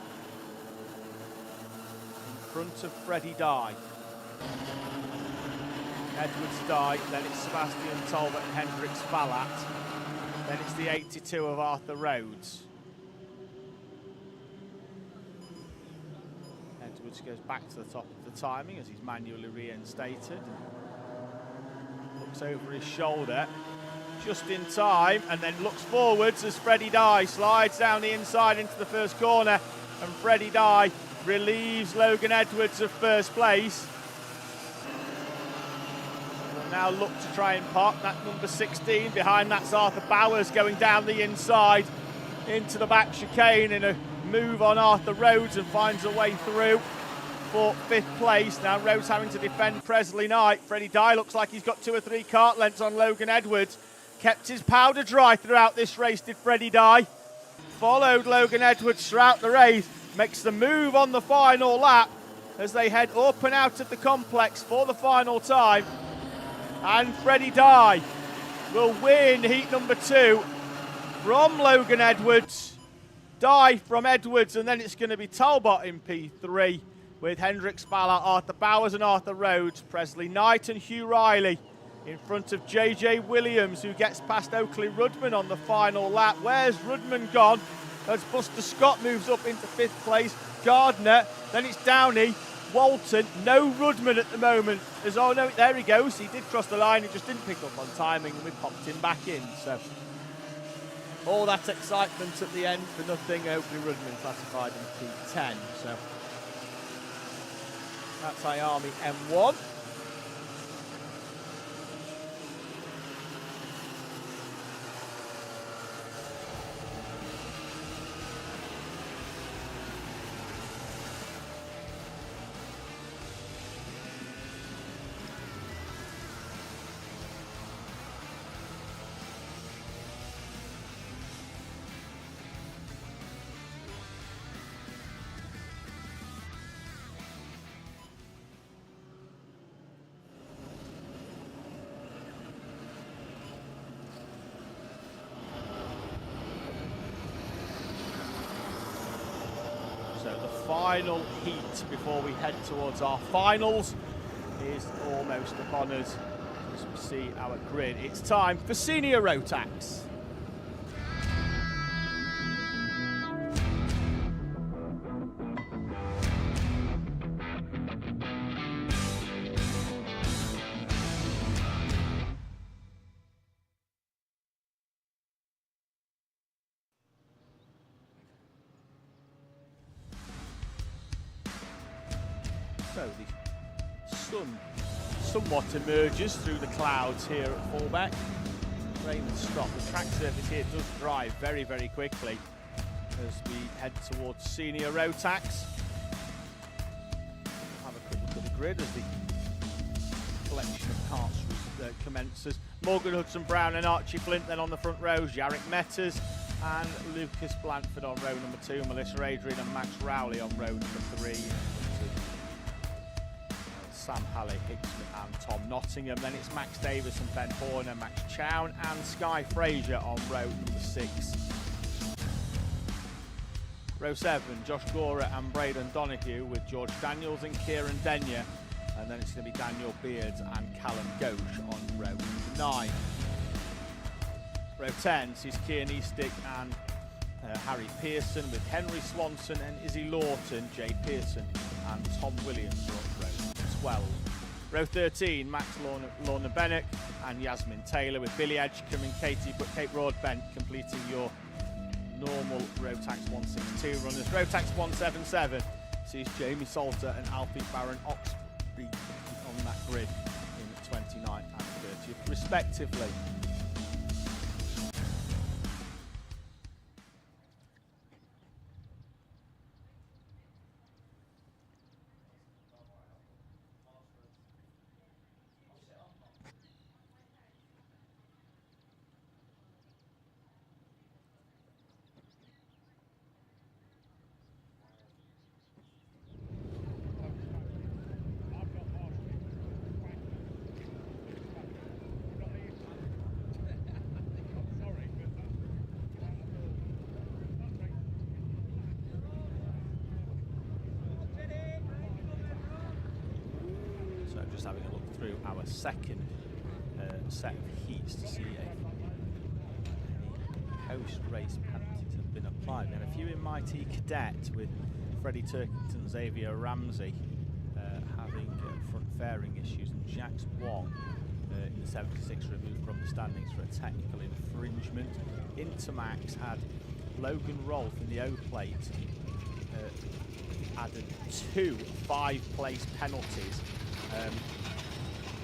front of Freddie Dye. Edwards Dye, then it's Sebastian Talbot and Hendricks Ballat, then it's the 82 of Arthur Rhodes. Edwards goes back to the top of the timing as he's manually reinstated. Looks over his shoulder. Just in time, and then looks forwards as Freddie Dye slides down the inside into the first corner, and Freddie Dye relieves Logan Edwards of first place. We'll now look to try and park that number 16. Behind that's Arthur Bowers going down the inside into the back chicane in a move on Arthur Rhodes and finds a way through for 5th place. Now Rhodes having to defend Presley Knight. Freddie Dye looks like he's got 2 or 3 kart lengths on Logan Edwards. Kept his powder dry throughout this race, did Freddie Dye. Followed Logan Edwards throughout the race. Makes the move on the final lap as they head up and out of the complex for the final time. And Freddie Dye will win heat number 2 from Logan Edwards. Dye from Edwards, and then it's going to be Talbot in P3 with Hendricks Ballat, Arthur Bowers and Arthur Rhodes, Presley Knight and Hugh Riley in front of JJ Williams, who gets past Oakley Rudman on the final lap. Where's Rudman gone? As Buster Scott moves up into 5th place. Gardner, then it's Downey, Walton, no Rudman at the moment. There's, oh no, there he goes. He did cross the line, he just didn't pick up on timing, and we popped him back in. So all that excitement at the end for nothing. Oakley Rudman classified in P10. So That's IAME M1. So the final heat before we head towards our finals is almost upon us as we see our grid. It's time for Senior Rotax. So the sun somewhat emerges through the clouds here at Fulbeck. Rain has stopped. The track surface here does dry very, very quickly as we head towards Senior Rotax. Have a quick look at the grid as the collection of carts commences. Morgan Hudson-Brown and Archie Flint then on the front rows, Jarek Metters and Lucas Blanford on row number 2, Melissa Adrian and Max Rowley on row number 3. Sam Halley, Hicksman and Tom Nottingham. Then it's Max Davis and Ben Horner, Max Chown and Sky Fraser on row number 6. Row 7, Josh Gora and Braden Donahue with George Daniels and Kieran Denyer. And then it's going to be Daniel Beards and Callum Ghosh on row number 9. Row 10 sees Kian Eastick and Harry Pearson with Henry Swanson and Izzy Lawton, Jay Pearson and Tom Williams are on row 12. Row 13, Max Lorna Bennett and Yasmin Taylor with Billy Edgecombe and Kate Broadbent completing your normal Rotax 162 runners. Rotax 177 sees Jamie Salter and Alfie Baron Oxby on that grid in 29th and 30th respectively. Just having a look through our second set of heats to see if any post-race penalties have been applied. We had a few in Mighty Cadet with Freddie Turkington, Xavier Ramsey having front fairing issues, and Jax Wong in the 76 removed from the standings for a technical infringement. Intermax had Logan Rolfe in the O-plate added 2 5-place penalties.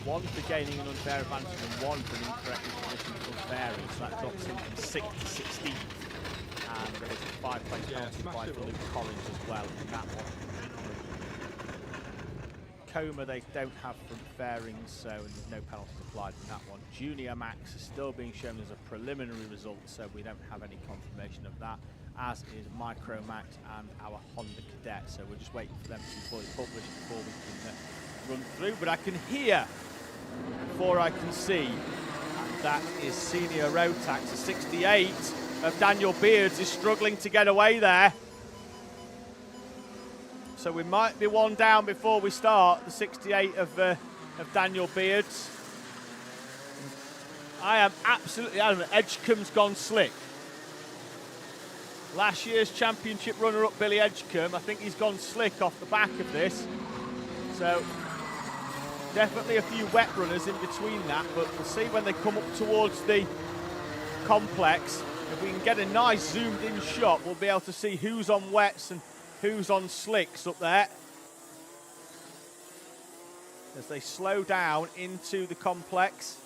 One for gaining an unfair advantage and one for an incorrectly positioned front fairing, so that drops him from 6th to 16th. And there was a 5-place penalty applied for Luke Collins as well in that one. Coma, they don't have front fairings, so there's no penalties applied in that one. Junior Max is still being shown as a preliminary result, so we don't have any confirmation of that, as is Micro Max and our Honda Cadet. So we're just waiting for them to be fully published before we can run through, but I can hear before I can see, and that is Senior Rotax. The 68 of Daniel Beards is struggling to get away there, so we might be one down before we start. The 68 of Daniel Beards. I am absolutely adamant Edgecombe's gone slick. Last year's championship runner-up Billy Edgecombe, I think he's gone slick off the back of this. So definitely a few wet runners in between that, but we'll see when they come up towards the complex. If we can get a nice zoomed in shot, we'll be able to see who's on wets and who's on slicks up there. as they slow down into the complex.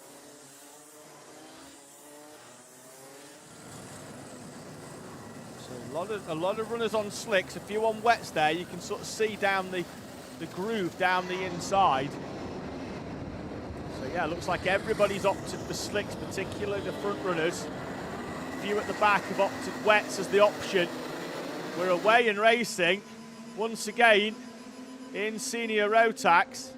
So a lot of runners on slicks, a few on wets there. You can sort of see down the groove down the inside. So yeah, looks like everybody's opted for slicks, particularly the front runners. A few at the back have opted wets as the option. We're away and racing once again in senior Rotax.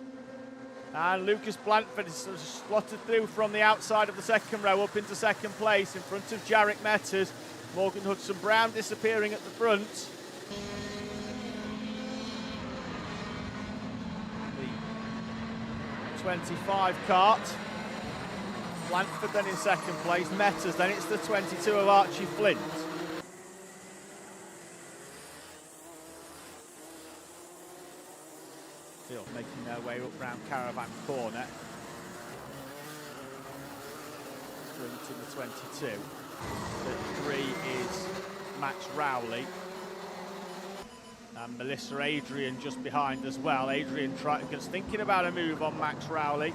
And Lucas Blanford is slotted through from the outside of the second row up into second place in front of Jarek Metters. Morgan Hudson-Brown disappearing at the front. The 25 cart. Blanford then in second place. Metters, then it's the 22 of Archie Flint. Still making their way up round Caravan Corner. Flint in the 22. The 3 is Max Rowley. And Melissa Adrian just behind as well. Adrian thinking about a move on Max Rowley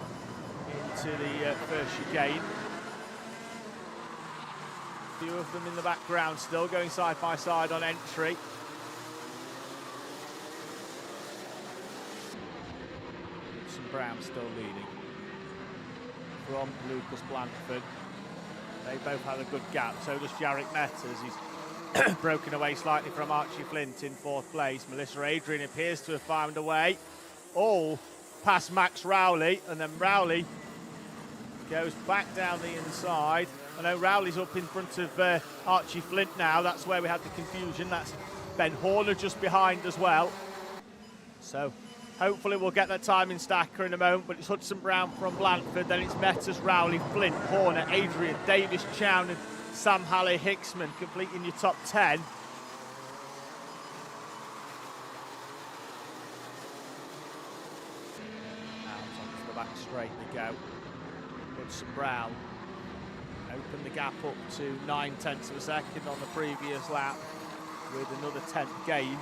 into the first chicane. A few of them in the background still going side by side on entry. Brown still leading from Lucas Blanford. They both had a good gap, so does Jarek Metters. He's broken away slightly from Archie Flint in fourth place. Melissa Adrian appears to have found a way, all past Max Rowley, and then Rowley goes back down the inside. I know Rowley's up in front of Archie Flint now. That's where we had the confusion. That's Ben Horner just behind as well. So hopefully we'll get that timing stacker in a moment, but it's Hudson-Brown from Blanford, then it's Metters, Rowley, Flint, Horner, Adrian, Davis, Chown and Sam Halley-Hicksman completing your top 10. Out onto the back straight they go. Hudson-Brown opened the gap up to 9/10 of a second on the previous lap with another 10th gain.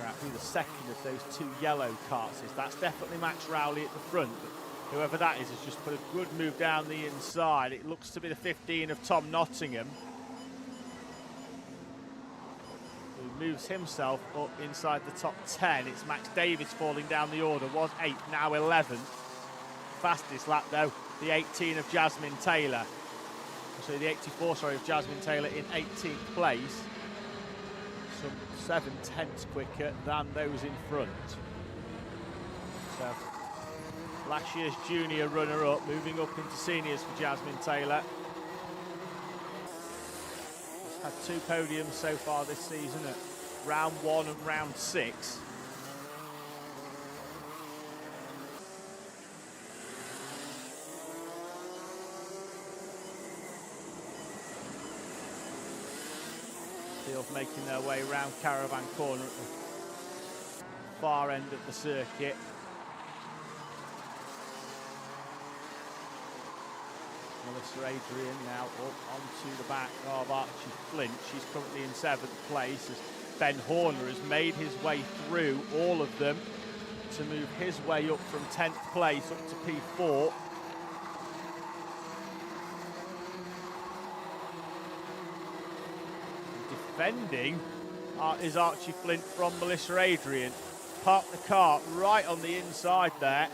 Out who the second of those two yellow carts is. That's definitely Max Rowley at the front, but whoever that is has just put a good move down the inside. It looks to be the 15 of Tom Nottingham, who moves himself up inside the top 10. It's Max Davis falling down the order, was 8th, now 11th. Fastest lap though, the 18 of Jasmine Taylor. So the 84, sorry, of Jasmine Taylor in 18th place. 7/10 quicker than those in front. So last year's junior runner-up moving up into seniors for Jasmine Taylor. She's had 2 podiums so far this season at round 1 and round 6. Making their way round Caravan Corner at the far end of the circuit. Melissa Adrian now up onto the back of Archie Flint. She's currently in 7th place as Ben Horner has made his way through all of them to move his way up from 10th place up to P4. Defending is Archie Flint from Melissa Adrian. Parked the cart right on the inside there.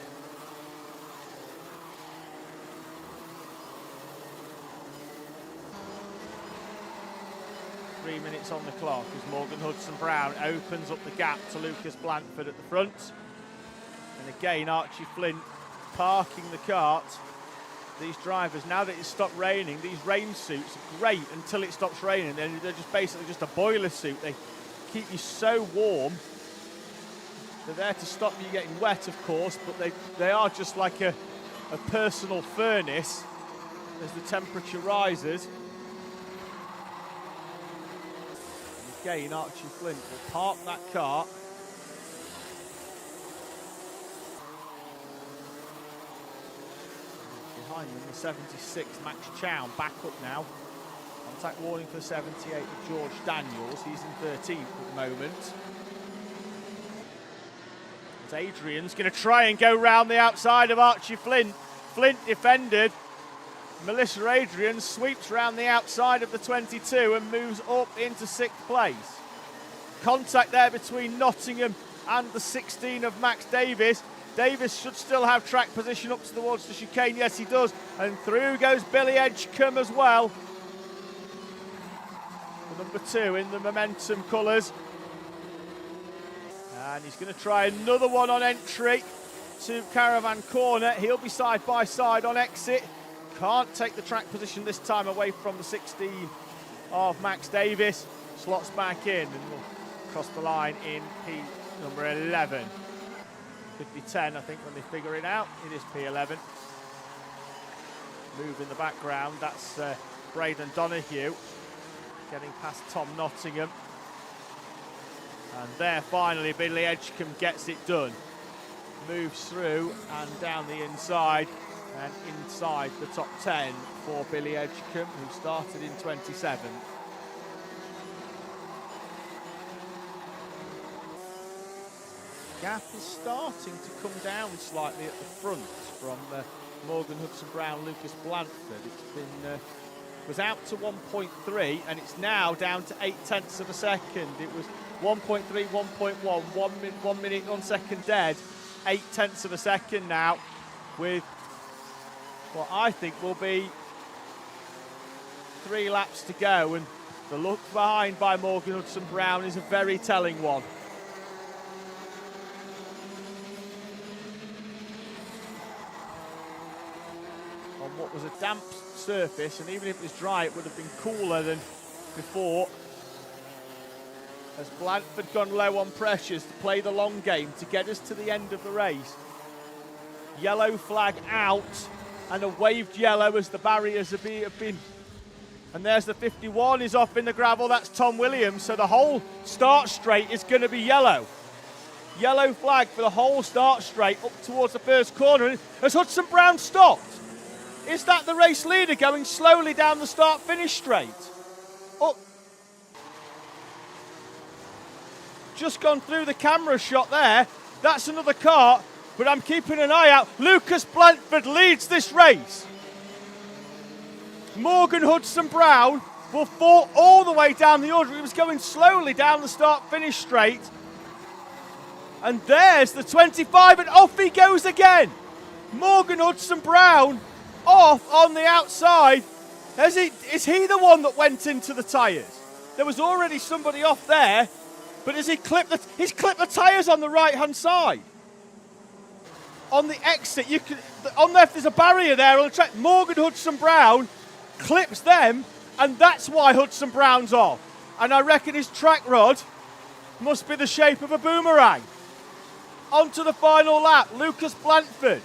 Three minutes on the clock as Morgan Hudson-Brown opens up the gap to Lucas Blanford at the front. And again, Archie Flint parking the cart. These drivers, now that it's stopped raining, these rain suits are great until it stops raining. Then they're just basically just a boiler suit. They keep you so warm. They're there to stop you getting wet, of course, but they are just like a personal furnace as the temperature rises. And again, Archie Flint will park that cart. Behind them, the 76 Max Chown back up now Contact warning for 78 of George Daniels. He's in 13th at the moment. As Adrian's going to try and go round the outside of Archie Flint. Flint defended. Melissa Adrian sweeps round the outside of the 22 and moves up into 6th place. Contact there between Nottingham and the 16 of Max Davis. Davis should still have track position up towards the chicane. Yes, he does. And through goes Billy Edgecombe as well. The number 2 in the Momentum colours. And he's going to try another one on entry to Caravan Corner. He'll be side by side on exit. Can't take the track position this time away from the 16 of Max Davis. Slots back in and will cross the line in P number 11. Could be 10, I think, when they figure it out. It is P11. Move in the background. That's Braden Donoghue getting past Tom Nottingham. And there, finally, Billy Edgecombe gets it done. Moves through and down the inside and inside the top 10 for Billy Edgecombe, who started in 27th. Gap is starting to come down slightly at the front from Morgan Hudson-Brown, Lucas Blanford. It's been was out to 1.3 and it's now down to 0.8 of a second. It was 1.3, 1.1, 1 minute, 1 second dead, 0.8 of a second now, with what I think will be 3 laps to go, and the look behind by Morgan Hudson-Brown is a very telling one. On what was a damp surface, and even if it was dry, it would have been cooler than before. Has Blanford gone low on pressures to play the long game to get us to the end of the race? Yellow flag out, and a waved yellow as the barriers have been. And there's the 51 is off in the gravel. That's Tom Williams. So the whole start straight is going to be yellow. Yellow flag for the whole start straight up towards the first corner. Has Hudson-Brown stopped? Is that the race leader going slowly down the start-finish straight? Oh, just gone through the camera shot there. That's another car, but I'm keeping an eye out. Lucas Blanford leads this race. Morgan Hudson-Brown will fall all the way down the order. He was going slowly down the start-finish straight. And there's the 25, and off he goes again. Morgan Hudson-Brown off on the outside. Is he the one that went into the tyres? There was already somebody off there, but he's clipped the tyres on the right-hand side. On the exit, on left there's a barrier there on the track. Morgan Hudson-Brown clips them, and that's why Hudson-Brown's off. And I reckon his track rod must be the shape of a boomerang. On to the final lap. Lucas Blanford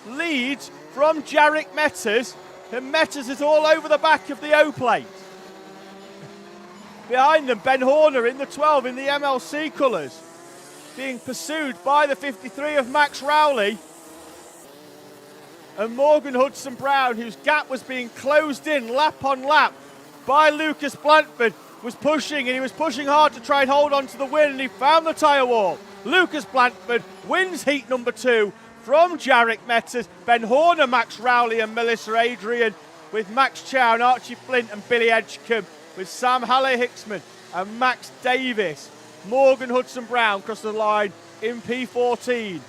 leads from Jarek Metters, and Metters is all over the back of the O-plate. Behind them, Ben Horner in the 12 in the MLC colours, being pursued by the 53 of Max Rowley. And Morgan Hudson-Brown, whose gap was being closed in lap on lap by Lucas Blanford, was pushing, and he was pushing hard to try and hold on to the win, and he found the tyre wall. Lucas Blanford wins heat number 2 from Jarek Metters, Ben Horner, Max Rowley and Melissa Adrian, with Max Chow and Archie Flint and Billy Edgecombe, with Sam Halle-Hicksman and Max Davis. Morgan Hudson-Brown across the line in P14.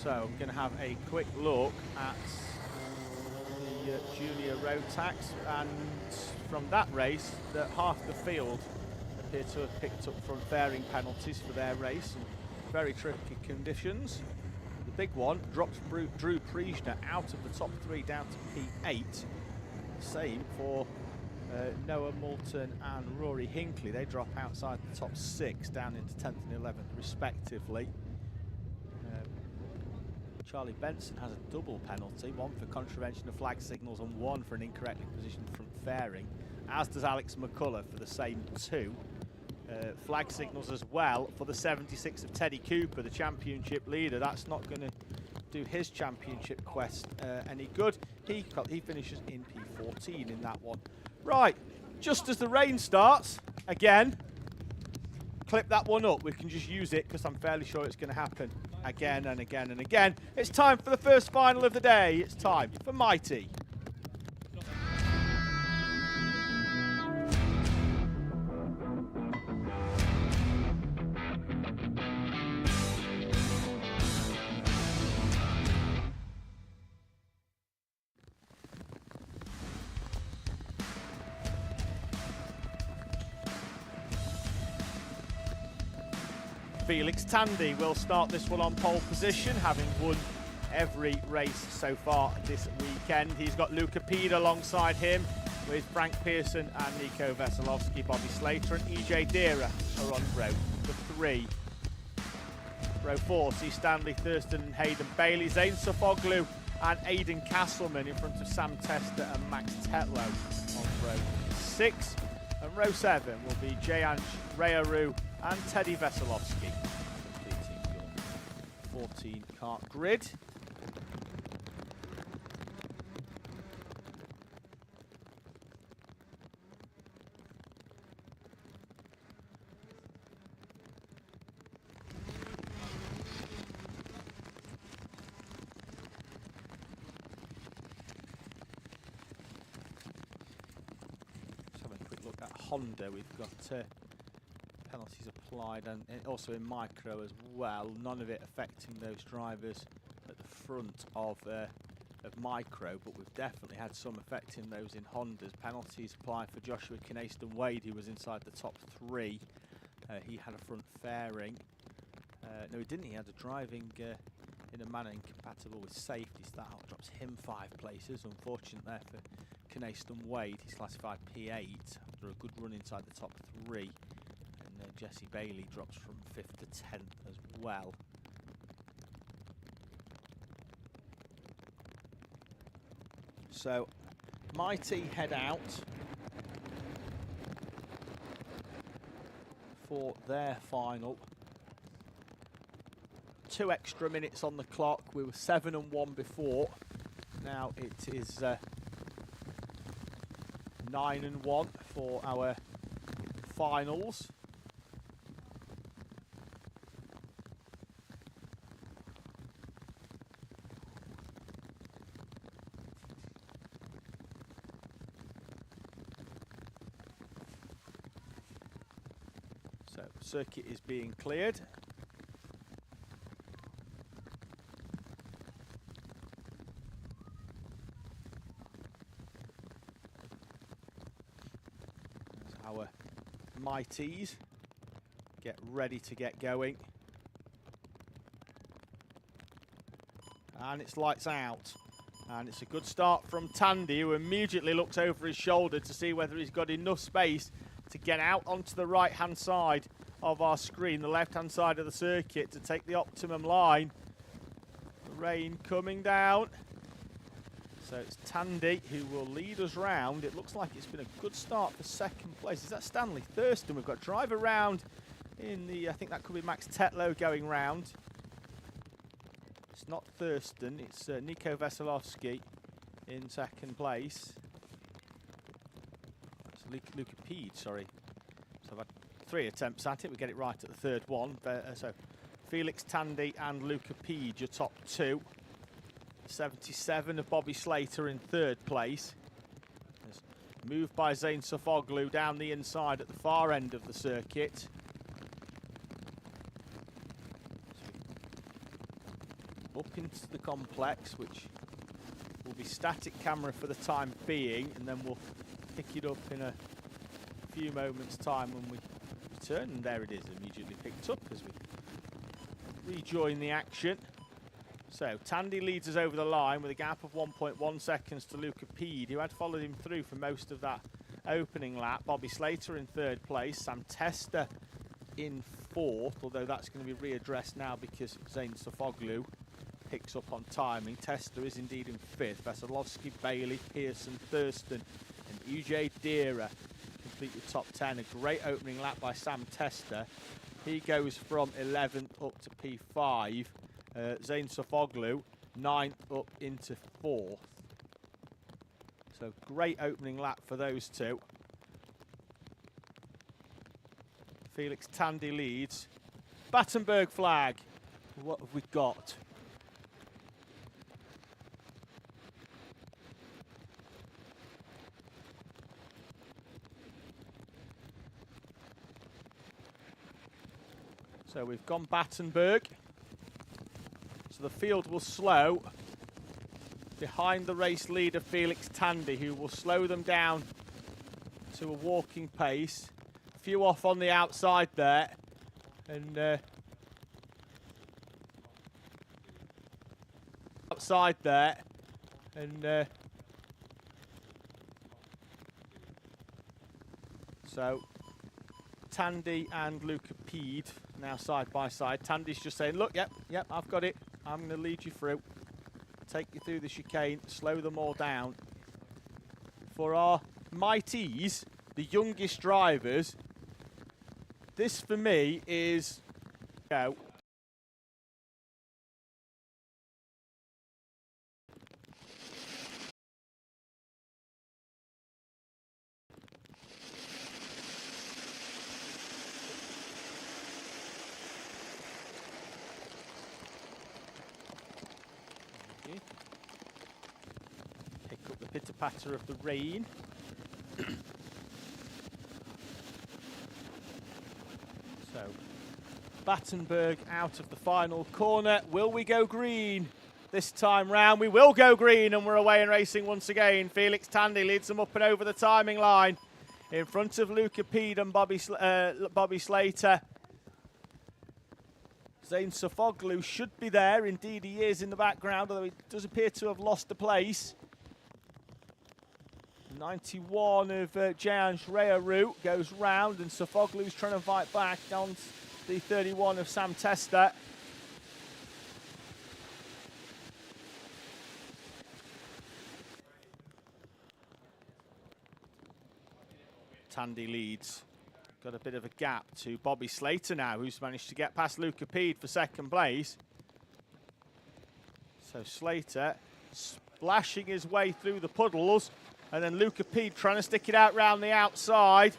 So I'm going to have a quick look at the junior Rotax, and from that race, that half the field appear to have picked up front fairing penalties for their race in very tricky conditions. The big one drops Drew Priesner out of the top 3 down to P8. Same for Noah Moulton and Rory Hinckley. They drop outside the top 6 down into 10th and 11th respectively. Charlie Benson has a double penalty, one for contravention of flag signals and one for an incorrectly positioned front fairing, as does Alex McCullough for the same 2. Flag signals as well for the 76 of Teddy Cooper, the championship leader. That's not going to do his championship quest any good. He finishes in P14 in that one. Right, just as the rain starts, again, clip that one up. We can just use it because I'm fairly sure it's going to happen again and again and again. It's time for the first final of the day. It's time for Mighty. Felix Tandy will start this one on pole position, having won every race so far this weekend. He's got Luca Pede alongside him, with Frank Pearson and Nico Veselovsky. Bobby Slater and EJ Dira are on row 3. Row 4 see Stanley Thurston and Hayden Bailey, Zane Sofoglu and Aidan Castleman in front of Sam Tester and Max Tetlow on row 6. And row 7 will be Jayanch Rayaru and Teddy Veselovsky, completing your 14 kart grid. Let's have a quick look at Honda. We've got penalties applied, and also in micro as well. None of it affecting those drivers at the front of micro, but we've definitely had some affecting those in Hondas. Penalties applied for Joshua Knayston Wade, who was inside the top 3. He had a front fairing. No, he didn't. He had a driving in a manner incompatible with safety, so that drops him 5 places. Unfortunate there for Knayston Wade. He's classified P8 after a good run inside the top 3. Jesse Bailey drops from 5th to 10th as well. So Mighty head out for their final. 2 extra minutes on the clock. We were 7 and 1 before. Now it is 9 and 1 for our finals. So circuit is being cleared. As our Mighties get ready to get going. And it's lights out. And it's a good start from Tandy, who immediately looks over his shoulder to see whether he's got enough space to get out onto the right-hand side of our screen, the left-hand side of the circuit, to take the optimum line. The rain coming down. So it's Tandy who will lead us round. It looks like it's been a good start for second place. Is that Stanley Thurston? We've got driver round in the, I think that could be Max Tetlow going round. It's not Thurston, it's Nico Veselovsky in second place. Luca Pede, sorry. So I've had 3 attempts at it. We get it right at the 3rd one. So Felix Tandy and Luca Pede, your top 2. 77 of Bobby Slater in 3rd place. There's moved by Zane Sofoglu down the inside at the far end of the circuit. up into the complex, which will be static camera for the time being, and then we'll pick it up in a few moments' time when we return. And there it is, immediately picked up as we rejoin the action. So Tandy leads us over the line with a gap of 1.1 seconds to Luca Pede, who had followed him through for most of that opening lap. Bobby Slater in third place, Sam Tester in fourth, although that's going to be readdressed now because Zane Sofoglu picks up on timing. Tester is indeed in fifth. Veselovsky, Bailey, Pearson, Thurston and EJ Dira complete the top 10. A great opening lap by Sam Tester. He goes from 11th up to P5. Zane Sofoglu 9th up into 4th. So great opening lap for those two. Felix Tandy leads. Battenberg flag. What have we got? So we've gone Battenberg. So the field will slow behind the race leader Felix Tandy, who will slow them down to a walking pace. A few off on the outside there, and outside there, and so Tandy and Luca Pede now side by side. Tandy's just saying, look, yep, I've got it. I'm going to lead you through. Take you through the chicane, slow them all down. For our mighties, the youngest drivers, this for me is go. Pick up the pitter-patter of the rain. So, Battenberg out of the final corner. Will we go green this time round? We will go green, and we're away and racing once again. Felix Tandy leads them up and over the timing line in front of Luca Pede and Bobby Slater. Zane Sofoglu should be there. Indeed, he is in the background, although he does appear to have lost a place. 91 of Jayan Shreyaru goes round, and Sofoglu's trying to fight back down the 31 of Sam Tester. Tandy leads. Got a bit of a gap to Bobby Slater now, who's managed to get past Luca Pede for second place. So Slater splashing his way through the puddles, and then Luca Pede trying to stick it out round the outside.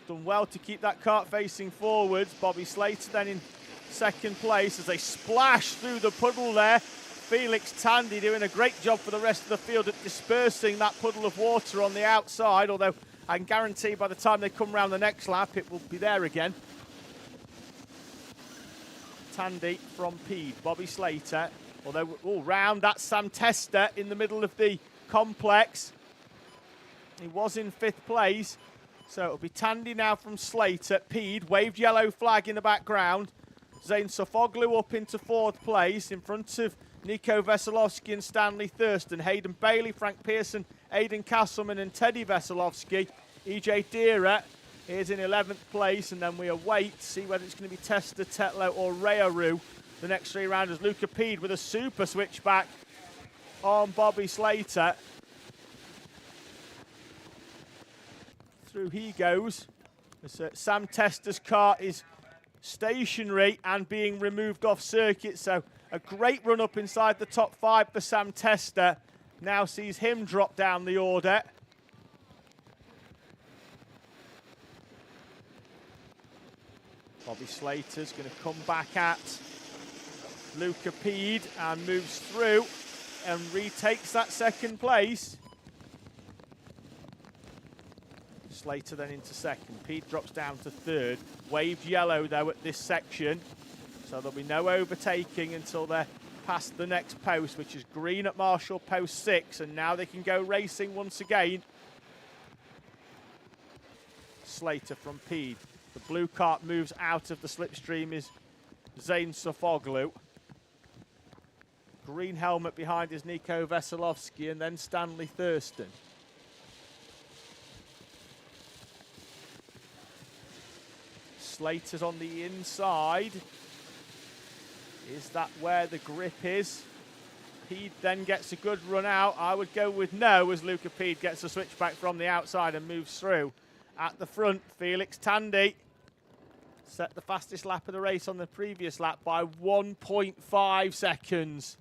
Done well to keep that kart facing forwards. Bobby Slater then in second place as they splash through the puddle there. Felix Tandy doing a great job for the rest of the field at dispersing that puddle of water on the outside, although I can guarantee by the time they come round the next lap, it will be there again. Tandy from Pede, Bobby Slater, although all round, that's Sam Tester in the middle of the complex. He was in fifth place, so it'll be Tandy now from Slater. Pede, waved yellow flag in the background. Zane Sofoglu up into fourth place in front of Nico Veselovsky and Stanley Thurston. Hayden Bailey, Frank Pearson, Aidan Castleman and Teddy Veselovsky. EJ Dira is in 11th place, and then we await to see whether it's going to be Tester, Tetlow or Reyaru. The next three rounders, Luca Pede with a super switchback on Bobby Slater. Through he goes. Sam Tester's car is stationary and being removed off circuit, so a great run up inside the top five for Sam Tester. Now sees him drop down the order. Bobby Slater's going to come back at Luca Pede and moves through and retakes that second place. Slater then into second. Pede drops down to third. Waved yellow though at this section, so there'll be no overtaking until they're past the next post, which is green at Marshall post 6, and now they can go racing once again. Slater from Pede. The blue cart moves out of the slipstream is Zane Sofoglu. Green helmet behind is Nico Veselovsky, and then Stanley Thurston. Slater's on the inside. Is that where the grip is? Pede then gets a good run out. I would go with no, as Luca Pede gets a switchback from the outside and moves through. At the front, Felix Tandy set the fastest lap of the race on the previous lap by 1.5 seconds.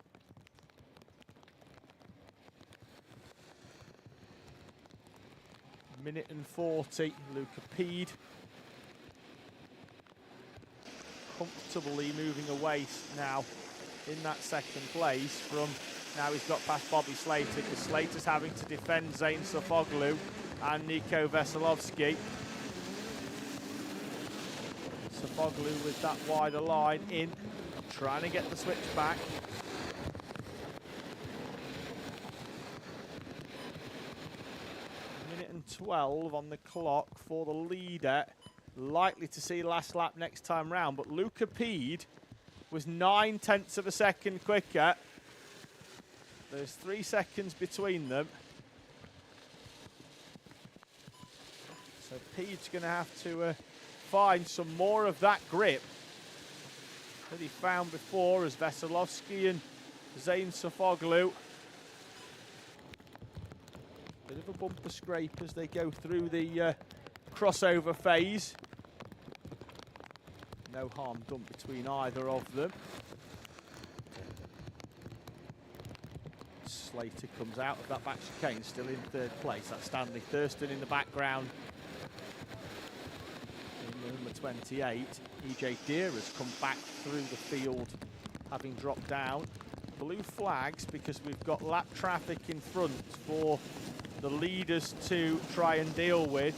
Minute and 40, Luca Pede comfortably moving away now in that second place from, now he's got past Bobby Slater, because Slater's having to defend Zane Sofoglu and Nico Veselovsky. Sofoglu with that wider line in, trying to get the switch back. Minute and 12 on the clock for the leader. Likely to see last lap next time round, but Luca Pede was 9/10 of a second quicker. There's 3 seconds between them. So Pede's going to have to find some more of that grip that he found before, as Veselovsky and Zane Sofoglu. Bit of a bumper scrape as they go through the crossover phase. No harm done between either of them. Slater comes out of that back chicane, still in 3rd place. That's Stanley Thurston in the background. In number 28, EJ Deere has come back through the field, having dropped down. Blue flags because we've got lap traffic in front for the leaders to try and deal with.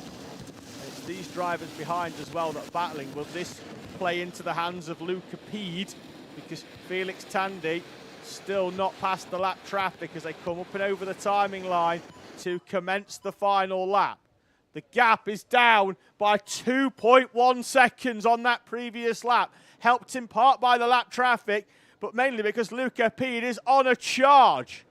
It's these drivers behind as well that are battling. Will this play into the hands of Luca Pede? Because Felix Tandy still not past the lap traffic as they come up and over the timing line to commence the final lap. The gap is down by 2.1 seconds on that previous lap. Helped in part by the lap traffic, but mainly because Luca Pede is on a charge.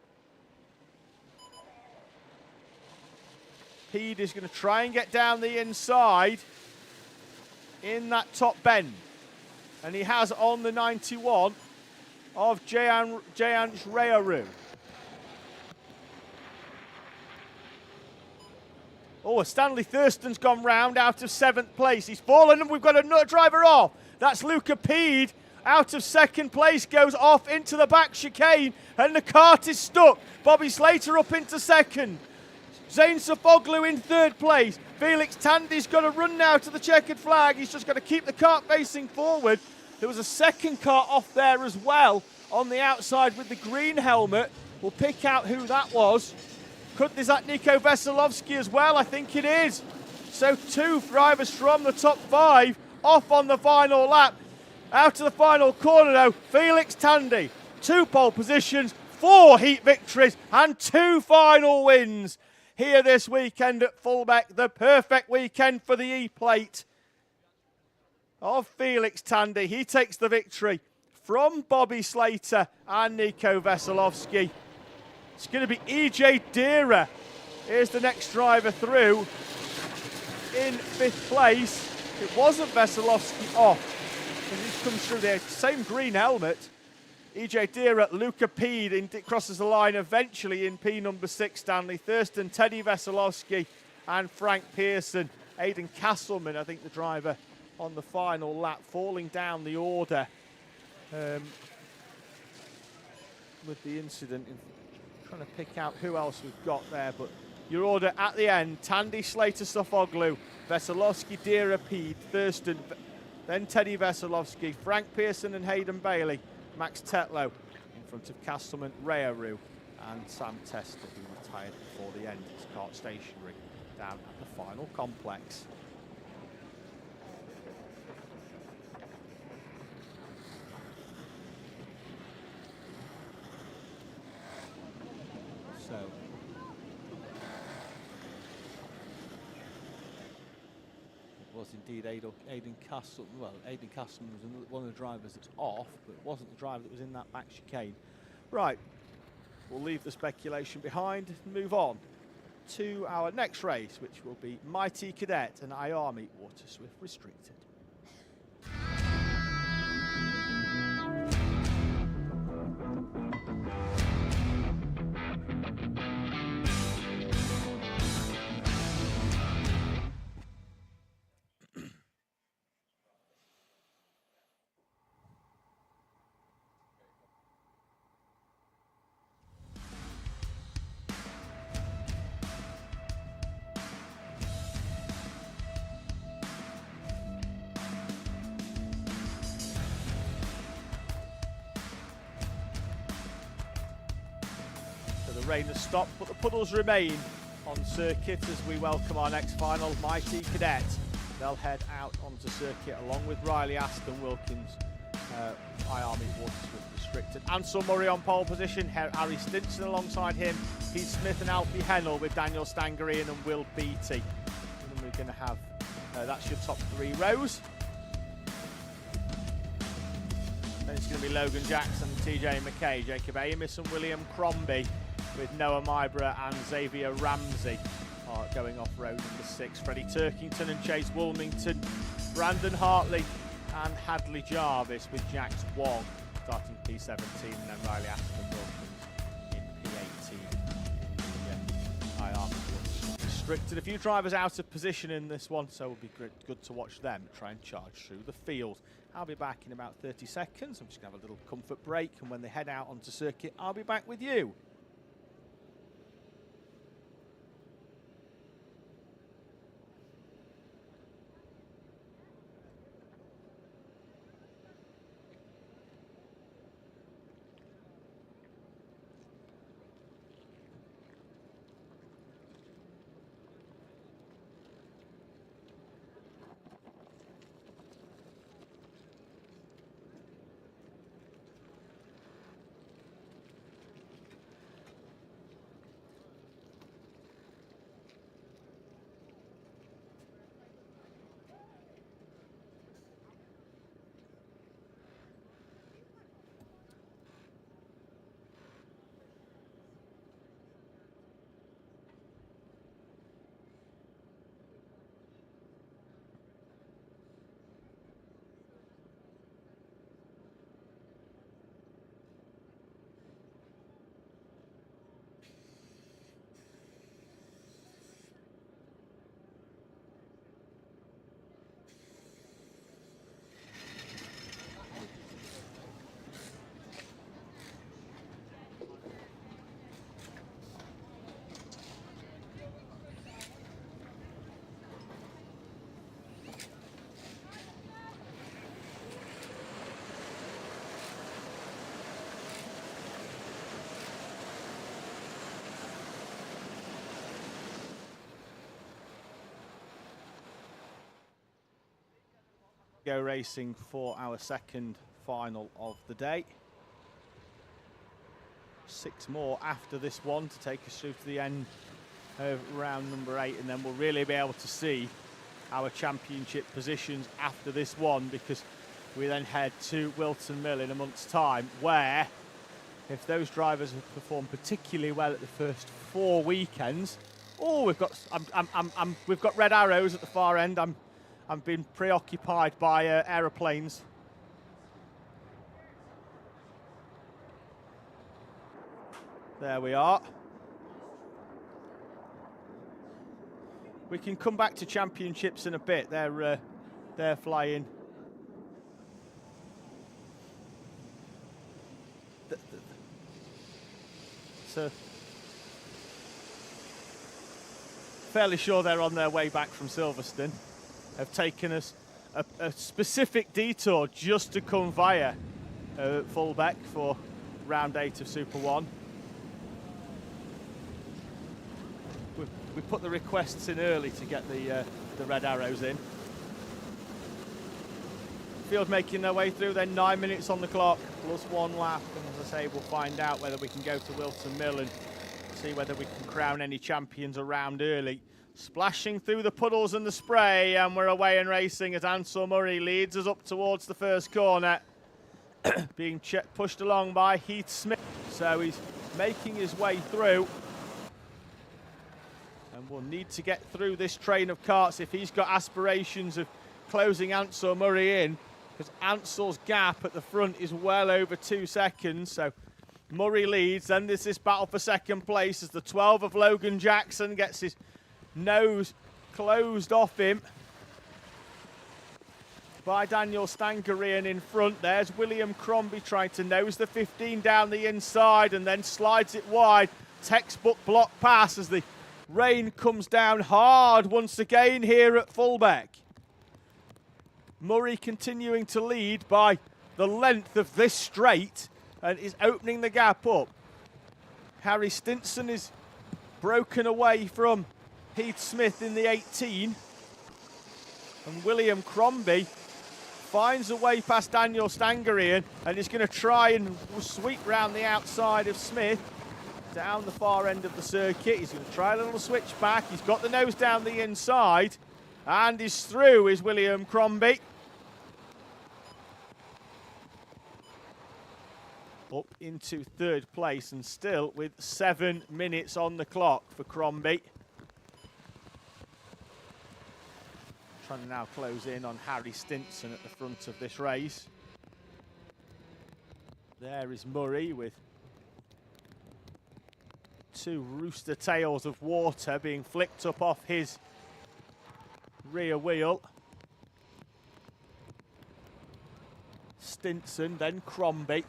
Pede is going to try and get down the inside in that top bend. And he has on the 91 of Jayanj Rearu. Oh, Stanley Thurston's gone round out of 7th place. He's fallen and we've got another driver off. That's Luca Pede out of 2nd place, goes off into the back chicane and the cart is stuck. Bobby Slater up into 2nd. Zane Sofoglu in 3rd place. Felix Tandy's got to run now to the checkered flag. He's just got to keep the cart facing forward. There was a 2nd car off there as well on the outside with the green helmet. We'll pick out who that was. Is that Nico Veselovsky as well? I think it is. So 2 drivers from the top 5 off on the final lap. Out to the final corner though, Felix Tandy. 2 pole positions, 4 heat victories and 2 final wins here this weekend at Fulbeck. The perfect weekend for the E-plate of Felix Tandy. He takes the victory from Bobby Slater and Nico Veselovsky. It's going to be EJ Deere. Here's the next driver through in 5th place. It wasn't Veselovsky off. He comes through there, same green helmet. EJ Deere, Luca Pede crosses the line eventually in P number 6, Stanley Thurston, Teddy Veselovsky and Frank Pearson. Aidan Castleman, I think the driver on the final lap, falling down the order with the incident. Trying to pick out who else we've got there, but your order at the end: Tandy, Slater, Sofoglu, Veselovsky, Deere, Pede, Thurston, then Teddy Veselovsky, Frank Pearson and Hayden Bailey, Max Tetlow in front of Castleman, Rearu and Sam Tester, who retired before the end. His kart stationary down at the final complex. was indeed Aidan Castle. Well, Aidan Castleman was one of the drivers that's off, but wasn't the driver that was in that back chicane. Right, we'll leave the speculation behind and move on to our next race, which will be Mighty Cadet and IAME Water Swift Restricted. The rain has stopped, but the puddles remain on circuit as we welcome our next final, Mighty Cadet. They'll head out onto circuit along with Riley Aston Wilkins, IAME Water Swift Restricted. Ansel Murray on pole position, Harry Stinson alongside him, Pete Smith and Alfie Hennell with Daniel Stangarian and Will Beattie. And then we're going to have, that's your top 3 rows. Then it's going to be Logan Jackson, TJ McKay, Jacob Amis and William Crombie, with Noah Myborough and Xavier Ramsey going off row number 6. Freddie Turkington and Chase Woolmington, Brandon Hartley and Hadley Jarvis with Jax Wong starting P17, and then Riley Aston Wilkins in P18. IAME restricted. A few drivers out of position in this one, so it'll be good to watch them try and charge through the field. I'll be back in about 30 seconds. I'm just going to have a little comfort break, and when they head out onto circuit, I'll be back with you. Go racing for our second final of the day. 6 more after this one to take us through to the end of round number 8, and then we'll really be able to see our championship positions after this one, because we then head to Wilton Mill in a month's time, where if those drivers have performed particularly well at the first 4 weekends, we've got red arrows at the far end. I'm being preoccupied by aeroplanes. There we are. We can come back to championships in a bit. They're flying. So fairly sure they're on their way back from Silverstone. Have taken us a specific detour just to come via Fulbeck for round 8 of Super 1. We put the requests in early to get the red arrows in. Field making their way through, then 9 minutes on the clock, plus 1 lap, and as I say, we'll find out whether we can go to Wilton Mill and see whether we can crown any champions around early. Splashing through the puddles and the spray, and we're away and racing as Ansel Murray leads us up towards the first corner. Being pushed along by Heath Smith. So he's making his way through. And will need to get through this train of karts if he's got aspirations of closing Ansel Murray in, because Ansel's gap at the front is well over 2 seconds. So Murray leads. Then there's this battle for second place as the 12 of Logan Jackson gets his nose closed off him by Daniel Stangarian in front. There's William Crombie trying to nose the 15 down the inside and then slides it wide. Textbook block pass as the rain comes down hard once again here at Fulbeck. Murray continuing to lead by the length of this straight and is opening the gap up. Harry Stinson is broken away from Heath Smith in the 18. And William Crombie finds a way past Daniel Stangarian and is going to try and sweep round the outside of Smith down the far end of the circuit. He's going to try a little switch back. He's got the nose down the inside and is through is William Crombie. Up into third place and still with 7 minutes on the clock for Crombie. Trying to now close in on Harry Stinson at the front of this race. There is Murray with 2 rooster tails of water being flicked up off his rear wheel. Stinson, then Crombie.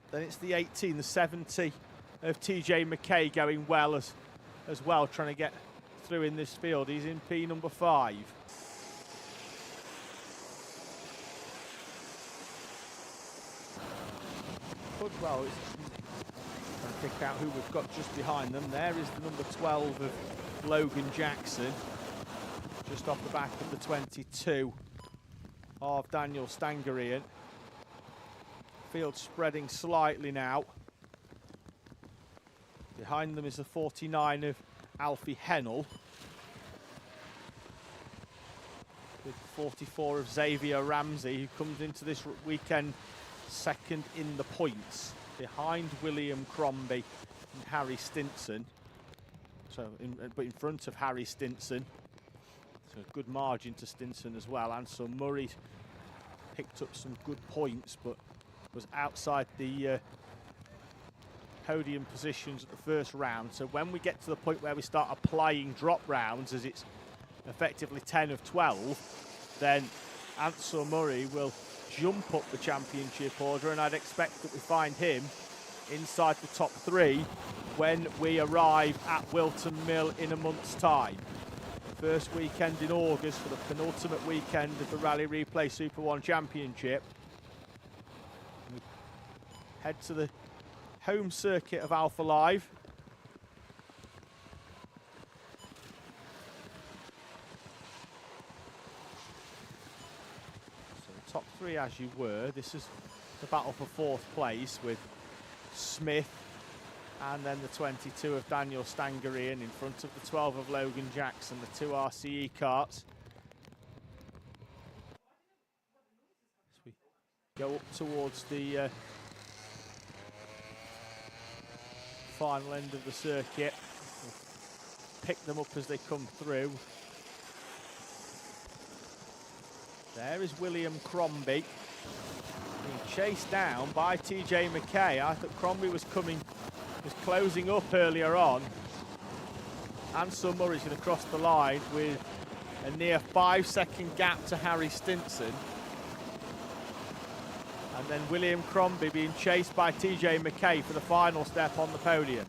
Then it's the 18, the 70 of TJ McKay going well as well, trying to get through in this field. He's in P number 5. Well, it's trying to pick out who we've got just behind them. There is the number 12 of Logan Jackson, just off the back of the 22 of Daniel Stangarian. Field spreading slightly now. Behind them is the 49 of Alfie Hennell. With 44 of Xavier Ramsey, who comes into this weekend second in the points. Behind William Crombie and Harry Stinson. But in front of Harry Stinson. So a good margin to Stinson as well. And so Murray picked up some good points, but was outside the podium positions at the first round. So when we get to the point where we start applying drop rounds, as it's effectively 10 of 12, then Ansel Murray will jump up the championship order, and I'd expect that we find him inside the top 3 when we arrive at Wilton Mill in a month's time. First weekend in August for the penultimate weekend of the Rally Replay Super 1 Championship. We head to the home circuit of Alpha Live. So top 3 as you were. This is the battle for 4th place with Smith and then the 22 of Daniel Stangarian in front of the 12 of Logan Jackson, the 2 RCE karts. As we go up towards the final end of the circuit, we'll pick them up as they come through. There is William Crombie being chased down by TJ McKay. I thought Crombie was closing up earlier on. Ansel Murray's going to cross the line with a near 5-second gap to Harry Stinson. And then William Crombie being chased by TJ McKay for the final step on the podium.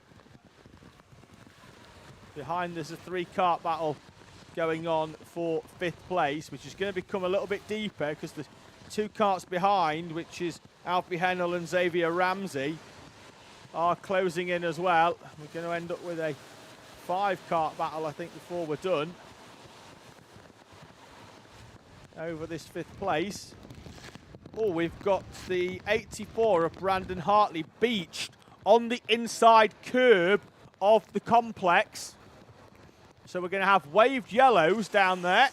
Behind there's a 3-kart battle going on for 5th place, which is going to become a little bit deeper because the 2 karts behind, which is Alfie Hennell and Xavier Ramsey, are closing in as well. We're going to end up with a 5-kart battle, I think, before we're done over this 5th place. Oh, we've got the 84 of Brandon Hartley beached on the inside curb of the complex. So we're going to have waved yellows down there,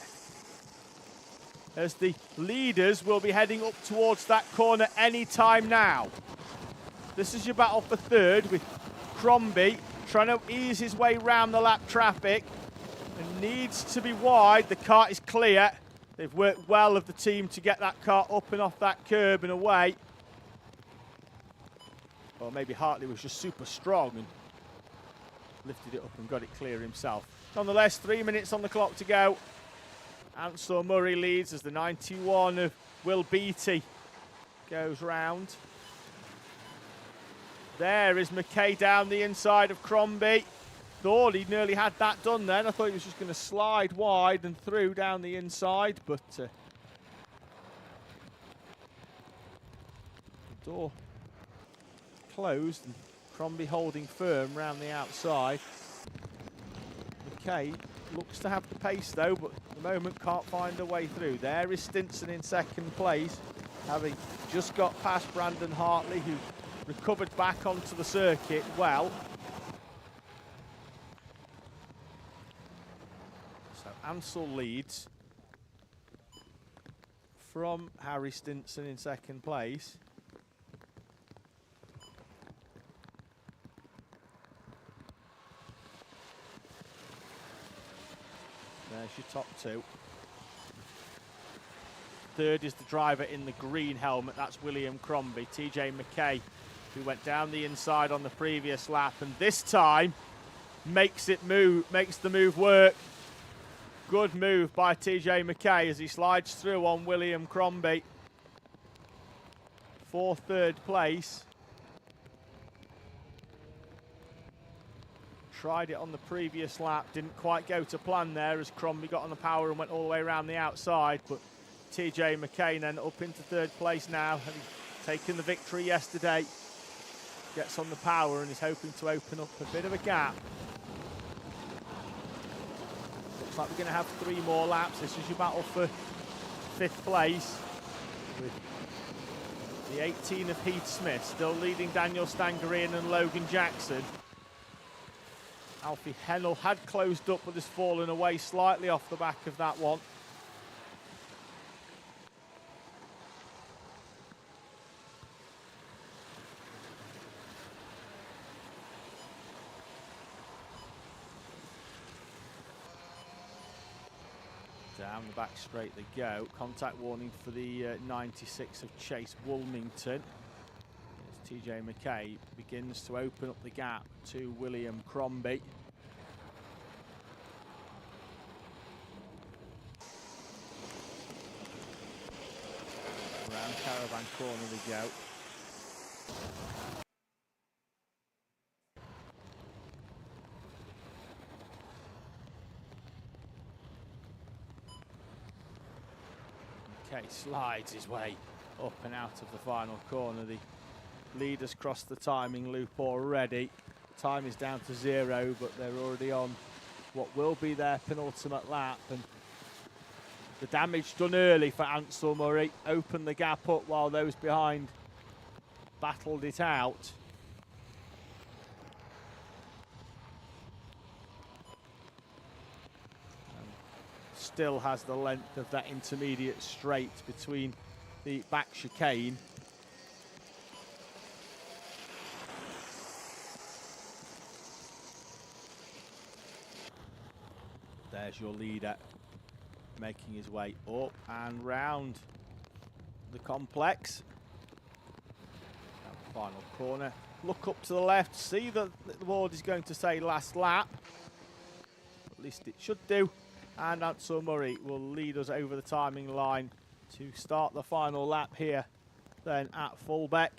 as the leaders will be heading up towards that corner any time now. This is your battle for third, with Crombie trying to ease his way round the lap traffic and needs to be wide. The kart is clear. They've worked well of the team to get that kart up and off that curb and away. Or maybe Hartley was just super strong and lifted it up and got it clear himself. Nonetheless, 3 minutes on the clock to go. Ansel Murray leads as the 91 of Will Beattie goes round. There is McKay down the inside of Crombie. Thought he nearly had that done then. I thought he was just going to slide wide and through down the inside, but the door closed and Crombie holding firm round the outside. McKay looks to have the pace though, but at the moment can't find a way through. There is Stinson in second place, having just got past Brandon Hartley, who recovered back onto the circuit well. So Ansel leads from Harry Stinson in second place. There's your top two. Third is the driver in the green helmet, that's William Crombie. TJ McKay, who went down the inside on the previous lap, and this time makes the move work. Good move by TJ McKay as he slides through on William Crombie for third place. Tried it on the previous lap, didn't quite go to plan there as Crombie got on the power and went all the way around the outside, but TJ McKay then up into third place now, having taken the victory yesterday. Gets on the power and is hoping to open up a bit of a gap. Looks like we're going to have 3 more laps. This is your battle for 5th place, with the 18 of Heath Smith still leading Daniel Stangerine and Logan Jackson. Alfie Hennell had closed up but has fallen away slightly off the back of that one. Down the back straight they go. Contact warning for the 96 of Chase Woolmington. As TJ McKay begins to open up the gap to William Crombie. Around Caravan corner they go. McKay slides his way up and out of the final corner. The leaders cross the timing loop already. Time is down to 0, but they're already on what will be their penultimate lap. And the damage done early for Ansel Murray opened the gap up while those behind battled it out. And still has the length of that intermediate straight between the back chicane. There's your leader making his way up and round the complex. Down the final corner. Look up to the left, see that the board is going to say last lap. At least it should do. And Ansel Murray will lead us over the timing line to start the final lap here then at Fulbeck.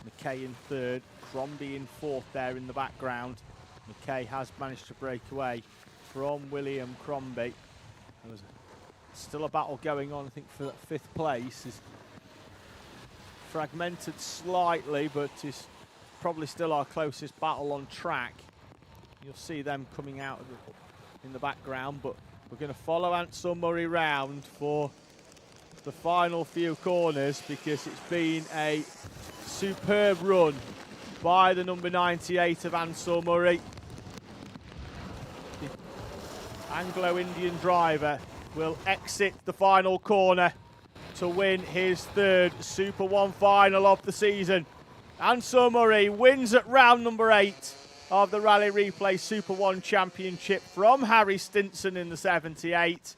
McKay in third, Crombie in fourth there in the background. McKay has managed to break away from William Crombie. There was still a battle going on, I think, for that 5th place. Is fragmented slightly, but is probably still our closest battle on track. You'll see them coming out of in the background, but we're going to follow Ansel Murray round for the final few corners, because it's been a superb run by the number 98 of Ansel Murray. the Anglo-Indian driver, will exit the final corner to win his third Super One final of the season. Ansel Murray wins at round number 8 of the Rally Replay Super One Championship from Harry Stinson in the 78,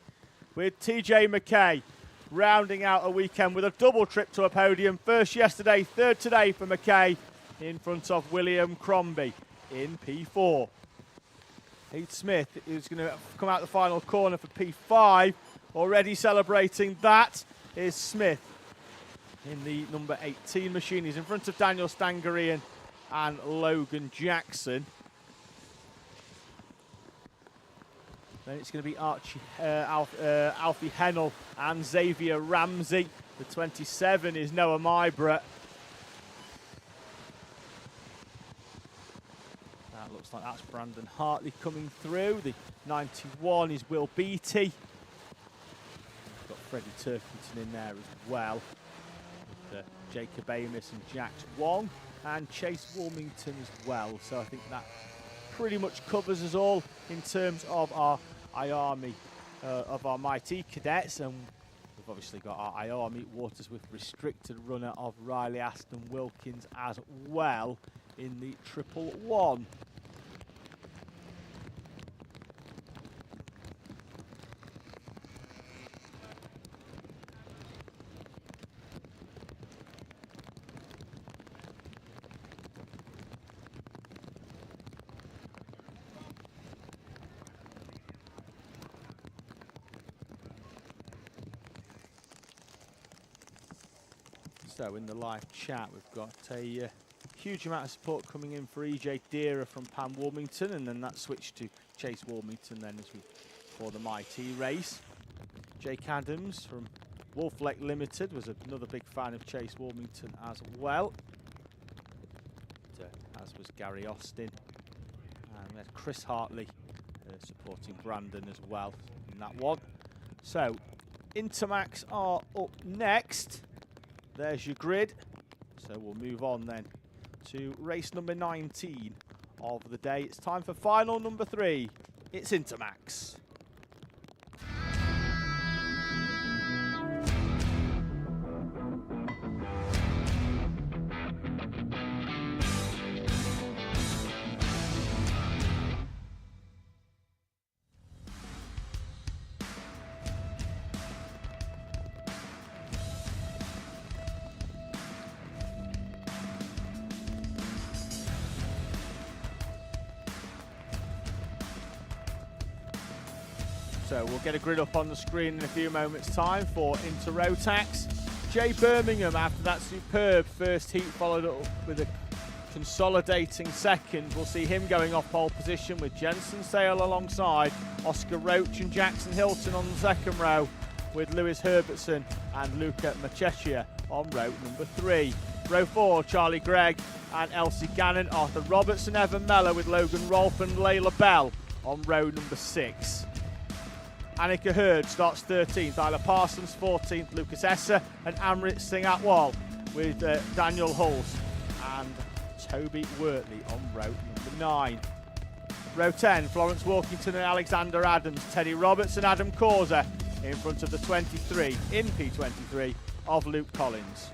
with TJ McKay rounding out a weekend with a double trip to a podium. First yesterday, third today for McKay in front of William Crombie in P4. Heath Smith is going to come out the final corner for P5. Already celebrating that is Smith in the number 18 machine. He's in front of Daniel Stangarian and Logan Jackson. Then it's going to be Alfie Hennell and Xavier Ramsey. The 27 is Noah Mybra. That looks like that's Brandon Hartley coming through. The 91 is Will Beattie. We've got Freddie Turkington in there as well. With Jacob Amos and Jax Wong and Chase Wilmington as well. So I think that pretty much covers us all in terms of our IAME, of our Mighty Cadets. And we've obviously got our IAME Waters with restricted runner of Riley Aston Wilkins as well in the 111. So in the live chat, we've got a huge amount of support coming in for EJ Deera from Pam Wilmington, and then that switched to Chase Wilmington then for the Mighty race. Jake Adams from Wolf Lake Limited was another big fan of Chase Wilmington as well, as was Gary Austin. And we had Chris Hartley supporting Brandon as well in that one. So Intermax are up next. There's your grid. So we'll move on then to race number 19 of the day. It's time for final number 3. It's Intermax. So we'll get a grid up on the screen in a few moments' time for Inter Rotax. Jay Birmingham, after that superb first heat, followed up with a consolidating second. We'll see him going off pole position with Jensen Sale alongside Oscar Roach and Jackson Hilton on the second row, with Lewis Herbertson and Luca Machechia on row number 3. Row 4, Charlie Gregg and Elsie Gannon, Arthur Robertson, Evan Meller with Logan Rolfe and Layla Bell on row number 6. Annika Hurd starts 13th, Isla Parsons 14th, Lucas Esser and Amrit Singh Atwal with Daniel Hulse and Toby Wortley on row number 9. Row 10, Florence Walkington and Alexander Adams, Teddy Roberts and Adam Causer in front of the 23 in P23 of Luke Collins.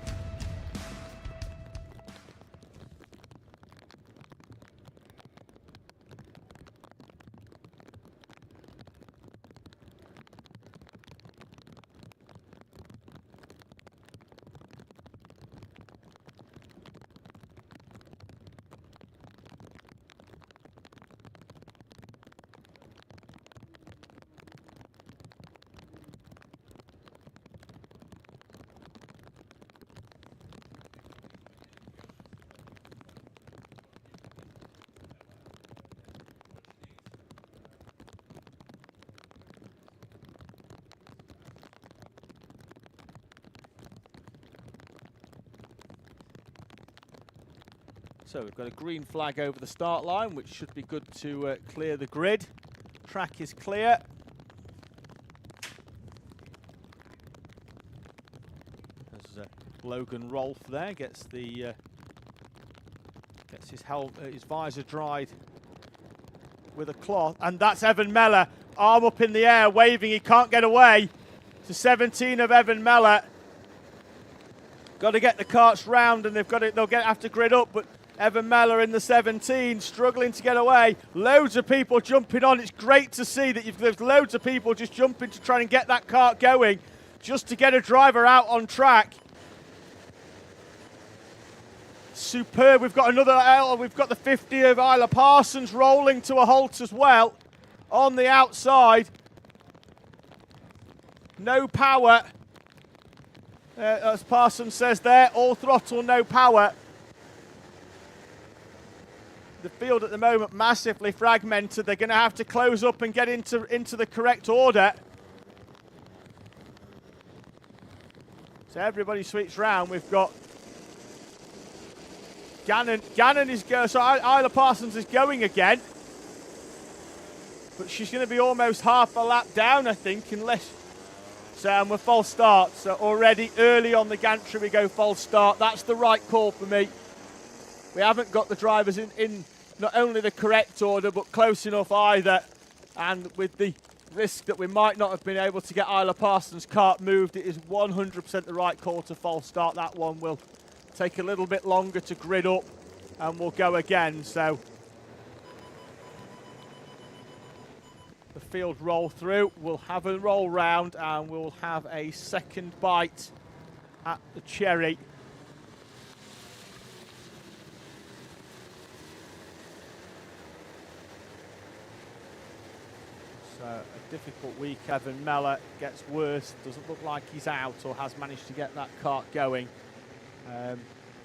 So we've got a green flag over the start line, which should be good to clear the grid. Track is clear. There's Logan Rolfe there, gets his visor dried with a cloth, and that's Evan Mellor, arm up in the air, waving, he can't get away. To 17 of Evan Mellor. Got to get the carts round, and they'll have to grid up, but Evan Mellor in the 17, struggling to get away. Loads of people jumping on. It's great to see that there's loads of people just jumping to try and get that cart going, just to get a driver out on track. Superb. We've got another, we've got the 50 of Isla Parsons rolling to a halt as well on the outside. No power. As Parsons says there, all throttle, no power. The field at the moment massively fragmented. They're going to have to close up and get into the correct order. So everybody sweeps round. We've got Gannon is going. So Isla Parsons is going again, but she's going to be almost half a lap down, I think, unless. So we're false start. So already early on the gantry we go false start. That's the right call for me. We haven't got the drivers in not only the correct order, but close enough either. And with the risk that we might not have been able to get Isla Parsons' kart moved, it is 100% the right call to false start. That one will take a little bit longer to grid up, and we'll go again. So the field roll through. We'll have a roll round, and we'll have a second bite at the cherry. So a difficult week. Evan Mellor gets worse. Doesn't look like he's out or has managed to get that kart going.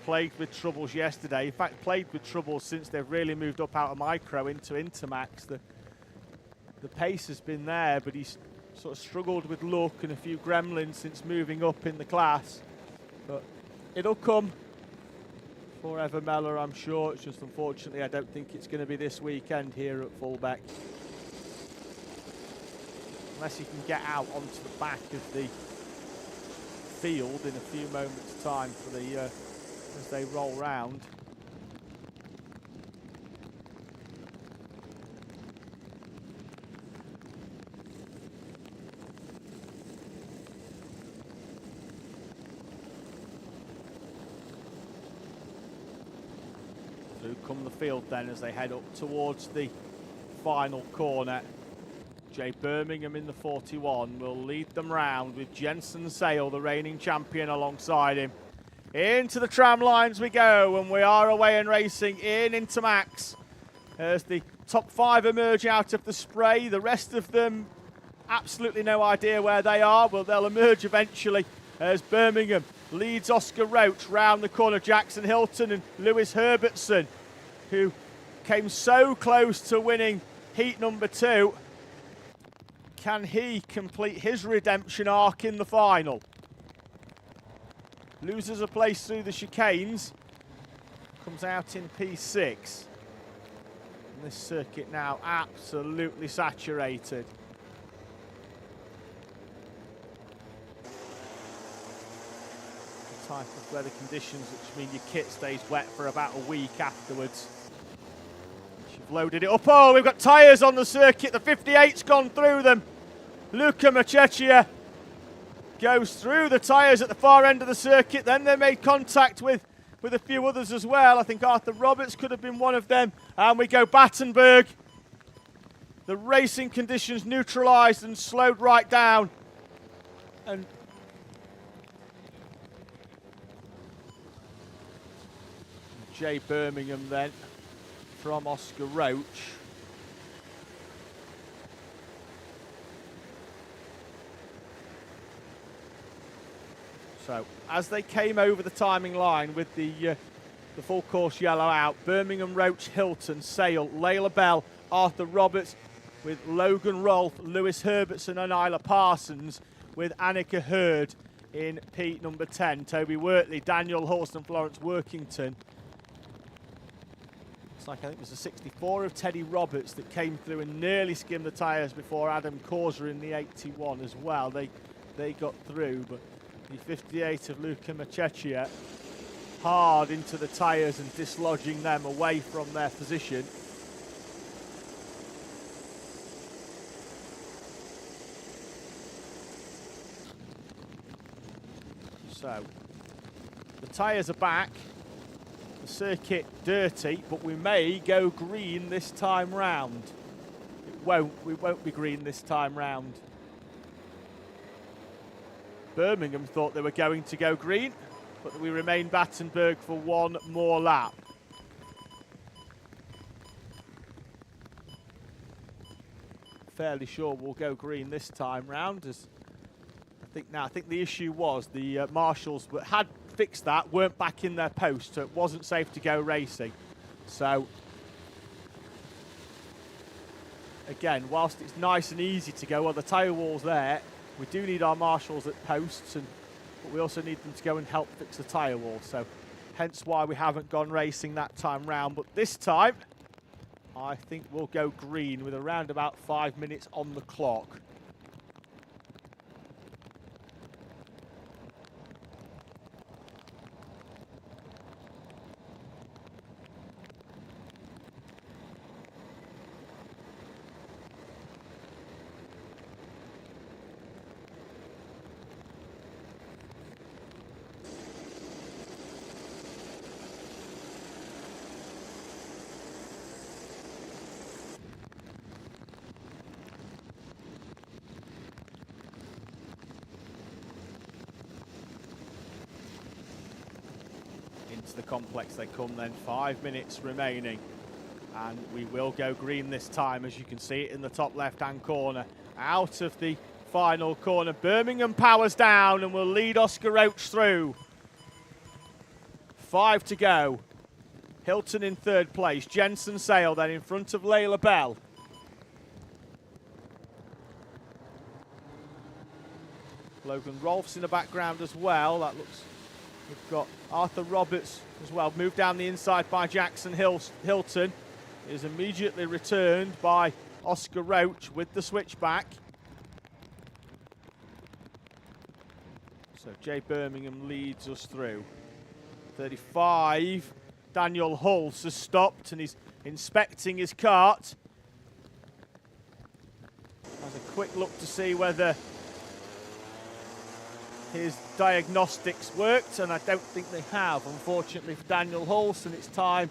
Plagued with troubles yesterday. In fact, plagued with troubles since they've really moved up out of micro into Intermax. The pace has been there, but he's sort of struggled with luck and a few gremlins since moving up in the class. But it'll come for Evan Mellor, I'm sure. It's just unfortunately I don't think it's going to be this weekend here at Fulbeck. Unless he can get out onto the back of the field in a few moments' time for the as they roll round. Through come the field then as they head up towards the final corner. Jay Birmingham in the 41 will lead them round with Jensen Sale, the reigning champion, alongside him. Into the tram lines we go, and we are away and racing in Intermax as the top 5 emerge out of the spray. The rest of them, absolutely no idea where they are. Well, they'll emerge eventually as Birmingham leads Oscar Roach round the corner. Jackson Hilton and Lewis Herbertson, who came so close to winning heat number 2. Can he complete his redemption arc in the final? Loses a place through the chicanes. Comes out in P6. And this circuit now absolutely saturated. The type of weather conditions which mean your kit stays wet for about a week afterwards. You've loaded it up. Oh, we've got tyres on the circuit. The 58's gone through them. Luca Machechia goes through the tyres at the far end of the circuit. Then they made contact with a few others as well. I think Arthur Roberts could have been one of them. And we go Battenberg. The racing conditions neutralised and slowed right down. And Jay Birmingham then from Oscar Roach. So as they came over the timing line with the full course yellow out, Birmingham, Roach, Hilton, Sale, Layla Bell, Arthur Roberts with Logan Rolfe, Lewis Herbertson and Isla Parsons with Annika Hurd in P number 10. Toby Wortley, Daniel Horst and Florence Workington. Looks like I think it was a 64 of Teddy Roberts that came through and nearly skimmed the tyres before Adam Causer in the 81 as well. They got through, but the 58 of Luca Machechia hard into the tyres and dislodging them away from their position. So the tyres are back, the circuit dirty, but we may go green this time round. We won't be green this time round. Birmingham thought they were going to go green, but we remain Battenberg for one more lap. Fairly sure we'll go green this time round, as I think the issue was the marshals had fixed that, weren't back in their post, so it wasn't safe to go racing. So again, whilst it's nice and easy to go, well, the tyre wall's there, we do need our marshals at posts, but we also need them to go and help fix the tyre wall. So hence why we haven't gone racing that time round. But this time, I think we'll go green with around about 5 minutes on the clock. Into the complex they come then, 5 minutes remaining, and we will go green this time, as you can see it in the top left hand corner. Out of the final corner, Birmingham powers down and will lead Oscar Roach through. 5 to go. Hilton in third place, Jensen Sale then in front of Layla Bell. Logan Rolfe's in the background as well. That looks, we've got Arthur Roberts as well, moved down the inside by Jackson Hilton. Is immediately returned by Oscar Roach with the switchback. So Jay Birmingham leads us through. 35, Daniel Hulse has stopped and he's inspecting his kart. Has a quick look to see whether his diagnostics worked, and I don't think they have, unfortunately, for Daniel Hulse, and it's time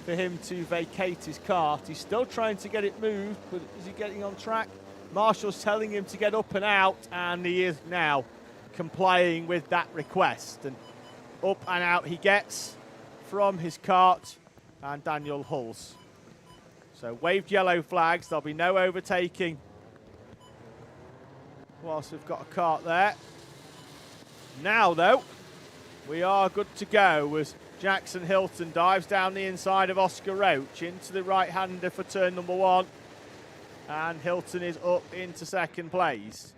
for him to vacate his kart. He's still trying to get it moved, but is he getting on track? Marshall's telling him to get up and out, and he is now complying with that request. And up and out he gets from his kart and Daniel Hulse. So waved yellow flags, there'll be no overtaking whilst we've got a kart there. Now though, we are good to go as Jackson Hilton dives down the inside of Oscar Roach into the right-hander for turn number 1. And Hilton is up into second place.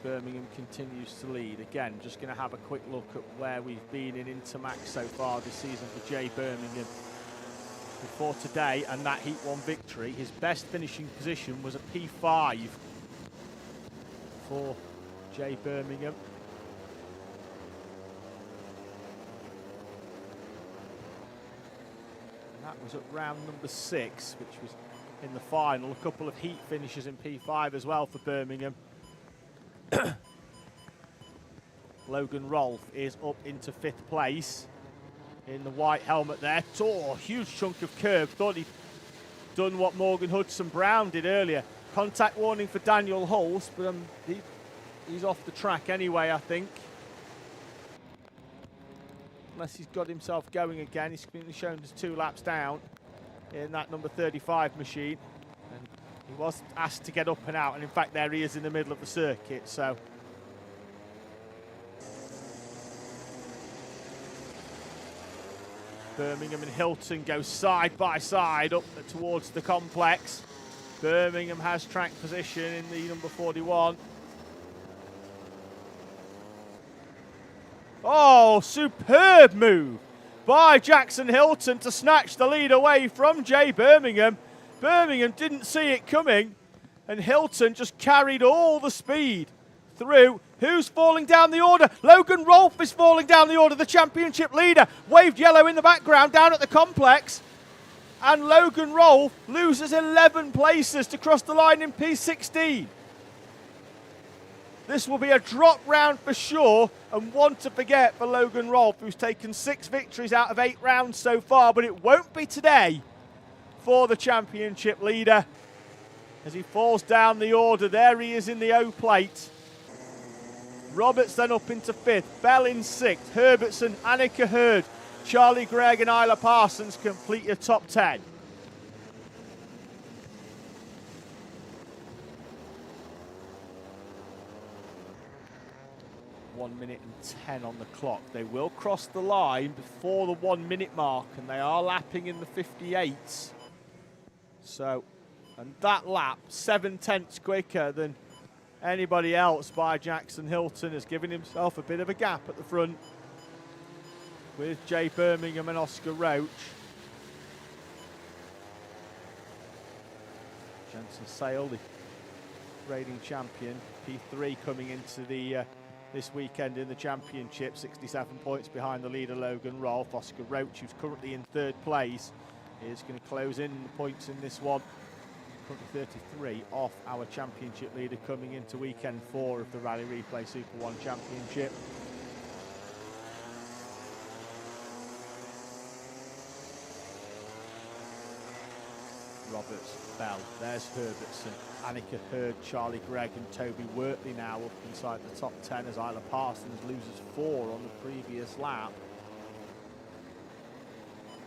Birmingham continues to lead. Again, just going to have a quick look at where we've been in Intermax so far this season for Jay Birmingham. Before today and that Heat 1 victory, his best finishing position was a P5 for Jay Birmingham. And that was at round number 6, which was in the final. A couple of Heat finishes in P5 as well for Birmingham. Logan Rolfe is up into 5th place in the white helmet there. Oh, huge chunk of curb. Thought he'd done what Morgan Hudson-Brown did earlier. Contact warning for Daniel Hulse, but he's off the track anyway, I think. Unless he's got himself going again. He's been shown as 2 laps down in that number 35 machine. And he was asked to get up and out, and in fact there he is in the middle of the circuit, so. Birmingham and Hilton go side by side up towards the complex. Birmingham has track position in the number 41. Oh, superb move by Jackson Hilton to snatch the lead away from Jay Birmingham. Birmingham didn't see it coming, and Hilton just carried all the speed through. Who's falling down the order? Logan Rolfe is falling down the order, the championship leader. Waved yellow in the background down at the complex. And Logan Rolfe loses 11 places to cross the line in P16. This will be a drop round for sure, and one to forget for Logan Rolfe, who's taken 6 victories out of 8 rounds so far, but it won't be today for the championship leader. As he falls down the order, there he is in the O plate. Roberts then up into 5th, Bell in 6th, Herbertson, Annika Hurd, Charlie Gregg and Isla Parsons complete your top 10. One minute and 10 on the clock. They will cross the line before the 1 minute mark, and they are lapping in the 58s. So, and that lap, 7/10 quicker than anybody else by Jackson Hilton, has given himself a bit of a gap at the front with Jay Birmingham and Oscar Roach. Jensen Sale, the reigning champion, P3 coming into the this weekend in the championship, 67 points behind the leader Logan Rolfe. Oscar Roach, who's currently in 3rd place, is going to close in the points in this one. Currently 33 off our championship leader coming into weekend 4 of the Rally Replay SuperOne Championship. Roberts, Bell, there's Herbertson, Annika Hurd, Charlie Gregg and Toby Wortley now up inside the top 10 as Isla Parsons loses 4 on the previous lap.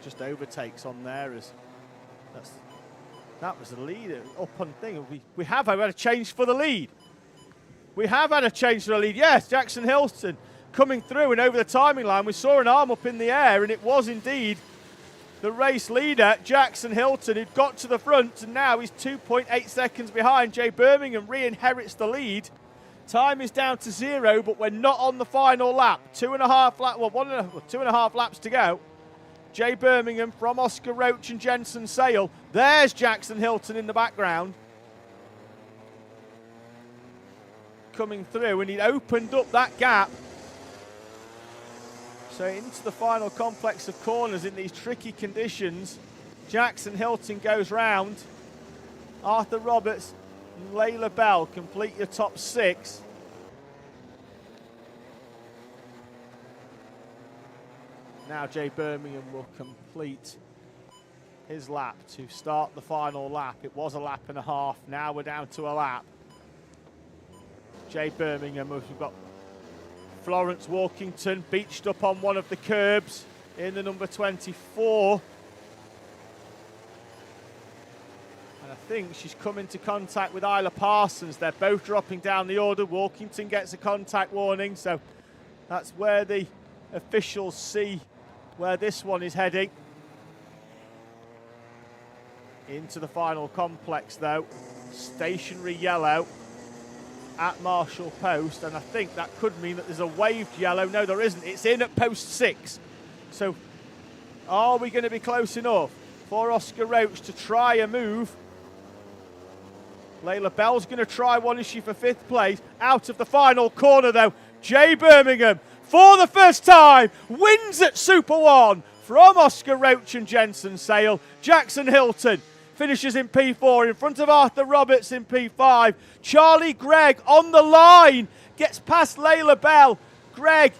Just overtakes on there as that was the lead up on thing. We have had a change for the lead. We have had a change for the lead. Yes, Jackson Hilton coming through and over the timing line. We saw an arm up in the air, and it was indeed the race leader, Jackson Hilton, who'd got to the front, and now he's 2.8 seconds behind. Jay Birmingham re-inherits the lead. Time is down to 0, but we're not on the final lap. 2.5 laps to go. Jay Birmingham from Oscar Roach and Jensen Sale. There's Jackson Hilton in the background, coming through, and he'd opened up that gap. So into the final complex of corners in these tricky conditions, Jackson Hilton goes round. Arthur Roberts and Layla Bell complete your top 6. Now Jay Birmingham will complete his lap to start the final lap. It was a lap and a half, now we're down to a lap. Jay Birmingham, we've got Florence Walkington beached up on one of the curbs in the number 24. And I think she's come into contact with Isla Parsons. They're both dropping down the order. Walkington gets a contact warning, so that's where the officials see where this one is heading. Into the final complex though, stationary yellow at Marshall Post, and I think that could mean that there's a waved yellow. No, there isn't. It's in at post 6. So are we going to be close enough for Oscar Roach to try a move? Layla Bell's going to try one, is she, for 5th place? Out of the final corner though, Jay Birmingham, for the first time, wins at SuperOne from Oscar Roach and Jensen Sale. Jackson Hilton finishes in P4 in front of Arthur Roberts in P5. Charlie Gregg on the line, gets past Layla Bell. Gregg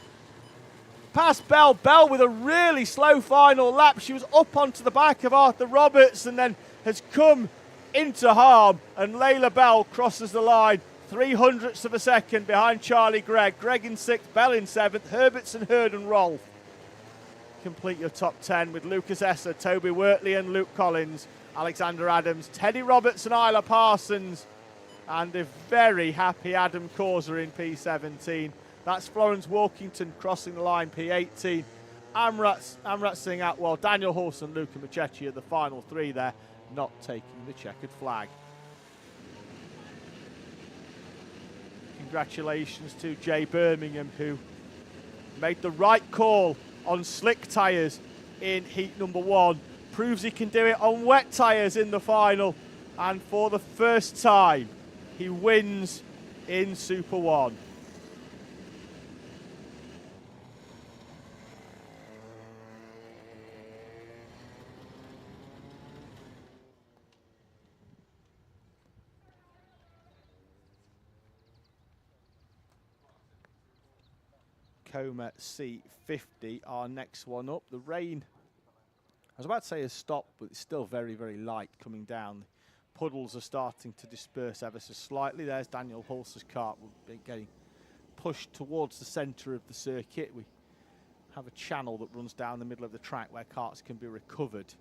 past Bell. Bell with a really slow final lap. She was up onto the back of Arthur Roberts and then has come into harm, and Layla Bell crosses the line 0.03 of a second behind Charlie Gregg. Gregg in 6th, Bell in 7th, Herbertson, Hurd and Rolfe complete your top 10 with Lucas Esser, Toby Wortley and Luke Collins, Alexander Adams, Teddy Roberts and Isla Parsons, and a very happy Adam Causer in P17. That's Florence Walkington crossing the line, P18. Amrat Singh Atwell, Daniel Horse and Luca Machechi are the final 3 there, not taking the checkered flag. Congratulations to Jay Birmingham, who made the right call on slick tyres in heat number 1. Proves he can do it on wet tyres in the final, and for the first time he wins in SuperOne. Coma C50, our next one up. The rain, I was about to say has stopped, but it's still very, very light coming down. Puddles are starting to disperse ever so slightly. There's Daniel Hulse's kart getting pushed towards the centre of the circuit. We have a channel that runs down the middle of the track where karts can be recovered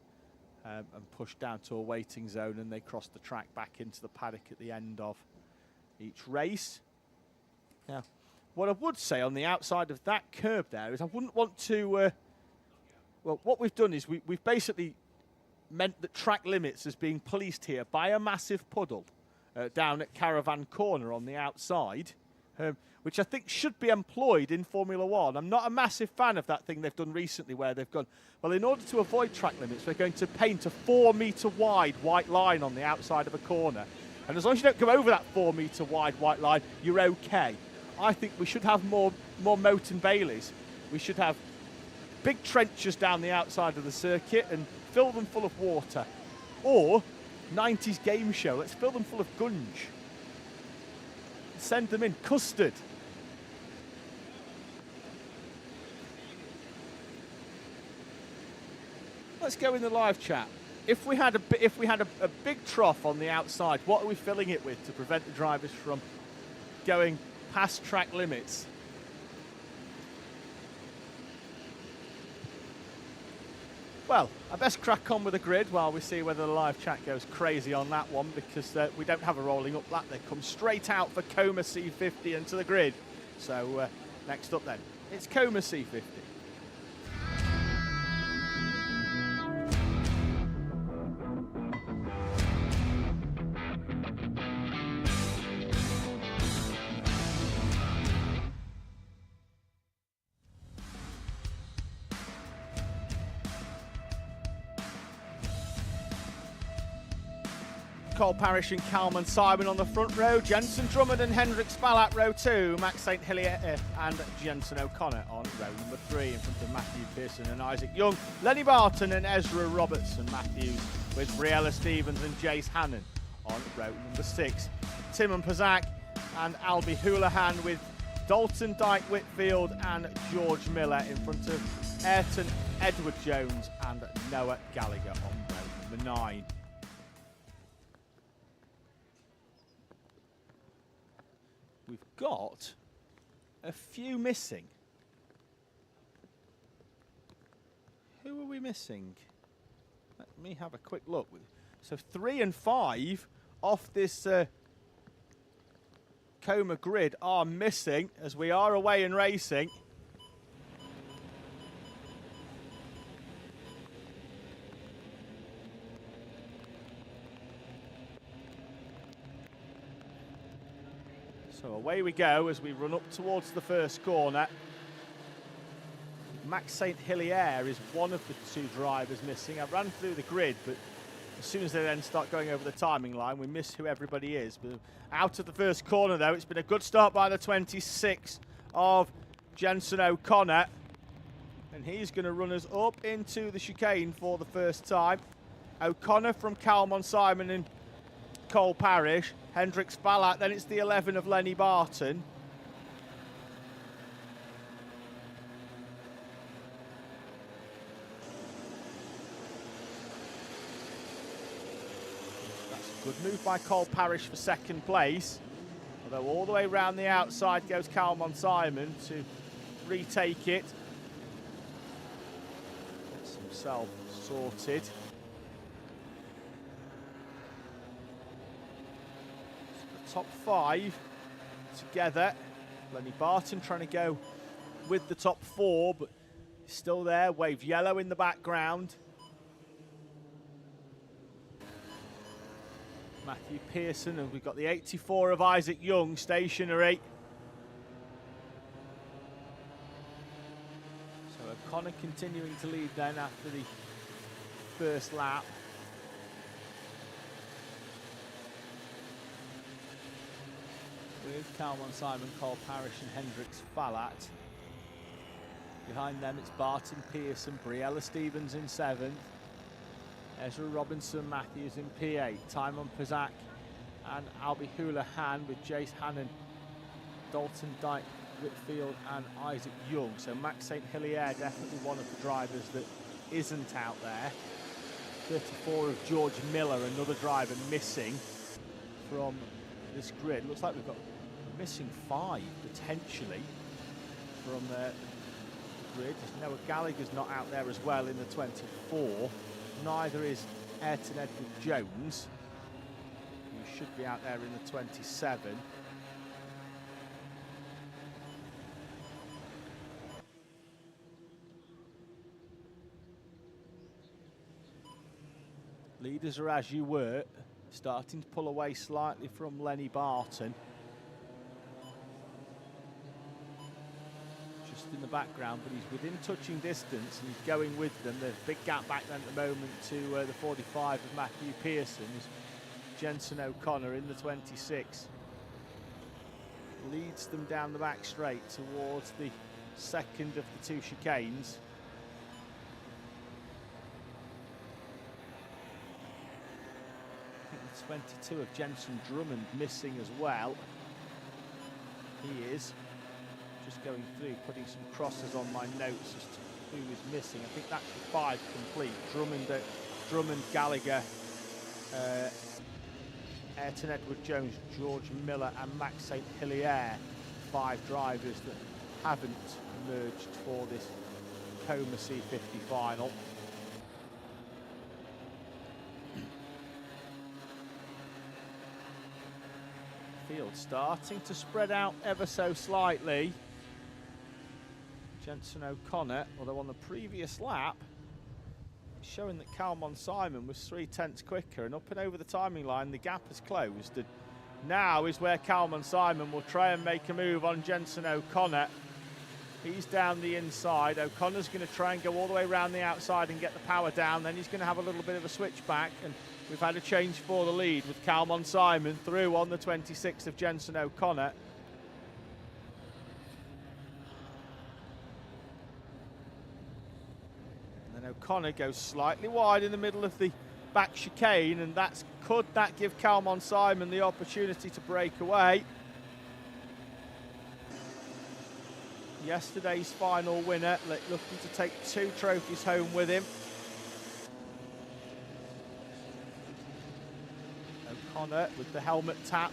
and pushed down to a waiting zone, and they cross the track back into the paddock at the end of each race. Now, what I would say on the outside of that curb there is I wouldn't want to... well, what we've done is we've basically meant that track limits is being policed here by a massive puddle down at Caravan Corner on the outside, which I think should be employed in Formula One. I'm not a massive fan of that thing they've done recently where they've gone, well, in order to avoid track limits, we're going to paint a 4-metre wide white line on the outside of a corner. And as long as you don't go over that 4-metre wide white line, you're okay. I think we should have more moat and Baileys. We should have big trenches down the outside of the circuit and fill them full of water. Or 90s game show, let's fill them full of gunge. Send them in, custard. Let's go in the live chat. If we had a big trough on the outside, what are we filling it with to prevent the drivers from going past track limits? Well, I best crack on with the grid while we see whether the live chat goes crazy on that one, because we don't have a rolling up lap. They come straight out for Coma C50 into the grid. So next up then, it's Coma C50. Cole Parrish and Kalman Simon on the front row, Jensen Drummond and Hendrik Spallat row 2, Max St. Hilaire and Jensen O'Connor on row number 3 in front of Matthew Pearson and Isaac Young, Lenny Barton and Ezra Robertson Matthews with Briella Stevens and Jace Hannon on row number 6. Timon Pazak and Albie Houlihan with Dalton Dyke Whitfield and George Miller in front of Ayrton Edward Jones and Noah Gallagher on row number 9. We've got a few missing. Who are we missing? Let me have a quick look. So 3 and 5 off this Coma grid are missing as we are away and racing. So away we go as we run up towards the first corner. Max St. Hilaire is one of the 2 drivers missing. I ran through the grid, but as soon as they then start going over the timing line, we miss who everybody is. But out of the first corner, though, it's been a good start by the 26 of Jensen O'Connor. And he's going to run us up into the chicane for the first time. O'Connor from Kalman Simon and Cole Parrish. Hendrik Spallat, then it's the 11 of Lenny Barton. That's a good move by Cole Parrish for second place. Although all the way around the outside goes Kalman Simon to retake it. Gets himself sorted. Top 5 together. Lenny Barton trying to go with the top 4, but still there. Wave yellow in the background. Matthew Pearson, and we've got the 84 of Isaac Young stationary. So O'Connor continuing to lead then after the first lap. With Kalman Simon, Cole Parrish and Hendrik Spallat. Behind them it's Barton, Pearson, Briella Stevens in 7th. Ezra Robinson Matthews in P8. Timon Pazak and Albie Houlihan with Jace Hannon, Dalton Dyke Whitfield and Isaac Young. So Max St. Hilaire definitely one of the drivers that isn't out there. 34 of George Miller, another driver missing from this grid. Looks like we've got missing 5 potentially from the grid. Noah Gallagher's not out there as well in the 24. Neither is Ayrton Edward Jones, who should be out there in the 27. Leaders are as you were, starting to pull away slightly from Lenny Barton. Just in the background, but he's within touching distance and he's going with them. There's a big gap back then at the moment to the 45 of Matthew Pearson. Jensen O'Connor in the 26 leads them down the back straight towards the second of the 2 chicanes. I think the 22 of Jensen Drummond missing as well. He is just going through, putting some crosses on my notes as to who is missing. I think that's the 5 complete. Drummond, Gallagher, Ayrton Edward Jones, George Miller and Max St. Hilaire. 5 drivers that haven't emerged for this Coma C50 final. Field starting to spread out ever so slightly. Jensen O'Connor, although on the previous lap, showing that Calmon Simon was 0.3 quicker, and up and over the timing line, the gap has closed. And now is where Calmon Simon will try and make a move on Jensen O'Connor. He's down the inside. O'Connor's going to try and go all the way around the outside and get the power down. Then he's going to have a little bit of a switchback, and we've had a change for the lead with Calmon Simon through on the 26 of Jensen O'Connor. And then O'Connor goes slightly wide in the middle of the back chicane, and could that give Calmon Simon the opportunity to break away? Yesterday's final winner, looking to take 2 trophies home with him. O'Connor with the helmet tap.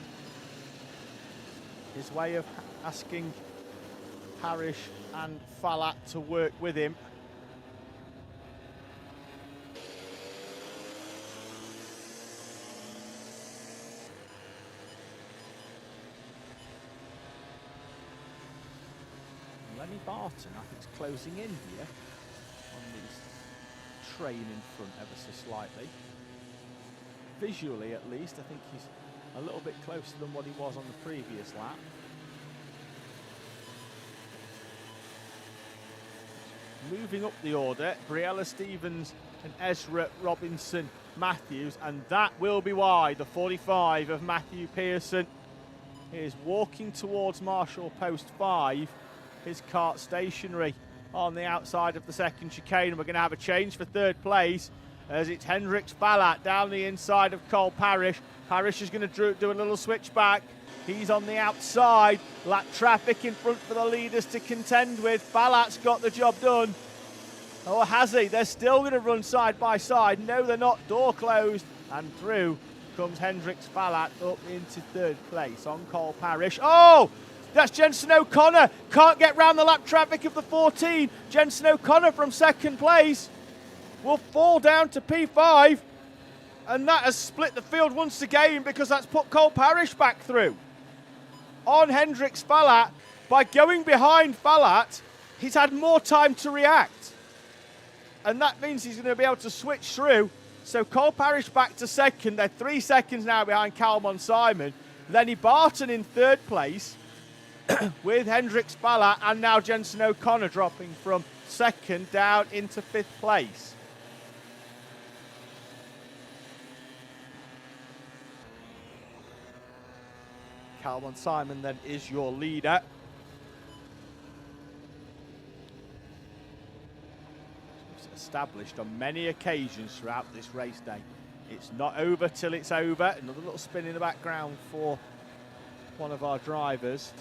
His way of asking Parrish and Falat to work with him. Lenny Barton, I think, is closing in here on this train in front ever so slightly. Visually, at least, I think he's a little bit closer than what he was on the previous lap. Moving up the order, Briella Stevens and Ezra Robinson Matthews, and that will be why the 45 of Matthew Pearson is walking towards Marshall Post 5. His kart stationary on the outside of the second chicane, and we're going to have a change for 3rd place as it's Hendrix Ballat down the inside of Cole Parrish. Parrish is going to do a little switch back. He's on the outside. Lap traffic in front for the leaders to contend with. Ballat's got the job done. Or has he? They're still going to run side by side. No, they're not. Door closed, and through comes Hendrix Ballat up into 3rd place on Cole Parrish. Oh! That's Jensen O'Connor. Can't get round the lap traffic of the 14. Jensen O'Connor from 2nd place will fall down to P5. And that has split the field once again, because that's put Cole Parrish back through. On Hendrix Ballat, by going behind Ballat, he's had more time to react. And that means he's going to be able to switch through. So Cole Parrish back to 2nd. They're 3 seconds now behind Calmon Simon. Lenny Barton in 3rd place. With Hendrix Ballat, and now Jensen O'Connor dropping from 2nd down into 5th place. Calmon Simon then is your leader. It's established on many occasions throughout this race day. It's not over till it's over. Another little spin in the background for one of our drivers.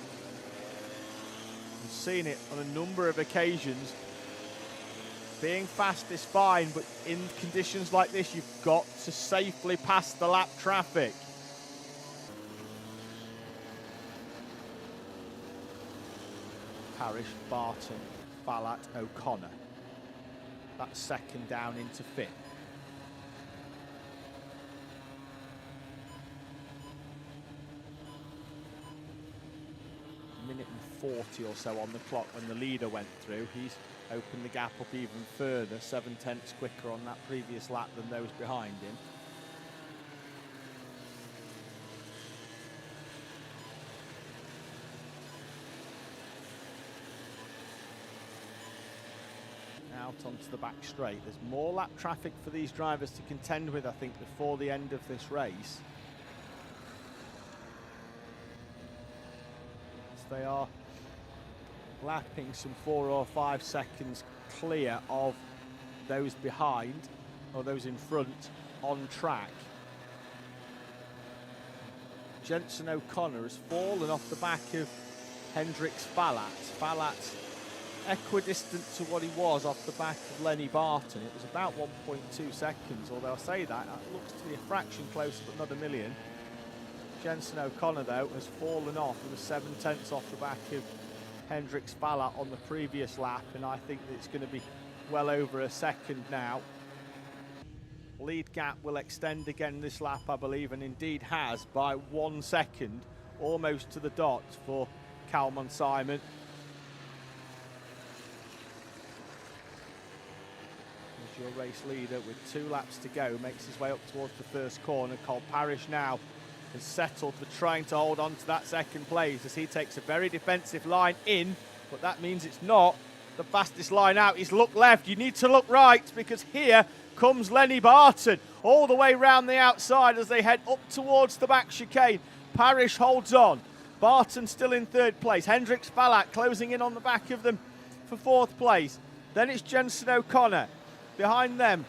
We've seen it on a number of occasions. Being fast is fine, but in conditions like this, you've got to safely pass the lap traffic. Parrish, Barton, Ballat, O'Connor. That's second down into fifth. Minute and 40 or so on the clock when the leader went through. He's opened the gap up even further, 7/10 quicker on that previous lap than those behind him. Out onto the back straight. There's more lap traffic for these drivers to contend with, I think, before the end of this race. They are lapping some 4 or 5 seconds clear of those behind or those in front on track. Jenson O'Connor has fallen off the back of Hendrix Ballat. Ballat equidistant to what he was off the back of Lenny Barton. It was about 1.2 seconds, although I say that, it looks to be a fraction closer but not a million. Jenson O'Connor, though, has fallen off and was 7/10 off the back of Hendrix Ballat on the previous lap, and I think that it's going to be well over a second now. Lead gap will extend again this lap, I believe, and indeed has by 1 second, almost to the dot for Calmon Simon. As your race leader with 2 laps to go, makes his way up towards the first corner. Cole Parrish now has settled for trying to hold on to that second place as he takes a very defensive line in, but that means it's not the fastest line out. He's looked left, you need to look right, because here comes Lenny Barton all the way round the outside as they head up towards the back chicane. Parrish holds on, Barton still in 3rd place, Hendrix Ballat closing in on the back of them for 4th place. Then it's Jenson O'Connor. Behind them,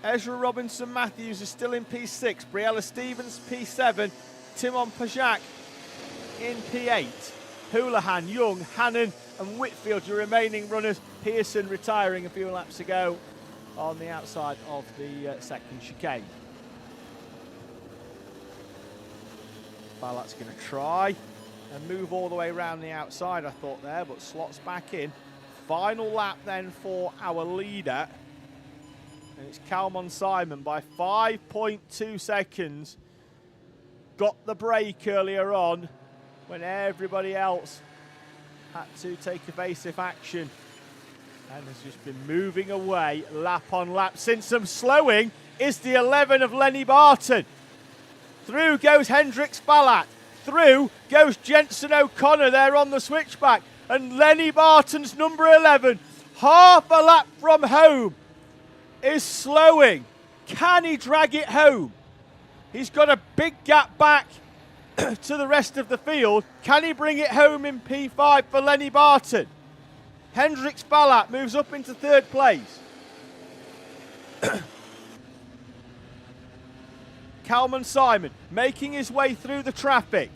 Ezra Robinson Matthews is still in P6, Briella Stevens P7, Timon Pajak in P8. Houlihan, Young, Hannon and Whitfield, your remaining runners. Pearson retiring a few laps ago on the outside of the second chicane. Ballat's going to try and move all the way around the outside, I thought there, but slots back in. Final lap then for our leader. And it's Calmon Simon by 5.2 seconds. Got the break earlier on when everybody else had to take evasive action and has just been moving away lap on lap. Since some slowing is the 11 of Lenny Barton. Through goes Hendrix Ballat. Through goes Jenson O'Connor there on the switchback. And Lenny Barton's number 11, half a lap from home, is slowing. Can he drag it home? He's got a big gap back to the rest of the field. Can he bring it home in P5 for Lenny Barton? Hendrix Ballat moves up into 3rd place. Calmon Simon making his way through the traffic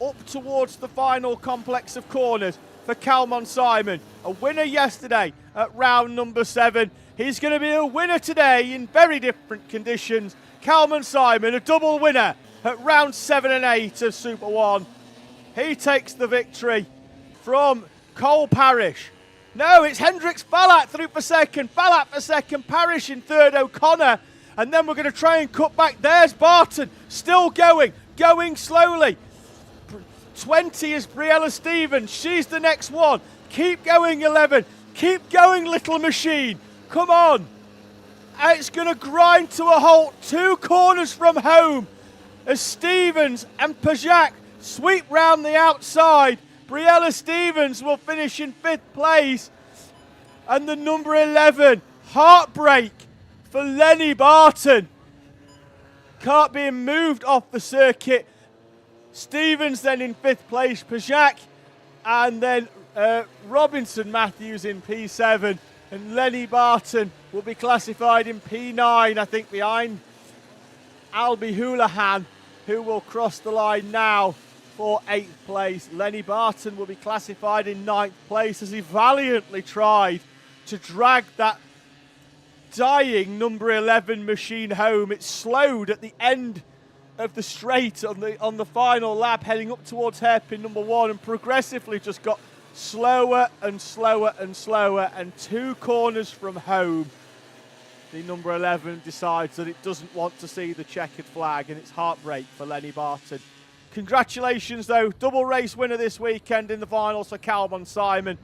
up towards the final complex of corners for Calmon Simon. A winner yesterday at round number 7. He's going to be a winner today in very different conditions. Calmon Simon, a double winner at round 7 and 8 of Super 1. He takes the victory from Cole Parrish. No, it's Hendrix Ballat through for second. Ballat for second, Parrish in 3rd, O'Connor. And then we're going to try and cut back. There's Barton, still going slowly. 20 is Briella Stevens. She's the next one. Keep going, 11. Keep going, little machine. Come on. It's going to grind to a halt 2 corners from home as Stevens and Pajak sweep round the outside. Briella Stevens will finish in 5th place. And the number 11, heartbreak for Lenny Barton. Kart being moved off the circuit. Stevens then in 5th place, Pajak, and then Robinson Matthews in P7, and Lenny Barton will be classified in P9, I think, behind Albie Houlihan, who will cross the line now for 8th place. Lenny Barton will be classified in 9th place as he valiantly tried to drag that dying number 11 machine home. It slowed at the end of the straight on the final lap, heading up towards hairpin number 1, and progressively just got slower and slower and slower, and 2 corners from home, the number 11 decides that it doesn't want to see the checkered flag, and it's heartbreak for Lenny Barton. Congratulations though, double race winner this weekend in the finals for Calvin Simon.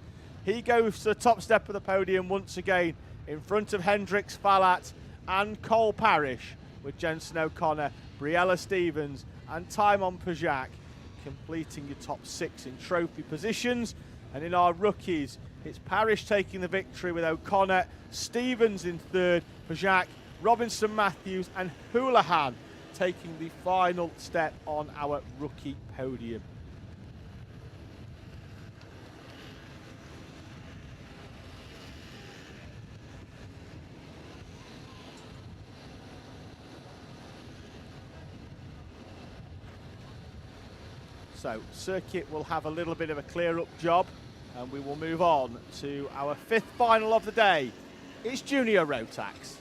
He goes to the top step of the podium once again in front of Hendricks, Falat and Cole Parrish, with Jensen O'Connor, Briella Stevens and Timon Pajak completing your top 6 in trophy positions. And in our rookies, it's Parrish taking the victory with O'Connor, Stevens in 3rd, Pajak, Robinson Matthews and Houlihan taking the final step on our rookie podium. So circuit will have a little bit of a clear-up job, and we will move on to our 5th final of the day. It's Junior Rotax.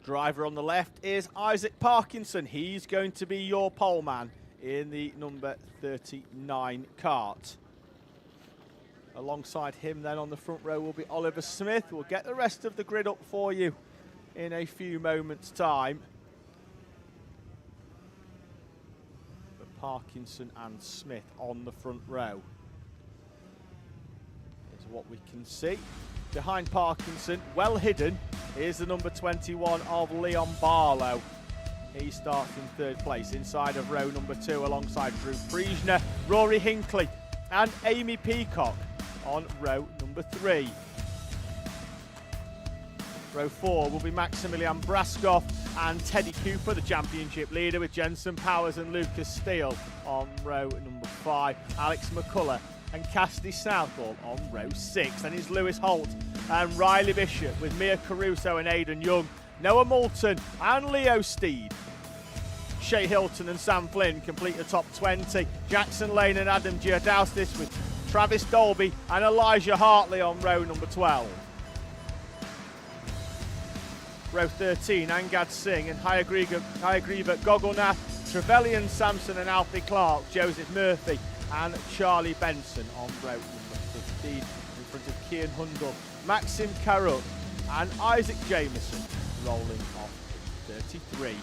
Driver on the left is Isaac Parkinson. He's going to be your pole man in the number 39 kart. Alongside him then on the front row will be Oliver Smith. We'll get the rest of the grid up for you in a few moments' time. But Parkinson and Smith on the front row is what we can see. Behind Parkinson, well hidden, is the number 21 of Leon Barlow. He starts in 3rd place inside of row number 2 alongside Drew Priesner, Rory Hinckley and Amy Peacock on row number 3. Row 4 will be Maximilian Braskoff and Teddy Cooper, the championship leader, with Jensen Powers and Lucas Steele on row number 5. Alex McCullough and Cassidy Southall on row 6. And it's Lewis Holt and Riley Bishop with Mia Caruso and Aidan Young, Noah Moulton and Leo Steed. Shea Hilton and Sam Flynn complete the top 20. Jackson Lane and Adam Giardoustis with Travis Dolby and Elijah Hartley on row number 12. Row 13, Angad Singh and Hayagriva Gogolnath, Trevelyan Sampson and Alfie Clark, Joseph Murphy and Charlie Benson on row number 15 in front of Kian Hundle, Maxim Karuk and Isaac Jameson rolling off 33.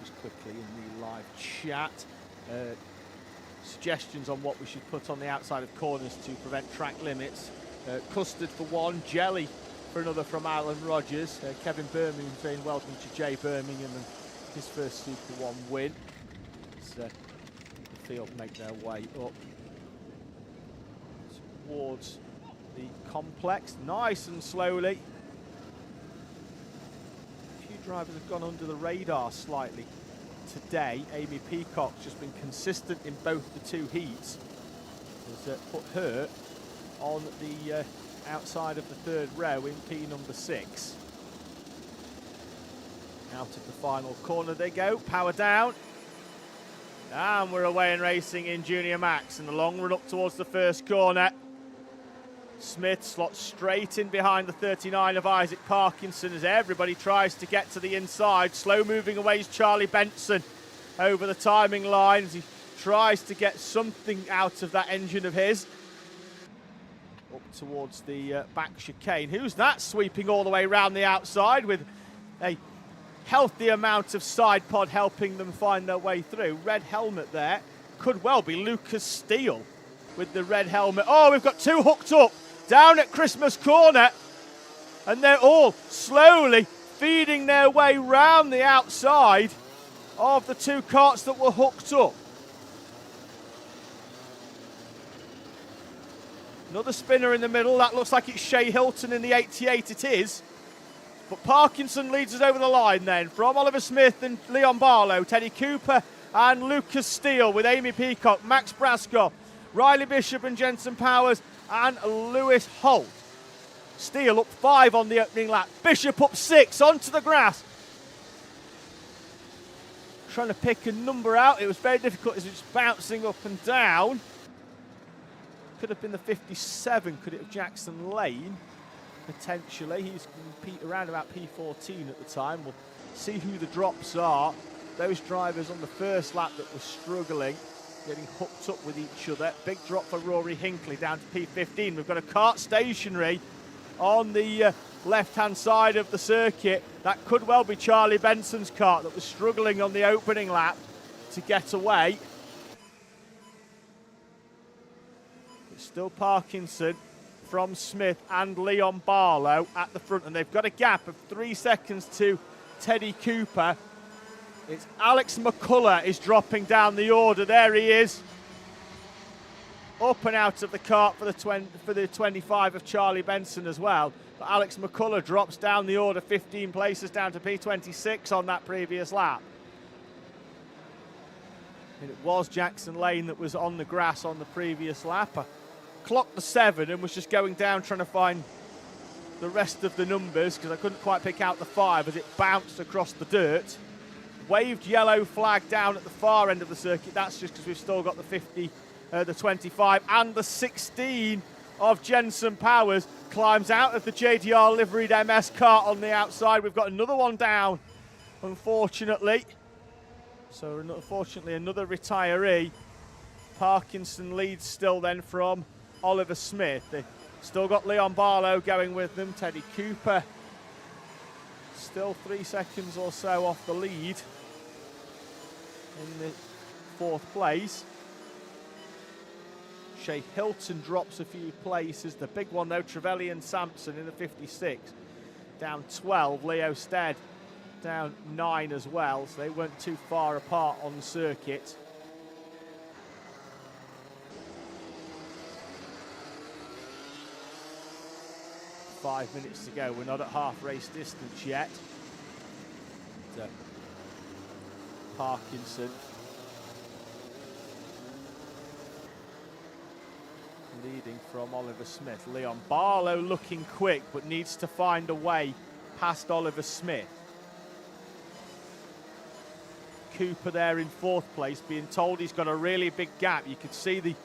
Just quickly in the live chat, suggestions on what we should put on the outside of corners to prevent track limits. Custard for one, jelly for another from Alan Rogers. Kevin Birmingham saying welcome to Jay Birmingham and his first SuperOne win. The field make their way up towards the complex, nice and slowly. A few drivers have gone under the radar slightly today. Amy Peacock's just been consistent in both the 2 heats. Has put her on the outside of the 3rd row in P number 6. Out of the final corner they go, power down. And we're away and racing in Junior Max, and the long run up towards the first corner. Smith slots straight in behind the 39 of Isaac Parkinson as everybody tries to get to the inside. Slow moving away is Charlie Benson over the timing line as he tries to get something out of that engine of his. Up towards the back chicane. Who's that sweeping all the way around the outside with a healthy amount of side pod helping them find their way through? Red helmet there. Could well be Lucas Steele with the red helmet. Oh, we've got 2 hooked up down at Christmas Corner, and they're all slowly feeding their way round the outside of the 2 carts that were hooked up. Another spinner in the middle. That looks like it's Shea Hilton in the 88. It is. But Parkinson leads us over the line then from Oliver Smith and Leon Barlow, Teddy Cooper and Lucas Steele with Amy Peacock, Max Brascoff, Riley Bishop and Jensen Powers and Lewis Holt. Steele up 5 on the opening lap. Bishop up 6 onto the grass. Trying to pick a number out. It was very difficult as it's bouncing up and down. Could have been the 57, could it have Jackson Lane? Potentially. He's around about P14 at the time. We'll see who the drops are. Those drivers on the first lap that were struggling, getting hooked up with each other. Big drop for Rory Hinckley down to P15. We've got a kart stationary on the left-hand side of the circuit. That could well be Charlie Benson's kart that was struggling on the opening lap to get away. It's still Parkinson from Smith and Leon Barlow at the front, and they've got a gap of 3 seconds to Teddy Cooper. It's Alex McCullough is dropping down the order. There he is. Up and out of the kart for the 25 of Charlie Benson as well. But Alex McCullough drops down the order 15 places down to P26 on that previous lap. And it was Jackson Lane that was on the grass on the previous lap. I clocked the 7 and was just going down trying to find the rest of the numbers because I couldn't quite pick out the 5 as it bounced across the dirt. Waved yellow flag down at the far end of the circuit. That's just because we've still got the 50, the 25 and the 16 of Jensen Powers. Climbs out of the JDR liveried MS kart on the outside. We've got another one down, unfortunately. So unfortunately another retiree. Parkinson leads still then from Oliver Smith. They still got Leon Barlow going with them. Teddy Cooper still 3 seconds or so off the lead in the 4th place. Shea Hilton drops a few places. The big one though, Trevelyan Sampson in the 56. Down 12, Leo Stead down 9 as well, so they weren't too far apart on the circuit. Five minutes to go. We're not at half race distance yet. Parkinson leading from Oliver Smith. Leon Barlow looking quick, but needs to find a way past Oliver Smith. Cooper there in 4th place, being told he's got a really big gap. You could see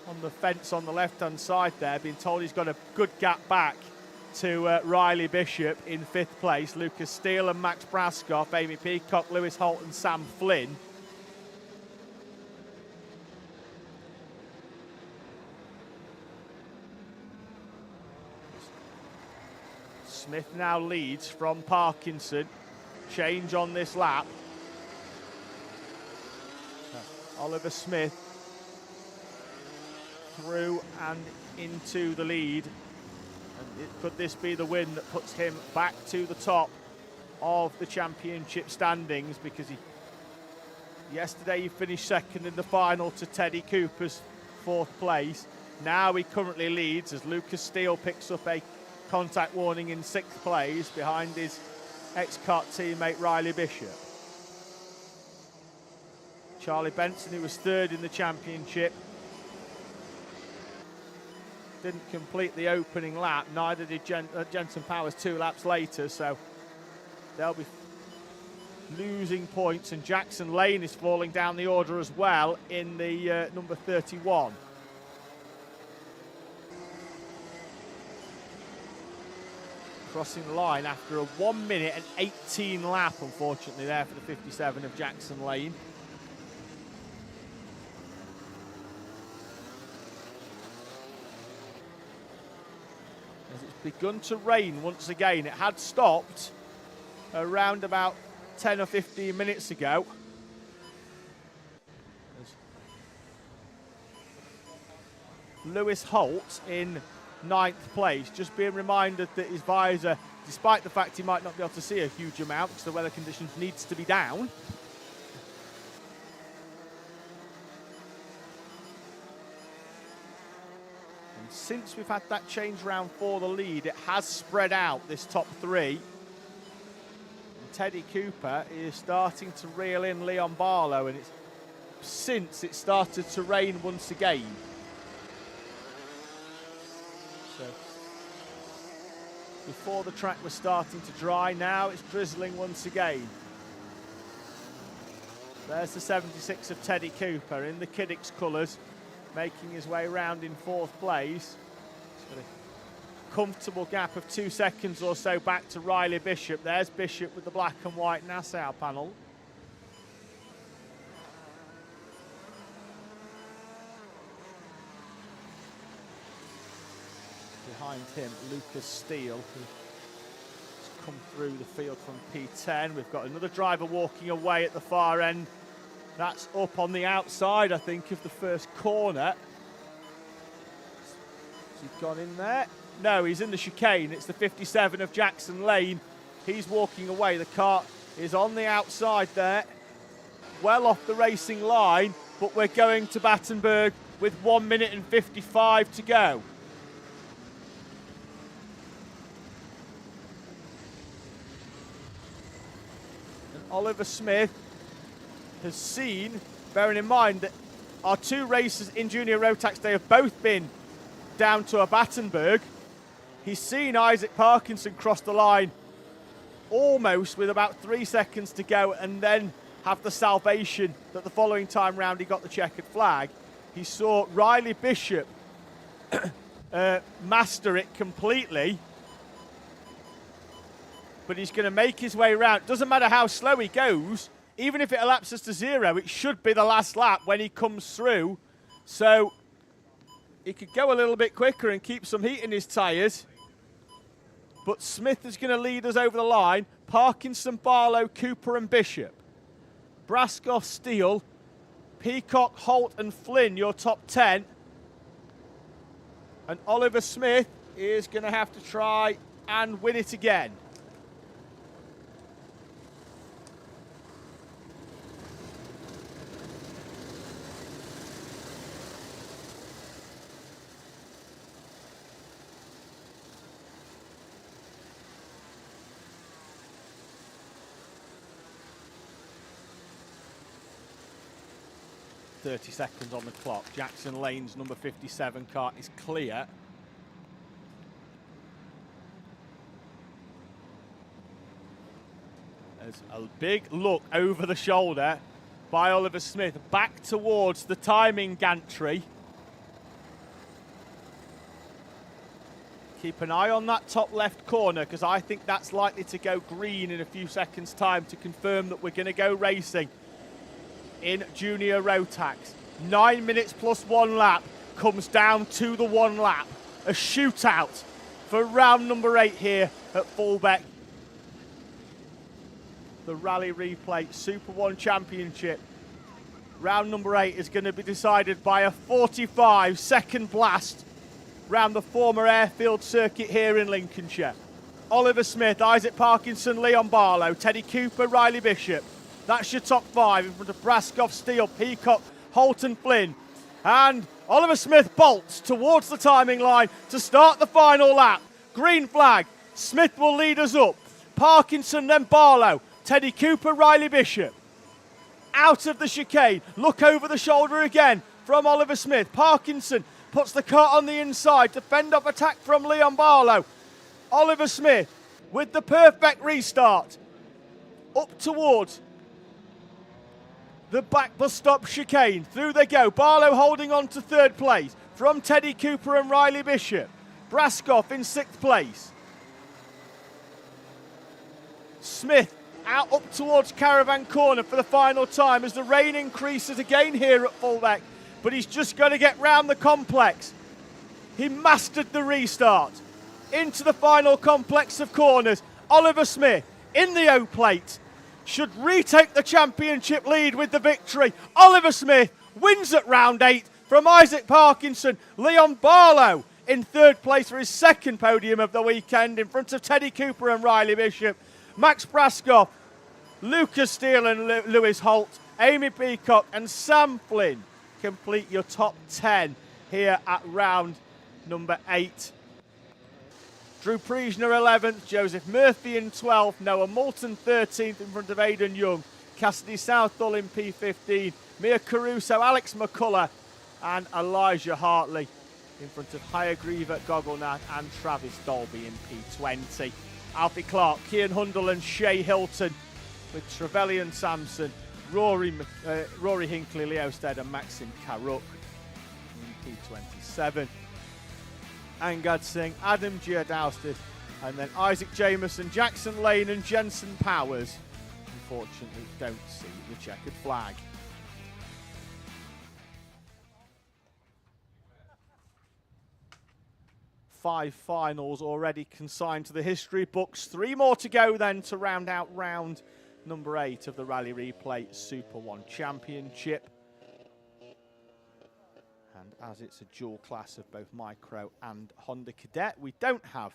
on the fence on the left-hand side there, being told he's got a good gap back to Riley Bishop in 5th place. Lucas Steele and Max Brascoff, Amy Peacock, Lewis Holt and Sam Flynn. Smith now leads from Parkinson. Change on this lap. Oliver Smith through and into the lead. And could this be the win that puts him back to the top of the championship standings? Because yesterday he finished 2nd in the final to Teddy Cooper's 4th place. Now he currently leads as Lucas Steele picks up a contact warning in 6th place behind his ex-kart teammate Riley Bishop. Charlie Benson, who was 3rd in the championship, didn't complete the opening lap, neither did Jensen Powers 2 laps later, so they'll be losing points, and Jackson Lane is falling down the order as well in the number 31. Crossing the line after a 1 minute and 18 lap, unfortunately, there for the 57 of Jackson Lane. As it's begun to rain once again. It had stopped around about 10 or 15 minutes ago. Lewis Holt in 9th place, just being reminded that his visor, despite the fact he might not be able to see a huge amount because the weather conditions needs to be down. since we've had that change round for the lead, it has spread out, this top three. And Teddy Cooper is starting to reel in Leon Barlow, and it's since it started to rain once again. So before the track was starting to dry, now it's drizzling once again. There's the 76 of Teddy Cooper in the Kiddix colours, making his way round in 4th place. He's got a comfortable gap of 2 seconds or so back to Riley Bishop. There's Bishop with the black and white Nassau panel. Behind him, Lucas Steele, who's come through the field from P10. We've got another driver walking away at the far end. That's up on the outside, I think, of the first corner. Has he gone in there? No, he's in the chicane. It's the 57 of Jackson Lane. He's walking away. The kart is on the outside there, well off the racing line, but we're going to Battenberg with 1 minute and 55 to go. And Oliver Smith has seen, bearing in mind that our 2 races in Junior Rotax, they have both been down to a Battenberg. He's seen Isaac Parkinson cross the line almost with about 3 seconds to go and then have the salvation that the following time round he got the checkered flag. He saw Riley Bishop master it completely, but he's going to make his way around. Doesn't matter how slow he goes, even if it elapses to 0, it should be the last lap when he comes through. So he could go a little bit quicker and keep some heat in his tyres. But Smith is going to lead us over the line. Parkinson, Barlow, Cooper and Bishop. Brascoff, Steele, Peacock, Holt and Flynn, your top 10. And Oliver Smith is going to have to try and win it again. .30 seconds on the clock. Jackson Lane's number 57 kart is clear. There's a big look over the shoulder by Oliver Smith back towards the timing gantry. Keep an eye on that top left corner, because I think that's likely to go green in a few seconds' time to confirm that we're going to go racing in Junior Rotax. 9 minutes plus 1 lap comes down to the 1 lap. A shootout for round number 8 here at Fulbeck. The Rally Replay SuperOne Championship. Round number 8 is going to be decided by a 45-second blast round the former airfield circuit here in Lincolnshire. Oliver Smith, Isaac Parkinson, Leon Barlow, Teddy Cooper, Riley Bishop. That's your top 5 in front of Brascoff, Steele, Peacock, Holt and Flynn. And Oliver Smith bolts towards the timing line to start the final lap. Green flag. Smith will lead us up. Parkinson, then Barlow. Teddy Cooper, Riley Bishop. Out of the chicane. Look over the shoulder again from Oliver Smith. Parkinson puts the kart on the inside to fend off attack from Leon Barlow. Oliver Smith with the perfect restart. Up towards the back bus stop chicane. Through they go. Barlow holding on to 3rd place from Teddy Cooper and Riley Bishop. Brascoff in 6th place. Smith out up towards Caravan Corner for the final time as the rain increases again here at Fulbeck. But he's just going to get round the complex. He mastered the restart. Into the final complex of corners. Oliver Smith in the O-plate should retake the championship lead with the victory. Oliver Smith wins at round 8 from Isaac Parkinson. Leon Barlow in 3rd place for his 2nd podium of the weekend in front of Teddy Cooper and Riley Bishop. Max Brascoff, Lucas Steele and Lewis Holt, Amy Peacock and Sam Flynn complete your top 10 here at round number 8. Drew Priesner 11th, Joseph Murphy in 12th, Noah Moulton 13th in front of Aidan Young, Cassidy Southall in P15, Mia Caruso, Alex McCullough and Elijah Hartley in front of Hayagriva Gogglenath and Travis Dolby in P20. Alfie Clark, Cian Hundle and Shay Hilton with Trevelyan Sampson, Rory Hinckley, Leo Stead and Maxim Karuk in P27. Angad Singh, Adam Giadausted, and then Isaac Jameson, Jackson Lane and Jensen Powers. Unfortunately, don't see the checkered flag. Five finals already consigned to the history books. 3 more to go then to round out round number 8 of the Rally Replay SuperOne Championship. And as it's a dual class of both Micro and Honda Cadet, we don't have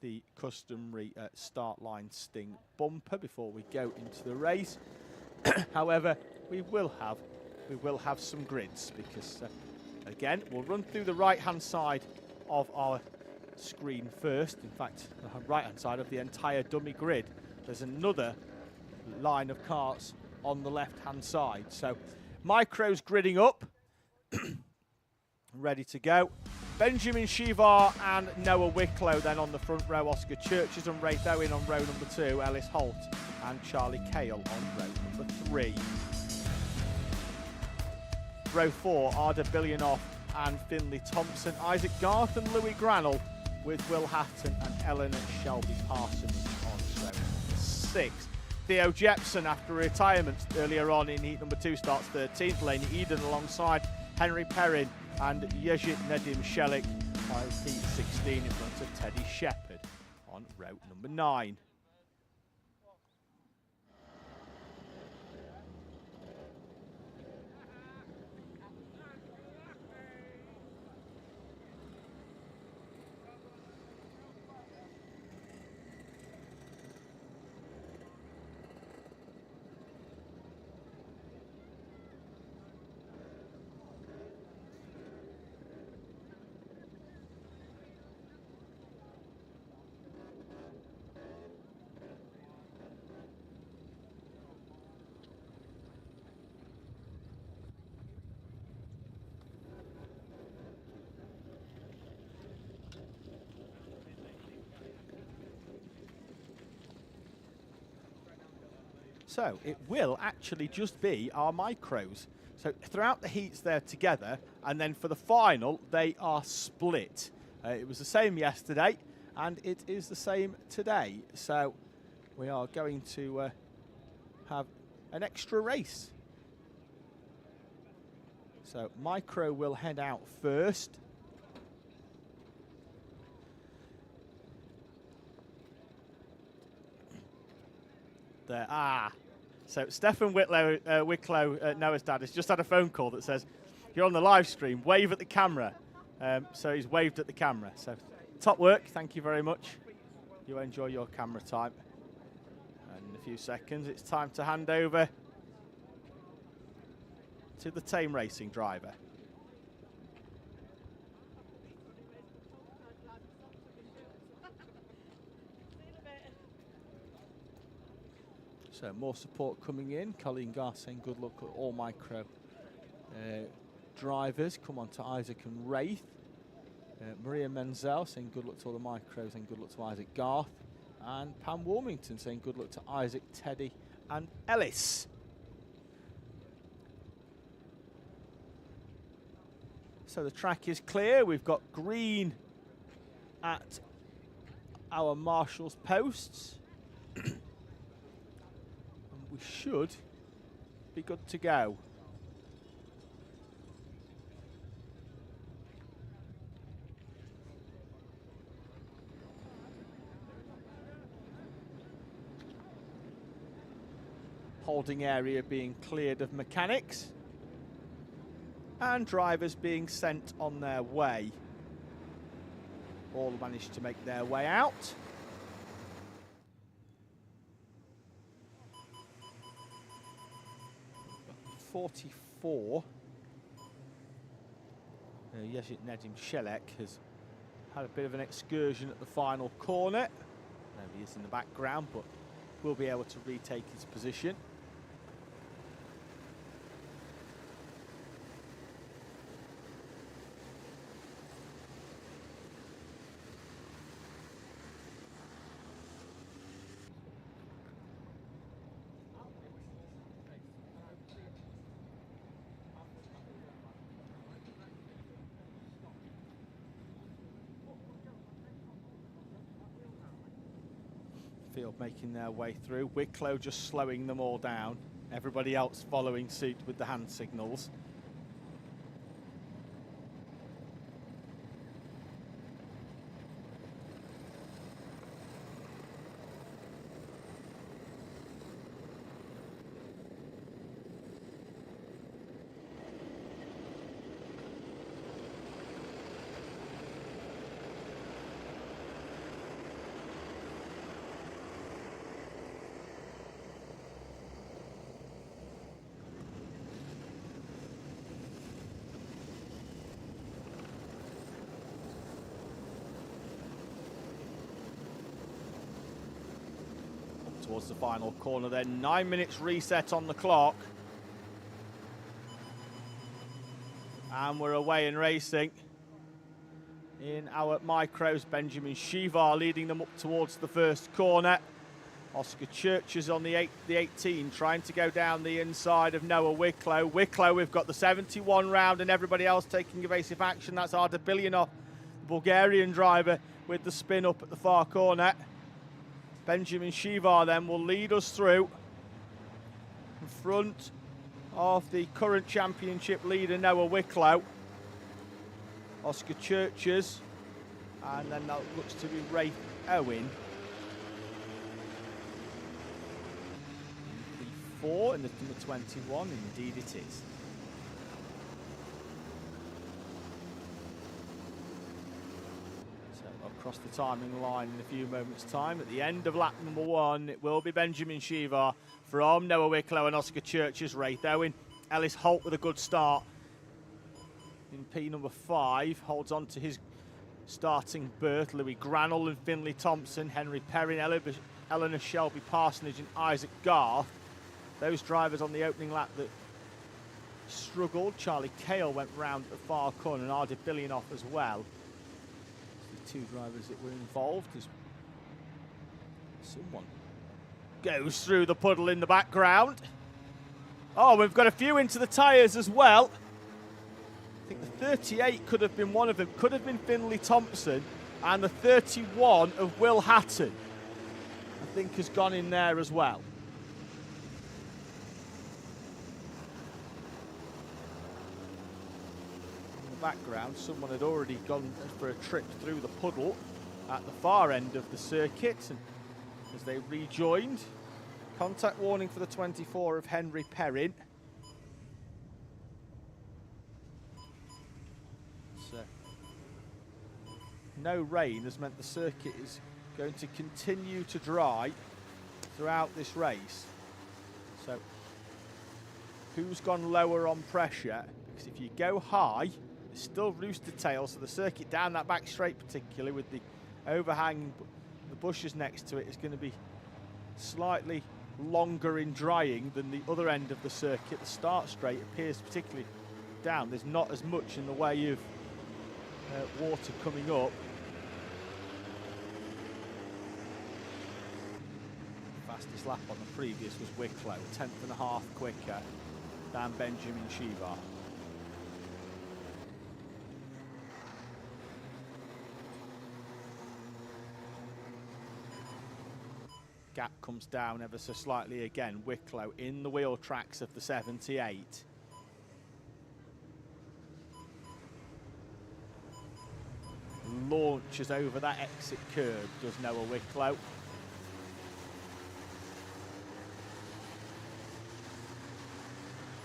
the customary start line sting bumper before we go into the race. However, we will have some grids because again, we'll run through the right-hand side of our screen first. In fact, the right-hand side of the entire dummy grid. There's another line of carts on the left-hand side. So Micro's gridding up. Ready to go. Benjamin Shivar and Noah Wicklow then on the front row. Oscar Churches and Ray Owen on row number 2. Ellis Holt and Charlie Cale on row number 3. Row 4, Arda Bilionoff and Finley Thompson. Isaac Garth and Louis Granell with Will Hatton and Eleanor Shelby Parsons on row number 6. Theo Jepson, after retirement earlier on in heat number 2, starts 13th. Laney Eden alongside Henry Perrin and Yezhit Nedim Shelik by P16 in front of Teddy Shepherd on route number 9. So it will actually just be our Micros. So throughout the heats they're together, and then for the final they are split. It was the same yesterday, and it is the same today. So we are going to have an extra race. So Micro will head out first. There. So Stefan Wicklow, Noah's dad, has just had a phone call that says, you're on the live stream, wave at the camera. So he's waved at the camera. So top work, thank you very much. You enjoy your camera time. And in a few seconds, it's time to hand over to the Tame Racing driver. So more support coming in. Colleen Garth saying good luck at all Micro drivers. Come on to Isaac and Wraith. Maria Menzel saying good luck to all the Micros and good luck to Isaac Garth. And Pam Warmington saying good luck to Isaac, Teddy and Ellis. So the track is clear. We've got green at our marshal's posts. We should be good to go. Holding area being cleared of mechanics and drivers being sent on their way. All managed to make their way out. .44 Nedim Shelek has had a bit of an excursion at the final corner. There he is in the background, but will be able to retake his position. Field making their way through. Wicklow just slowing them all down. Everybody else following suit with the hand signals. Towards the final corner then, 9 minutes reset on the clock. And we're away and racing. In our micros, Benjamin Shivar leading them up towards the first corner. Oscar Church is on the 18, trying to go down the inside of Noah Wicklow. Wicklow, we've got the 71 round and everybody else taking evasive action. That's Arda Bilyanov, the Bulgarian driver, with the spin up at the far corner. Benjamin Shivar then will lead us through in front of the current championship leader Noah Wicklow. Oscar Churches, and then that looks to be Ray Owen. The 4 and the number 21, indeed it is. Across the timing line in a few moments' time. At the end of lap number 1, it will be Benjamin Shivar from Noah Wicklow and Oscar Churches. Ray Owen. Ellis Holt with a good start in P number 5, holds on to his starting berth. Louis Granell and Finley Thompson, Henry Perrin, Eleanor Shelby Parsonage and Isaac Garth. Those drivers on the opening lap that struggled. Charlie Cale went round at the far corner and Arda Bilyanov as well. Two drivers that were involved as someone goes through the puddle in the background. Oh, we've got a few into the tyres as well. I think the 38 could have been one of them, could have been Finley Thompson, and the 31 of Will Hatton, I think, has gone in there as well. Background, someone had already gone for a trip through the puddle at the far end of the circuit, and as they rejoined, contact warning for the 24 of Henry Perrin. So no rain has meant the circuit is going to continue to dry throughout this race. So who's gone lower on pressure? Because if you go high, it's still rooster tail, so the circuit down that back straight, particularly with the overhang, the bushes next to it, is going to be slightly longer in drying than the other end of the circuit. The start straight appears particularly down. There's not as much in the way of water coming up. Fastest lap on the previous was Wicklow, 10.5 quicker than Benjamin Shivar. Gap comes down ever so slightly again. Wicklow in the wheel tracks of the 78. Launches over that exit curve, does Noah Wicklow.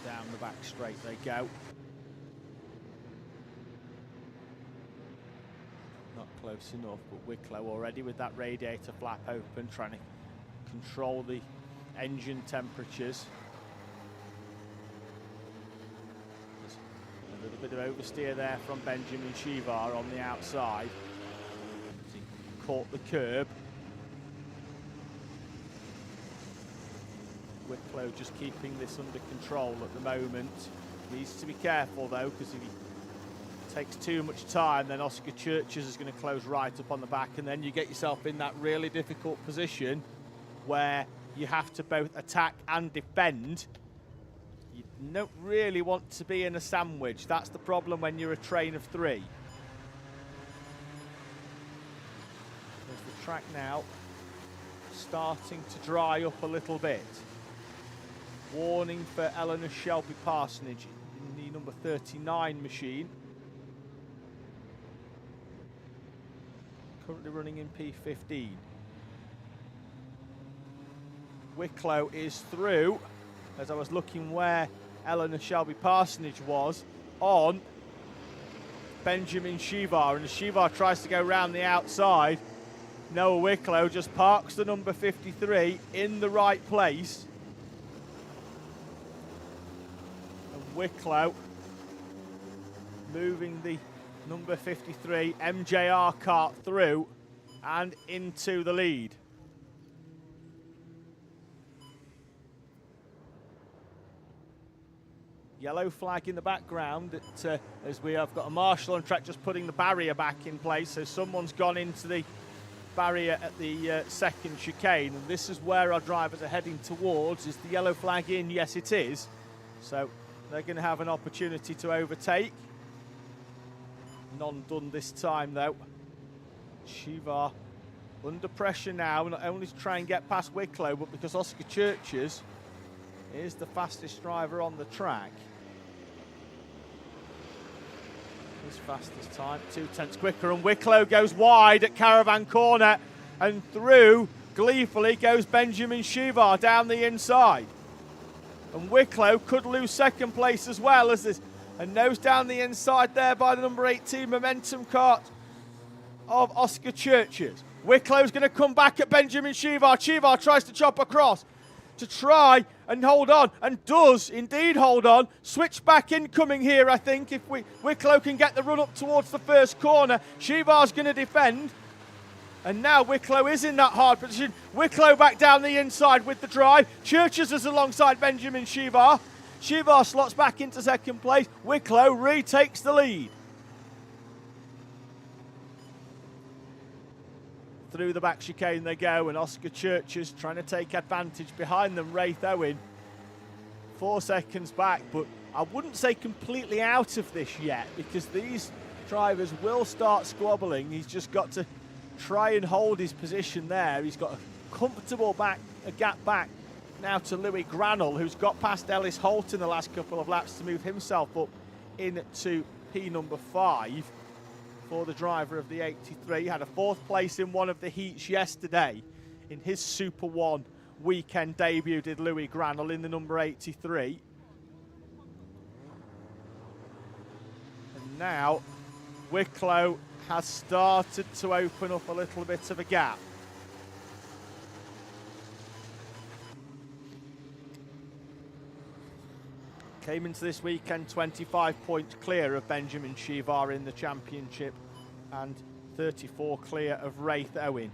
Down the back straight they go. Not close enough, but Wicklow already with that radiator flap open, trying to control the engine temperatures. little bit of oversteer there from Benjamin Shivar on the outside. He caught the curb. Wicklow just keeping this under control at the moment. Needs to be careful though, because if he takes too much time, then Oscar Churches is going to close right up on the back, and then you get yourself in that really difficult position where you have to both attack and defend. You don't really want to be in a sandwich. That's the problem when you're a train of three. There's the track now starting to dry up a little bit. Warning for Eleanor Shelby Parsonage in the number 39 machine. Currently running in P15. Wicklow is through, as I was looking where Eleanor Shelby Parsonage was, on Benjamin Shivar, and as Shivar tries to go round the outside, Noah Wicklow just parks the number 53 in the right place. And Wicklow moving the number 53 MJR kart through and into the lead. Yellow flag in the background as we have got a marshal on track just putting the barrier back in place. So someone's gone into the barrier at the second chicane, and this is where our drivers are heading towards. Is the yellow flag in? Yes, it is. So they're going to have an opportunity to overtake. None done this time though. Shivar under pressure now, not only to try and get past Wicklow, but because Oscar Churches is the fastest driver on the track. His fastest time, 2/10 quicker, and Wicklow goes wide at Caravan Corner, and through gleefully goes Benjamin Shivar down the inside. And Wicklow could lose second place as well, as there's a nose down the inside there by the number 18 Momentum kart of Oscar Churches. Wicklow's going to come back at Benjamin Shivar. Shivar tries to chop across to try and hold on, and does indeed hold on. Switch back incoming here, I think, if Wicklow can get the run up towards the first corner. Shivar's going to defend, and now Wicklow is in that hard position. Wicklow back down the inside with the drive. Churches is alongside Benjamin Shivar. Shivar slots back into second place. Wicklow retakes the lead. Through the back chicane they go, and Oscar Churches trying to take advantage. Behind them, Wraith Owen 4 seconds back, but I wouldn't say completely out of this yet, because these drivers will start squabbling. He's just got to try and hold his position there. He's got a comfortable gap back now to Louis Granell, who's got past Ellis Holt in the last couple of laps to move himself up into P number 5. For the driver of the 83. He had a 4th place in one of the heats yesterday. In his Super One weekend debut did Louis Granell in the number 83. And now Wicklow has started to open up a little bit of a gap. Came into this weekend 25 points clear of Benjamin Shivar in the championship, and 34 clear of Wraith Owen,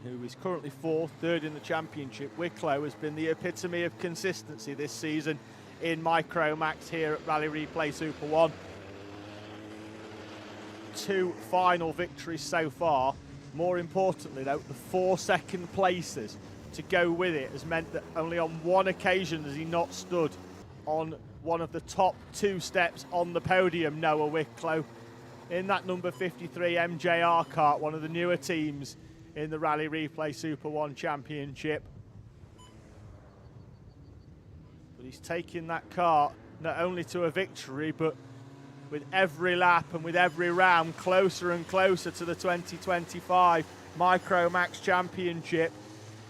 who is currently 4th, 3rd in the championship. Wicklow has been the epitome of consistency this season in Micromax here at Rally Replay Super One. 2 final victories so far. More importantly though, the 4 second places to go with it has meant that only on 1 occasion has he not stood on one of the top 2 steps on the podium. Noah Wicklow in that number 53 MJR kart, one of the newer teams in the Rally Replay Super One Championship. But he's taking that kart not only to a victory, but with every lap and with every round closer and closer to the 2025 Micromax Championship.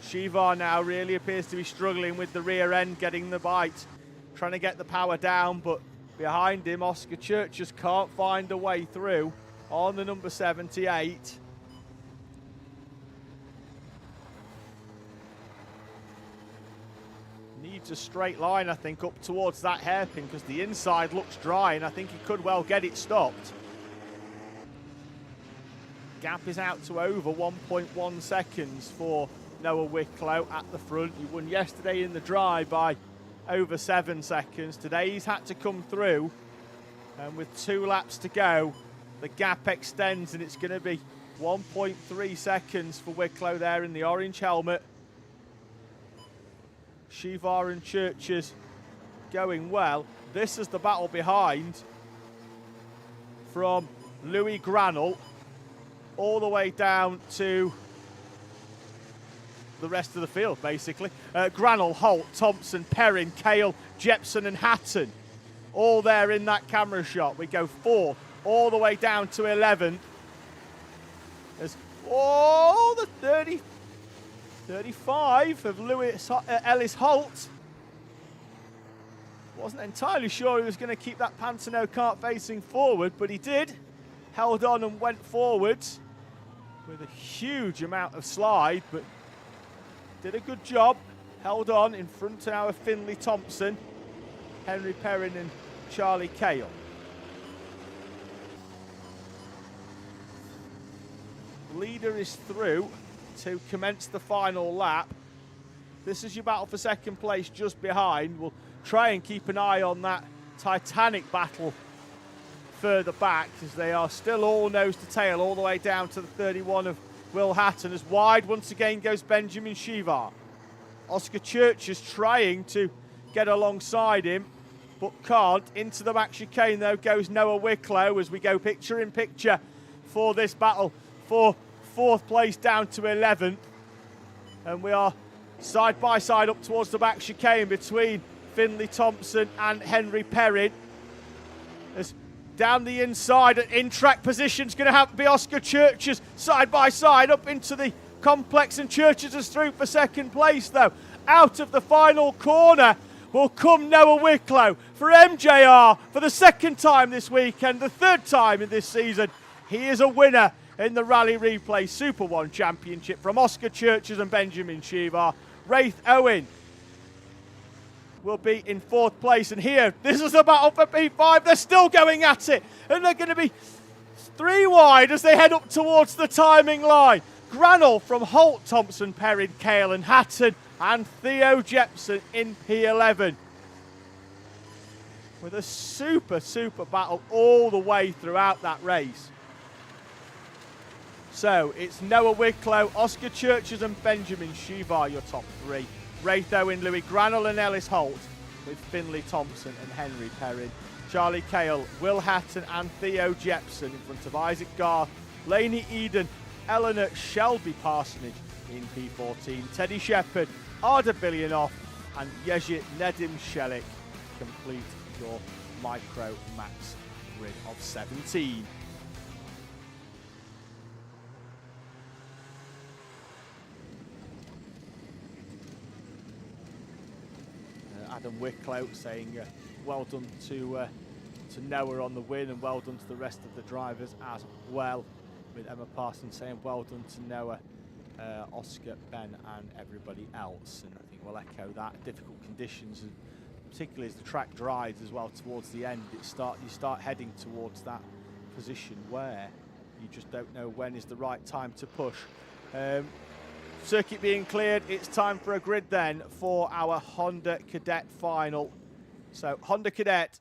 Shivar now really appears to be struggling with the rear end, getting the bite, trying to get the power down, but behind him Oscar Church just can't find a way through on the number 78. needs a straight line, I think, up towards that hairpin because the inside looks dry and I think he could well get it stopped. Gap is out to over 1.1 seconds for Noah Wicklow at the front. He won yesterday in the dry by over 7 seconds. Today he's had to come through, and with 2 laps to go, the gap extends and it's going to be 1.3 seconds for Wicklow there in the orange helmet. Shivar and Churches going well. This is the battle behind from Louis Granell all the way down to the rest of the field, basically. Granell, Holt, Thompson, Perrin, Cale, Jepson and Hatton, all there in that camera shot. We go 4th all the way down to 11th. There's, the 35 of Ellis Holt. Wasn't entirely sure he was going to keep that Pantano kart facing forward, but he did. Held on and went forwards with a huge amount of slide, but did a good job. Held on in front of our Finley Thompson, Henry Perrin and Charlie Cale. Leader is through to commence the final lap. This is your battle for second place just behind. We'll try and keep an eye on that titanic battle further back, as they are still all nose to tail all the way down to the 31 of Will Hatton. As wide once again goes Benjamin Shivar. Oscar Church is trying to get alongside him but can't. Into the back chicane though goes Noah Wicklow as we go picture in picture for this battle for 4th place down to 11th, and we are side by side up towards the back chicane between Finley Thompson and Henry Perrin. As down the inside at in-track position's going to have to be Oscar Churches side by side up into the complex, and Churches is through for second place though. Out of the final corner will come Noah Wicklow for MJR for the 2nd time this weekend, the 3rd time in this season. He is a winner in the Rally Replay SuperOne Championship from Oscar Churches and Benjamin Shivar. Wraith Owen will be in 4th place, and here, this is the battle for P5. They're still going at it, and they're going to be 3 wide as they head up towards the timing line. Granell from Holt, Thompson, Perrin, Cale and Hatton, and Theo Jepson in P11. With a super battle all the way throughout that race. So it's Noah Wicklow, Oscar Churches and Benjamin Shivar, your top 3. Wraith Owen, Louis Granell and Ellis Holt, with Finley Thompson and Henry Perrin. Charlie Cale, Will Hatton and Theo Jepson in front of Isaac Garth, Lainey Eden, Eleanor Shelby Parsonage in P14. Teddy Shepherd, Arda Bilionoff and Yezhit Nedim Shelik complete your Micro Max grid of 17. Adam Wicklow saying well done to Noah on the win, and well done to the rest of the drivers as well, with Emma Parsons saying well done to Noah, Oscar, Ben and everybody else. And I think we'll echo that. Difficult conditions, and particularly as the track dries as well towards the end, you start heading towards that position where you just don't know when is the right time to push. Circuit being cleared, it's time for a grid then for our Honda Cadet final. So Honda Cadet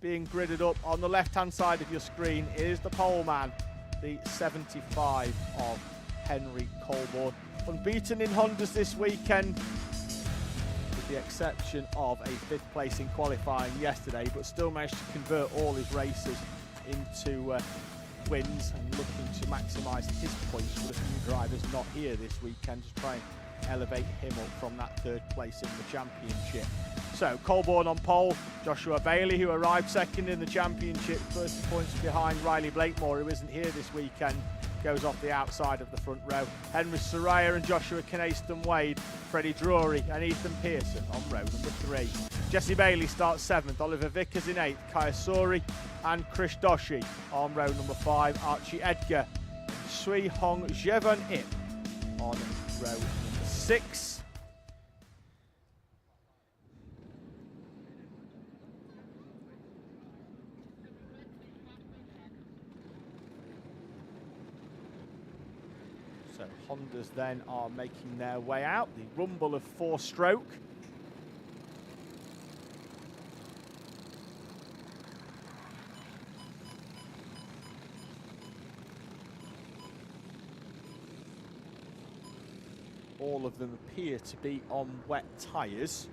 being gridded up on the left-hand side of your screen is the pole man, the 75 of Henry Colborne. Unbeaten in Hondas this weekend, with the exception of a 5th place in qualifying yesterday, but still managed to convert all his races into wins and looking to maximise his points for the few drivers not here this weekend to try and elevate him up from that 3rd place in the championship. So Colborne on pole, Joshua Bailey, who arrived 2nd in the championship, 30 points behind Riley Blakemore, who isn't here this weekend, goes off the outside of the front row. Henry Soraya and Joshua Knayston Wade, Freddie Drury and Ethan Pearson on row number 3. Jesse Bailey starts 7th, Oliver Vickers in 8th, Kaya Sori and Krish Doshi on row number 5, Archie Edgar, Sui Hong Jevon Ip on row number 6. So Hondas then are making their way out. The rumble of 4-stroke. All of them appear to be on wet tyres.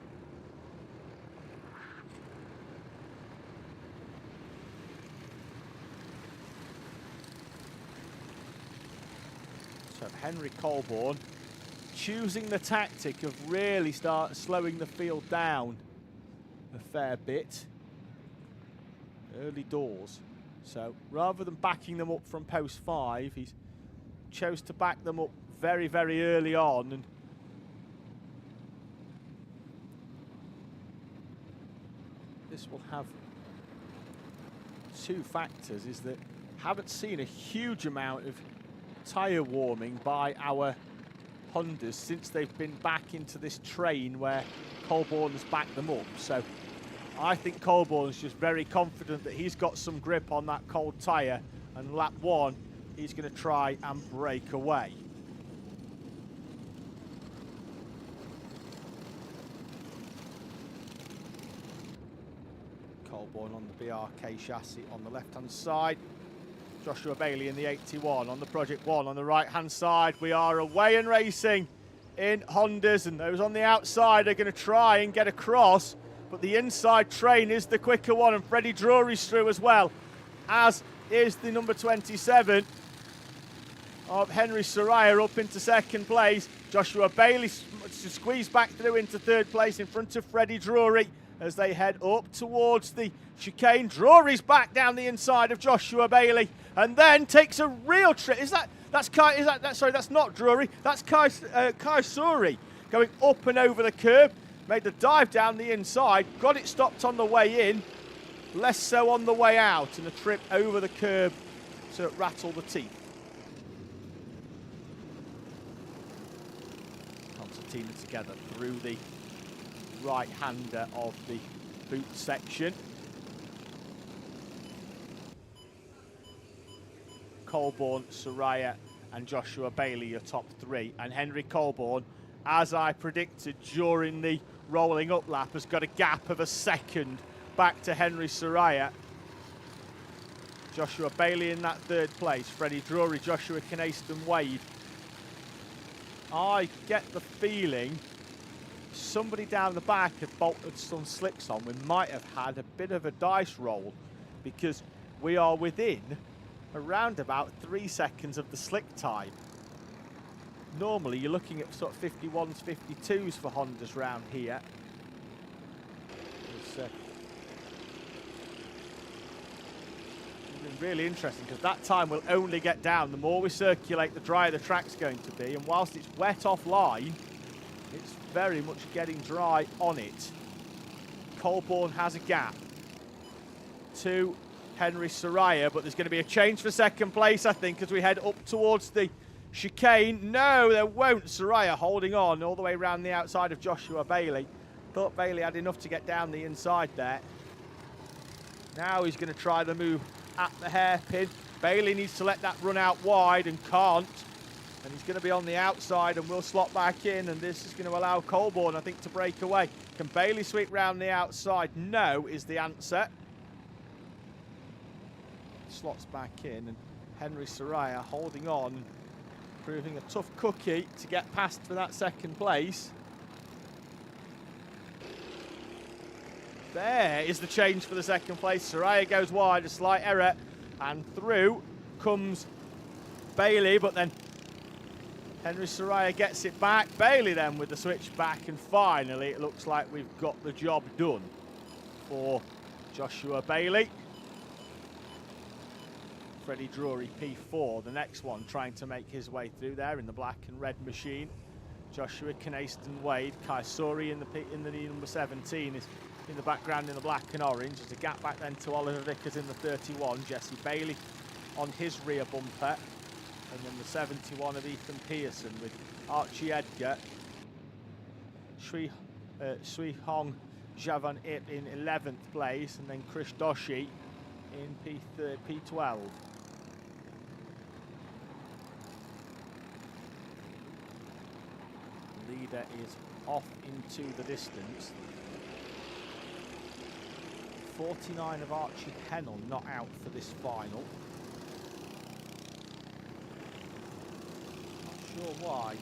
So Henry Colborne choosing the tactic of really slowing the field down a fair bit early doors. So rather than backing them up from post 5, he's chose to back them up very, very early on. And this will have 2 factors, is that haven't seen a huge amount of tyre warming by our Hondas since they've been back into this train where Colborne has backed them up. So I think Colborne's just very confident that he's got some grip on that cold tyre, and lap 1 he's going to try and break away. Colborne on the BRK chassis on the left-hand side. Joshua Bailey in the 81 on the Project 1 on the right-hand side. We are away and racing in Hondas, and those on the outside are going to try and get across, but the inside train is the quicker one, and Freddie Drury's through as well, as is the number 27 of Henry Soraya up into 2nd place. Joshua Bailey squeezed back through into 3rd place in front of Freddie Drury as they head up towards the chicane. Drury's back down the inside of Joshua Bailey and then takes a real trip. Sorry, that's not Drury. That's Kai Suri going up and over the curb. Made the dive down the inside, got it stopped on the way in, less so on the way out, and a trip over the curb to rattle the teeth. Concertina together through the right-hander of the boot section. Colborne, Soraya and Joshua Bailey are top 3, and Henry Colborne, as I predicted during the rolling up lap, has got a gap of a second back to Henry Soraya. Joshua Bailey in that 3rd place, Freddie Drury, Joshua Knayston Wade. I get the feeling somebody down the back had bolted some slicks on. We might have had a bit of a dice roll, because we are within around about 3 seconds of the slick time. Normally you're looking at sort of 51s, 52s for Hondas round here. It's been really interesting, because that time will only get down the more we circulate, the drier the track's going to be, and whilst it's wet offline, it's very much getting dry on it. Colborne has a gap to Henry Soraya, but there's going to be a change for 2nd place, I think, as we head up towards the chicane. No, there won't. Soraya holding on all the way around the outside of Joshua Bailey. Thought Bailey had enough to get down the inside there. Now he's going to try the move at the hairpin. Bailey needs to let that run out wide and can't. And he's going to be on the outside and will slot back in, and this is going to allow Colborne, I think, to break away. Can Bailey sweep round the outside? No, is the answer. Slots back in, and Henry Soraya holding on, proving a tough cookie to get past for that 2nd place. There is the change for the 2nd place. Soraya goes wide, a slight error, and through comes Bailey, but then Henry Soraya gets it back. Bailey then with the switch back, and finally it looks like we've got the job done for Joshua Bailey. Freddie Drury P4, the next one, trying to make his way through there in the black and red machine. Joshua Knayston Wade, Kai Suri in the number 17 is in the background in the black and orange. There's a gap back then to Oliver Vickers in the 31. Jesse Bailey on his rear bumper. And then the 71 of Ethan Pearson with Archie Edgar. Sui Hong Javan Ip in 11th place, and then Chris Doshi in P12. leader is off into the distance. 49 of Archie Pennell not out for this final. Not sure why.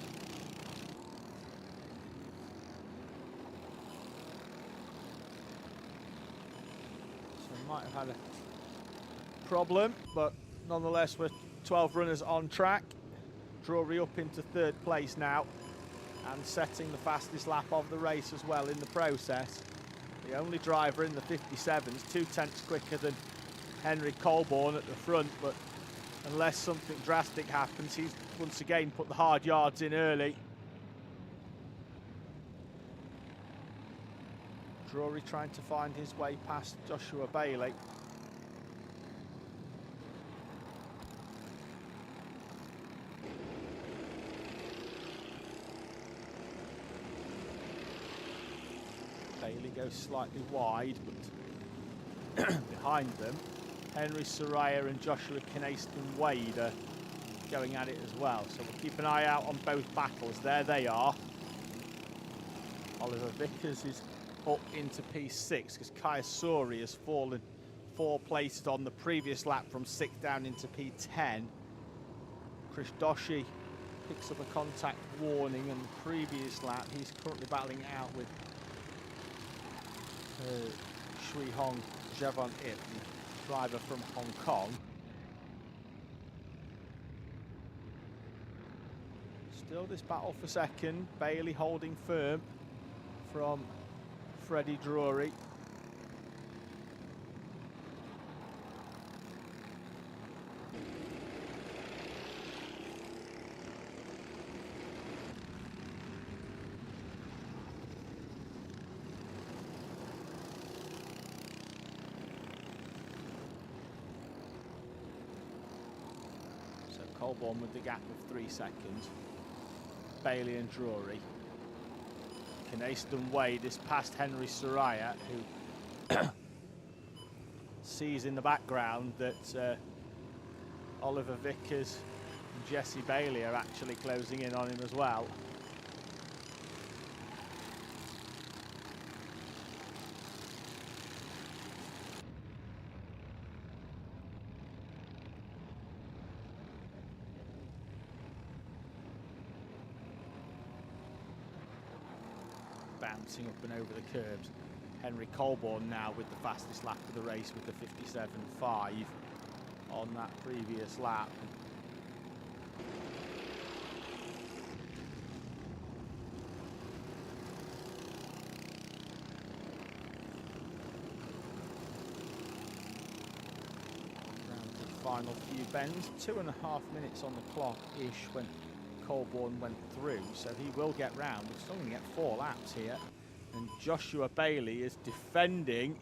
So might have had a problem, but nonetheless we're 12 runners on track. Drury up into third place now and setting the fastest lap of the race as well in the process. The only driver in the 57s, 2/10 quicker than Henry Colborne at the front, but unless something drastic happens, he's once again put the hard yards in early. Drury trying to find his way past Joshua Bailey. Bailey goes slightly wide, but behind them, Henry Soraya and Joshua Knayston Wade are going at it as well. So we'll keep an eye out on both battles. There they are. Oliver Vickers is up into P6 because Kaya Sori has fallen 4 places on the previous lap from 6th down into P10. Chris Doshi picks up a contact warning in the previous lap. He's currently battling it out with Shui Hong Javon Ip, the driver from Hong Kong. Still this battle for second. Bailey holding firm from Freddie Drury. Colborne with the gap of 3 seconds. Bailey and Drury. Knayston Wade is past Henry Soraya, who sees in the background that Oliver Vickers and Jesse Bailey are actually closing in on him as well. Bouncing up and over the curbs. Henry Colborne now with the fastest lap of the race with the 57.5 on that previous lap. Down to the final few bends. 2.5 minutes on the clock-ish when Colborne went through, so he will get round. We're still going to get 4 laps here, and Joshua Bailey is defending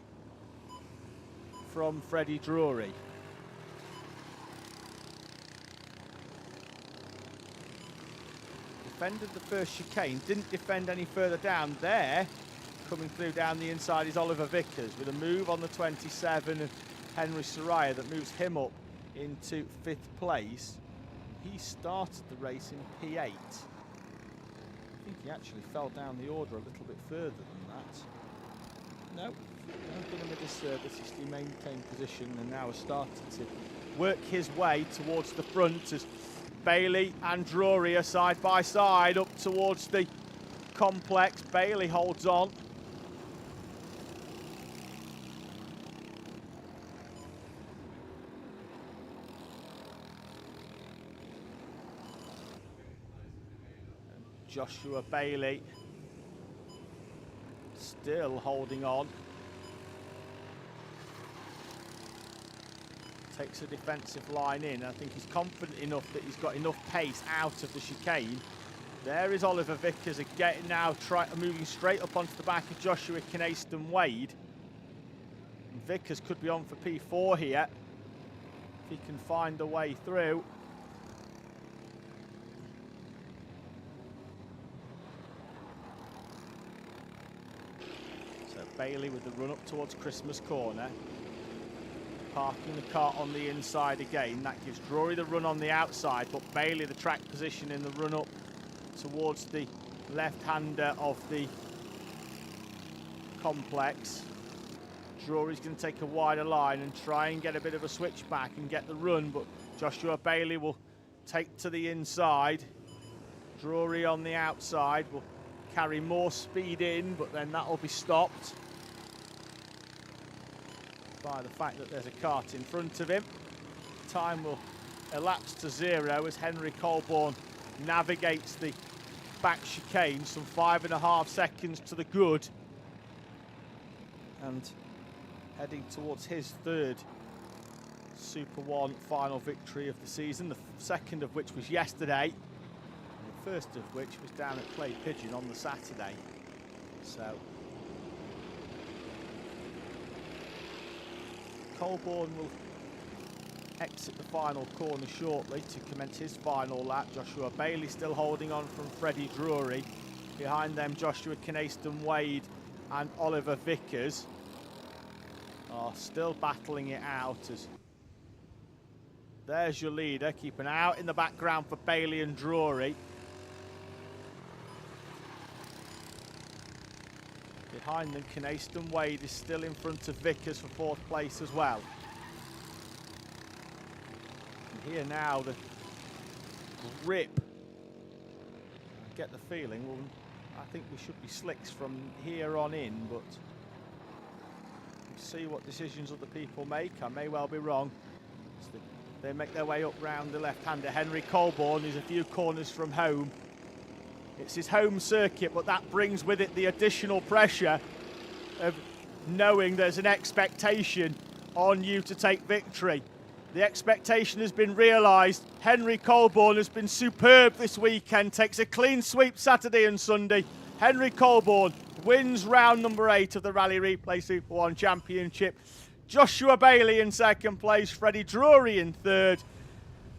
from Freddie Drury. Defended the first chicane, didn't defend any further down. There, coming through down the inside is Oliver Vickers with a move on the 27 of Henry Soraya that moves him up into 5th place. He started the race in P8. I think he actually fell down the order a little bit further than that. No, I've done him a disservice. He maintained position and now has started to work his way towards the front as Bailey and Drury are side by side up towards the complex. Bailey holds on. Joshua Bailey still holding on. Takes a defensive line in. I think he's confident enough that he's got enough pace out of the chicane. There is Oliver Vickers again now moving straight up onto the back of Joshua Knayston Wade. And Vickers could be on for P4 here if he can find a way through. Bailey with the run up towards Christmas Corner. Parking the car on the inside again. That gives Drury the run on the outside, but Bailey the track position in the run up towards the left-hander of the complex. Drury's going to take a wider line and try and get a bit of a switch back and get the run, but Joshua Bailey will take to the inside. Drury on the outside will carry more speed in, but then that will be stopped by the fact that there's a cart in front of him. Time will elapse to 0 as Henry Colborne navigates the back chicane, some 5.5 seconds to the good, and heading towards his third SuperOne final victory of the season, the second of which was yesterday, and the first of which was down at Clay Pigeon on the Saturday. So Colborne will exit the final corner shortly to commence his final lap. Joshua Bailey still holding on from Freddie Drury. Behind them, Joshua Knayston Wade and Oliver Vickers are still battling it out. As there's your leader, keep an eye out in the background for Bailey and Drury. Behind them, Knayston Wade is still in front of Vickers for 4th place as well. And here now, the grip. I get the feeling, well, I think we should be slicks from here on in, but we'll see what decisions other people make. I may well be wrong. They make their way up round the left-hander. Henry Colborne is a few corners from home. It's his home circuit, but that brings with it the additional pressure of knowing there's an expectation on you to take victory. The expectation has been realised. Henry Colborne has been superb this weekend, takes a clean sweep Saturday and Sunday. Henry Colborne wins round number 8 of the Rally Replay SuperOne Championship. Joshua Bailey in 2nd place, Freddie Drury in 3rd.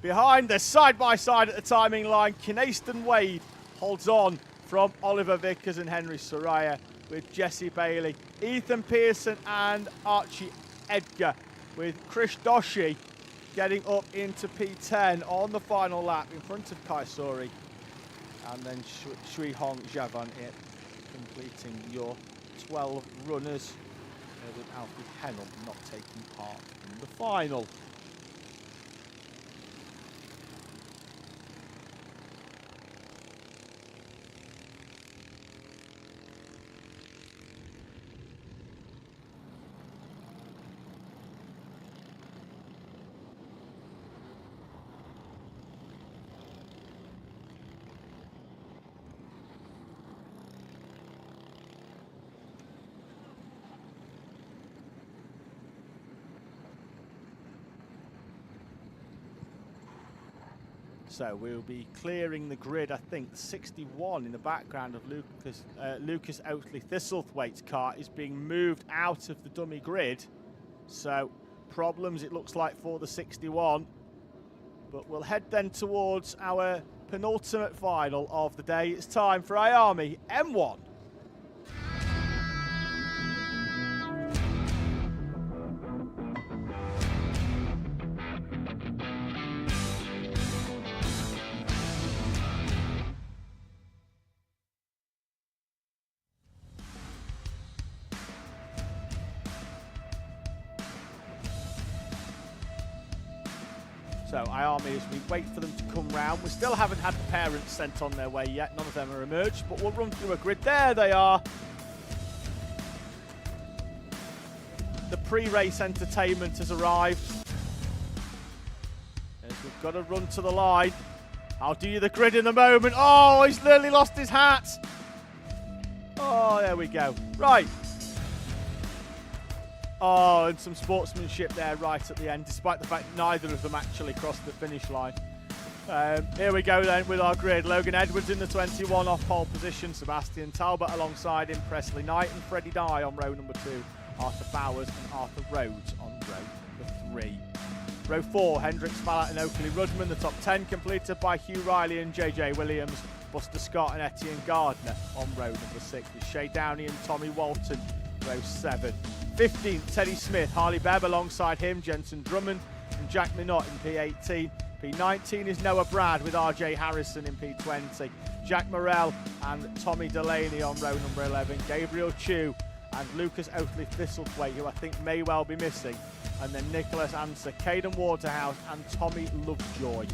Behind, they're side by side at the timing line. Knayston Wade holds on from Oliver Vickers and Henry Soraya, with Jesse Bailey, Ethan Pearson and Archie Edgar, with Krish Doshi getting up into P10 on the final lap in front of Kaisori, and then Shui Hong Javan completing your 12 runners, with Alfie Hennell not taking part in the final. So we'll be clearing the grid, I think. 61 in the background of Lucas Oatley Thistlethwaite's car is being moved out of the dummy grid. So problems, it looks like, for the 61. But we'll head then towards our penultimate final of the day. It's time for IAME M1. So IAME, as we wait for them to come round, we still haven't had the parents sent on their way yet. None of them are emerged, but we'll run through a grid. There they are. The pre-race entertainment has arrived. As we've got to run to the line. I'll do you the grid in a moment. Oh, he's nearly lost his hat. Oh, there we go. Right. Oh, and some sportsmanship there right at the end, despite the fact neither of them actually crossed the finish line. Here we go then with our grid. Logan Edwards in the 21 off pole position. Sebastian Talbot alongside him. Presley Knight and Freddie Dye on row number 2. Arthur Bowers and Arthur Rhodes on row number 3. Row 4, Hendricks, Fallett and Oakley Rudman. The top 10 completed by Hugh Riley and JJ Williams. Buster Scott and Etienne Gardner on row number 6, with Shay Downey and Tommy Walton, row 7. 15th, Teddy Smith, Harley Bebb alongside him, Jensen Drummond and Jack Minot in P18. P19 is Noah Brad with RJ Harrison in P20. Jack Morrell and Tommy Delaney on row number 11, Gabriel Chew and Lucas Oatley Thistlethwaite, who I think may well be missing, and then Nicholas Anser, Caden Waterhouse and Tommy Lovejoy.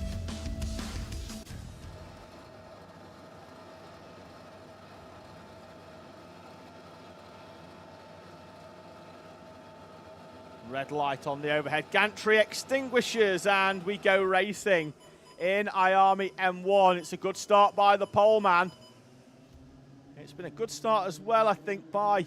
Red light on the overhead gantry extinguishers, and we go racing in IAME M1. It's a good start by the pole man. It's been a good start as well, I think, by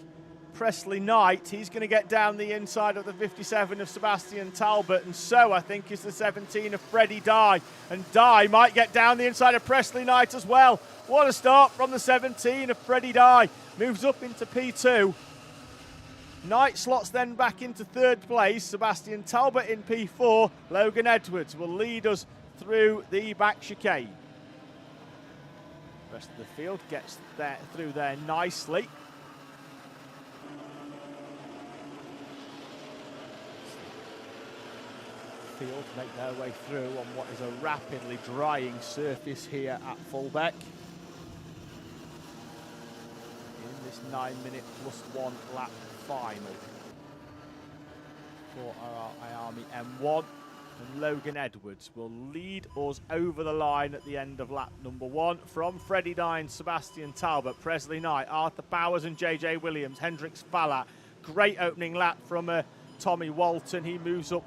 Presley Knight. He's going to get down the inside of the 57 of Sebastian Talbot, and so I think is the 17 of Freddie Dye. And Dye might get down the inside of Presley Knight as well. What a start from the 17 of Freddie Dye. Moves up into P2. Knight slots then back into third place. Sebastian Talbot in P4. Logan Edwards will lead us through the back chicane. The rest of the field gets there through there nicely. Field make their way through on what is a rapidly drying surface here at Fulbeck. In this 9-minute +1 lap final for our IAME M1, and Logan Edwards will lead us over the line at the end of lap number 1 from Freddie Dye, Sebastian Talbot, Presley Knight, Arthur Bowers and JJ Williams, Hendrix Falla. Great opening lap from Tommy Walton. He moves up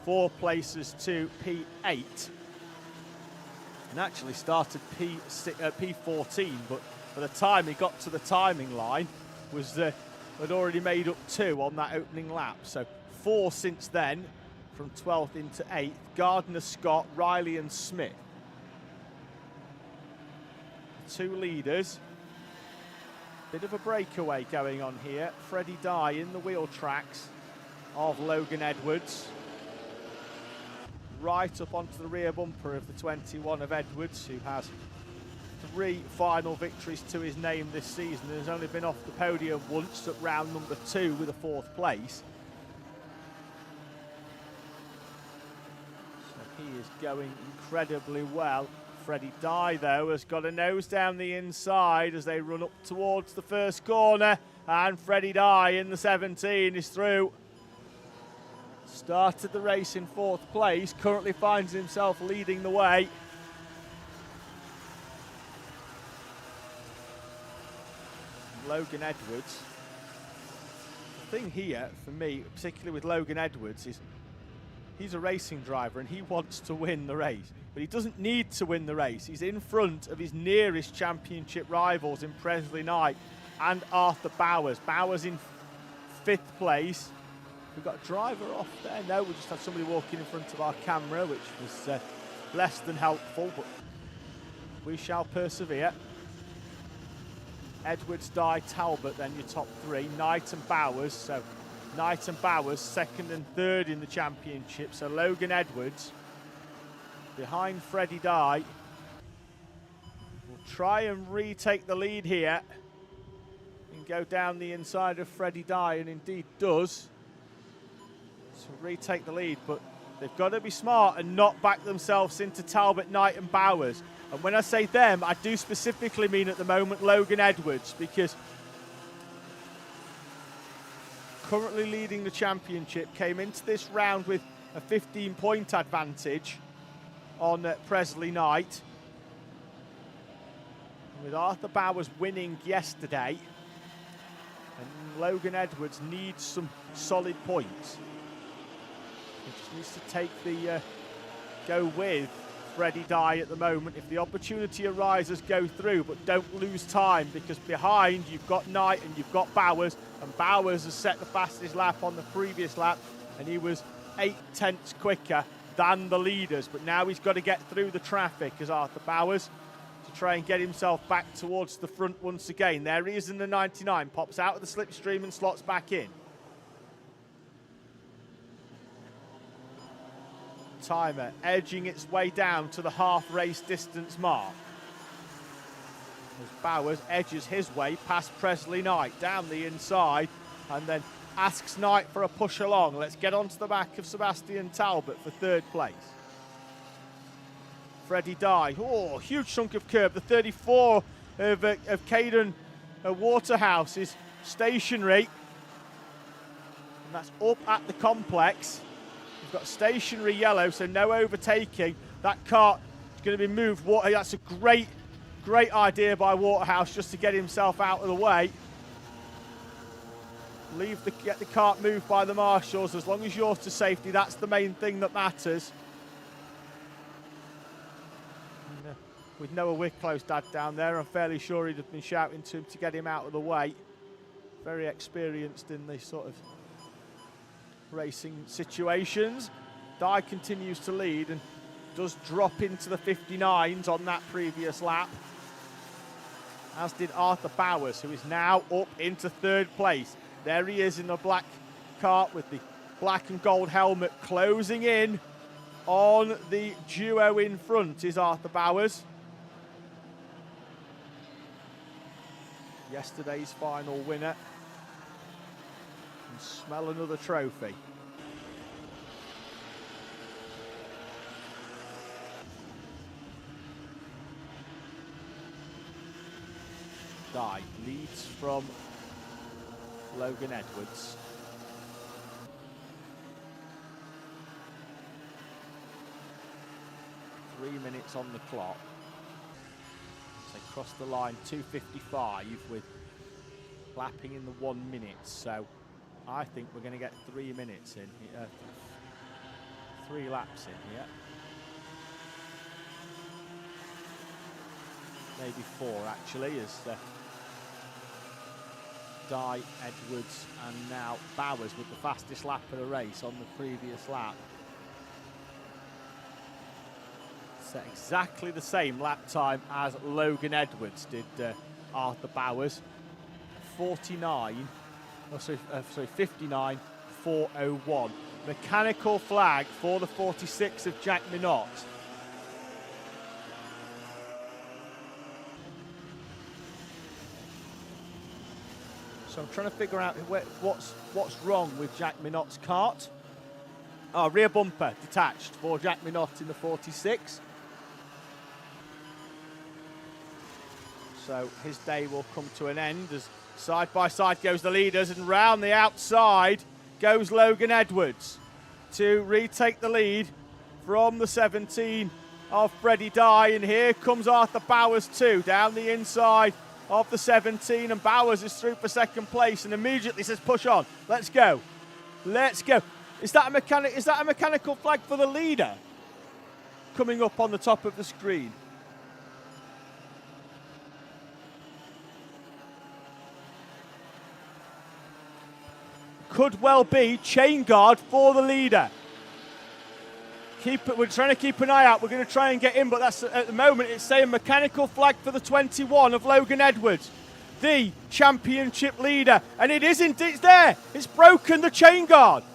4 places to P8 and actually started P14, but by the time he got to the timing line had already made up 2 on that opening lap. So 4 since then, from 12th into 8th. Gardner, Scott, Riley and Smith. 2 leaders. Bit of a breakaway going on here. Freddie Dye in the wheel tracks of Logan Edwards. Right up onto the rear bumper of the 21 of Edwards, who has 3 final victories to his name this season and has only been off the podium once at round number 2 with a 4th place. So he is going incredibly well. Freddie Dye, though, has got a nose down the inside as they run up towards the first corner, and Freddie Dye in the 17 is through. Started the race in 4th place, currently finds himself leading the way. Logan Edwards. The thing here for me, particularly with Logan Edwards, is he's a racing driver and he wants to win the race, but he doesn't need to win the race. He's in front of his nearest championship rivals in Presley Knight and Arthur Bowers. Bowers in 5th place. We've got a driver off there. No, we just had somebody walking in front of our camera, which was less than helpful, but we shall persevere. Edwards, Dye, Talbot, then your top 3. Knight and Bowers. So Knight and Bowers 2nd and 3rd in the championship. So Logan Edwards behind Freddie Dye will try and retake the lead here and go down the inside of Freddie Dye, and indeed does. So retake the lead, but they've got to be smart and not back themselves into Talbot, Knight and Bowers. And when I say them, I do specifically mean at the moment Logan Edwards, because currently leading the championship, came into this round with a 15-point advantage on Presley Knight. With Arthur Bowers winning yesterday, and Logan Edwards needs some solid points. He just needs to take the go with Freddie Dye at the moment. If the opportunity arises, go through, but don't lose time, because behind you've got Knight and you've got Bowers, and Bowers has set the fastest lap on the previous lap, and he was 8/10 quicker than the leaders, but now he's got to get through the traffic as Arthur Bowers to try and get himself back towards the front once again. There he is in the 99, pops out of the slipstream and slots back in. Timer edging its way down to the half race distance mark as Bowers edges his way past Presley Knight down the inside and then asks Knight for a push along. Let's get onto the back of Sebastian Talbot for 3rd place. Freddie Dye. Oh, huge chunk of curb. The 34 of Caden Waterhouse is stationary. And that's up at the complex. We've got stationary yellow, so no overtaking. That kart is going to be moved. That's a great idea by Waterhouse just to get himself out of the way. Get the kart moved by the marshals. As long as you're to safety, that's the main thing that matters. And, with Noah Wicklow's dad down there, I'm fairly sure he'd have been shouting to him to get him out of the way. Very experienced in these sort of racing situations. Dye continues to lead and does drop into the 59s on that previous lap, as did Arthur Bowers, who is now up into third place. There he is in the black kart with the black and gold helmet, closing in on the duo in front is Arthur Bowers. Yesterday's final winner. And smell another trophy. Dye leads from Logan Edwards. Three minutes on the clock. So cross the line 2:55 with lapping in the 1 minute. So I think we're going to get 3 minutes in here. 3 laps in here. Maybe 4 actually, as Dye, Edwards and now Bowers with the fastest lap of the race on the previous lap. Set exactly the same lap time as Logan Edwards did Arthur Bowers. 59.401. Mechanical flag for the 46 of Jack Minot. So I'm trying to figure out what's wrong with Jack Minot's kart. Rear bumper detached for Jack Minot in the 46. So his day will come to an end as side by side goes the leaders, and round the outside goes Logan Edwards to retake the lead from the 17 of Freddie Dye. And here comes Arthur Bowers too, down the inside of the 17, and Bowers is through for second place and immediately says push on, let's go, let's go. Is that a mechanical flag for the leader coming up on the top of the screen? Could well be chain guard for the leader. We're trying to keep an eye out. We're going to try and get in, but that's at the moment it's saying mechanical flag for the 21 of Logan Edwards, the championship leader. And it is indeed, it's there. It's broken the chain guard.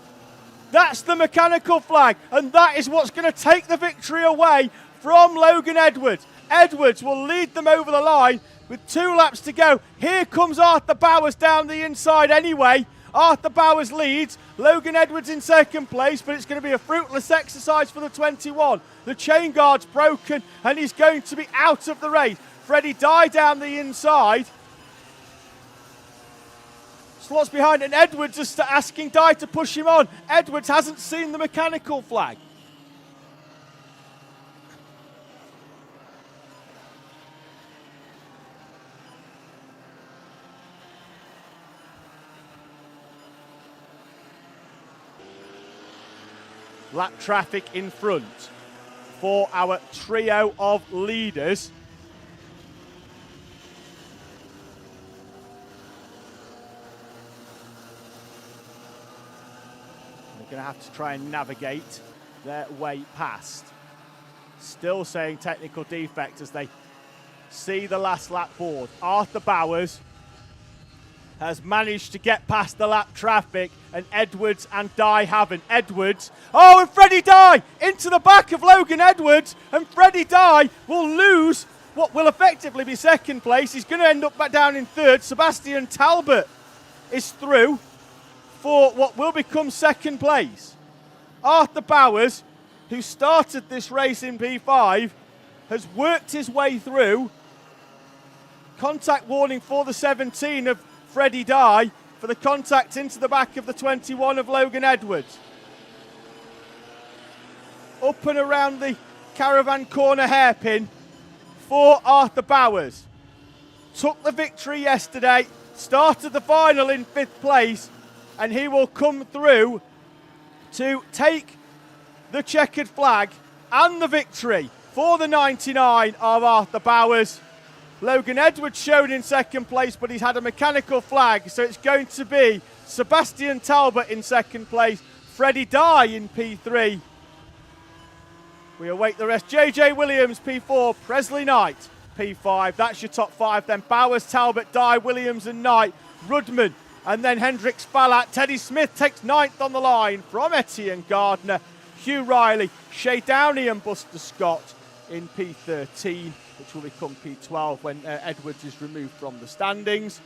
That's the mechanical flag, and that is what's going to take the victory away from Logan Edwards. Edwards will lead them over the line with 2 laps to go. Here comes Arthur Bowers down the inside anyway. Arthur Bowers leads, Logan Edwards in second place, but it's going to be a fruitless exercise for the 21. The chain guard's broken and he's going to be out of the race. Freddie Dye down the inside. Slots behind, and Edwards is asking Dye to push him on. Edwards hasn't seen the mechanical flag. Lap traffic in front for our trio of leaders. They're going to have to try and navigate their way past. Still saying technical defect as they see the last lap board. Arthur Bowers has managed to get past the lap traffic, and Edwards and Dye haven't. Edwards, and Freddie Dye into the back of Logan Edwards, and Freddie Dye will lose what will effectively be second place. He's going to end up back down in third. Sebastian Talbot is through for what will become second place. Arthur Bowers, who started this race in P5, has worked his way through. Contact warning for the 17 of Freddie Dye for the contact into the back of the 21 of Logan Edwards. Up and around the caravan corner hairpin for Arthur Bowers. Took the victory yesterday, started the final in 5th place, and he will come through to take the checkered flag and the victory for the 99 of Arthur Bowers. Logan Edwards shown in 2nd place, but he's had a mechanical flag, so it's going to be Sebastian Talbot in 2nd place, Freddie Dye in P3. We await the rest. JJ Williams, P4, Presley Knight, P5. That's your top 5 then. Bowers, Talbot, Dye, Williams and Knight, Rudman, and then Hendricks, Falat. Teddy Smith takes 9th on the line from Etienne Gardner. Hugh Riley, Shea Downey and Buster Scott in P13, which will become P12 when Edwards is removed from the standings.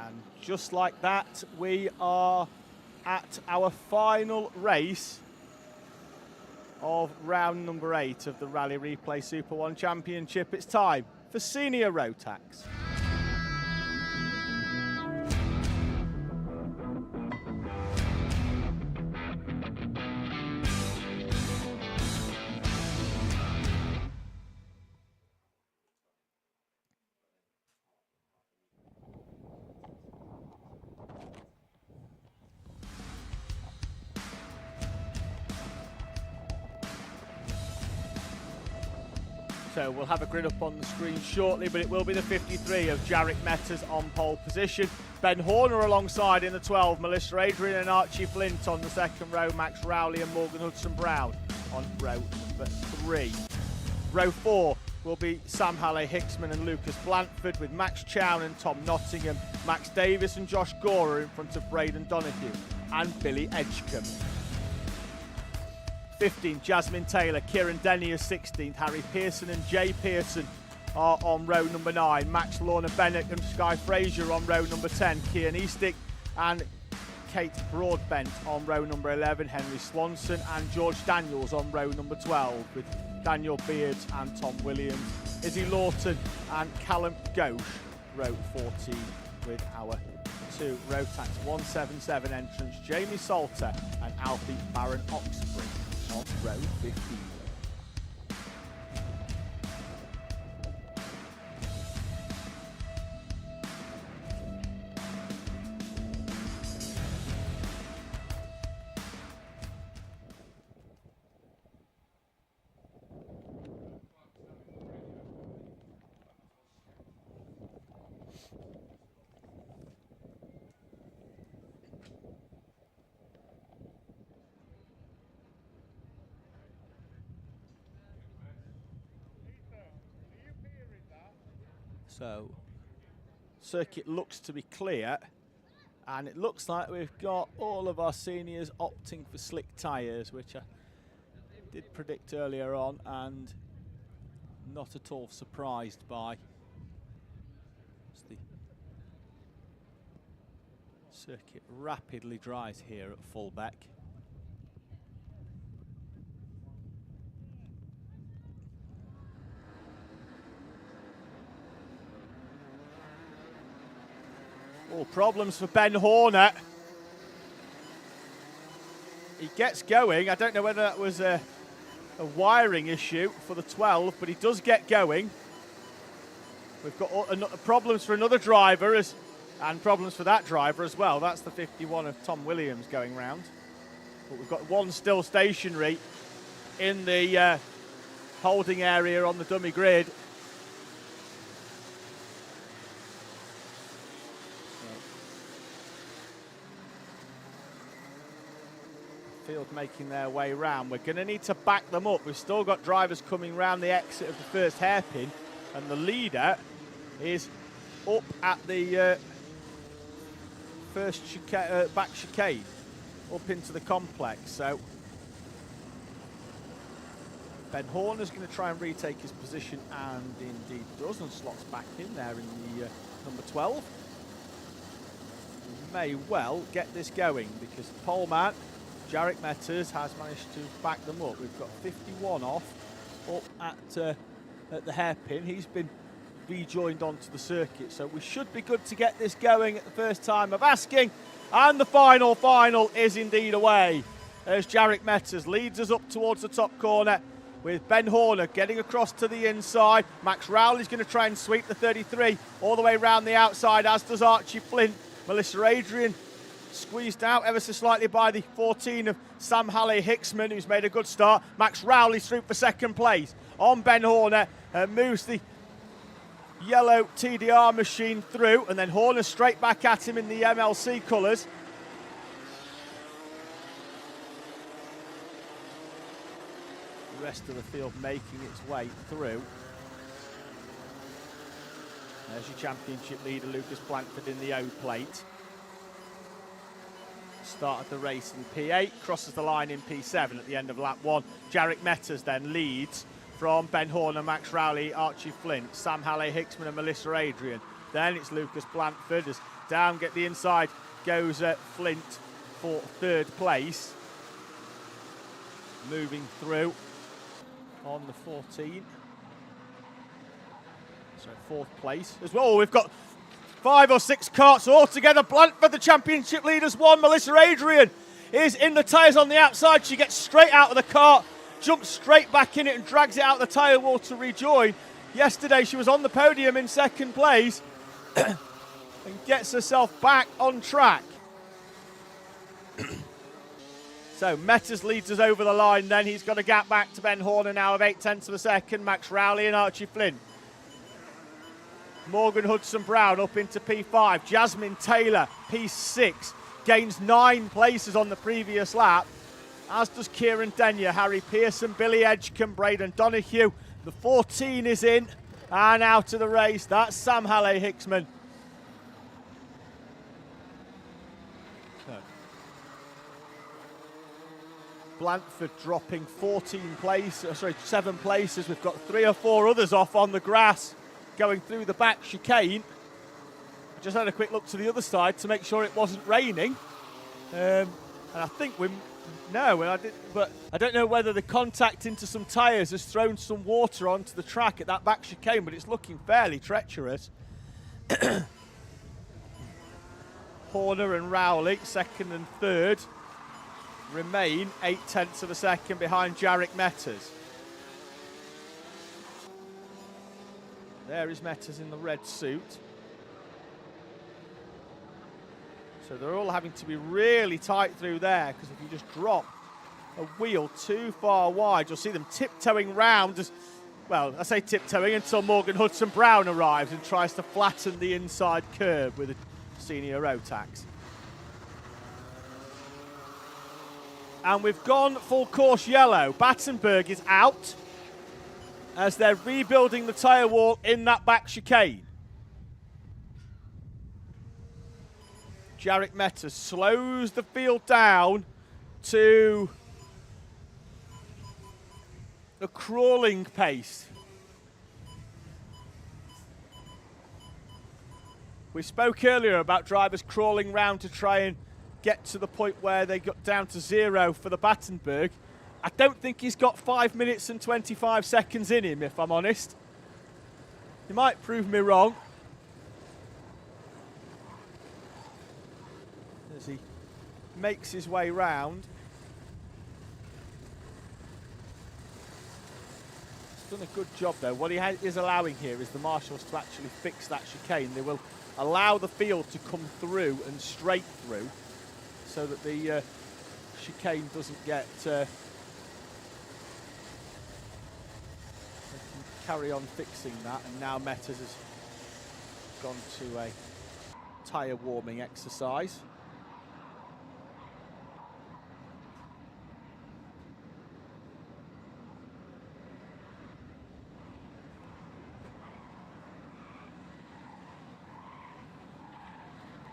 And just like that, we are at our final race of round number 8 of the Rally Replay Super One Championship. It's time for Senior Rotax. So we'll have a grid up on the screen shortly, but it will be the 53 of Jarek Metters on pole position. Ben Horner alongside in the 12, Melissa Adrian and Archie Flint on the 2nd row, Max Rowley and Morgan Hudson-Brown on row number 3. Row 4 will be Sam Halley-Hicksman and Lucas Blanford, with Max Chown and Tom Nottingham, Max Davis and Josh Gorer in front of Braden Donoghue and Billy Edgecombe. 15, Jasmine Taylor, Kieran Denny is 16th, Harry Pearson and Jay Pearson are on row number 9, Max Lorna Bennett and Sky Fraser on row number 10, Kian Eastick and Kate Broadbent on row number 11, Henry Swanson and George Daniels on row number 12, with Daniel Beards and Tom Williams, Izzy Lawton and Callum Ghosh, row 14, with our 2 Rotax 177 entrants, Jamie Salter and Alfie Baron Oxford on row 15. So, circuit looks to be clear, and it looks like we've got all of our seniors opting for slick tyres, which I did predict earlier on and not at all surprised by. As the circuit rapidly dries here at Fulbeck. Oh, problems for Ben Horner. He gets going. I don't know whether that was a a wiring issue for the 12, but he does get going. We've got problems for another driver and problems for that driver as well. That's the 51 of Tom Williams going round. But we've got one still stationary in the holding area on the dummy grid. Field making their way round. We're going to need to back them up. We've still got drivers coming round the exit of the first hairpin, and the leader is up at the first back chicane, up into the complex. So Ben Horner's going to try and retake his position, and indeed does, and slots back in there in the number 12. We may well get this going because the pole man, Jarek Metters, has managed to back them up. We've got 51 off up at the hairpin. He's been rejoined onto the circuit, so we should be good to get this going at the first time of asking. And the final is indeed away as Jarek Metters leads us up towards the top corner with Ben Horner getting across to the inside. Max Rowley's going to try and sweep the 33 all the way around the outside, as does Archie Flint. Melissa Adrian squeezed out ever so slightly by the 14 of Sam Halley-Hicksman, who's made a good start. Max Rowley's through for second place on Ben Horner, moves the yellow TDR machine through, and then Horner straight back at him in the MLC colours. The rest of the field making its way through. There's your championship leader, Lucas Blanford, in the O plate. Started the race in P8, crosses the line in P7 at the end of lap 1. Jarek Metters then leads from Ben Horner, Max Rowley, Archie Flint, Sam Halley-Hicksman and Melissa Adrian. Then it's Lucas Blanford as down get the inside goes Flint for third place. Moving through on the 14. So fourth place as well. We've got 5 or 6 carts all together. Blanford, the championship leaders, won. Melissa Adrian is in the tyres on the outside. She gets straight out of the cart, jumps straight back in it and drags it out the tyre wall to rejoin. Yesterday she was on the podium in second place and gets herself back on track. So Metters leads us over the line then. He's got a gap back to Ben Horner now of 0.8 of a second. Max Rowley and Archie Flint. Morgan Hudson-Brown up into P5. Jasmine Taylor, P6. Gains 9 places on the previous lap, as does Kieran Denyer, Harry Pearson, Billy Edgecombe, Braden Donahue. The 14 is in and out of the race. That's Sam Halley-Hicksman. Blanford dropping 7 places. We've got 3 or 4 others off on the grass going through the back chicane. I just had a quick look to the other side to make sure it wasn't raining. And I think but I don't know whether the contact into some tyres has thrown some water onto the track at that back chicane, but it's looking fairly treacherous. Horner and Rowley, second and third, remain 0.8 of a second behind Jarek Metters. There is Metters in the red suit. So they're all having to be really tight through there, because if you just drop a wheel too far wide, you'll see them tiptoeing round. I say tiptoeing until Morgan Hudson-Brown arrives and tries to flatten the inside curb with a senior Rotax. And we've gone full course yellow. Battenberg is out as they're rebuilding the tyre wall in that back chicane. Jarek Metters slows the field down to a crawling pace. We spoke earlier about drivers crawling round to try and get to the point where they got down to 0 for the Battenberg. I don't think he's got 5 minutes and 25 seconds in him, if I'm honest. He might prove me wrong. As he makes his way round. Done a good job though. What he is allowing here is the marshals to actually fix that chicane. They will allow the field to come through and straight through so that the chicane doesn't get carry on fixing that. And now Metters has gone to a tyre warming exercise.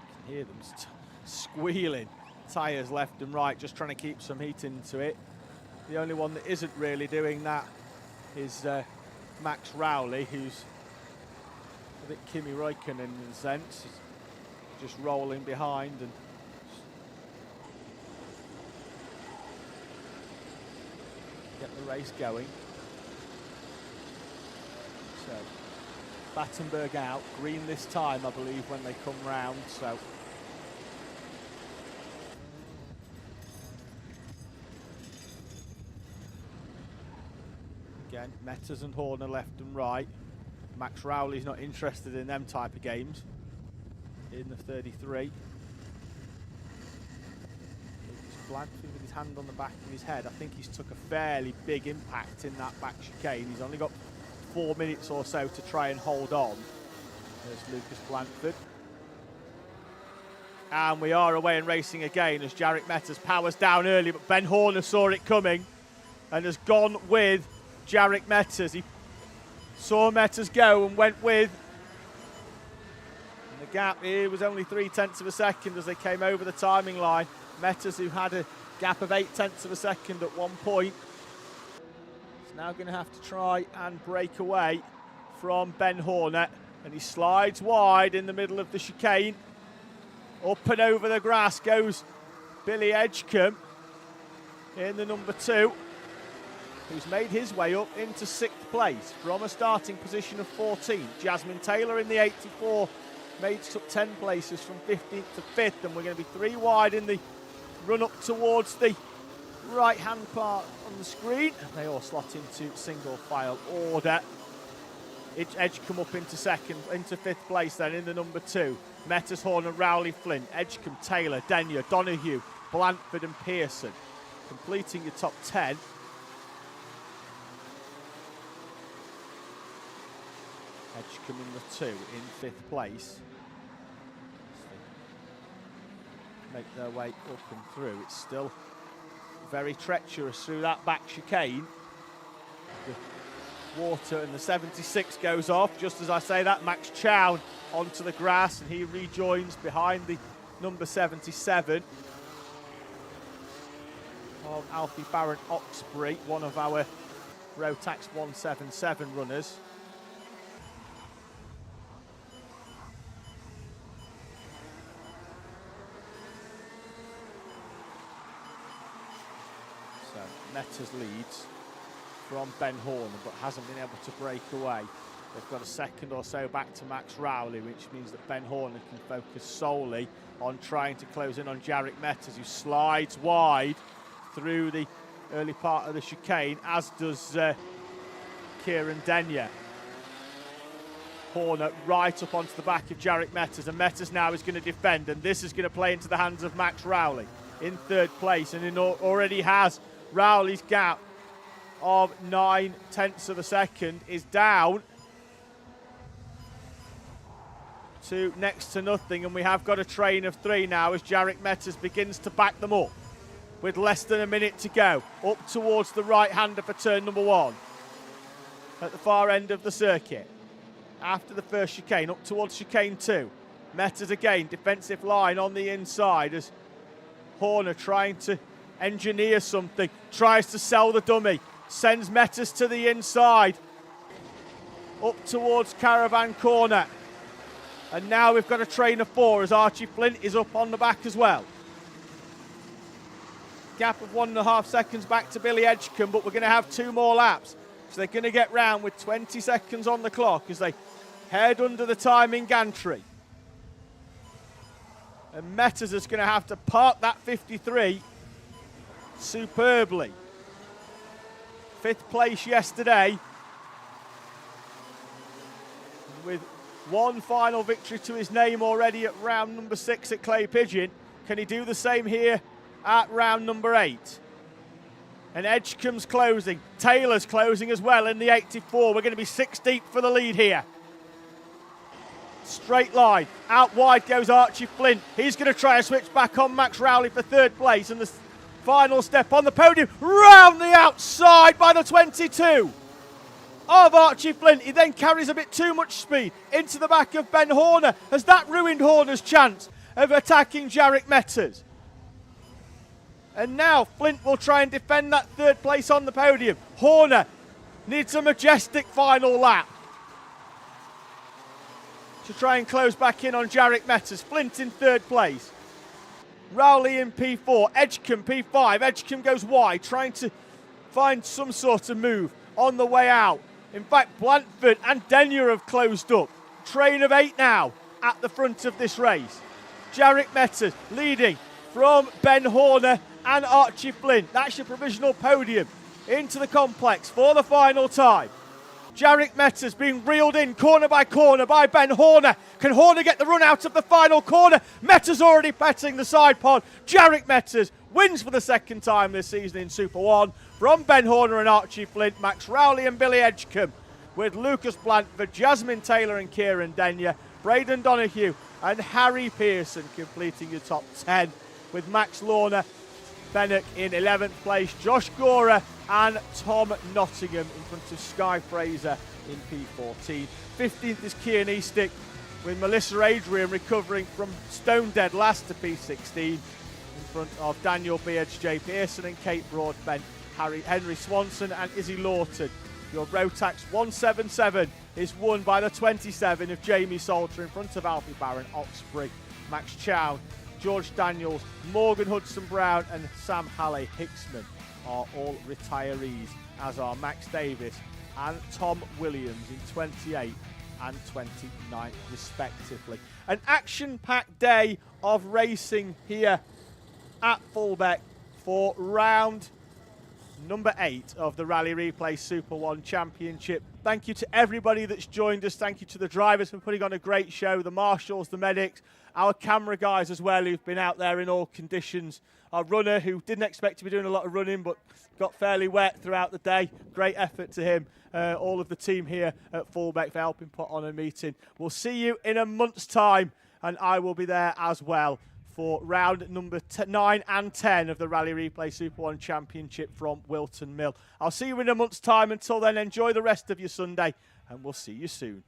You can hear them squealing, tyres left and right, just trying to keep some heat into it. The only one that isn't really doing that is Max Rowley, who's a bit Kimi Räikkönen in a sense. He's just rolling behind and get the race going. So Battenberg out, green this time I believe when they come round, so again, Metters and Horner left and right. Max Rowley's not interested in them type of games. In the 33. Lucas Blanchfield with his hand on the back of his head. I think he's took a fairly big impact in that back chicane. He's only got 4 minutes or so to try and hold on. There's Lucas Blanchfield. And we are away and racing again as Jarek Metters powers down early, but Ben Horner saw it coming and has gone with Jarek Metters. He saw Metters go and went with. And the gap here was only 0.3 of a second as they came over the timing line. Metters, who had a gap of 0.8 of a second at one point, is now going to have to try and break away from Ben Horner. And he slides wide in the middle of the chicane. Up and over the grass goes Billy Edgecombe in the number 2. Who's made his way up into 6th place from a starting position of 14. Jasmine Taylor in the 84 made up 10 places from 15th to 5th, and we're going to be 3 wide in the run up towards the right-hand part on the screen. They all slot into single file order. Edgecombe up into 5th place then in the number 2. Metters, Horner, Rowley, Flint, Edgecombe, Taylor, Denyer, Donoghue, Blanford and Pearson. Completing your top 10. Edgecombe in the 2 in 5th place. Make their way up and through. It's still very treacherous through that back chicane. The water and the 76 goes off. Just as I say that, Max Chown onto the grass and he rejoins behind the number 77 of Alfie Barron Oxbury, one of our Rotax 177 runners. Metters leads from Ben Horner, but hasn't been able to break away. They've got a second or so back to Max Rowley, which means that Ben Horner can focus solely on trying to close in on Jarek Metters, who slides wide through the early part of the chicane, as does Kieran Denyer. Horner right up onto the back of Jarek Metters, and Metters now is going to defend, and this is going to play into the hands of Max Rowley in 3rd place, and already has. Rowley's gap of 0.9 of a second is down to next to nothing, and we have got a train of 3 now as Jarek Metters begins to back them up with less than a minute to go, up towards the right-hander for turn number 1 at the far end of the circuit. After the first chicane, up towards chicane 2. Metters again, defensive line on the inside as Horner trying to engineer something, tries to sell the dummy, sends Metters to the inside, up towards Caravan Corner. And now we've got a train of 4 as Archie Flint is up on the back as well. Gap of 1.5 seconds back to Billy Edgecombe, but we're going to have 2 more laps. So they're going to get round with 20 seconds on the clock as they head under the timing gantry. And Metters is going to have to park that 53 superbly. 5th place yesterday, with one final victory to his name already at round number 6 at Clay Pigeon. Can he do the same here at round number 8? And Edgecombe's closing. Taylor's closing as well in the 84. We're going to be 6 deep for the lead here. Straight line. Out wide goes Archie Flint. He's going to try a switch back on Max Rowley for 3rd place. And the final step on the podium. Round the outside by the 22 of Archie Flint. He then carries a bit too much speed into the back of Ben Horner. Has that ruined Horner's chance of attacking Jarek Metters? And now Flint will try and defend that 3rd place on the podium. Horner needs a majestic final lap to try and close back in on Jarek Metters. Flint in 3rd place. Rowley in P4, Edgecombe P5. Edgecombe goes wide, trying to find some sort of move on the way out. In fact, Blanford and Denyer have closed up. Train of 8 now at the front of this race. Jarek Metters leading from Ben Horner and Archie Flint. That's your provisional podium into the complex for the final time. Jarek Metters being reeled in corner by corner by Ben Horner. Can Horner get the run out of the final corner? Metters already petting the side pod. Jarek Metters wins for the 2nd time this season in Super 1 from Ben Horner and Archie Flint, Max Rowley and Billy Edgecombe, with Lucas Blanford, Jasmine Taylor and Kieran Denyer, Braden Donoghue and Harry Pearson completing your top 10, with Max Lorna Bennock in 11th place, Josh Gora and Tom Nottingham in front of Sky Fraser in P14. 15th is Kian Eastick, with Melissa Adrian recovering from stone dead last to P16 in front of Daniel Beards, Jay Pearson and Kate Broadbent, Henry Swanson and Izzy Lawton. Your Rotax 177 is won by the 27 of Jamie Salter in front of Alfie Barron, Oxbury, Max Chow, George Daniels, Morgan Hudson-Brown and Sam Halley-Hicksman are all retirees, as are Max Davis and Tom Williams in 28 and 29 respectively. An action-packed day of racing here at Fulbeck for round number 8 of the Rally Replay Super 1 Championship. Thank you to everybody that's joined us. Thank you to the drivers for putting on a great show, the marshals, the medics, our camera guys as well, who've been out there in all conditions. Our runner, who didn't expect to be doing a lot of running but got fairly wet throughout the day. Great effort to him. All of the team here at Fulbeck for helping put on a meeting. We'll see you in a month's time, and I will be there as well for round number 9 and 10 of the Rally Replay Super 1 Championship from Wilton Mill. I'll see you in a month's time. Until then, enjoy the rest of your Sunday, and we'll see you soon.